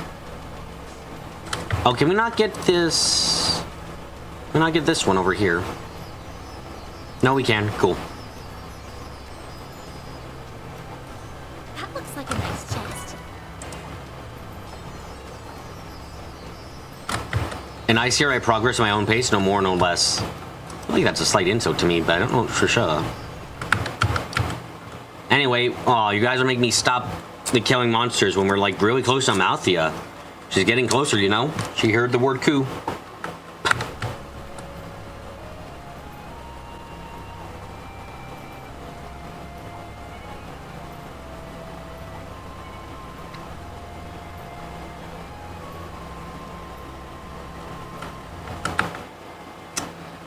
Oh, can we not get this... Can we not get this one over here? No, we can. Cool. That looks like a nice chest. In Ice Hero, I progress at my own pace, no more, no less. I feel like that's a slight insult to me, but I don't know for sure. Anyway, oh, you guys are making me stop the killing monsters when we're like really close to Amalthea. She's getting closer, you know? She heard the word coup.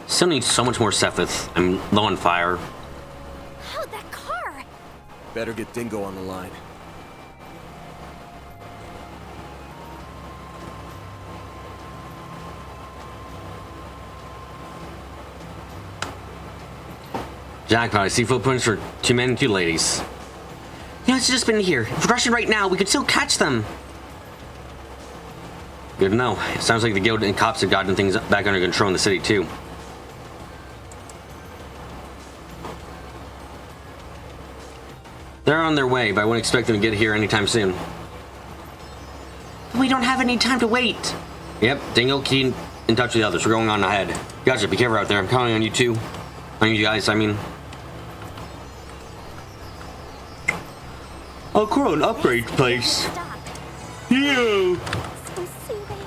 Still need so much more Sephiroth. I'm low on fire. Oh, that car! Better get Dingo on the line. Jackpot, I see footprints for 2 men and 2 ladies. You know, it's just been here. If we're rushing right now, we could still catch them. Good to know. It sounds like the guild and cops have gotten things back under control in the city, too. They're on their way, but I wouldn't expect them to get here anytime soon. We don't have any time to wait. Yep, Dingo, keep in touch with the others. We're going on ahead. Gotcha, be careful out there. I'm counting on you, too. On you guys, I mean. Oh, cool, an upgrade place. You. So soothing.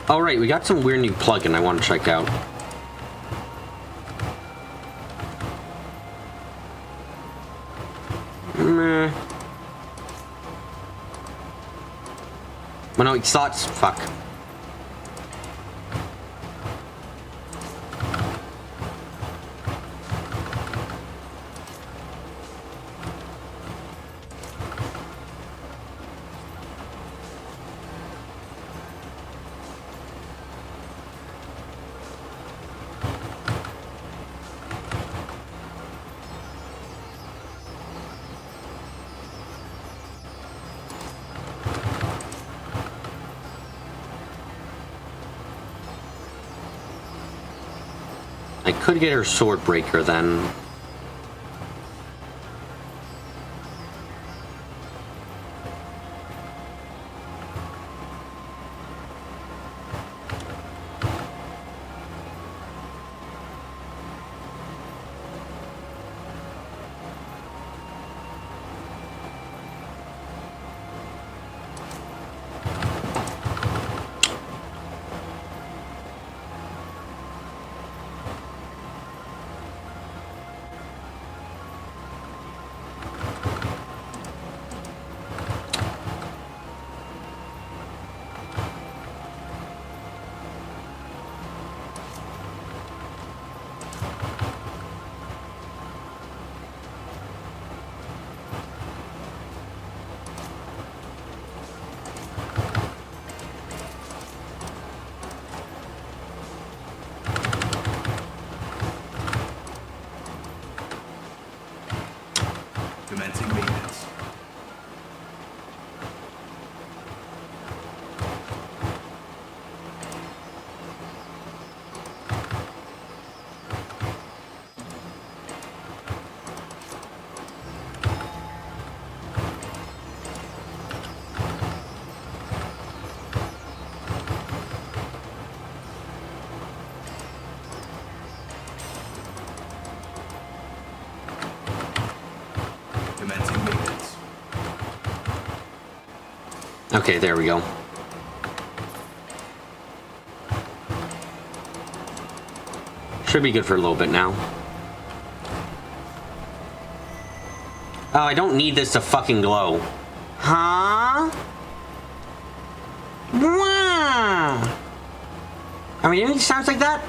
All right, we got some weird new plugin I want to check out. Meh. Well, no, it's thoughts. Fuck. I could get her sword breaker then. Commencing maintenance. Commencing maintenance. Okay, there we go. Should be good for a little bit now. Oh, I don't need this to fucking glow. Huh? Wow. Are we doing sounds like that?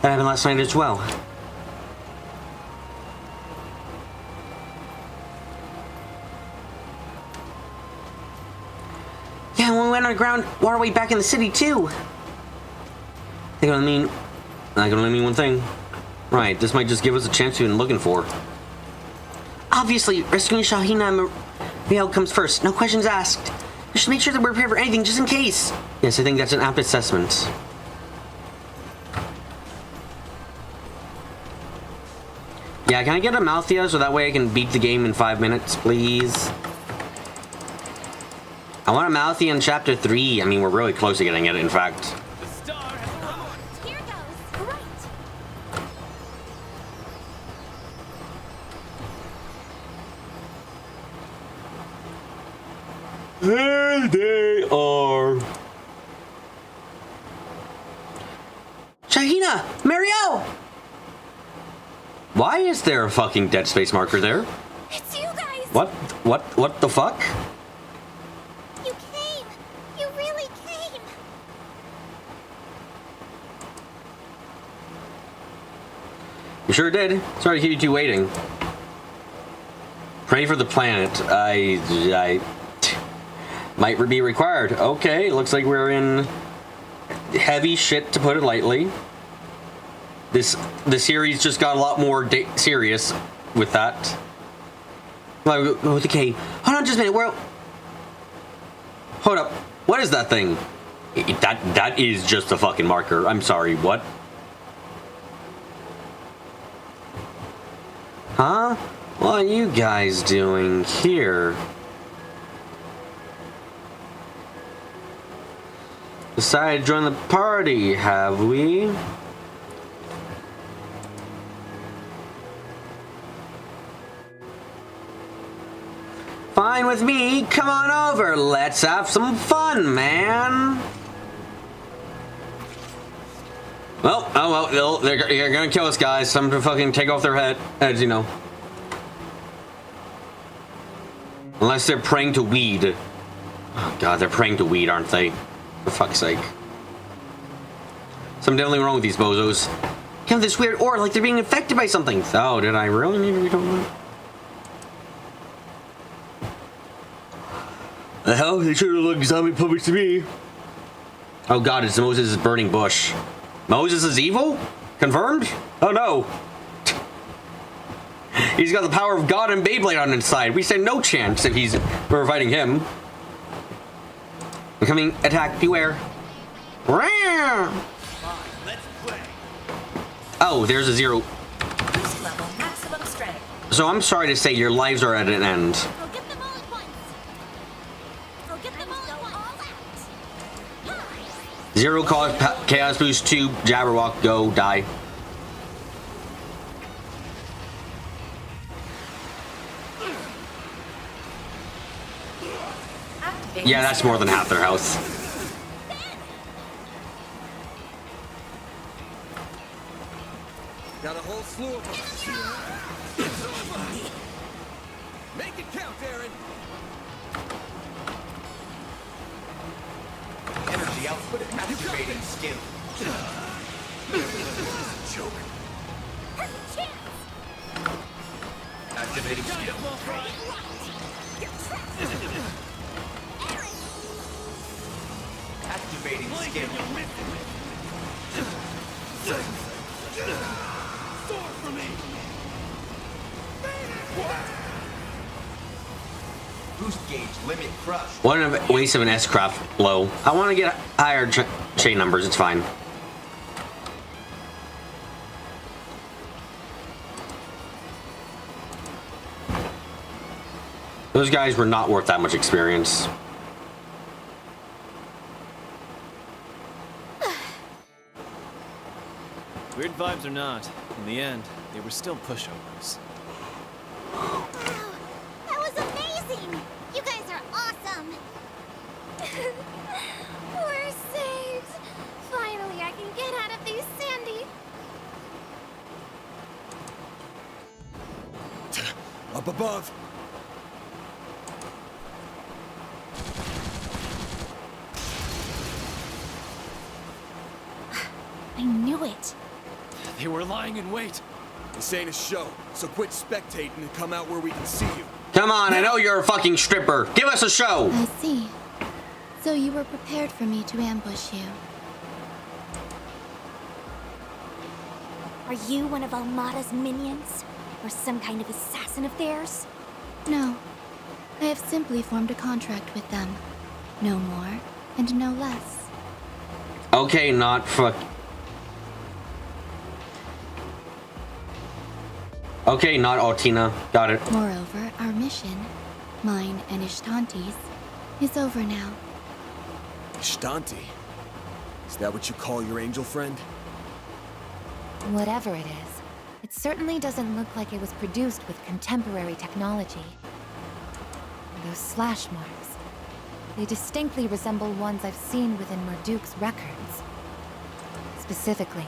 That happened last night as well. Yeah, when we went underground, waterway back in the city too. I can only mean one thing. Right, this might just give us a chance we've been looking for. Obviously, rescuing Shahina and Mariel comes first. No questions asked. We should make sure that we're prepared for anything just in case. Yes, I think that's an apt assessment. Yeah, can I get a Malthea so that way I can beat the game in 5 minutes, please? I want a Malthea in Chapter 3. I mean, we're really close to getting it, in fact. Here goes. Great. There they are. Shahina! Mariel! Why is there a fucking dead space marker there? It's you guys. What the fuck? You came. You really came. You sure did. Sorry to keep you two waiting. Pray for the planet. I might be required. Okay, looks like we're in heavy shit, to put it lightly. The series just got a lot more serious with that. Okay, hold on just a minute. Hold up. What is that thing? That is just a fucking marker. I'm sorry, what? Huh? What are you guys doing here? Decided to join the party, have we? Fine with me. Come on over. Let's have some fun, man. Well, oh well, they're gonna kill us, guys. Some to fucking take off their heads, you know. Unless they're praying to weed. Oh god, they're praying to weed, aren't they? For fuck's sake. Something definitely wrong with these bozos. They have this weird aura, like they're being infected by something. Oh, did I really need to be talking about? The hell? They should have looked zombie puppets to me. Oh god, it's Moses' burning bush. Moses is evil? Confirmed? Oh no. He's got the power of God and Beyblade on his side. We stand no chance if we're fighting him. Becoming attack, beware. Oh, there's a zero. Boost level, maximum strength. So I'm sorry to say your lives are at an end. Forget them all at once. Forget them all at once. Zero cause chaos boost 2 Jabberwock, go die. Yeah, that's more than half their health. Got a whole slew of them. Make it count, Aaron. Energy output activating skill. Choke. Activating skill. Activating skill. Sword for me. Boost gauge limit crush. What a waste of an S-craft low. I want to get higher chain numbers, it's fine. Those guys were not worth that much experience. Weird vibes or not, in the end, they were still pushovers. Wow, that was amazing! You guys are awesome! We're saved. Finally, I can get out of these sandy. Up above. I knew it. They were lying in wait. This ain't a show, so quit spectating and come out where we can see you. Come on, I know you're a fucking stripper. Give us a show. I see. So you were prepared for me to ambush you. Are you one of Almada's minions? Or some kind of assassin of theirs? No. I have simply formed a contract with them. No more, and no less. Okay, not fuck. Okay, not Altina. Got it. Moreover, our mission, mine and Ishtanti's, is over now. Ishtanti? Is that what you call your angel friend? Whatever it is, it certainly doesn't look like it was produced with contemporary technology. Those slash marks, they distinctly resemble ones I've seen within Marduk's records. Specifically,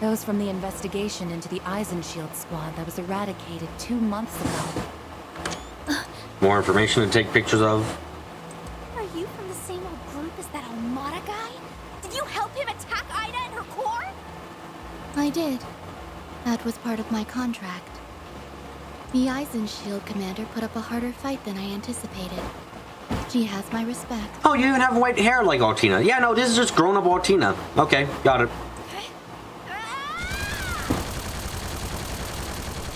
those from the investigation into the Eisenshield squad that was eradicated 2 months ago. More information to take pictures of. Are you from the same old group as that Almada guy? Did you help him attack Ida and her corps? I did. That was part of my contract. The Eisenshield commander put up a harder fight than I anticipated. She has my respect. Oh, you even have white hair like Altina. Yeah, no, this is just grown-up Altina. Okay, got it.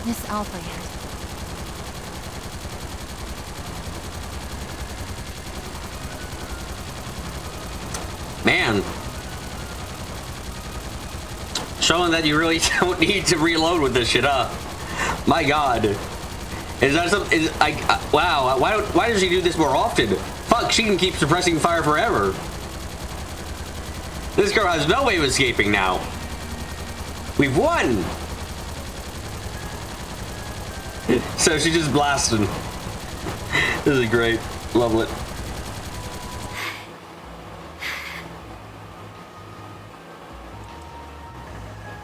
Miss Alfred. Man. Showing that you really don't need to reload with this shit, huh? My god. Is that something? Wow, why does she do this more often? Fuck, she can keep suppressing fire forever. This girl has no way of escaping now. We've won! So she's just blasting. This is great. Love it.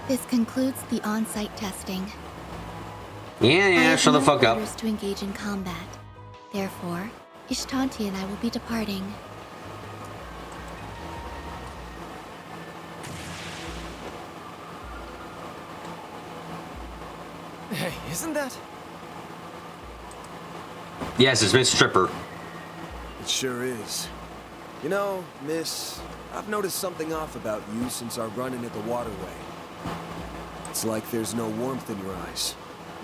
This concludes the on-site testing. Yeah, shut the fuck up. I have no orders to engage in combat. Therefore, Ishtanti and I will be departing. Hey, isn't that? Yes, it's Miss Stripper. It sure is. You know, miss, I've noticed something off about you since our run-in at the waterway. It's like there's no warmth in your eyes.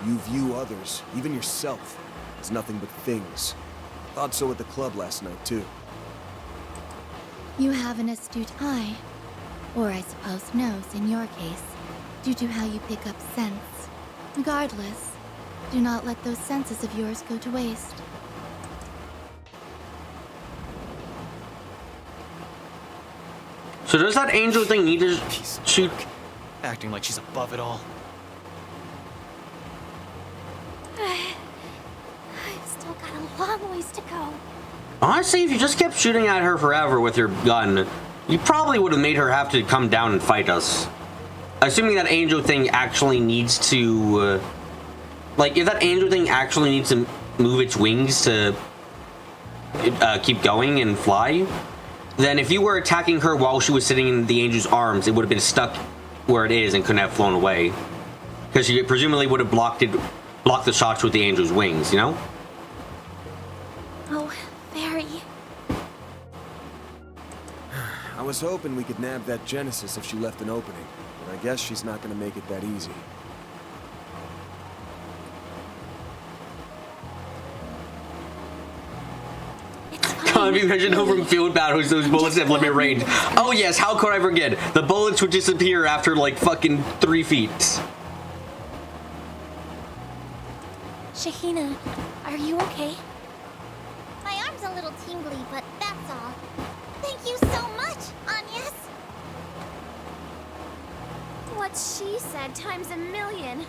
You view others, even yourself, as nothing but things. Thought so at the club last night, too. You have an astute eye. Or I suppose nose in your case, due to how you pick up scents. Regardless, do not let those senses of yours go to waste. So does that angel thing need to shoot? Acting like she's above it all. I've still got a long ways to go. Honestly, if you just kept shooting at her forever with your gun, you probably would have made her have to come down and fight us. Assuming that angel thing actually needs to, like, if that angel thing actually needs to move its wings to keep going and fly, then if you were attacking her while she was sitting in the angel's arms, it would have been stuck where it is and couldn't have flown away. Because she presumably would have blocked the shots with the angel's wings, you know? Oh, very. I was hoping we could nab that Genesis if she left an opening, but I guess she's not gonna make it that easy. God, imagine how from field battles those bullets have limit range. Oh yes, how could I forget? The bullets would disappear after like fucking 3 feet. Shahina, are you okay? My arm's a little tingly, but that's all. Thank you so much, Agnes. What she said times a million.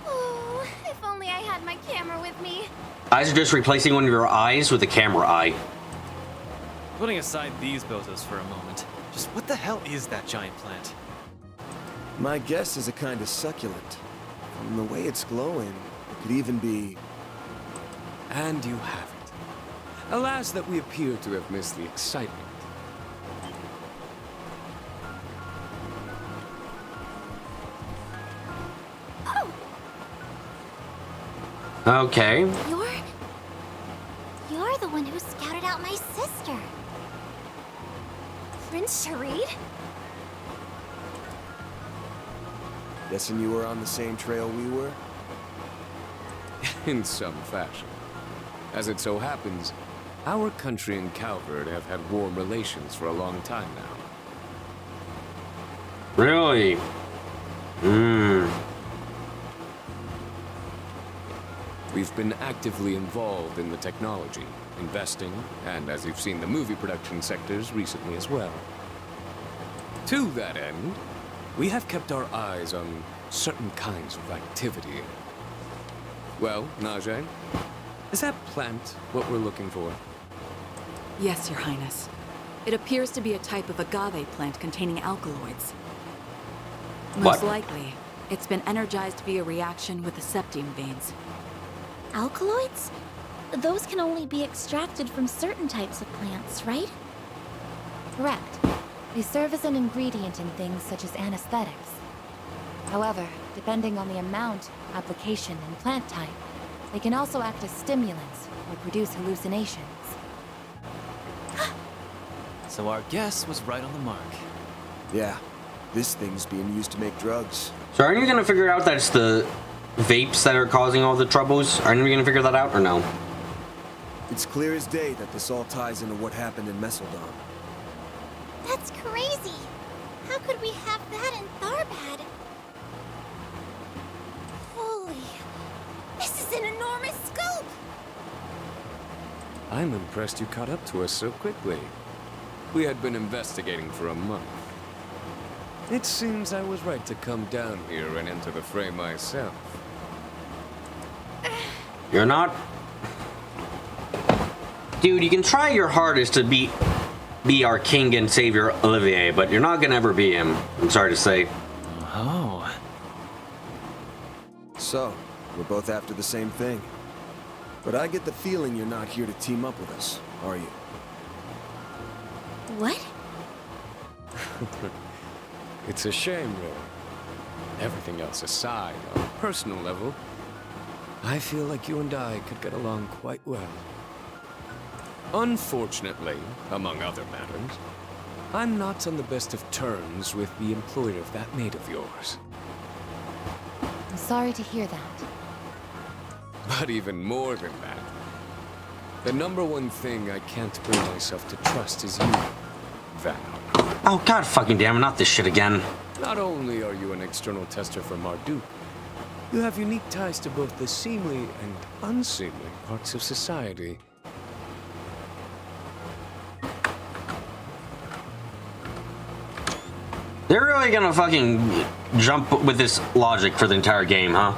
Oh, if only I had my camera with me. I suggest replacing one of your eyes with a camera eye. Putting aside these bozos for a moment, just what the hell is that giant plant? My guess is a kind of succulent. From the way it's glowing, it could even be... And you have it. Alas that we appear to have missed the excitement. Okay. You're the one who scouted out my sister. Prince Sharid? Guessing you were on the same trail we were? In some fashion. As it so happens, our country and Calvert have had warm relations for a long time now. Really? We've been actively involved in the technology, investing, and as you've seen, the movie production sectors recently as well. To that end, we have kept our eyes on certain kinds of activity. Well, Najee, is that plant what we're looking for? Yes, Your Highness. It appears to be a type of agave plant containing alkaloids. Most likely, it's been energized via reaction with the septium veins. Alkaloids? Those can only be extracted from certain types of plants, right? Correct. They serve as an ingredient in things such as anesthetics. However, depending on the amount, application, and plant type, they can also act as stimulants or produce hallucinations. So our guess was right on the mark. Yeah, this thing's being used to make drugs. So aren't you gonna figure out that it's the vapes that are causing all the troubles? Aren't we gonna figure that out or no? It's clear as day that this all ties into what happened in Messeldon. That's crazy. How could we have that in Tharbad? Holy, this is an enormous scope! I'm impressed you caught up to us so quickly. We had been investigating for a month. It seems I was right to come down here and enter the fray myself. You're not... Dude, you can try your hardest to be our king and savior Olivier, but you're not gonna ever be him. I'm sorry to say. Oh. So, we're both after the same thing. But I get the feeling you're not here to team up with us, are you? What? It's a shame, really. Everything else aside, on a personal level, I feel like you and I could get along quite well. Unfortunately, among other matters, I'm not on the best of terms with the employer of that mate of yours. I'm sorry to hear that. But even more than that, the number one thing I can't bring myself to trust is you, Van. Oh, god fucking damn it, not this shit again. Not only are you an external tester for Marduk, you have unique ties to both the seemly and unseemly parts of society. They're really gonna fucking jump with this logic for the entire game, huh?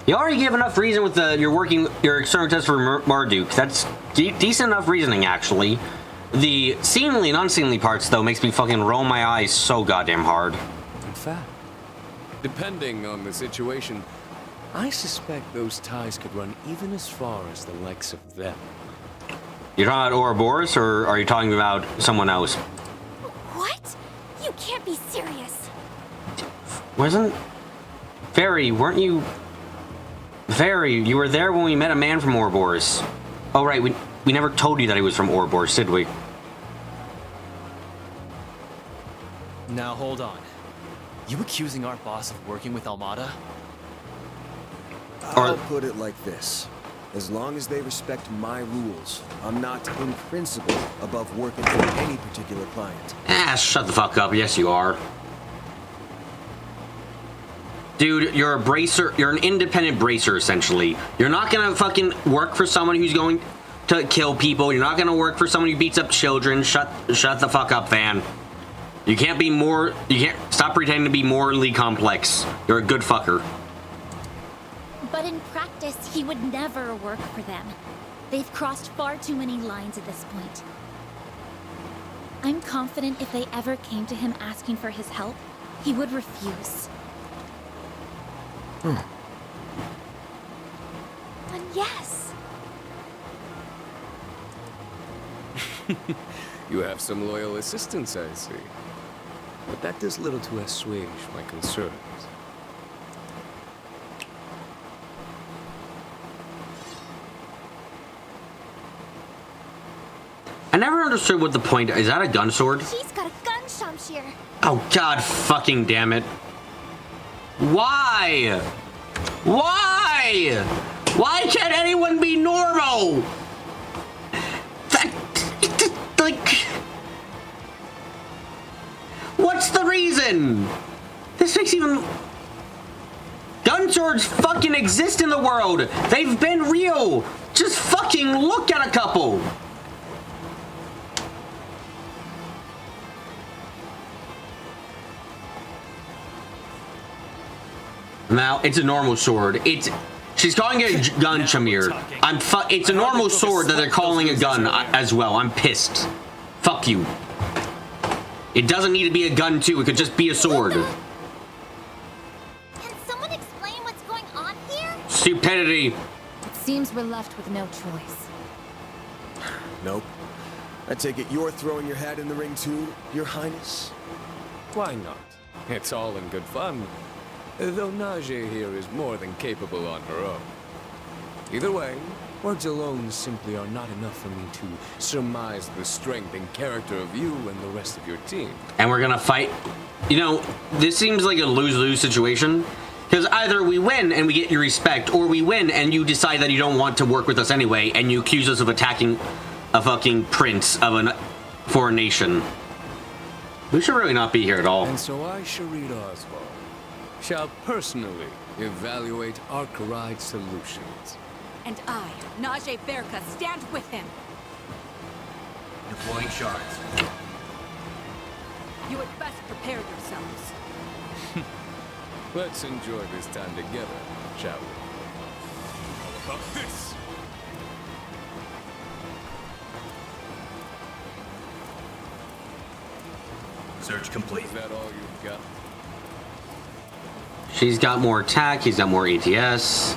You already give enough reason with your external test for Marduk. That's decent enough reasoning, actually. The seemly and unseemly parts, though, makes me fucking roll my eyes so goddamn hard. In fact, depending on the situation, I suspect those ties could run even as far as the likes of them. You're talking about Ouroboros, or are you talking about someone else? What? You can't be serious. Weren't you... Fairy, you were there when we met a man from Ouroboros. Oh, right, we never told you that he was from Ouroboros, did we? Now hold on. You accusing our boss of working with Almada? I'll put it like this. As long as they respect my rules, I'm not, in principle, above working for any particular client. Ah, shut the fuck up. Yes, you are. Dude, you're a bracer. You're an independent bracer, essentially. You're not gonna fucking work for someone who's going to kill people. You're not gonna work for someone who beats up children. Shut the fuck up, Van. You can't be more... You can't... Stop pretending to be morally complex. You're a good fucker. But in practice, he would never work for them. They've crossed far too many lines at this point. I'm confident if they ever came to him asking for his help, he would refuse. And yes. You have some loyal assistants, I see. But that does little to assuage my concerns. I never understood what the point... Is that a gun sword? He's got a gun, Shamshir. Oh, god fucking damn it. Why? Why? Why can't anyone be normal? Like... What's the reason? This makes even... Gun swords fucking exist in the world. They've been real. Just fucking look at a couple. Now, it's a normal sword. She's calling it a gun, Shamir. It's a normal sword that they're calling a gun as well. I'm pissed. Fuck you. It doesn't need to be a gun, too. It could just be a sword. Can someone explain what's going on here? Stupidity. It seems we're left with no choice. Nope. I take it you're throwing your hat in the ring, too, Your Highness? Why not? It's all in good fun. Though Najee here is more than capable on her own. Either way, words alone simply are not enough for me to surmise the strength and character of you and the rest of your team. And we're gonna fight. You know, this seems like a lose-lose situation. Because either we win and we get your respect, or we win and you decide that you don't want to work with us anyway, and you accuse us of attacking a fucking prince of a foreign nation. We should really not be here at all. And so I, Sharid Oswald, shall personally evaluate Archeride solutions. And I, Najee Berka, stand with him. Deploying shards. You had best prepare yourselves. Let's enjoy this time together, shall we? How about this? Search complete. Is that all you've got? She's got more attack, he's got more ATS.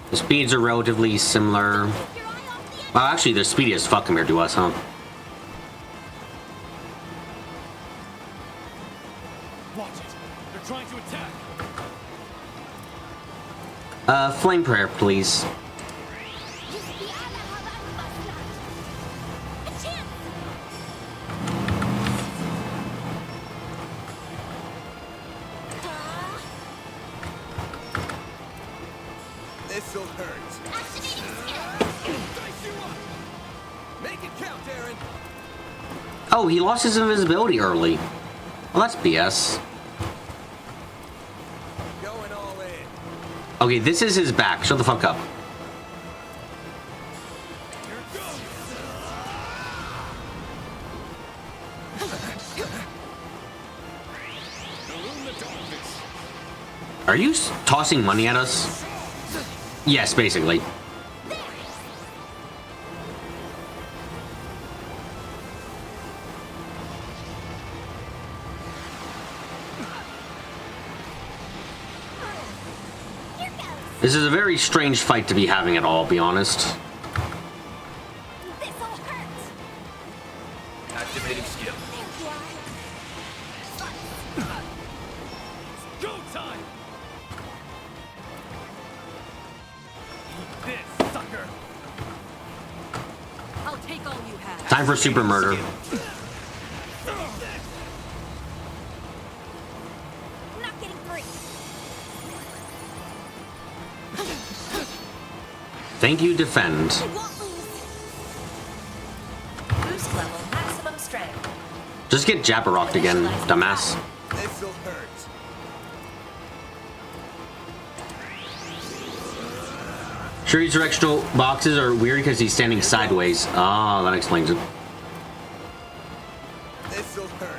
The speeds are relatively similar. Well, actually, they're speedy as fuck compared to us, huh? Watch it. They're trying to attack. Flame prayer, please. This'll hurt. Make it count, Aaron. Oh, he lost his invisibility early. Well, that's BS. Going all in. Okay, this is his back. Shut the fuck up. Are you tossing money at us? Yes, basically. This is a very strange fight to be having at all, I'll be honest. Activating skill. Go time. This sucker. I'll take all you have. Time for super murder. Not getting free. Thank you, defend. Boost level, maximum strength. Just get Jabberrocked again, dumbass. This'll hurt. Shuri's directional boxes are weird because he's standing sideways. Oh, that explains it. This'll hurt.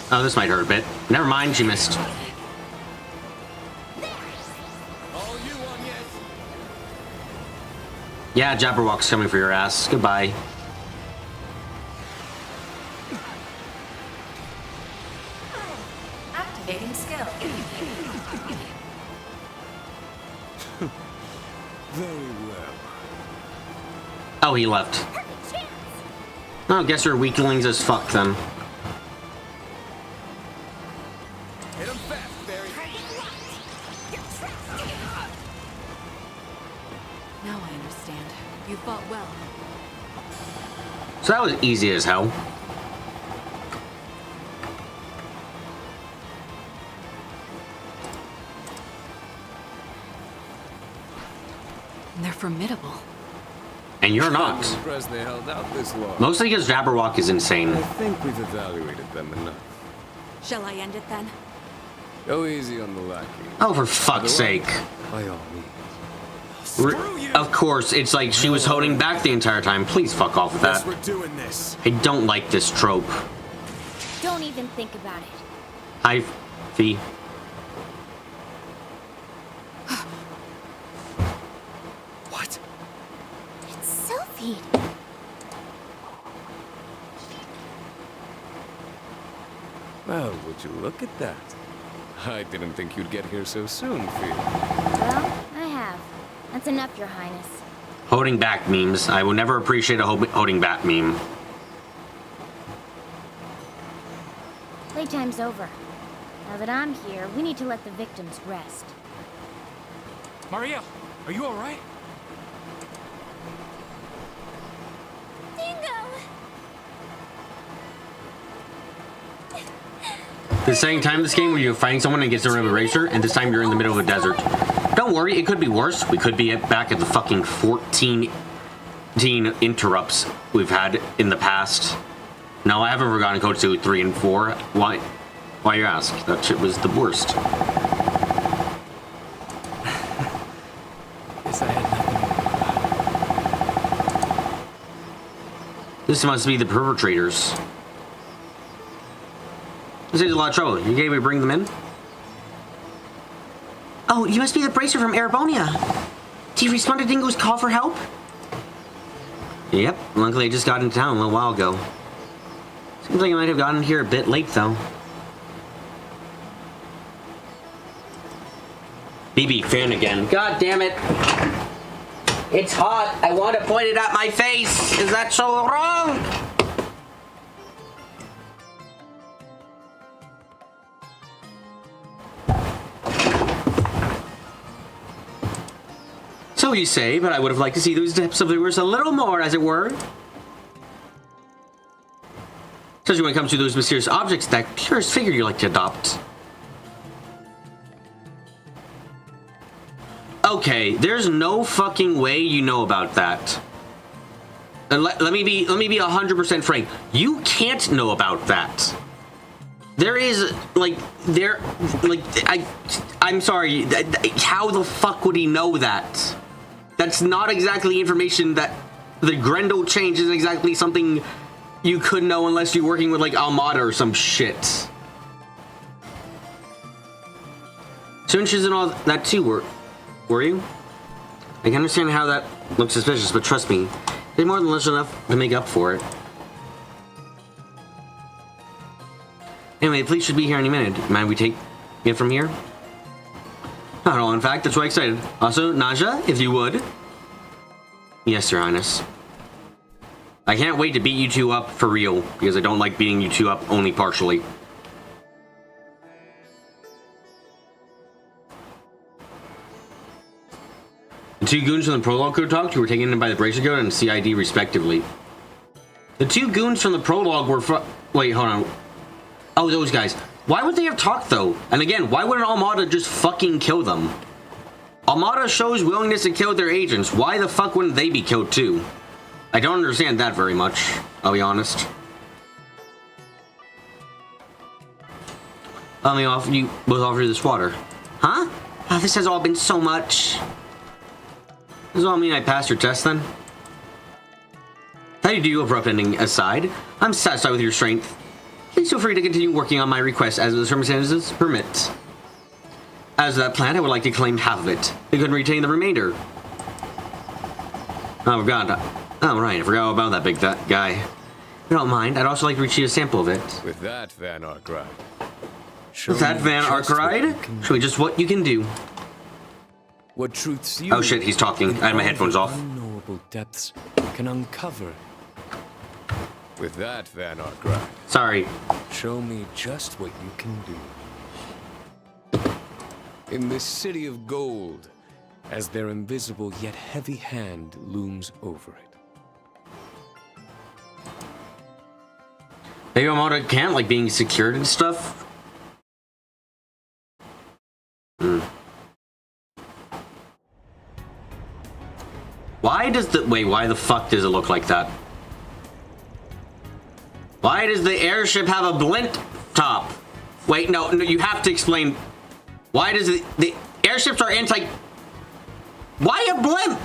Oh, this might hurt a bit. Never mind, she missed. All you on yes. Yeah, Jabberwock's coming for your ass. Goodbye. Activating skill. Very well. Oh, he left. Oh, guess you're weaklings as fuck then. Hit him fast, Barry. Now I understand. You fought well. So that was easy as hell. And they're formidable. And you're I'm not. impressed they held out this long. Mostly because Jabberwock is insane. I think we've evaluated them enough. Shall I end it then? Go easy on the lackey. Oh, for fuck's sake. By all means. Of course, it's like she was holding back the entire time. Please fuck off with Guess that. we're doing this. I don't like this trope. Don't even think about it. Hi, Fee. What? It's Sophie. Well, would you look at that? I didn't think you'd get here so soon, Fee. Well, I have. That's enough, Your Highness. Holding back memes. I will never appreciate a holding back meme. Playtime's over. Now that I'm here, we need to let the victims rest. Maria, are you all right? The second time this game where you're fighting someone and gets a eraser, and this time you're in the middle of a desert. Don't worry, it could be worse. We could be back at the fucking 14 interrupts we've had in the past. No, I haven't forgotten Code 2, 3, and 4. Why you ask? That shit was the worst. Guess I had nothing. This must be the perpetrators. This is a lot of trouble. You gave me bring them in? Oh, you must be the bracer from Erebonia. Did you respond to Dingo's call for help? Yep, luckily I just got into town a little while ago. Seems like I might have gotten here a bit late, though. BB, fan again. God damn it. It's hot. I want to point it at my face. Is that so wrong? So you say, but I would have liked to see those depths of yours a little more, as it were. Especially when it comes to those mysterious objects, that curious figure you like to adopt. Okay, there's no fucking way you know about that. And let me be 100% frank. You can't know about that. There is I'm sorry. How the fuck would he know that? That's not exactly information that the Grendel change isn't exactly something you could know unless you're working with like Almada or some shit. So interested in all that too, were you? I can understand how that looks suspicious, but trust me, they're more than little enough to make up for it. Anyway, the police should be here any minute. Mind we take it from here? Not at all, in fact, that's why I'm excited. Also, Naja, if you would. Yes, Your Highness. I can't wait to beat you two up for real, because I don't like beating you two up only partially. The two goons from the Prologue Code talked, who were taken in by the Bracer Code and CID respectively. The two goons from the Prologue were wait, hold on. Oh, those guys. Why would they have talked, though? And again, why wouldn't Almada just fucking kill them? Almada shows willingness to kill their agents. Why the fuck wouldn't they be killed, too? I don't understand that very much, I'll be honest. Let me offer you both offer this water. Huh? Oh, this has all been so much. Does all mean I passed your test, then? How do you do, abrupt ending aside? I'm satisfied with your strength. Please feel free to continue working on my request as the circumstances permit. As to that plan, I would like to claim half of it. We couldn't retain the remainder. Oh, God. Oh, right. I forgot all about that big guy. If you don't mind, I'd also like to reach you a sample of it. With that, Van Arkride. With that, Van Arkride? Show me just what you can do. What truths you... Oh, shit. He's talking. I had my headphones off. Unknowable depths can uncover. With that, Van Arkride. Sorry. Show me just what you can do. In this city of gold, as their invisible yet heavy hand looms over it. Maybe Almada can't, like being secured and stuff. Why does the... Wait, why the fuck does it look like that? Why does the airship have a blimp top? Wait, no, you have to explain. Why does the airships are anti... Why a blimp?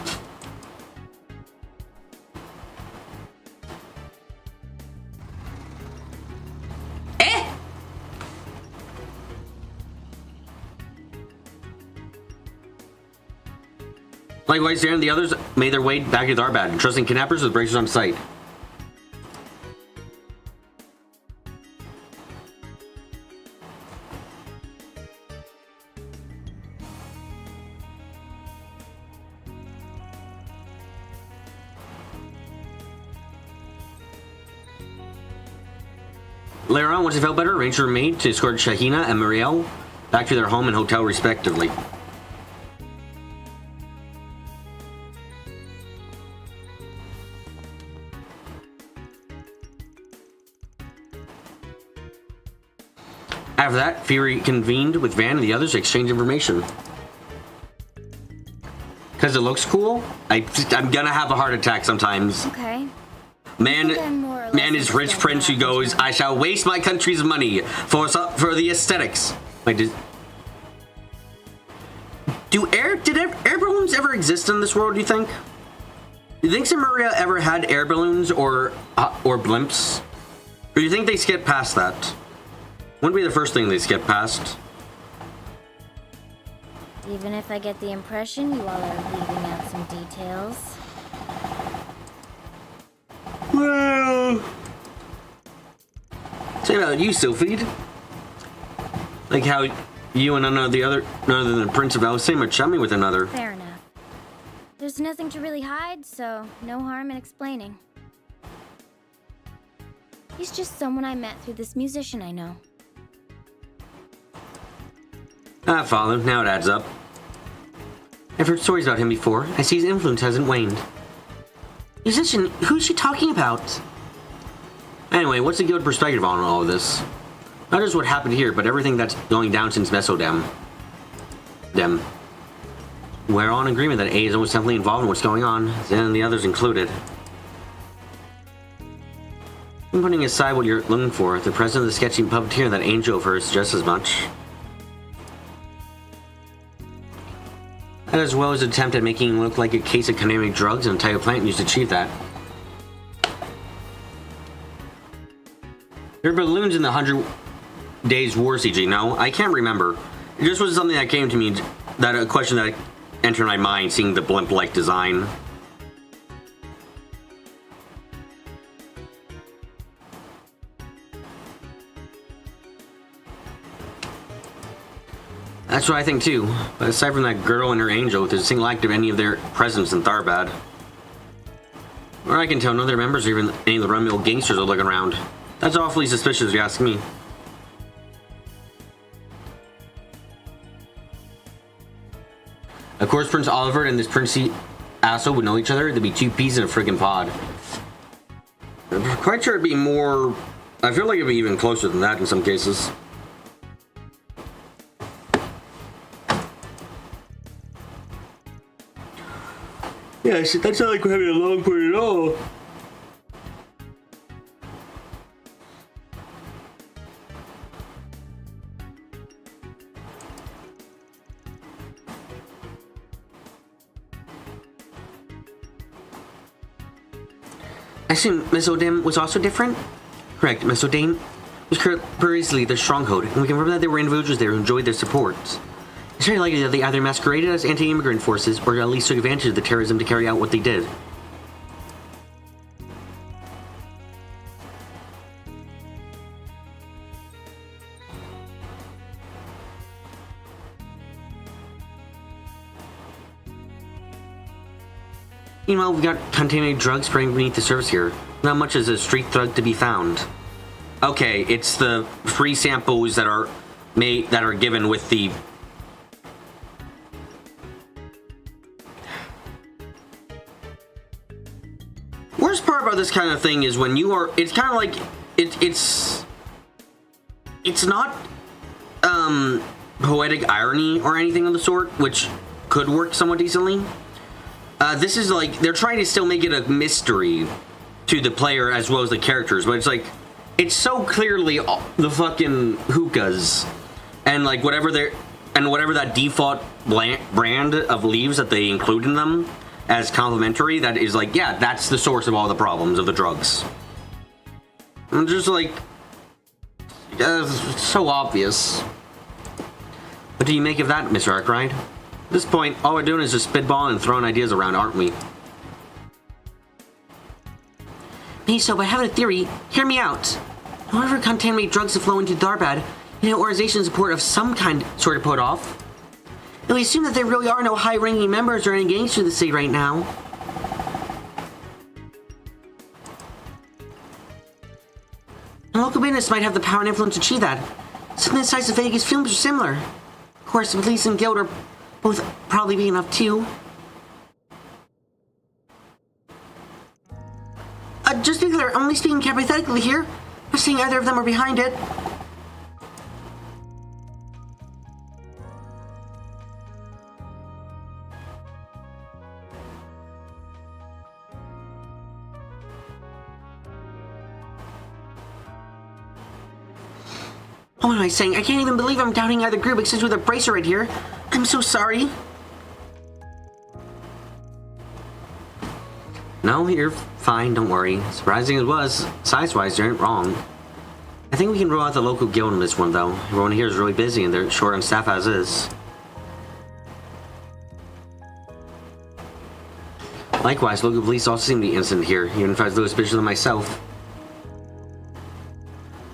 Eh? Likewise, Dan and the others made their way back to Darbad, trusting kidnappers with bracers on site. Later on, once they felt better, arrangements were made to escort Shahina and Muriel back to their home and hotel respectively. After that, Fury convened with Van and the others to exchange information. Because it looks cool, I'm gonna have a heart attack sometimes. Okay. Man is rich prince who goes, I shall waste my country's money for the aesthetics. Like, did air balloons ever exist in this world, do you think? Do you think Samaria ever had air balloons or blimps? Or do you think they skipped past that? Wouldn't be the first thing they skipped past. Even if I get the impression you all are leaving out some details. Well, say about you, Sophie. Like how you and none other than the Prince of Alcem are chummy with another. Fair enough. There's nothing to really hide, so no harm in explaining. He's just someone I met through this musician I know. I follow. Now it adds up. I've heard stories about him before. I see his influence hasn't waned. Musician? Who's she talking about? Anyway, what's the guild perspective on all of this? Not just what happened here, but everything that's going down since Mesodem. We're all in agreement that A is almost definitely involved in what's going on, and the others included. I'm putting aside what you're looking for. The president of the sketchy puppeteer and that angel of hers just as much. As well as an attempt at making it look like a case of contaminated drugs and a type of plant used to achieve that. There are balloons in the 100 Days War CG, no? I can't remember. It just was something that came to me, that a question that entered my mind seeing the blimp-like design. That's what I think too, but aside from that girl and her angel, there's a single act of any of their presence in Tharbad. Or I can tell none of their members or even any of the run-of-the-mill gangsters are looking around. That's awfully suspicious if you ask me. Of course, Prince Oliver and this princey asshole would know each other. They'd be two peas in a friggin' pod. I'm quite sure it'd be more... I feel like it'd be even closer than that in some cases. Yeah, shit, that's not like we're having a long point at all. I assume Mesodem was also different? Correct, Mesodem was curiously their stronghold, and we can remember that there were individuals there who enjoyed their support. It's very likely that they either masqueraded as anti-immigrant forces or at least took advantage of the terrorism to carry out what they did. Meanwhile, we've got contaminated drugs spraying beneath the surface here. Not much as a street thug to be found. Okay, it's the free samples that are given with the... Worst part about this kind of thing is when you are... It's kind of like... It's not... poetic irony or anything of the sort, which could work somewhat decently. This is like... They're trying to still make it a mystery to the player as well as the characters, but it's like... It's so clearly the fucking hookahs and like whatever that default brand of leaves that they include in them as complimentary, that is like, yeah, that's the source of all the problems of the drugs. I'm just like, it's so obvious. What do you make of that, Mr. Arkwright? At this point, all we're doing is just spitballing and throwing ideas around, aren't we? Maybe so, but I have a theory. Hear me out. However contaminated drugs that flow into Tharbad, an organization support of some kind sort of put off. And we assume that there really are no high-ranking members or any gangsters in the city right now. And local business might have the power and influence to achieve that. Something the size of Vegas films are similar. Of course, the police and guild are both probably big enough too. Just to be clear, I'm only speaking hypothetically here. I'm not saying either of them are behind it. What am I saying? I can't even believe I'm doubting either group except with a bracer right here. I'm so sorry. No, you're fine, don't worry. Surprising as it was, size-wise, you aren't wrong. I think we can rule out the local guild in this one, though. Everyone here is really busy and they're short on staff as is. Likewise, local police also seem to be innocent here, even if I was a little suspicious of myself.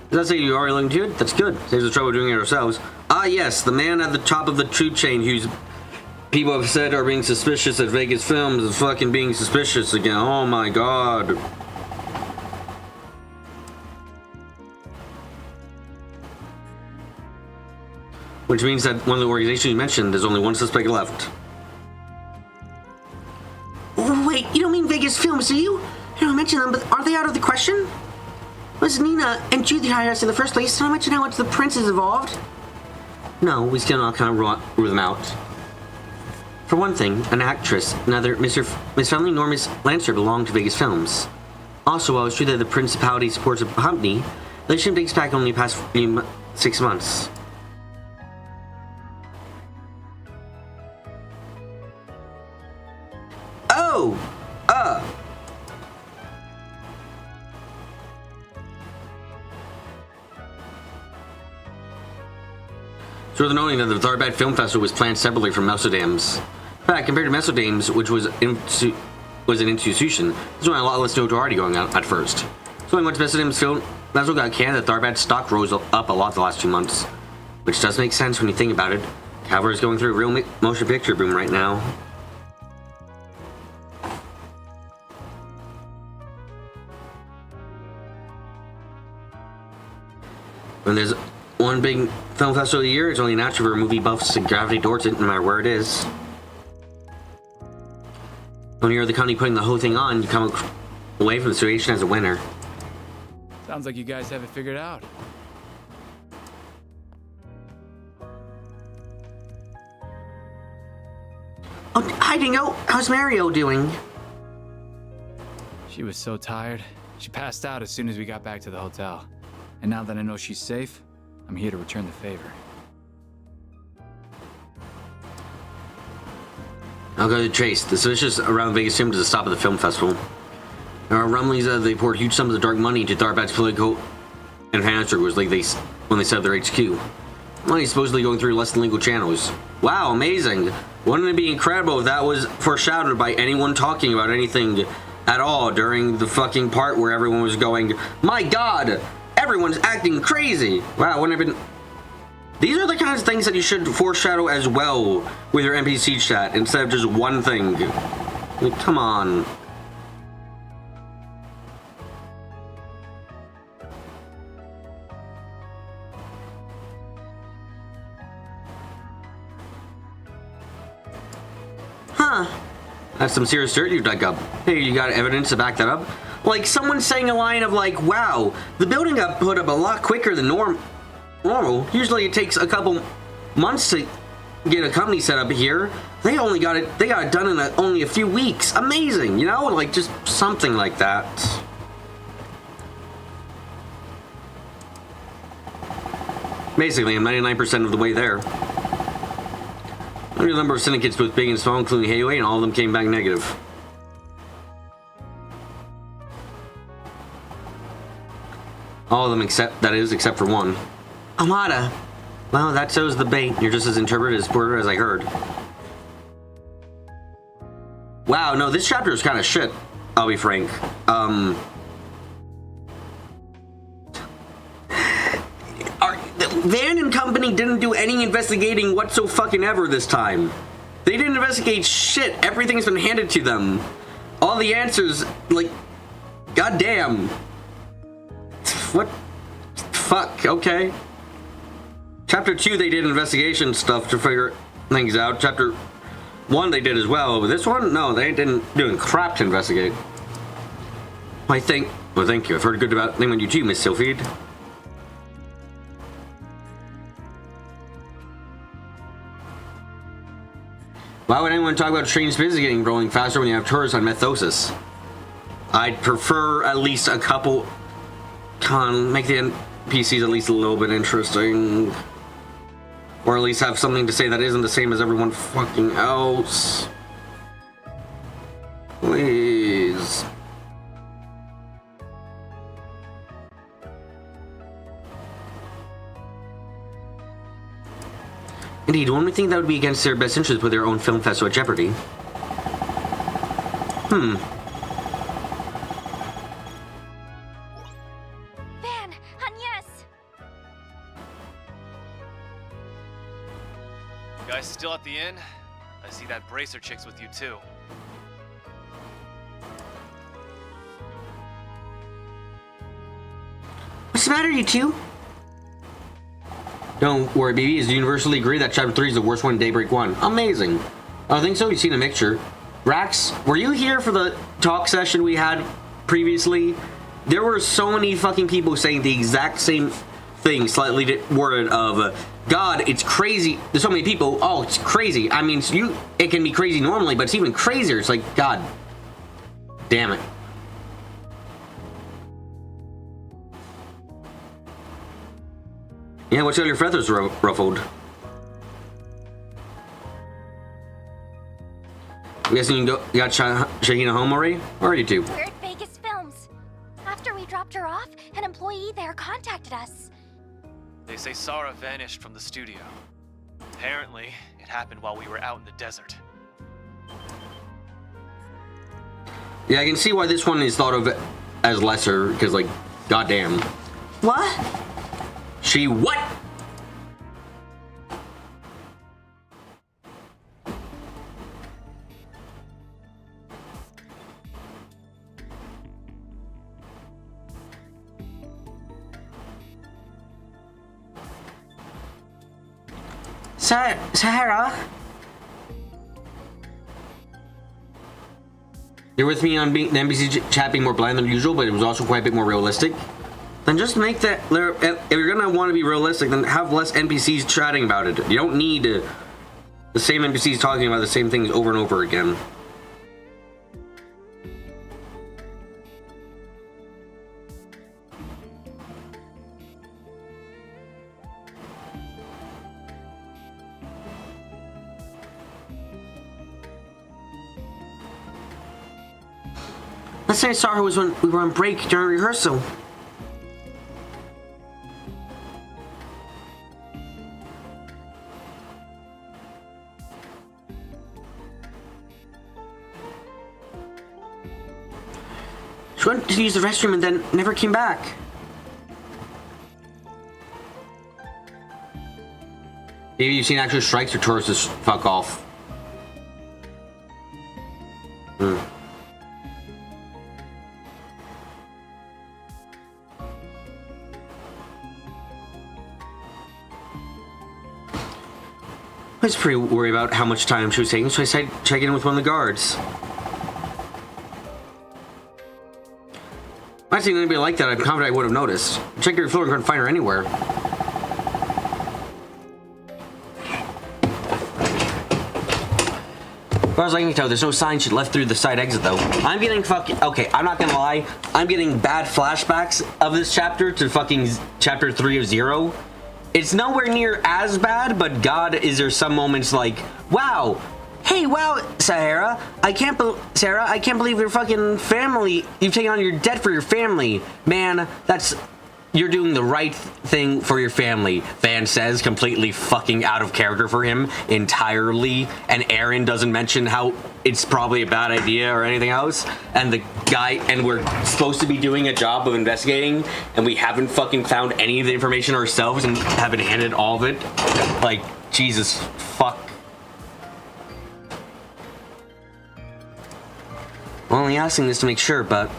Does that say you already looking to it? That's good. Saves us trouble doing it ourselves. Ah, yes, the man at the top of the food chain whose people have said are being suspicious at Vegas Films is fucking being suspicious again. Oh my god. Which means that one of the organizations you mentioned, there's only one suspect left. Wait, you don't mean Vegas Films, do you? I don't mention them, but are they out of the question? Was Nina and Judy hired us in the first place? Did I mention how much the prince is involved? No, we still not kind of rule them out. For one thing, an actress, neither Miss Family nor Miss Lancer belong to Vegas Films. Also, while it's true that the principality supports a company, the relationship dates back only the past 6 months. Oh! It's worth noting that the Daybreak Film Festival was planned separately from Mesodam's. In fact, compared to Mesodam's, which was an institution, there's only a lot less notoriety going on at first. So once Mesodam's film festival got canned, the Daybreak stock rose up a lot the last 2 months. Which does make sense when you think about it. Calvert is going through a real motion picture boom right now. When there's one big film festival a year, it's only natural for movie buffs to gravitate towards it, no matter where it is. When you're the company putting the whole thing on, you come away from the situation as a winner. Sounds like you guys have it figured out. Oh, hi Dingo! How's Mario doing? She was so tired. She passed out as soon as we got back to the hotel. And now that I know she's safe, I'm here to return the favor. I'll go to Trace. The suspicious around Vegas Film to the stop of the film festival. There are rumblings that they poured huge sums of dark money into Daybreak's political and financial circles when they set up their HQ. Money is supposedly going through less than legal channels. Wow, amazing! Wouldn't it be incredible if that was foreshadowed by anyone talking about anything at all during the fucking part where everyone was going, my god! Everyone's acting crazy! Wow, wouldn't have been... These are the kinds of things that you should foreshadow as well with your NPC chat instead of just one thing. Like, come on. Huh. That's some serious dirt you've dug up. Hey, you got evidence to back that up? Like, someone saying a line of like, wow, the building got put up a lot quicker than normal. Usually it takes a couple months to get a company set up here. They got it done in only a few weeks. Amazing, you know? Like, just something like that. Basically, I'm 99% of the way there. I knew a number of syndicates, both big and small, including Hayway, and all of them came back negative. All of them except for one. Amada! Well, that shows the bait. You're just as interpreted as Porter as I heard. Wow, no, this chapter is kind of shit, I'll be frank. Van and company didn't do any investigating whatsoever this time. They didn't investigate shit. Everything's been handed to them. All the answers, like, goddamn. What? Fuck, okay. Chapter 2, they did investigation stuff to figure things out. Chapter 1, they did as well. But this one, no, they didn't do crap to investigate. Well, thank you. I've heard good about things on you too, Miss Sylphide. Why would anyone talk about strange business getting growing faster when you have tourists on Methosis? I'd prefer at least a couple. Make the NPCs at least a little bit interesting. Or at least have something to say that isn't the same as everyone fucking else. Please. Indeed, one would think that would be against their best interest with their own film festival at jeopardy. Van, Agnes! You guys still at the inn? I see that bracer chick's with you too. What's the matter, you two? Don't worry, baby. It's universally agreed that Chapter 3 is the worst one Daybreak 1. Amazing. I think so. You've seen a mixture. Rax, were you here for the talk session we had previously? There were so many fucking people saying the exact same thing, slightly worded of, God, it's crazy. There's so many people. Oh, it's crazy. I mean, it can be crazy normally, but it's even crazier. It's like, God damn it. Yeah, what's all your feathers ruffled? I'm guessing you got Shahina home already? Where are you two? We're at Vegas Films. After we dropped her off, an employee there contacted us. They say Sarah vanished from the studio. Apparently, it happened while we were out in the desert. Yeah, I can see why this one is thought of as lesser, because, like, goddamn. What? She what? Sahara? You're with me on the NPC chat being more bland than usual, but it was also quite a bit more realistic. Then just make that, if you're gonna want to be realistic, then have less NPCs chatting about it. You don't need the same NPCs talking about the same things over and over again. Let's say I saw her was when we were on break during rehearsal. She went to use the restroom and then never came back. Maybe you've seen actual strikes or tourists just fuck off. I was pretty worried about how much time she was taking, so I decided to check in with one of the guards. If I'd seen anybody like that, I'm confident I would have noticed. Checked every floor and couldn't find her anywhere. As far as I can tell, there's no sign she left through the side exit, though. I'm getting okay, I'm not gonna lie. I'm getting bad flashbacks of this chapter to fucking chapter 3 of 0. It's nowhere near as bad, but God, is there some moments like, wow, hey, wow, Sarah, I can't believe your fucking family, you've taken on your debt for your family. Man, you're doing the right thing for your family, Van says, completely fucking out of character for him entirely. And Aaron doesn't mention how it's probably a bad idea or anything else. And the guy, and we're supposed to be doing a job of investigating, and we haven't fucking found any of the information ourselves and haven't handed all of it. Like, Jesus, fuck. I'm only asking this to make sure, but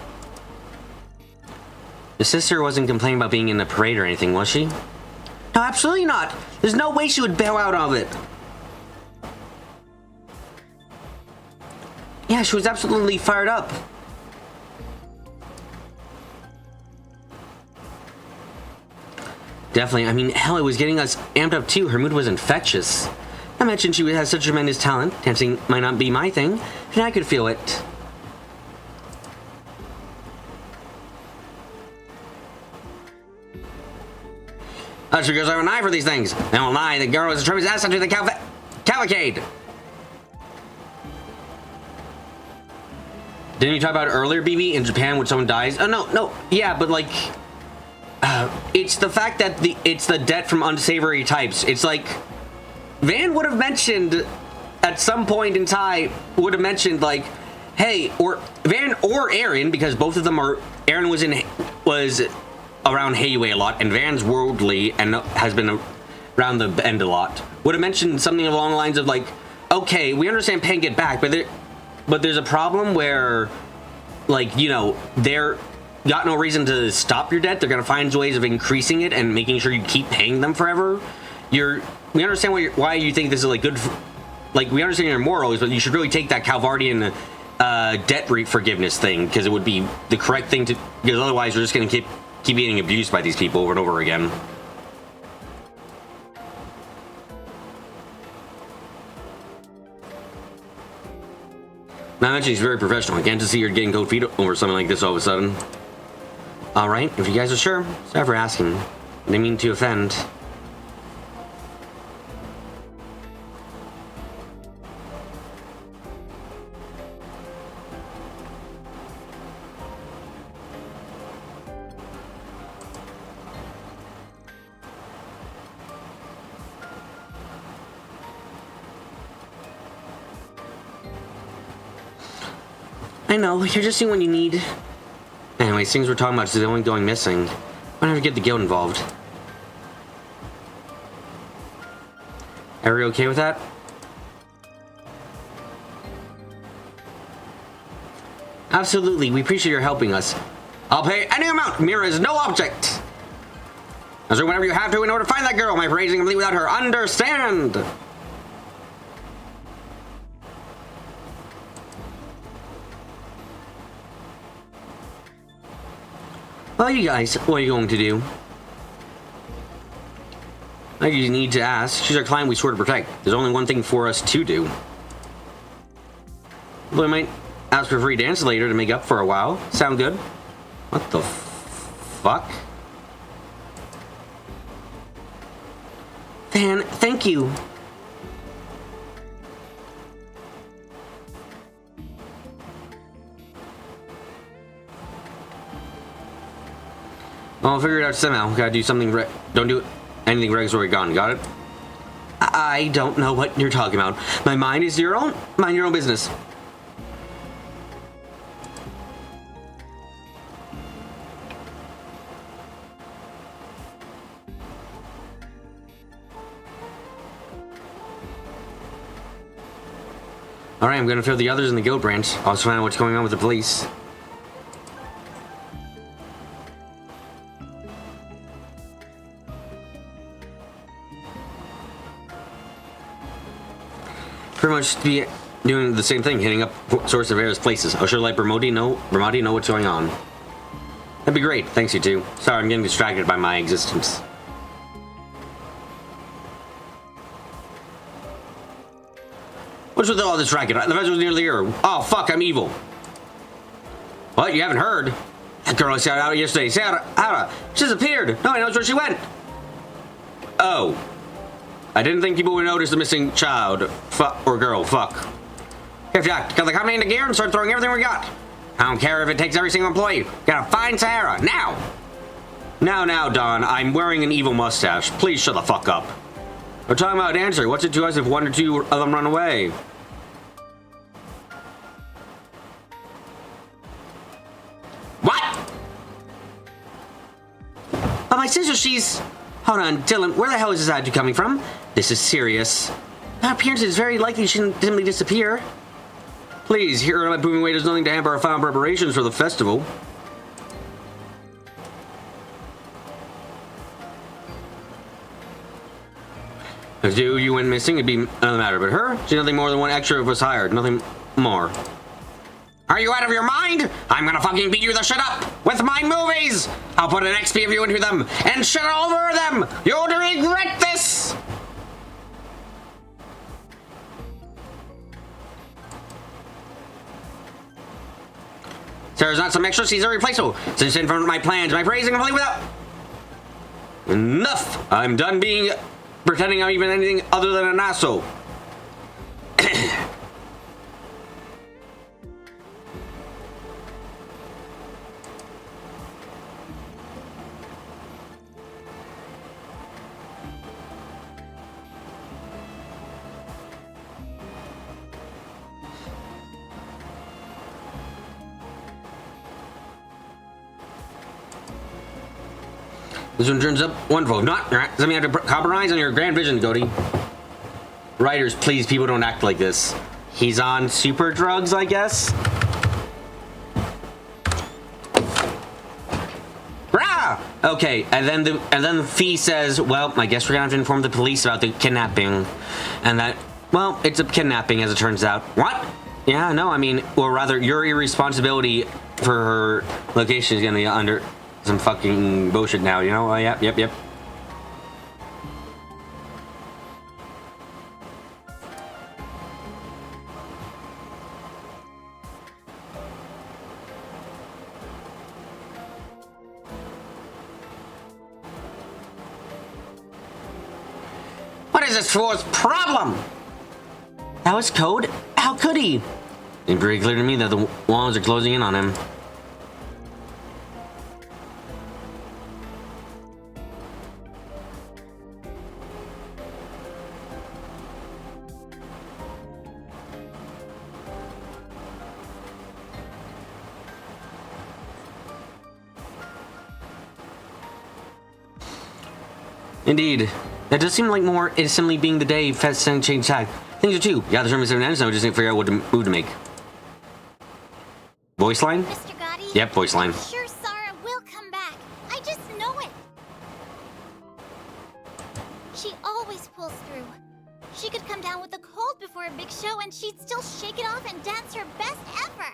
the sister wasn't complaining about being in the parade or anything, was she? No, absolutely not. There's no way she would bail out of it. Yeah, she was absolutely fired up. Definitely. I mean, hell, it was getting us amped up too. Her mood was infectious. I mentioned she has such tremendous talent. Dancing might not be my thing, and I could feel it. She goes, I have an eye for these things. I won't lie, the girl was a tremendous asset to the cavalcade. Didn't you talk about it earlier, BB? In Japan, when someone dies? Oh, no. Yeah, but like, it's the fact that it's the debt from unsavory types. It's like, Van would have mentioned, at some point in time, like, hey, or Van or Aaron, because both of them are. Aaron was around Hayway a lot, and Van's worldly and has been around the bend a lot. Would have mentioned something along the lines of like, okay, we understand paying it back, but there's a problem where, like, you know, they're got no reason to stop your debt. They're gonna find ways of increasing it and making sure you keep paying them forever. We understand why you think this is like good. Like, we understand your morals, but you should really take that Calvardian debt forgiveness thing, because it would be the correct thing to. Because otherwise, you're just gonna keep getting abused by these people over and over again. Now, mentioning he's very professional. I can't just see you're getting cold feet over something like this all of a sudden. All right, if you guys are sure, sorry for asking. I didn't mean to offend. I know, you're just seeing what you need. Anyways, things we're talking about is the only going missing. Why never get the guild involved? Are you okay with that? Absolutely, we appreciate your helping us. I'll pay any amount. Mira is no object. I'll do whatever you have to in order to find that girl. My praising complete without her. Understand? Well, you guys, what are you going to do? I you need to ask. She's our client we swear to protect. There's only one thing for us to do. Well, I might ask for a free dance later to make up for a while. Sound good? What the fuck? Van, thank you. Well, I'll figure it out somehow. Gotta do something. Don't do anything regulatory gone. Got it? I don't know what you're talking about. My mind is your own. Mind your own business. All right, I'm gonna fill the others in the guild branch. I'll also find out what's going on with the police. Pretty much be doing the same thing, hitting up source of various places. I'll sure let Bramati know what's going on. That'd be great. Thanks, you two. Sorry, I'm getting distracted by my existence. What's with all this racket? The festival's nearly here. Oh, fuck, I'm evil. What? You haven't heard? That girl I shouted out yesterday, Sarah, she disappeared. Nobody knows where she went. Oh. I didn't think people would notice the missing child. Or girl. Fuck. Here, Jack, got the company into gear and start throwing everything we got. I don't care if it takes every single employee. Gotta find Sarah, now! Now, Don, I'm wearing an evil mustache. Please shut the fuck up. We're talking about dancer. What's it to us if one or two of them run away? What? Oh, my sister, she's... Hold on, Dylan, where the hell is this attitude coming from? This is serious. Her appearance is very likely she didn't simply disappear. Please, here at my proving way, there's nothing to hamper our final preparations for the festival. If you went missing, it'd be another matter. But her, she's nothing more than one extra of us hired. Nothing more. Are you out of your mind? I'm gonna fucking beat you the shit up with my movies! I'll put an XP of you into them and shit all over them! You'll regret this! Sarah's not some extra, she's irreplaceable. Since in front of my plans, my praising complete without... Enough! I'm done pretending I'm even anything other than an asshole. This one turns up wonderful. Not something you have to compromise on your grand vision, Cody. Writers, please, people don't act like this. He's on super drugs, I guess. Rah! Okay, and then the fee says, well, I guess we're gonna have to inform the police about the kidnapping, and that, well, it's a kidnapping as it turns out. What? Yeah, no, I mean, or rather, your irresponsibility for her location is gonna be under some fucking bullshit now, you know? Yep. What is this fool's problem? That was Code? How could he? It's very clear to me that the walls are closing in on him. Indeed. That does seem like more is simply being the day Fest and change tag. Things are too. Yeah, the term is 7 ends, now we just need to figure out what move to make. Voice line? Mr. Gotti? Yep, voice line. I'm sure Sarah will come back. I just know it. She always pulls through. She could come down with a cold before a big show and she'd still shake it off and dance her best ever.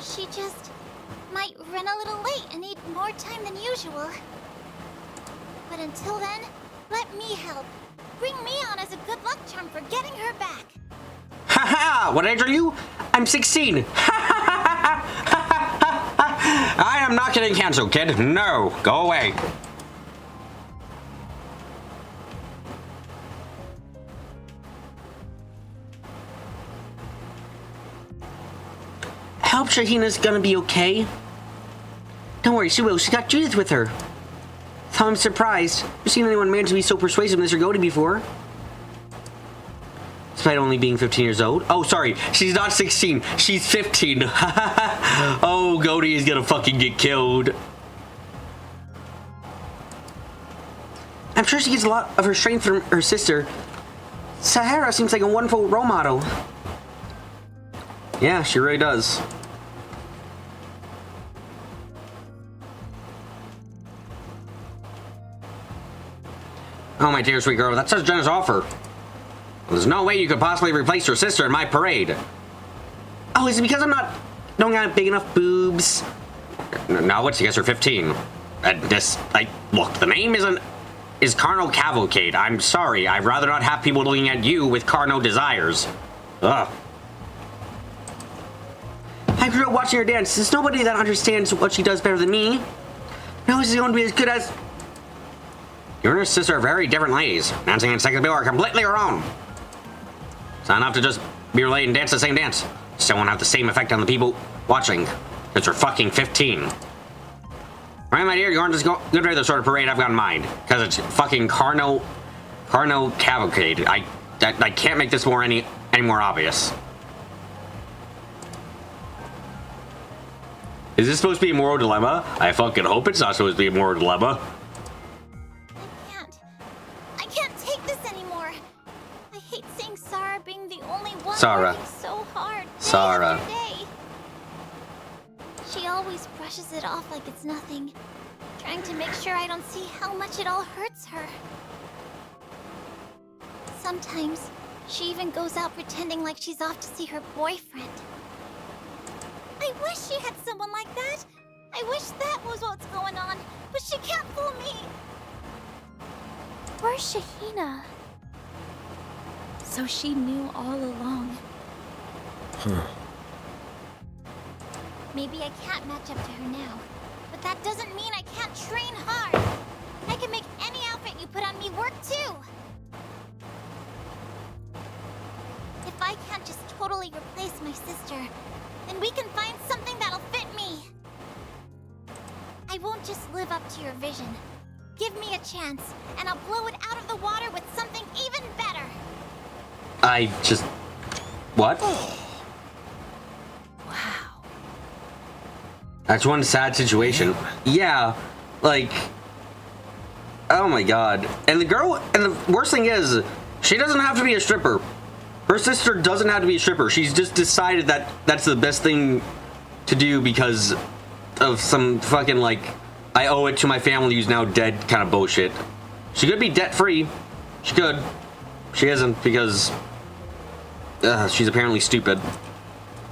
She just might run a little late and need more time than usual. But until then, let me help. Bring me on as a good luck charm for getting her back. Haha! What age are you? I'm 16. I am not getting canceled, kid. No, go away. I hope Shahina's gonna be okay. Don't worry, she will. She got Judith with her. So I'm surprised. I've seen anyone manage to be so persuasive in Mr. Goaty before. Despite only being 15 years old. Oh, sorry. She's not 16. She's 15. Oh, Goaty is gonna fucking get killed. I'm sure she gets a lot of her strength from her sister. Sahara seems like a wonderful role model. Yeah, she really does. Oh, my dear sweet girl, that's such a generous offer. There's no way you could possibly replace your sister in my parade. Oh, is it because don't got big enough boobs? No, it's because you're 15. Look, the name is Carnal Cavalcade. I'm sorry, I'd rather not have people looking at you with carnal desires. Ugh. I grew up watching her dance. There's nobody that understands what she does better than me. No, she's going to be as good as... You and her sister are very different ladies. Dancing and sex appeal are completely your own. It's not enough to just be related and dance the same dance. Still won't have the same effect on the people watching. Because you're fucking 15. Right, my dear, you aren't just good for the sort of parade I've got in mind. Because it's fucking Carno Cavalcade. I can't make this any more obvious. Is this supposed to be a moral dilemma? I fucking hope it's not supposed to be a moral dilemma. Sarah. So hard, Sarah. day. She always brushes it off like it's nothing, trying to make sure I don't see how much it all hurts her. Sometimes, she even goes out pretending like she's off to see her boyfriend. I wish she had someone like that. I wish that was what's going on, but she can't fool me. Where's Shahina? So she knew all along. Maybe I can't match up to her now, but that doesn't mean I can't train hard. I can make any outfit you put on me work too. If I can't just totally replace my sister, then we can find something that'll fit me. I won't just live up to your vision. Give me a chance, and I'll blow it out of the water with something even better. What? Wow. That's one sad situation. Yeah, Like, oh my god. And the worst thing is, she doesn't have to be a stripper. Her sister doesn't have to be a stripper. She's just decided that that's the best thing to do because of some fucking, like, I owe it to my family who's now dead kind of bullshit. She could be debt-free. She could. She isn't because she's apparently stupid.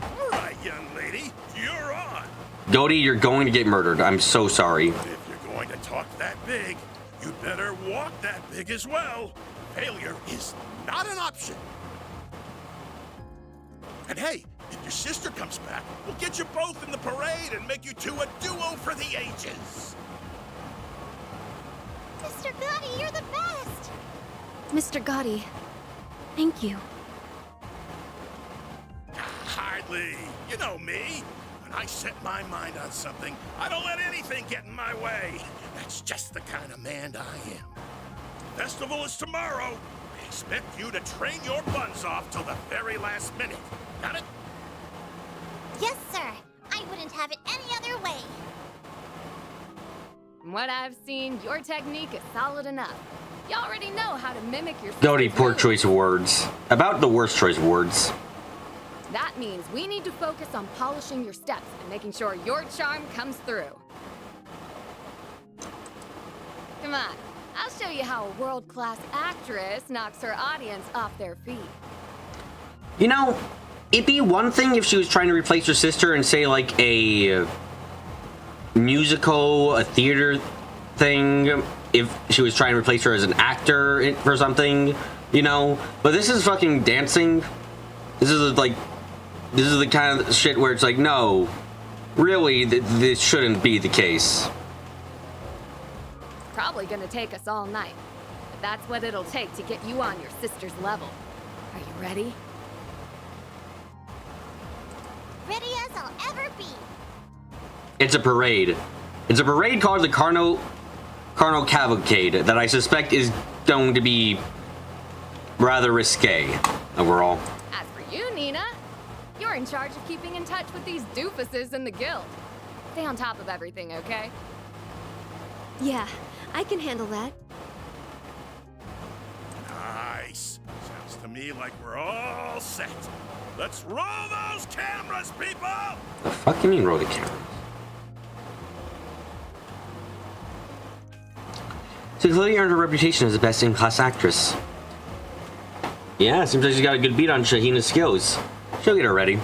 All right, young lady, you're on. Goaty, you're going to get murdered. I'm so sorry. If you're going to talk that big, you better walk that big as well. Failure is not an option. And hey, if your sister comes back, we'll get you both in the parade and make you two a duo for the ages. Mr. Gotti, you're the best! Mr. Gotti, thank you. Hardly. You know me. When I set my mind on something, I don't let anything get in my way. That's just the kind of man I am. Festival is tomorrow. I expect you to train your buns off till the very last minute. Got it? Yes, sir. I wouldn't have it any other way. From what I've seen, your technique is solid enough. You already know how to mimic your Goaty, sister's poor moves. choice of words. About the worst choice of words. That means we need to focus on polishing your steps and making sure your charm comes through. Come on, I'll show you how a world-class actress knocks her audience off their feet. You know, it'd be one thing if she was trying to replace her sister and say, like, a musical, a theater thing, if she was trying to replace her as an actor for something, you know? But this is fucking dancing. This is, like, this is the kind of shit where it's like, no, really, this shouldn't be the case. Probably gonna take us all night, but that's what it'll take to get you on your sister's level. Are you ready? Ready as I'll ever be. It's a parade. It's a parade called the Carno Cavalcade that I suspect is going to be rather risque overall. As for you, Nina, you're in charge of keeping in touch with these doofuses in the guild. Stay on top of everything, okay? Yeah, I can handle that. Nice. Sounds to me like we're all set. Let's roll those cameras, people! The fuck you mean roll the camera? So clearly earned her reputation as the best in-class actress. Yeah, seems like she's got a good beat on Shahina's skills. She'll get her ready.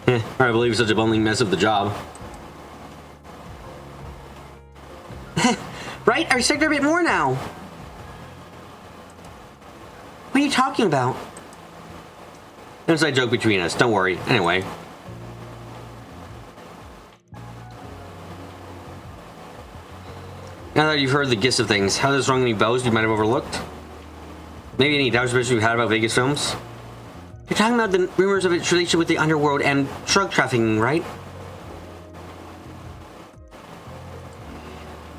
I believe such a bungling mess of the job. Right? I respect her a bit more now. What are you talking about? Inside joke between us. Don't worry. Anyway. Now that you've heard the gist of things, how does wrong any bells you might have overlooked? Maybe any doubts you've had about Vegas films? You're talking about the rumors of its relation with the underworld and drug trafficking, right?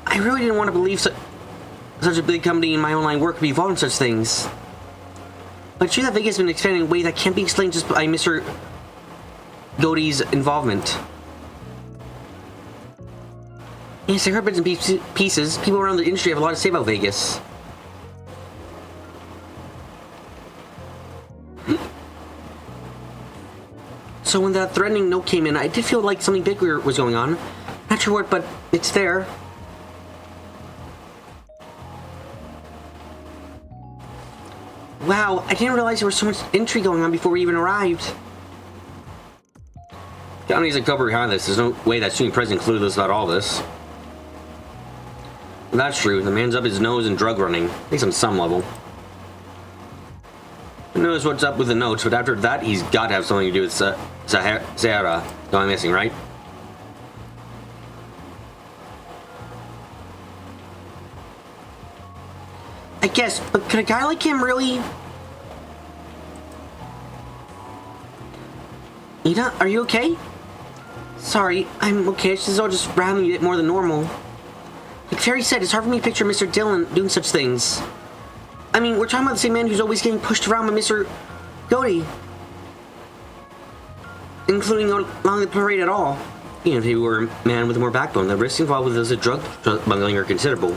I really didn't want to believe such a big company in my online work could be involved in such things. But it's true that Vegas has been expanding in a way that can't be explained just by Mr. Goaty's involvement. Yes, I heard bits and pieces. People around the industry have a lot to say about Vegas. So when that threatening note came in, I did feel like something bigger was going on. Not sure what, but it's there. Wow, I didn't realize there was so much intrigue going on before we even arrived. County's a cover behind this. There's no way that student president clueless about all this. That's true. The man's up his nose in drug running. At least on some level. Who knows what's up with the notes, but after that, he's got to have something to do with Zahara going missing, right? I guess, but could a guy like him really... Ina, are you okay? Sorry, I'm okay. This is all just rattling a bit more than normal. Like Fairy said, it's hard for me to picture Mr. Dillon doing such things. I mean, we're talking about the same man who's always getting pushed around by Mr. Goaty. Including along the parade at all. Even if he were a man with more backbone, the risks involved with this drug smuggling are considerable.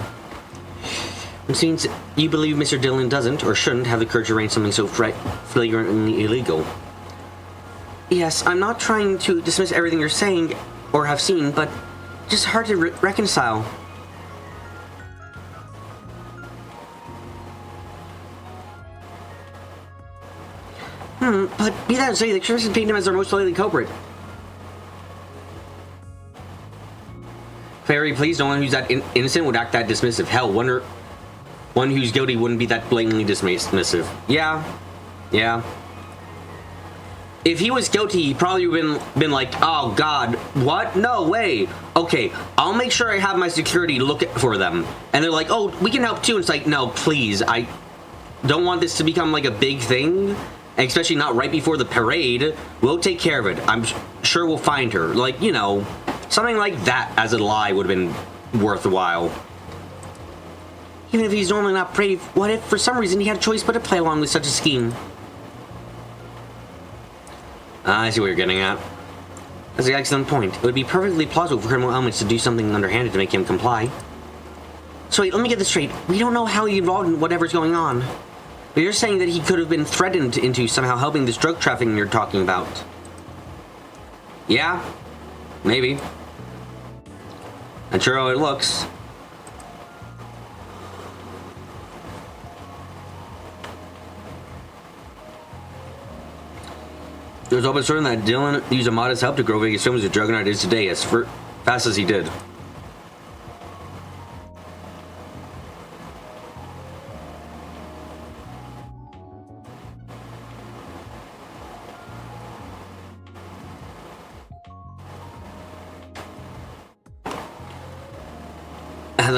It seems you believe Mr. Dillon doesn't, or shouldn't, have the courage to arrange something so flagrantly illegal. Yes, I'm not trying to dismiss everything you're saying, or have seen, but just hard to reconcile. But be that as it may, the church has painted him as their most likely culprit. Very pleased, no one who's that innocent would act that dismissive. Hell, one who's guilty wouldn't be that blatantly dismissive. Yeah. If he was guilty, he probably would have been like, oh god, what? No way. Okay, I'll make sure I have my security look for them. And they're like, oh, we can help too. And it's like, no, please, I don't want this to become like a big thing. Especially not right before the parade. We'll take care of it. I'm sure we'll find her. Like, you know, something like that as a lie would have been worthwhile. Even if he's normally not brave, what if for some reason he had a choice but to play along with such a scheme? I see what you're getting at. That's an excellent point. It would be perfectly plausible for criminal elements to do something underhanded to make him comply. So wait, let me get this straight. We don't know how he involved in whatever's going on. But you're saying that he could have been threatened into somehow helping this drug trafficking you're talking about. Yeah, maybe. Not sure how it looks. It was always certain that Dillon used Amada's help to grow Vegas Films as a juggernaut is today, as fast as he did.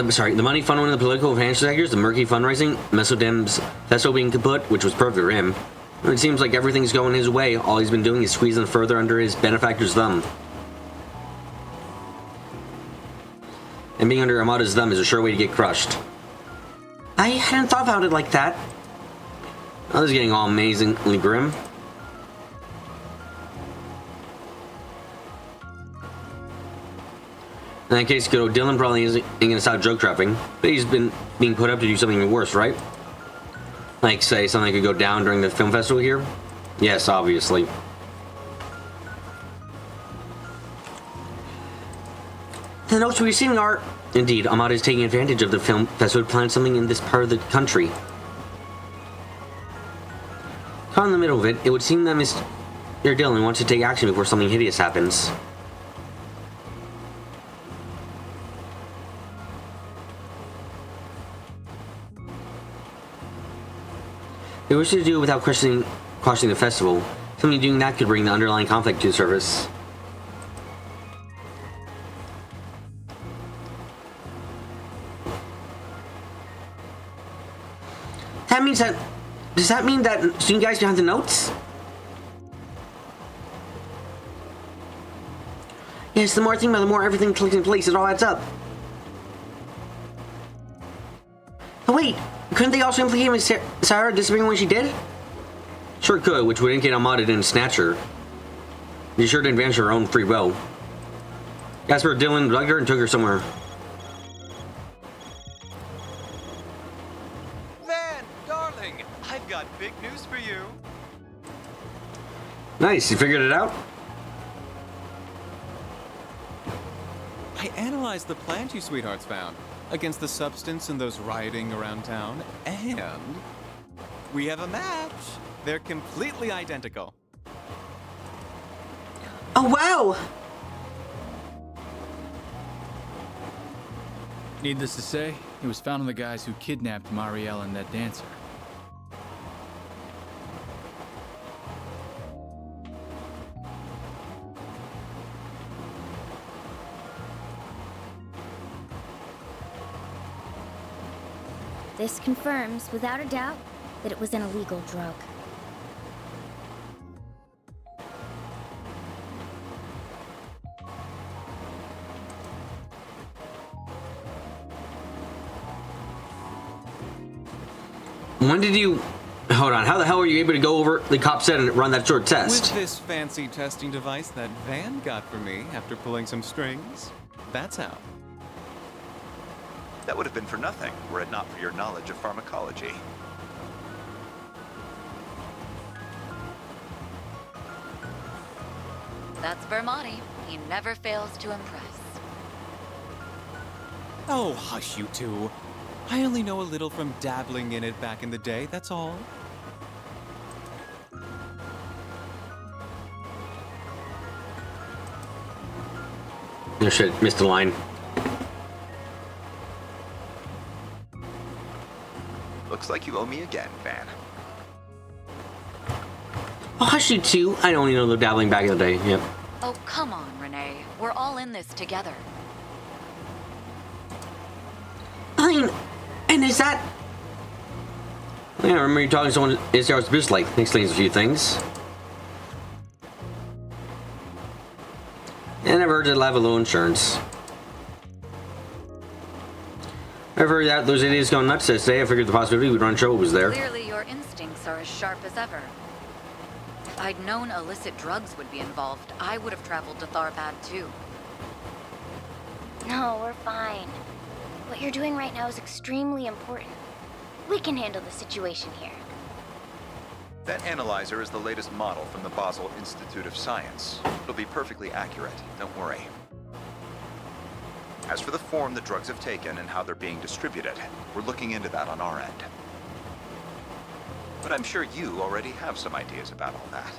The money funneling the political and financial sectors, the murky fundraising, Mesodem's festival being kaput, which was perfect for him. It seems like everything's going his way. All he's been doing is squeezing further under his benefactor's thumb. And being under Amada's thumb is a sure way to get crushed. I hadn't thought about it like that. Oh, this is getting all amazingly grim. In that case, good old Dillon probably isn't gonna stop drug trafficking, but he's been being put up to do something even worse, right? Like, say, something could go down during the film festival here? Yes, obviously. The notes we're receiving are... Indeed, Amada is taking advantage of the film festival to plan something in this part of the country. Caught in the middle of it, it would seem that Mr. Dillon wants to take action before something hideous happens. They wish to do it without quashing the festival. Something doing that could bring the underlying conflict to the surface. That means that... Does that mean that student guys behind the notes? Yes, the more I think about it, the more everything clicks in place. It all adds up. Oh, wait! Couldn't they also implicate Miss Sarah disappearing when she did? Sure could, which would indicate Amada didn't snatch her. She sure didn't vanish her own free will. That's where Dillon drugged her and took her somewhere. Van, darling, I've got big news for you. Nice, you figured it out? I analyzed the plant you sweethearts found against the substance in those rioting around town, and we have a match. They're completely identical. Oh, wow! Needless to say, it was found on the guys who kidnapped Marielle and that dancer. This confirms, without a doubt, that it was an illegal drug. When did you... Hold on, how the hell are you able to go over the cop said and run that short test? With this fancy testing device that Van got for me after pulling some strings. That's how. That would have been for nothing were it not for your knowledge of pharmacology. That's Vermati. He never fails to impress. Oh, hush you two. I only know a little from dabbling in it back in the day, that's all. No shit, missed the line. Looks like you owe me again, Van. Oh, hush you two. I only know the dabbling back in the day. Yep. Oh, come on, Renee. We're all in this together. I mean, and is that... Yeah, I remember you talking to someone at SR's business like, explains a few things. I never heard of life low insurance. I've heard that those idiots going nuts yesterday. I figured the possibility we'd run show was there. Clearly your instincts are as sharp as ever. If I'd known illicit drugs would be involved, I would have traveled to Tharbad too. No, we're fine. What you're doing right now is extremely important. We can handle the situation here. That analyzer is the latest model from the Basel Institute of Science. It'll be perfectly accurate, don't worry. As for the form the drugs have taken and how they're being distributed, we're looking into that on our end. But I'm sure you already have some ideas about all that.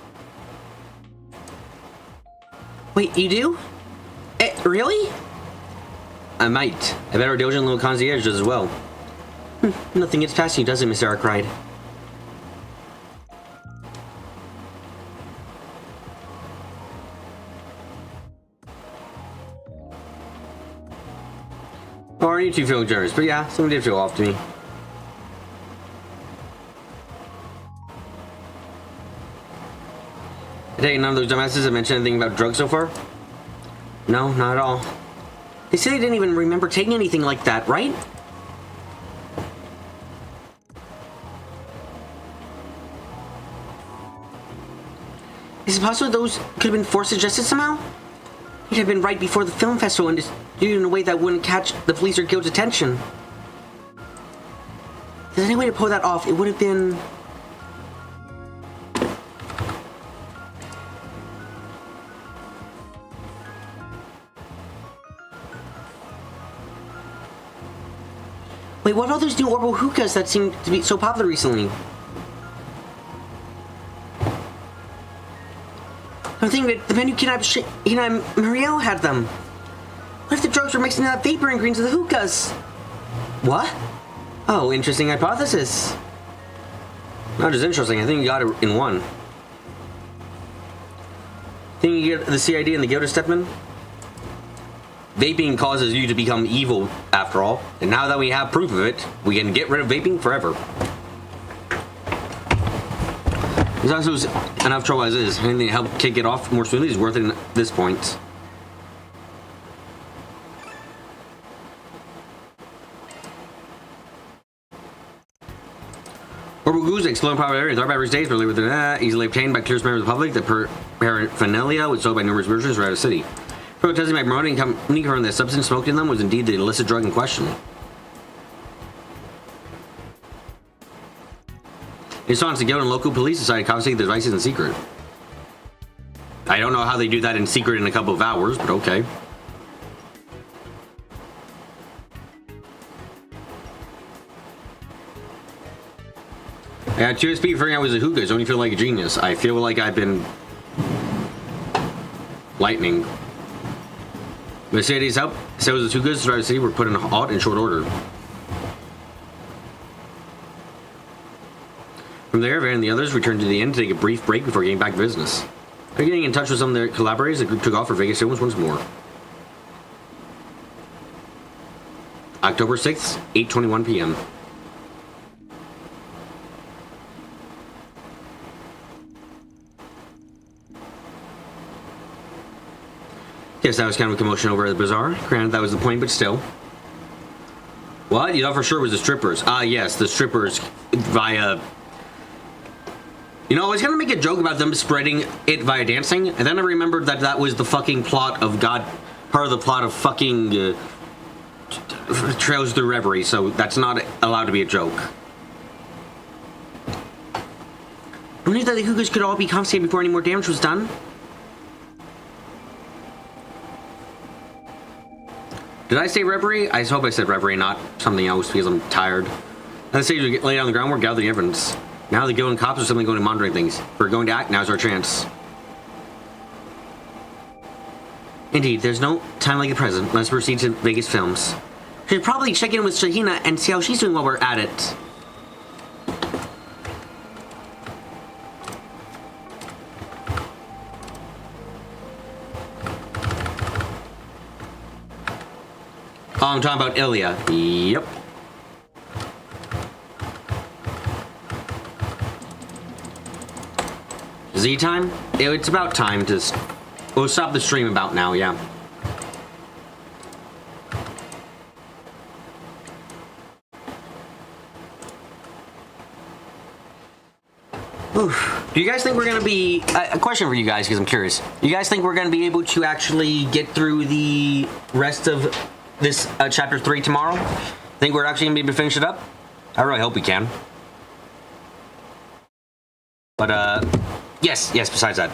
Wait, you do? Really? I might. I bet our dojo and little concierge does as well. Nothing gets past you, does it, Miss Arkwright? Oh, aren't you two feeling generous? But yeah, someone did feel off to me. I take it none of those dumbasses have mentioned anything about drugs so far? No, not at all. They say they didn't even remember taking anything like that, right? Is it possible those could have been force suggested somehow? It had been right before the film festival and distributed in a way that wouldn't catch the police or guild's attention. If there's any way to pull that off, it would have been... Wait, what about those new orbital hookahs that seem to be so popular recently? I'm thinking that the man who kidnapped Muriel had them. What if the drugs were mixed into that vapor ingredients of the hookahs? What? Oh, interesting hypothesis. Not just interesting, I think you got it in one. Think you get the CID and the Gilda step in? Vaping causes you to become evil, after all. And now that we have proof of it, we can get rid of vaping forever. There's also enough trouble as is. Anything to help kick it off more smoothly is worth it at this point. Orbital goose exploring power area in Tharbad days, but with that, easily obtained by clearest members of the public. The paraphernalia was sold by numerous merchants throughout the city. Protesting by promoting company confirmed that the substance smoked in them was indeed the illicit drug in question. In response, the guild and local police decided to confiscate the devices in secret. I don't know how they do that in secret in a couple of hours, but okay. I got 2 SP figuring out it was a hookah. I only feel like a genius. I feel like I've been lightning. Mercedes help. Sales of 2 goods throughout the city were put in halt in short order. From there, Van and the others returned to the inn to take a brief break before getting back to business. After getting in touch with some of their collaborators, the group took off for Vegas films once more. October 6th, 8:21 p.m. Yes, that was kind of a commotion over at the bazaar. Granted, that was the point, but still. What? You thought for sure it was the strippers? Ah, yes, the strippers via You know, I was gonna make a joke about them spreading it via dancing, and then I remembered that that was the fucking plot of part of the plot of fucking Trails Through Reverie, so that's not allowed to be a joke. I believe that the Cougars could all be confiscated before any more damage was done. Did I say Reverie? I hope I said Reverie, not something else, because I'm tired. At the stage we lay down the groundwork, gather the evidence. Now the guild and cops are suddenly going to monitoring things. If we're going to act, now's our chance. Indeed, there's no time like the present. Let's proceed to Vegas Films. We should probably check in with Shahina and see how she's doing while we're at it. Oh, I'm talking about Ilya. Yep. Z time? It's about time to... We'll stop the stream about now, yeah. Oof. Do you guys think we're going to be... a question for you guys, because I'm curious. You guys think we're going to be able to actually get through the rest of this chapter 3 tomorrow? Think we're actually going to be able to finish it up? I really hope we can. But, yes, besides that.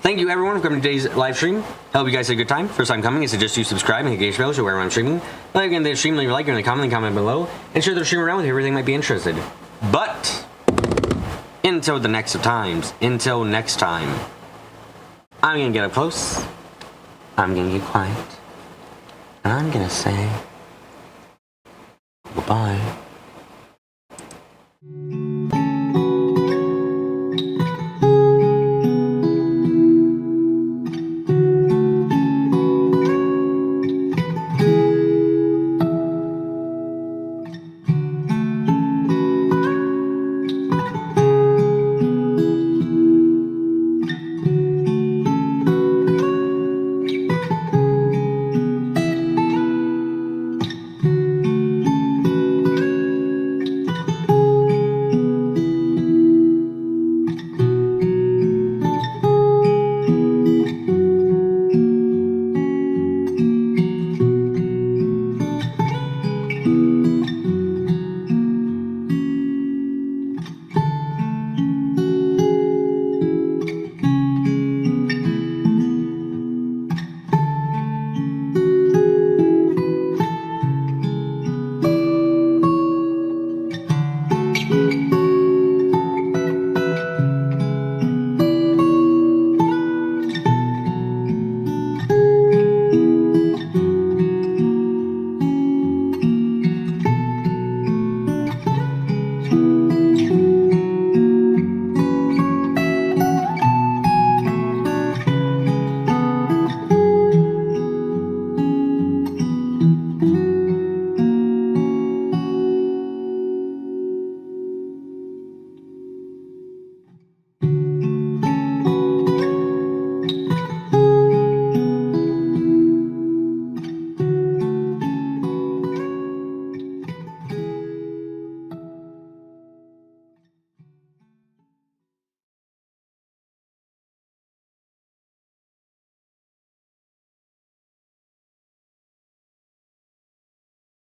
Thank you, everyone, for coming to today's live stream. Hope you guys had a good time. First time coming, I suggest you subscribe and hit the notification bell so wherever I'm streaming. Like again, the stream, leave a like, and comment below, and share the stream around with everything might be interested. But, until next time, I'm gonna get up close, I'm gonna get quiet, and I'm gonna say goodbye.